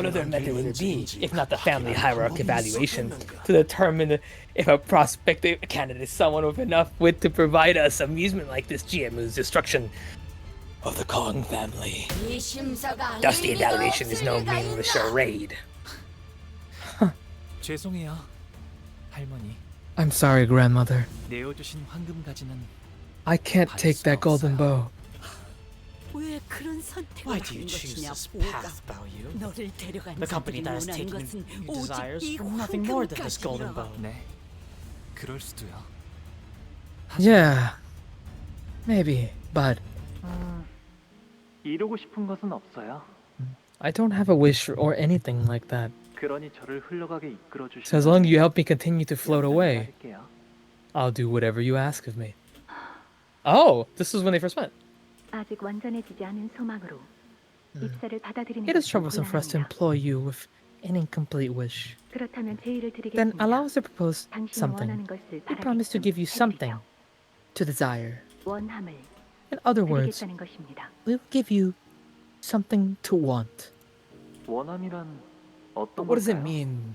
other method would it be, if not the family hierarch evaluation, to determine if a prospective candidate is someone with enough wit to provide us amusement like this GM's destruction of the Kong family? Thus the evaluation is no meaningless charade. 죄송해요, 할머니. I'm sorry, grandmother. 내어주신 황금 가지는 I can't take that golden bow. Why do you choose this path, Bao Yu? The company that has taken your desires for nothing more than this golden bow. 네, 그럴 수도요. Yeah, maybe, but 이루고 싶은 것은 없어요. I don't have a wish or anything like that. 그러니 저를 흘러가게 이끌어 주시면 So as long as you help me continue to float away, 기다릴게요. I'll do whatever you ask of me. Oh, this is when they first met. 아직 완전해지지 않은 소망으로 입사를 받아들이는 It is 것은 troublesome for us to 곤란합니다. employ you with an incomplete wish. 그렇다면 제의를 Then 드리겠습니다. allow us to propose 당신이 something. 원하는 것을 We promise to give you something 해드리죠. to desire. 원함을 In other words, 드리겠다는 것입니다. we'll give you something to want. 원함이란 But 어떤 what does it 걸까요? mean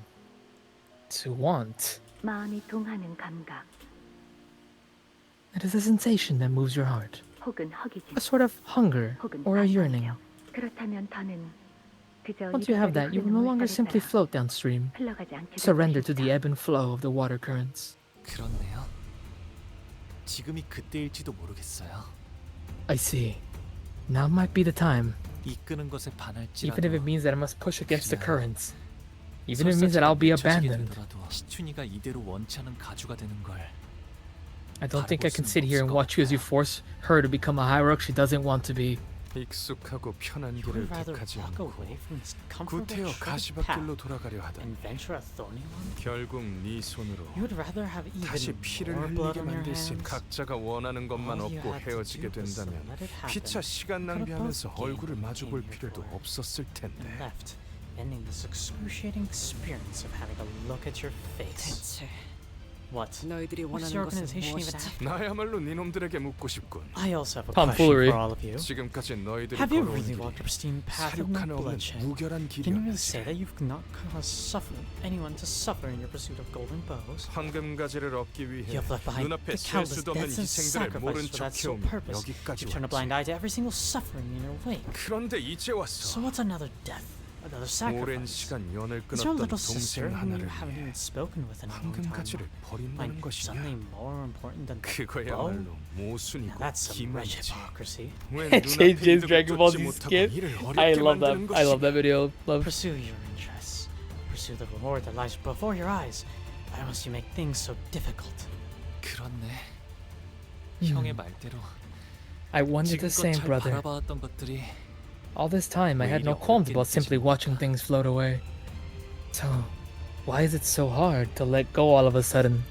to want? 마음이 동하는 감각 It is a sensation that moves your heart. 혹은 허기짐. A sort of hunger 혹은 or a 반항이요. yearning. 그렇다면 더는 그저 Once you have that, you will no longer simply float downstream, 흘러가지 않게 될 surrender to 것입니다. the ebb and flow of the water currents. 그렇네요. 지금이 그때일지도 모르겠어요. I see. Now might be the time, 이끄는 것에 반할지라도 even if it means that I must push against the 그냥 currents. Even if it means that I'll be 설사지가 abandoned. 되더라도 시춘이가 이대로 원치 않은 가주가 되는 걸 I don't think I can sit here and watch you as you force her to become a hierarch she doesn't want to be. 익숙하고 편한 You 길을 would rather 택하지 walk 않고 away from this comfortable 구태여 shortcut 가시밭길로 path 돌아가려 하다 and venture a thorny one? 결국 네 손으로 You would rather have 다시 even 피를 more blood 흘리게 on your 만들 수 hands? 각자가 원하는 것만 All you 얻고 had to 헤어지게 do was 된다면 let it happen. 피차 시간 Could have 낭비하면서 both 얼굴을 gained 마주 볼 what you came here 필요도 for 없었을 and 텐데 left, ending this excruciating experience of having to look at your face. 대체 What? 너희들이 What does 원하는 your 것은 organization even 무엇이지? have? 나야말로 네 놈들에게 묻고 싶군. I also have a question Tomfoolery. for all of you. 지금까지 너희들이 Have you 걸어온 really 길이 walked a pristine path of no 사륙하는 없는 bloodshed? 무결한 Can you really say 길이었지. that you've not caused anyone to suffer in your pursuit of golden bows? 황금가지를 얻기 위해 You have left behind 눈앞에 the 셀 countless 수도 없는 deaths and 희생들을 모른 sacrifices for 척 that sole 해오며 purpose. 여기까지 You've turned a 왔지. blind eye to every single suffering in your wake. 그런데 이제 So 왔어. what's another death? Another 오랜 sacrifice? 시간 연을 Is your 끊었던 little sister, 동생 whom you 하나를 haven't even 위해 spoken with in a long time, 황금가지를 버린다는 like 것이냐? suddenly more important than the bow? 그거야말로 Now 모순이고 that's some rich 기만이지. hypocrisy. 왜 JJ's 눈앞에 Dragon Ball 쫓지 Z 못하고 skit. 일을 I 어렵게 love that. 만드는 I love 것이냐? that video. Love. Pursue your interests. Pursue the reward that lies before your eyes. Why must you make things so difficult? 그렇네. 형의 말대로 I wanted the 지금껏 same, 잘 brother. 바라봐왔던 것들이 All this time, I had no qualms about simply watching things float away. So, why is it so hard to let go all of a sudden?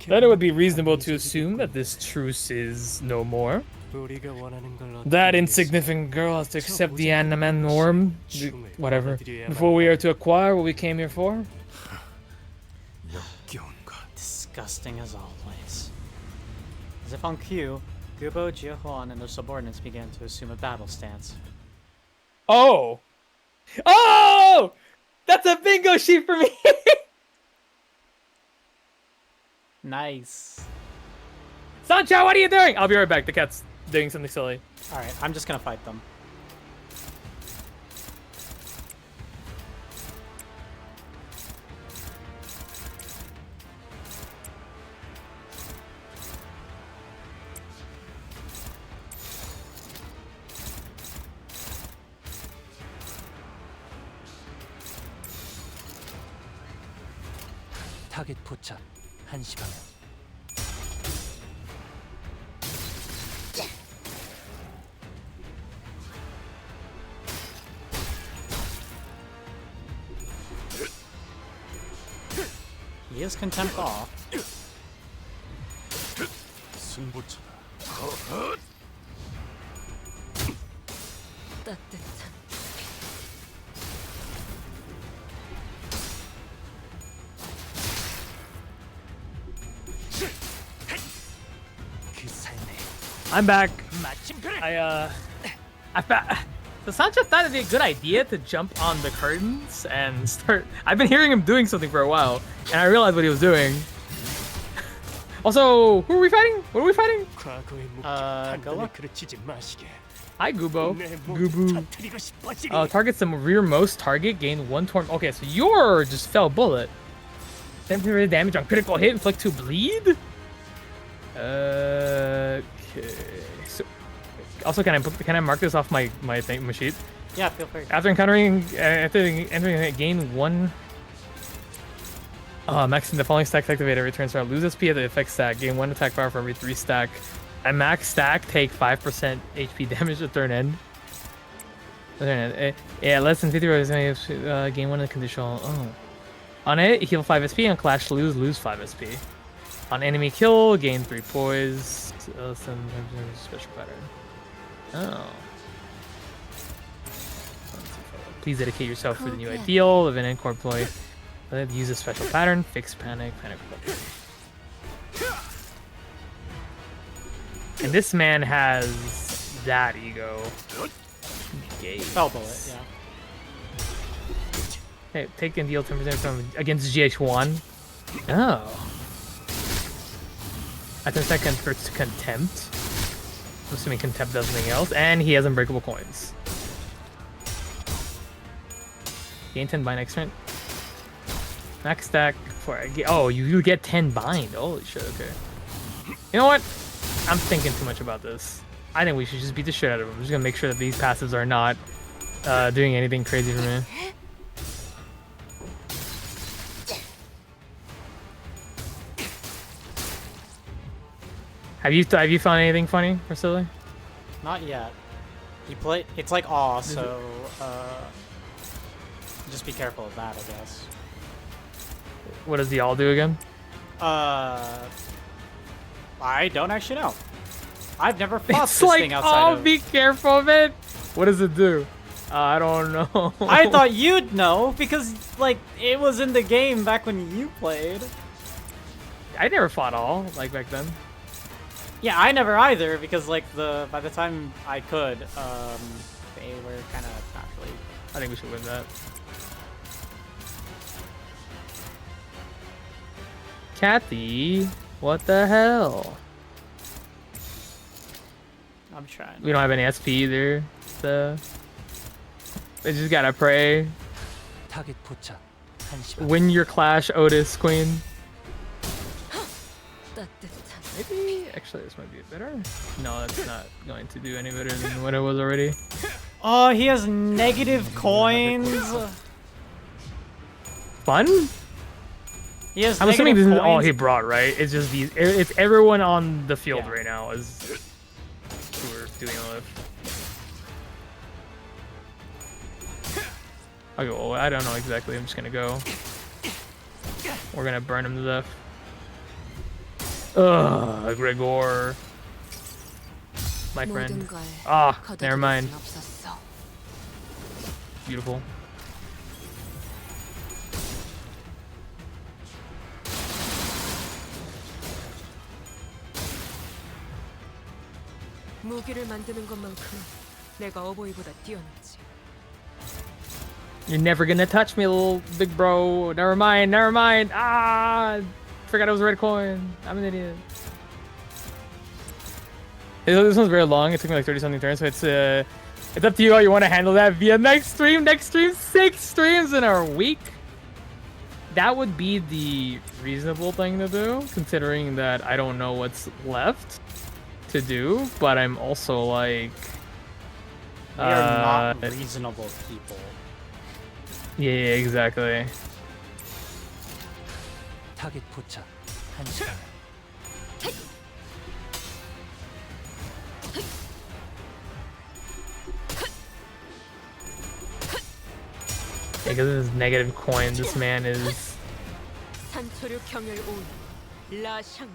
Then it would be reasonable to assume that this truce is no more. That insignificant girl has to accept the animan norm, whatever, before we are to acquire what we came here for. 역겨운 것. Disgusting as always. As if on cue, Gubo, Jiahuan, and their subordinates began to assume a battle stance. Oh! Oh! That's a bingo sheet for me! Nice. Sancho, what are you doing? I'll be right back. The cat's doing something silly. Alright, I'm just gonna fight them. 타겟 포착 1시 방향. He is contempt off. 승부처다. 따뜻한 그 삶에 I'm back. 마침 그래. So Sancho thought it'd be a good idea to jump on the curtains and start. I've been hearing him doing something for a while, and I realized what he was doing. Also, who are we fighting? What are we fighting? Gola? Hi, Gubo. Gubu. Targets the rearmost target, gain 1 torn. Okay, so you're just fell bullet. Temporary damage on critical hit, inflict 2 bleed. Okay. So, also, can I mark this off my thing, my sheet? Yeah, feel free. After entering a gain 1 Maxing the following stacks activated returns from lose SP at the effect stack. Gain 1 attack power for every 3 stack. At max stack, take 5% HP damage at turn end. Yeah, less than 50 rows, gain 1 in the conditional. Oh. On it, heal 5 SP. On clash, lose 5 SP. On enemy kill, gain 3 poise. Some special pattern. Oh. Please dedicate yourself for the new ideal of an encore employee. Use a special pattern. Fix panic. And this man has that ego. Spell bullet, yeah. Hey, take and deal 10% from against GH1. Oh. I think that converts to contempt. I'm assuming contempt does something else. And he has unbreakable coins. Gain 10 bind next turn. Max stack for you get 10 bind. Holy shit, okay. You know what? I'm thinking too much about this. I think we should just beat the shit out of him. I'm just gonna make sure that these passives are not doing anything crazy for me. Have you found anything funny for Silly? Not yet. You play. It's like awe, so just be careful of that, I guess. What does the all do again? I don't actually know. I've never fought It's this like, thing outside of... be careful of it. What does it do? I don't know. I thought you'd know because, like, it was in the game back when you played. I never fought all like back then. Yeah, I never either because, like, by the time I could, they were kind of not really. I think we should win that. Kathy, what the hell? I'm trying. We don't have any SP either, so they just gotta pray. Win your clash, Otis Queen. Maybe actually this might be better. No, that's not going to do any better than what it was already. Oh, he has negative coins. Fun? He has I'm assuming this negative is all coins. he brought, right? It's just these. It's everyone on the field right now is who we're doing it with. Okay, well, I don't know exactly. I'm just gonna go. We're gonna burn him to death. Ugh, Gregor. My friend. Ah, never mind. Beautiful. 무기를 만드는 것만큼 내가 어버이보다 뛰어났지. You're never gonna touch me, little big bro. Never mind, never mind. Ah, forgot it was a red coin. I'm an idiot. This one's very long. It took me like 30 something turns, so it's up to you how you want to handle that via next stream. Next stream, 6 streams in a week. That would be the reasonable thing to do, considering that I don't know what's left to do, but I'm also like We are not reasonable people. Yeah, exactly. 타겟 포착 1시간. Yeah, because this is negative coin. This man is. 산초류 경혈 온 라샹.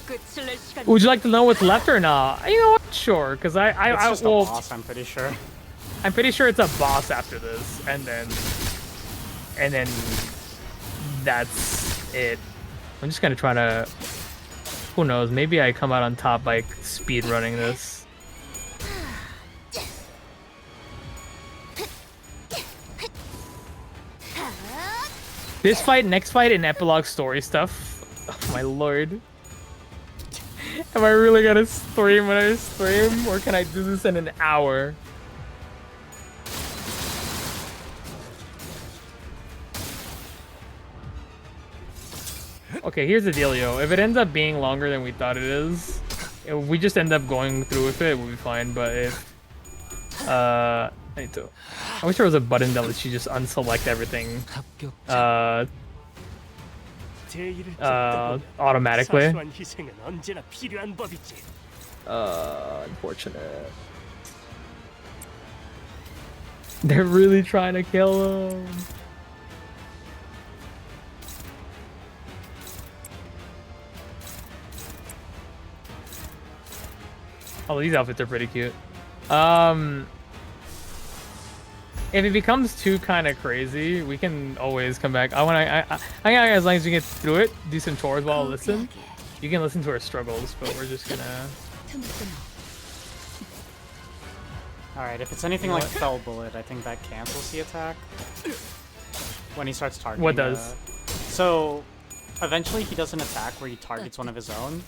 끝을 낼 시간. Would you like to know what's left or not? You know what? Sure, because It's just well, a boss, I'm pretty sure. I'm pretty sure it's a boss after this, and then that's it. I'm just gonna try to. Who knows? Maybe I come out on top by speed running this. This fight, next fight, and epilogue story stuff. Oh my lord. Am I really gonna stream when I stream? Or can I do this in an hour? Okay, here's the dealio. If it ends up being longer than we thought it is, if we just end up going through with it, we'll be fine. But if I need to. I wish there was a button that lets you just unselect everything. Automatically. Unfortunate. They're really trying to kill him. Oh, these outfits are pretty cute. If it becomes too kind of crazy, we can always come back. As long as we get through it, do some chores while I listen. You can listen to our struggles, but we're just gonna. All right, if it's anything like Fell Bullet, I think that cancels the attack when he starts targeting. What does? So, eventually he does an attack where he targets one of his own.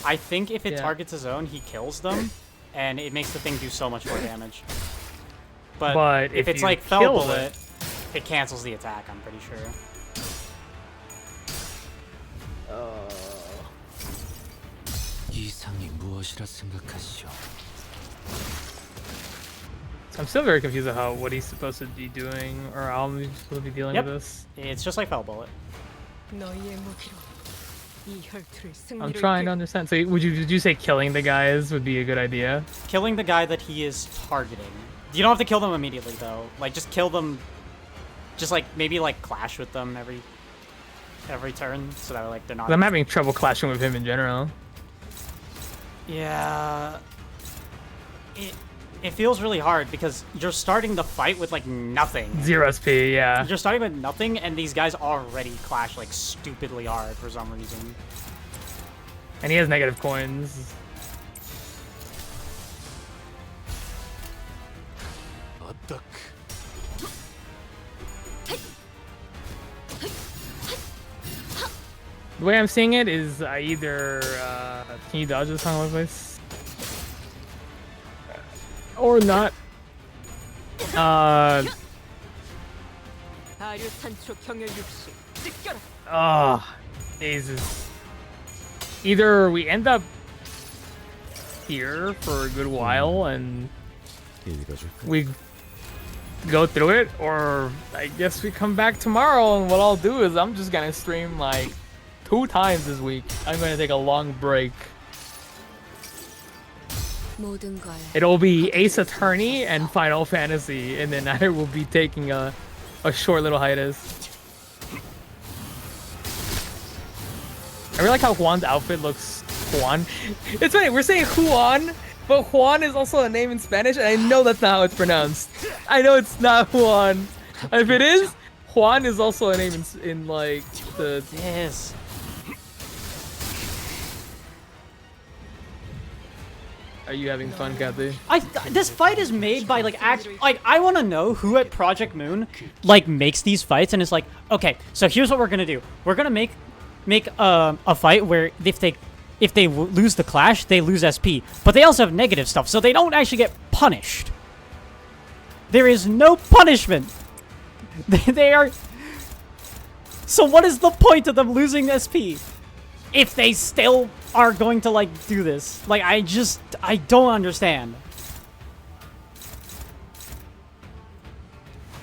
I think if it targets his own, he kills them, and it makes the thing do so much more damage. But if it's like Fell Bullet, it cancels the attack, I'm pretty sure. I'm still very confused about what he's supposed to be doing, or how I'm supposed to be dealing with this. It's just like Fell Bullet. I'm trying to understand. So would you say killing the guys would be a good idea? Killing the guy that he is targeting. You don't have to kill them immediately though. Like just kill them. Just like maybe like clash with them every turn, so that like they're not. I'm having trouble clashing with him in general. Yeah. It feels really hard because you're starting the fight with like nothing. 0 SP, yeah. You're starting with nothing, and these guys already clash like stupidly hard for some reason. And he has negative coins. The way I'm seeing it is I either can you dodge this on my place? Or not. Jesus. Either we end up here for a good while and we go through it, or I guess we come back tomorrow, and what I'll do is I'm just gonna stream like 2 times this week. I'm gonna take a long break. It'll be Ace Attorney and Final Fantasy, and then I will be taking a short little hiatus. I really like how Juan's outfit looks. Juan. It's funny, we're saying Juan, but Juan is also a name in Spanish, and I know that's not how it's pronounced. I know it's not Juan. If it is, Juan is also a name in like the. Yes. Are you having fun, Kathy? This fight is made by like I want to know who at Project Moon like makes these fights and is like, okay, so here's what we're gonna do. We're gonna make a fight where if they lose the clash, they lose SP, but they also have negative stuff, so they don't actually get punished. There is no punishment. They are. So what is the point of them losing SP if they still are going to like do this? Like I don't understand.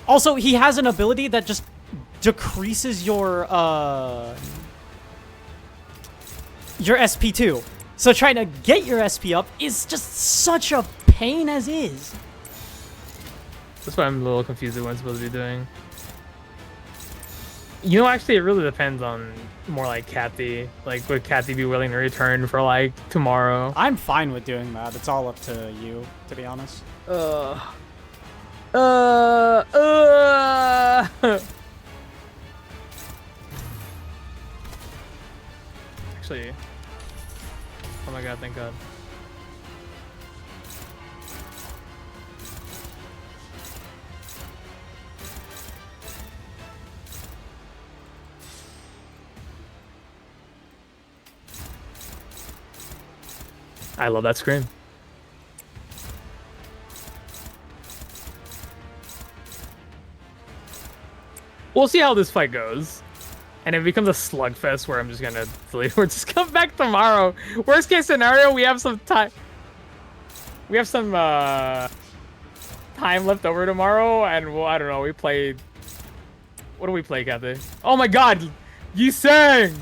Also, he has an ability that just decreases your SP too. So trying to get your SP up is just such a pain as is. That's why I'm a little confused at what I'm supposed to be doing. You know, actually, it really depends on more like Kathy. Like, would Kathy be willing to return for like tomorrow? I'm fine with doing that. It's all up to you, to be honest. Actually, oh my god, thank god. I love that scream. We'll see how this fight goes. And if it becomes a slugfest where I'm just gonna delete or just come back tomorrow. Worst case scenario, we have some time. We have some time left over tomorrow, and well, I don't know. We played. What do we play, Kathy? Oh my God, Yi Sang,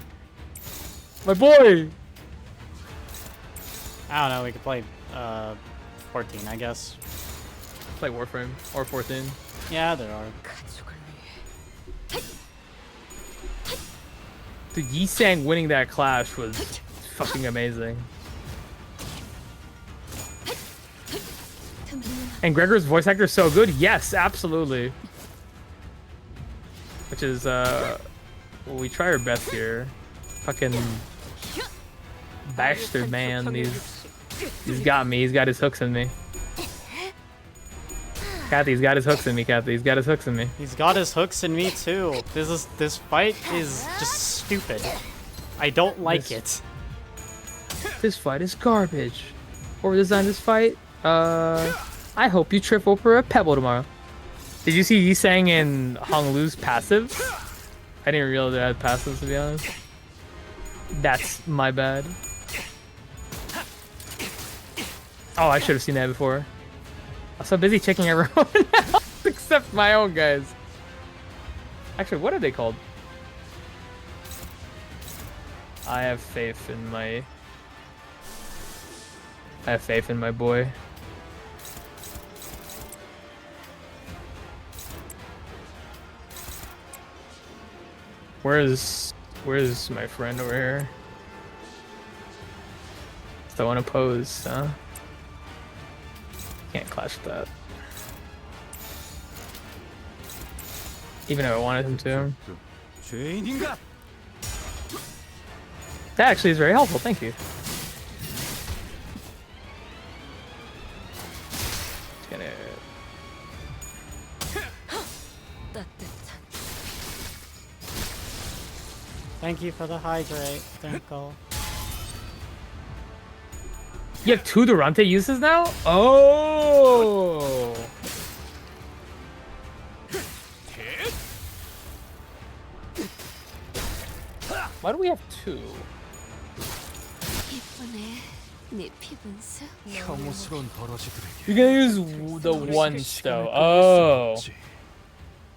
my boy. I don't know. We could play 14, I guess. Play Warframe or 14. Yeah, there are. Dude, Yi Sang winning that clash was fucking amazing. And Gregor's voice actor is so good. Yes, absolutely. Which is well, we try our best here. Fucking bastard man, he's got me. He's got his hooks in me. Kathy's got his hooks in me. Kathy, he's got his hooks in me. He's got his hooks in me too. This fight is just stupid. I don't like it. This fight is garbage. Whoever designed this fight, I hope you trip over a pebble tomorrow. Did you see Yi Sang in Hong Lu's passive? I didn't realize they had passives, to be honest. That's my bad. Oh, I should have seen that before. I'm so busy checking everyone else except my own guys. Actually, what are they called? I have faith in my boy. Where's my friend over here? Still want to pose, huh? Can't clash with that. Even if I wanted him to. That actually is very helpful, thank you. Just gonna... Thank you for the hydrate, Dinkle. You have 2 Durante uses now? Oh! Why do we have 2? You're gonna use the once though. Oh.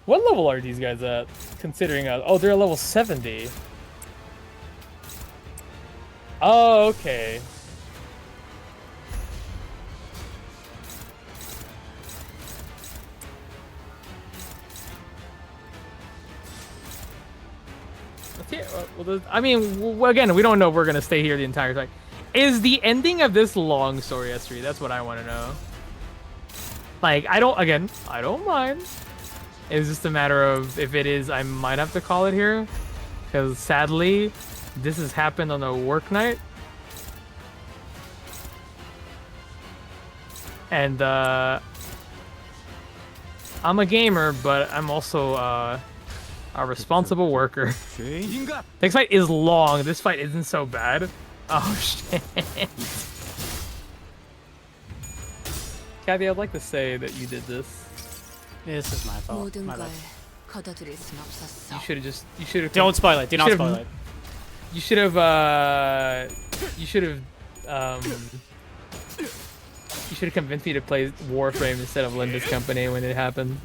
What level are these guys at? Considering oh, they're level 70. Oh, okay. Well, I mean, again, we don't know if we're gonna stay here the entire time. Is the ending of this long story history? That's what I want to know. Like, I don't mind. It's just a matter of if it is, I might have to call it here, because sadly, this has happened on a work night, and I'm a gamer, but I'm also a responsible worker. Next fight is long. This fight isn't so bad. Oh shit. Kathy, I'd like to say that you did this. This is my fault. My bad. You should have. Don't spoil it. Do not spoil it. You should have. You should have convinced me to play Warframe instead of Limbus Company when it happened.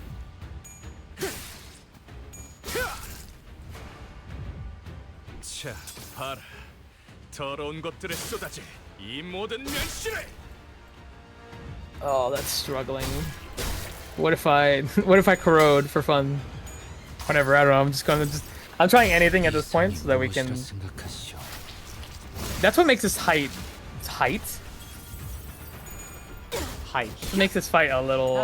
Oh, that's struggling. What if I corrode for fun? Whatever, I don't know. I'm trying anything at this point so that we can. That's what makes this height. Height. What makes this fight a little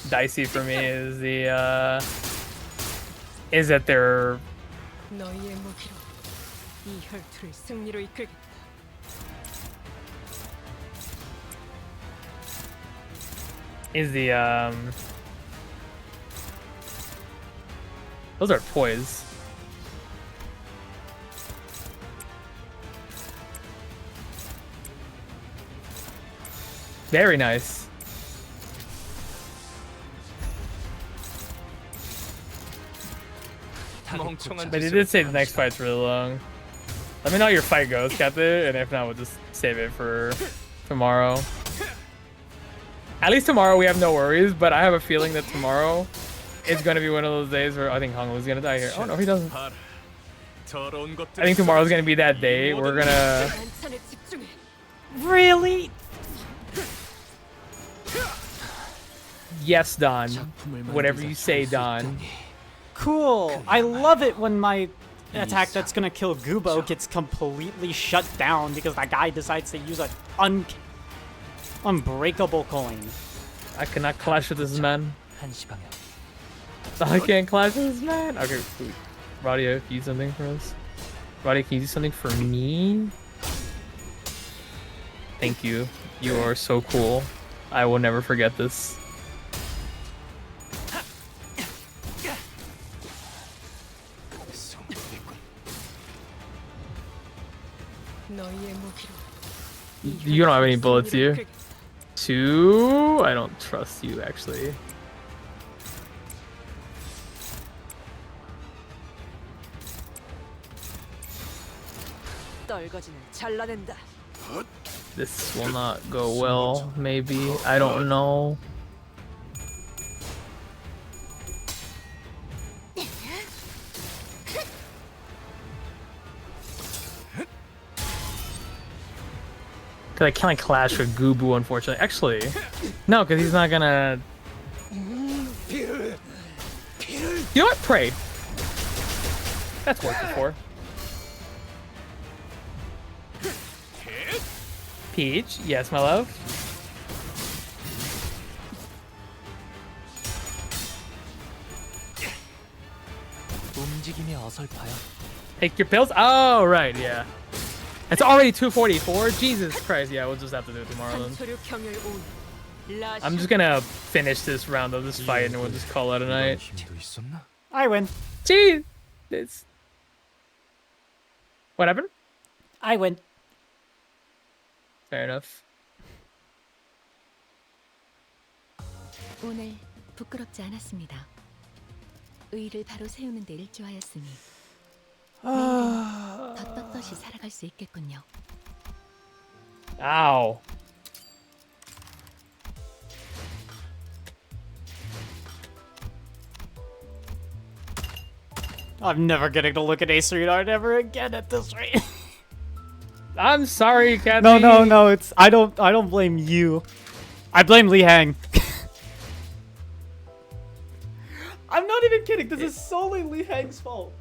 dicey for me is the is that they're. Is the those are poise. Very nice. But he did say the next fight's really long. Let me know how your fight goes, Kathy, and if not, we'll just save it for tomorrow. At least tomorrow we have no worries, but I have a feeling that tomorrow is going to be one of those days where I think Honglu's going to die here. Oh no, he doesn't. I think tomorrow's going to be that day. We're going to... Really? Yes, Don. Whatever you say, Don. Cool. I love it when my attack that's gonna kill Gubo gets completely shut down because that guy decides to use an unbreakable coin. I cannot clash with this man. I can't clash with this man. Okay, sweet. Radia, can you do something for us? Radia, can you do something for me? Thank you. You are so cool. I will never forget this. You don't have any bullets, do you? 2? I don't trust you, actually. This will not go well, maybe. I don't know. Cause I can't clash with Gubu, unfortunately. Actually, no, because he's not gonna. You know what? Pray. That's worked before. Peach, yes, my love. Take your pills. Oh, right, yeah. It's already 2:44. Jesus Christ, yeah, we'll just have to do it tomorrow then. I'm just gonna finish this round of this fight and we'll just call it a night. I win. Jeez, it's... What happened? I win. Fair enough. 오늘 부끄럽지 않았습니다. 의의를 바로 세우는 데 일조하였으니 내일은 더 떳떳이 살아갈 수 있겠군요. Ow. I'm never getting to look at Ace Renard ever again at this rate. I'm sorry, Kathy. No, it's I don't blame you. I blame Li Hang. I'm not even kidding. This is solely Li Hang's fault.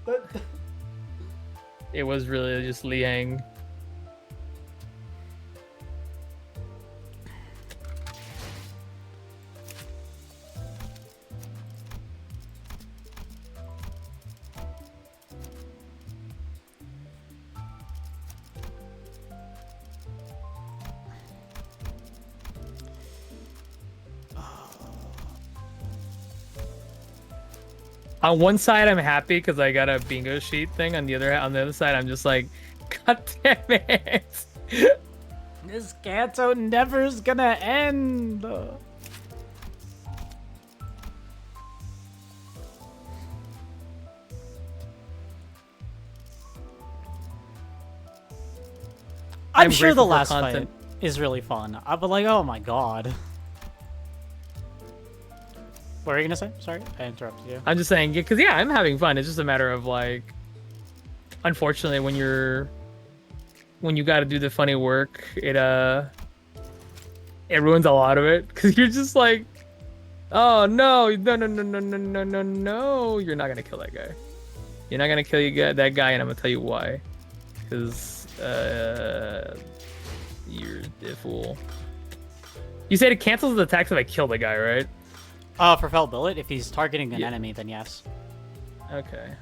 It was really just Liang. On one side, I'm happy because I got a bingo sheet thing. On the other side, I'm just like, God damn it! This Kanto never's gonna end. I'm sure the last fight is really fun. I'll be like, oh my god. What are you gonna say? Sorry, I interrupted you. I'm just saying, because yeah, I'm having fun. It's just a matter of like, unfortunately, when you got to do the funny work, it ruins a lot of it. Because you're just like, oh no, you're not gonna kill that guy. You're not gonna kill that guy, and I'm gonna tell you why. Because you're a fool. You said it cancels the attacks if I kill the guy, right? For Fell Bullet, if he's targeting an enemy, then yes. Okay.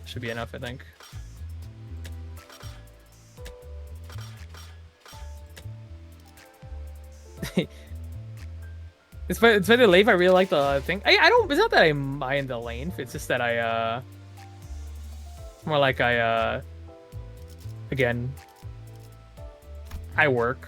Should be enough, I think. It's by the lane. I really like the thing. I don't. It's not that I mind the lane. It's just that I more like again, I work.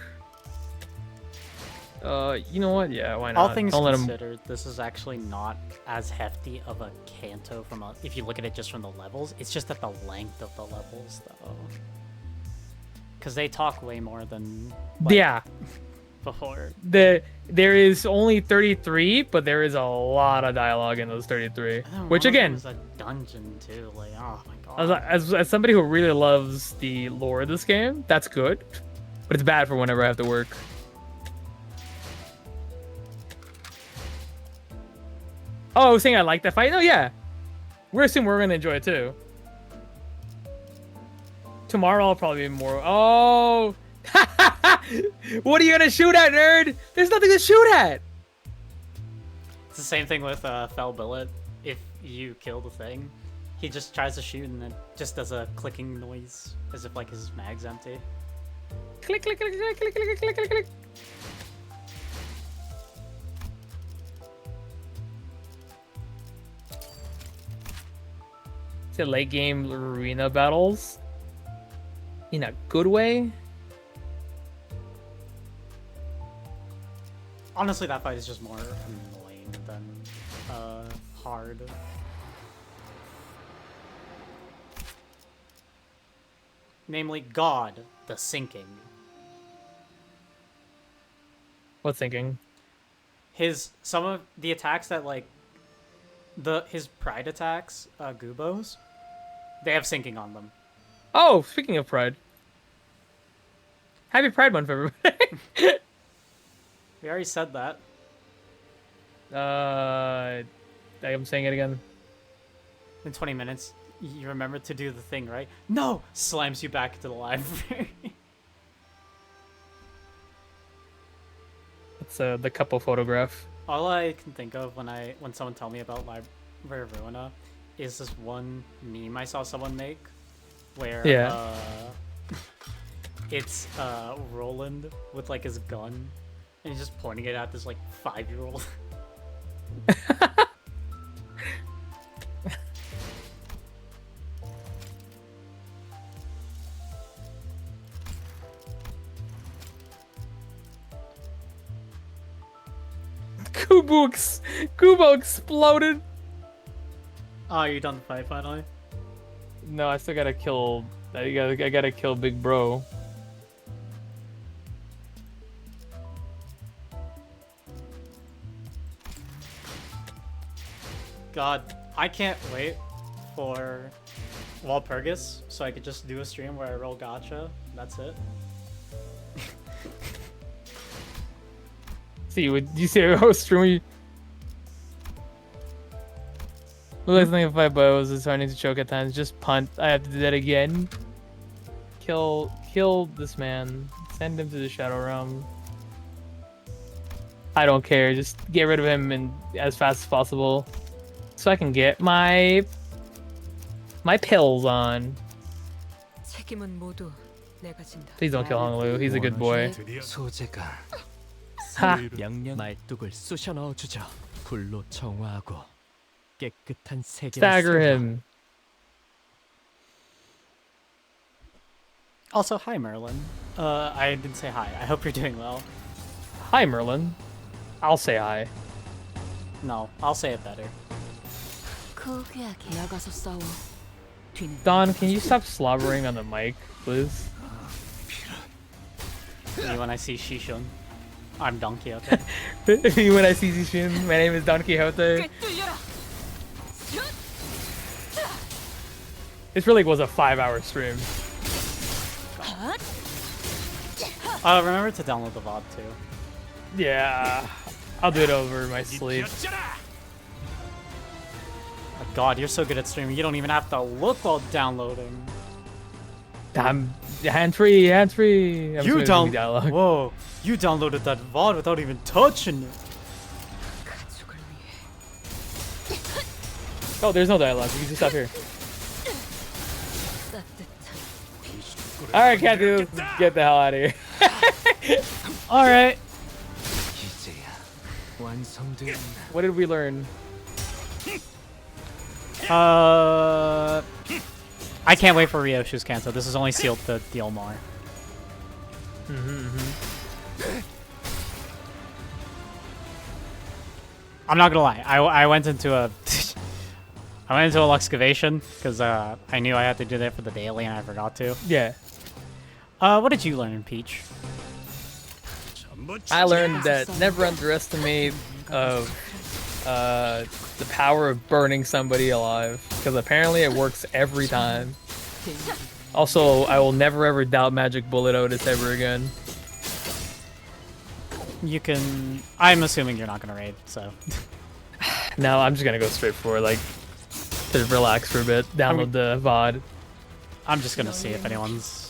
You know what? Yeah, why not? All things considered, this is actually not as hefty of a Kanto if you look at it just from the levels. It's just at the length of the levels, though. Because they talk way more than... Yeah. before. There is only 33, but there is a lot of dialogue in those 33. Which again, was a dungeon too. Like, oh my god. as somebody who really loves the lore of this game, that's good. But it's bad for whenever I have to work. Oh, I was saying I like that fight. No, yeah. We're assuming we're gonna enjoy it too. Tomorrow I'll probably be more. Oh. What are you gonna shoot at, nerd? There's nothing to shoot at. It's the same thing with Fell Billet. If you kill the thing, he just tries to shoot and then just does a clicking noise as if like his mag's empty. Click, click, click, click, click, click, click, click, click. To late game arena battles in a good way. Honestly, that fight is just more annoying than hard. Namely, God, the sinking. What thinking? Some of the attacks that like his pride attacks, Gubos, they have sinking on them. Oh, speaking of pride. Happy Pride Month, everybody. We already said that. I'm saying it again. In 20 minutes, you remember to do the thing, right? No! Slams you back to the library. It's the couple photograph. All I can think of when someone tell me about Library of Ruina is this one meme I saw someone make where it's Roland with like his gun and he's just pointing it at this like 5-year-old. Kubo exploded. Oh, you done the fight finally? No, I still gotta kill. I gotta kill Big Bro. God, I can't wait for Walpurgis so I could just do a stream where I roll gacha. That's it. See, would you see a host stream? Look like something if I was starting to choke at times. Just punt. I have to do that again. Kill this man. Send him to the Shadow Realm. I don't care. Just get rid of him as fast as possible, so I can get my pills on. Please don't kill Honglu. He's a good boy. 하. 말뚝을 쑤셔 넣어주죠. 불로 정화하고 깨끗한 세계를 Stagger him. Also, hi Merlin. I didn't say hi. I hope you're doing well. Hi Merlin. I'll say hi. No, I'll say it better. Don, can you stop slobbering on the mic, please? Me when I see Shishun. I'm Don Quixote. Me when I see Zishin, my name is Don Quixote. This really was a 5-hour stream. Remember to download the VOD too. Yeah, I'll do it over my sleep. Oh God, you're so good at streaming. You don't even have to look while downloading. I'm hands-free, hands-free. Whoa, you downloaded that VOD without even touching it. Oh, there's no dialogue. You can just stop here. Alright, Kathy, let's get the hell out of here. Alright. What did we learn? I can't wait for Ryoshu's Kanto. This is only sealed to Dielmar. I'm not gonna lie. I went into a I went into a excavation because I knew I had to do that for the daily and I forgot to. Yeah. What did you learn, Peach? I learned that never underestimate the power of burning somebody alive, because apparently it works every time. Also, I will never ever doubt Magic Bullet Otis ever again. You can. I'm assuming you're not gonna raid, so. No, I'm just gonna go straight for like to relax for a bit. Download the VOD. I'm just gonna see if anyone's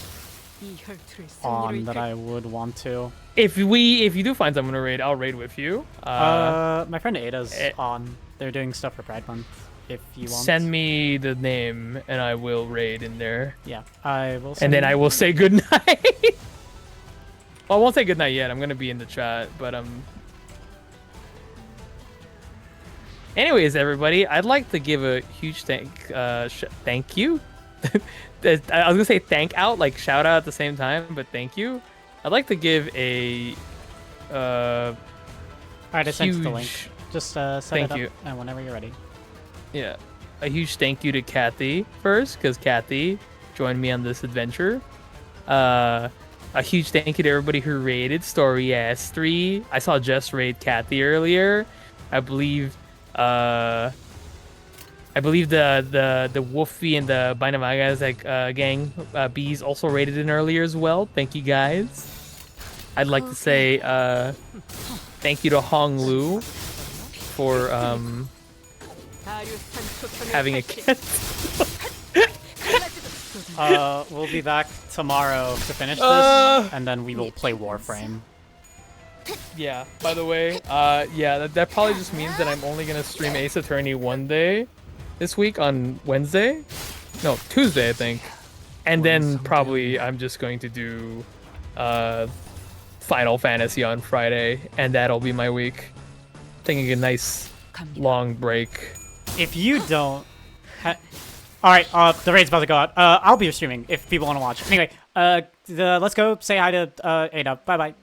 on that I would want to. If you do find someone to raid, I'll raid with you. My friend Ada's on. They're doing stuff for Pride Month. If you want, send me the name and I will raid in there. Yeah, I will. And then I will say goodnight. Well, I won't say goodnight yet. I'm gonna be in the chat, but anyways, everybody, I'd like to give a huge thank you. I was gonna say thank out, like shout out at the same time, but thank you. I'd like to give a Alright, I sent you the link. Just set thank it up you. and whenever you're ready. Yeah, a huge thank you to Kathy first, because Kathy joined me on this adventure. A huge thank you to everybody who raided Story S3. I saw Jess raid Kathy earlier. I believe the Wolfie and the Bainamagas gang bees also raided in earlier as well. Thank you guys. I'd like to say thank you to Hong Lu for having a kid. We'll be back tomorrow to finish this, and then we will play Warframe. Yeah, by the way, yeah, that probably just means that I'm only gonna stream Ace Attorney one day this week on Wednesday. No, Tuesday, I think. And then probably I'm just going to do Final Fantasy on Friday, and that'll be my week. Taking a nice long break. If you don't... Alright, the raid's about to go out. I'll be streaming if people want to watch. Anyway, let's go say hi to Ada. Bye-bye.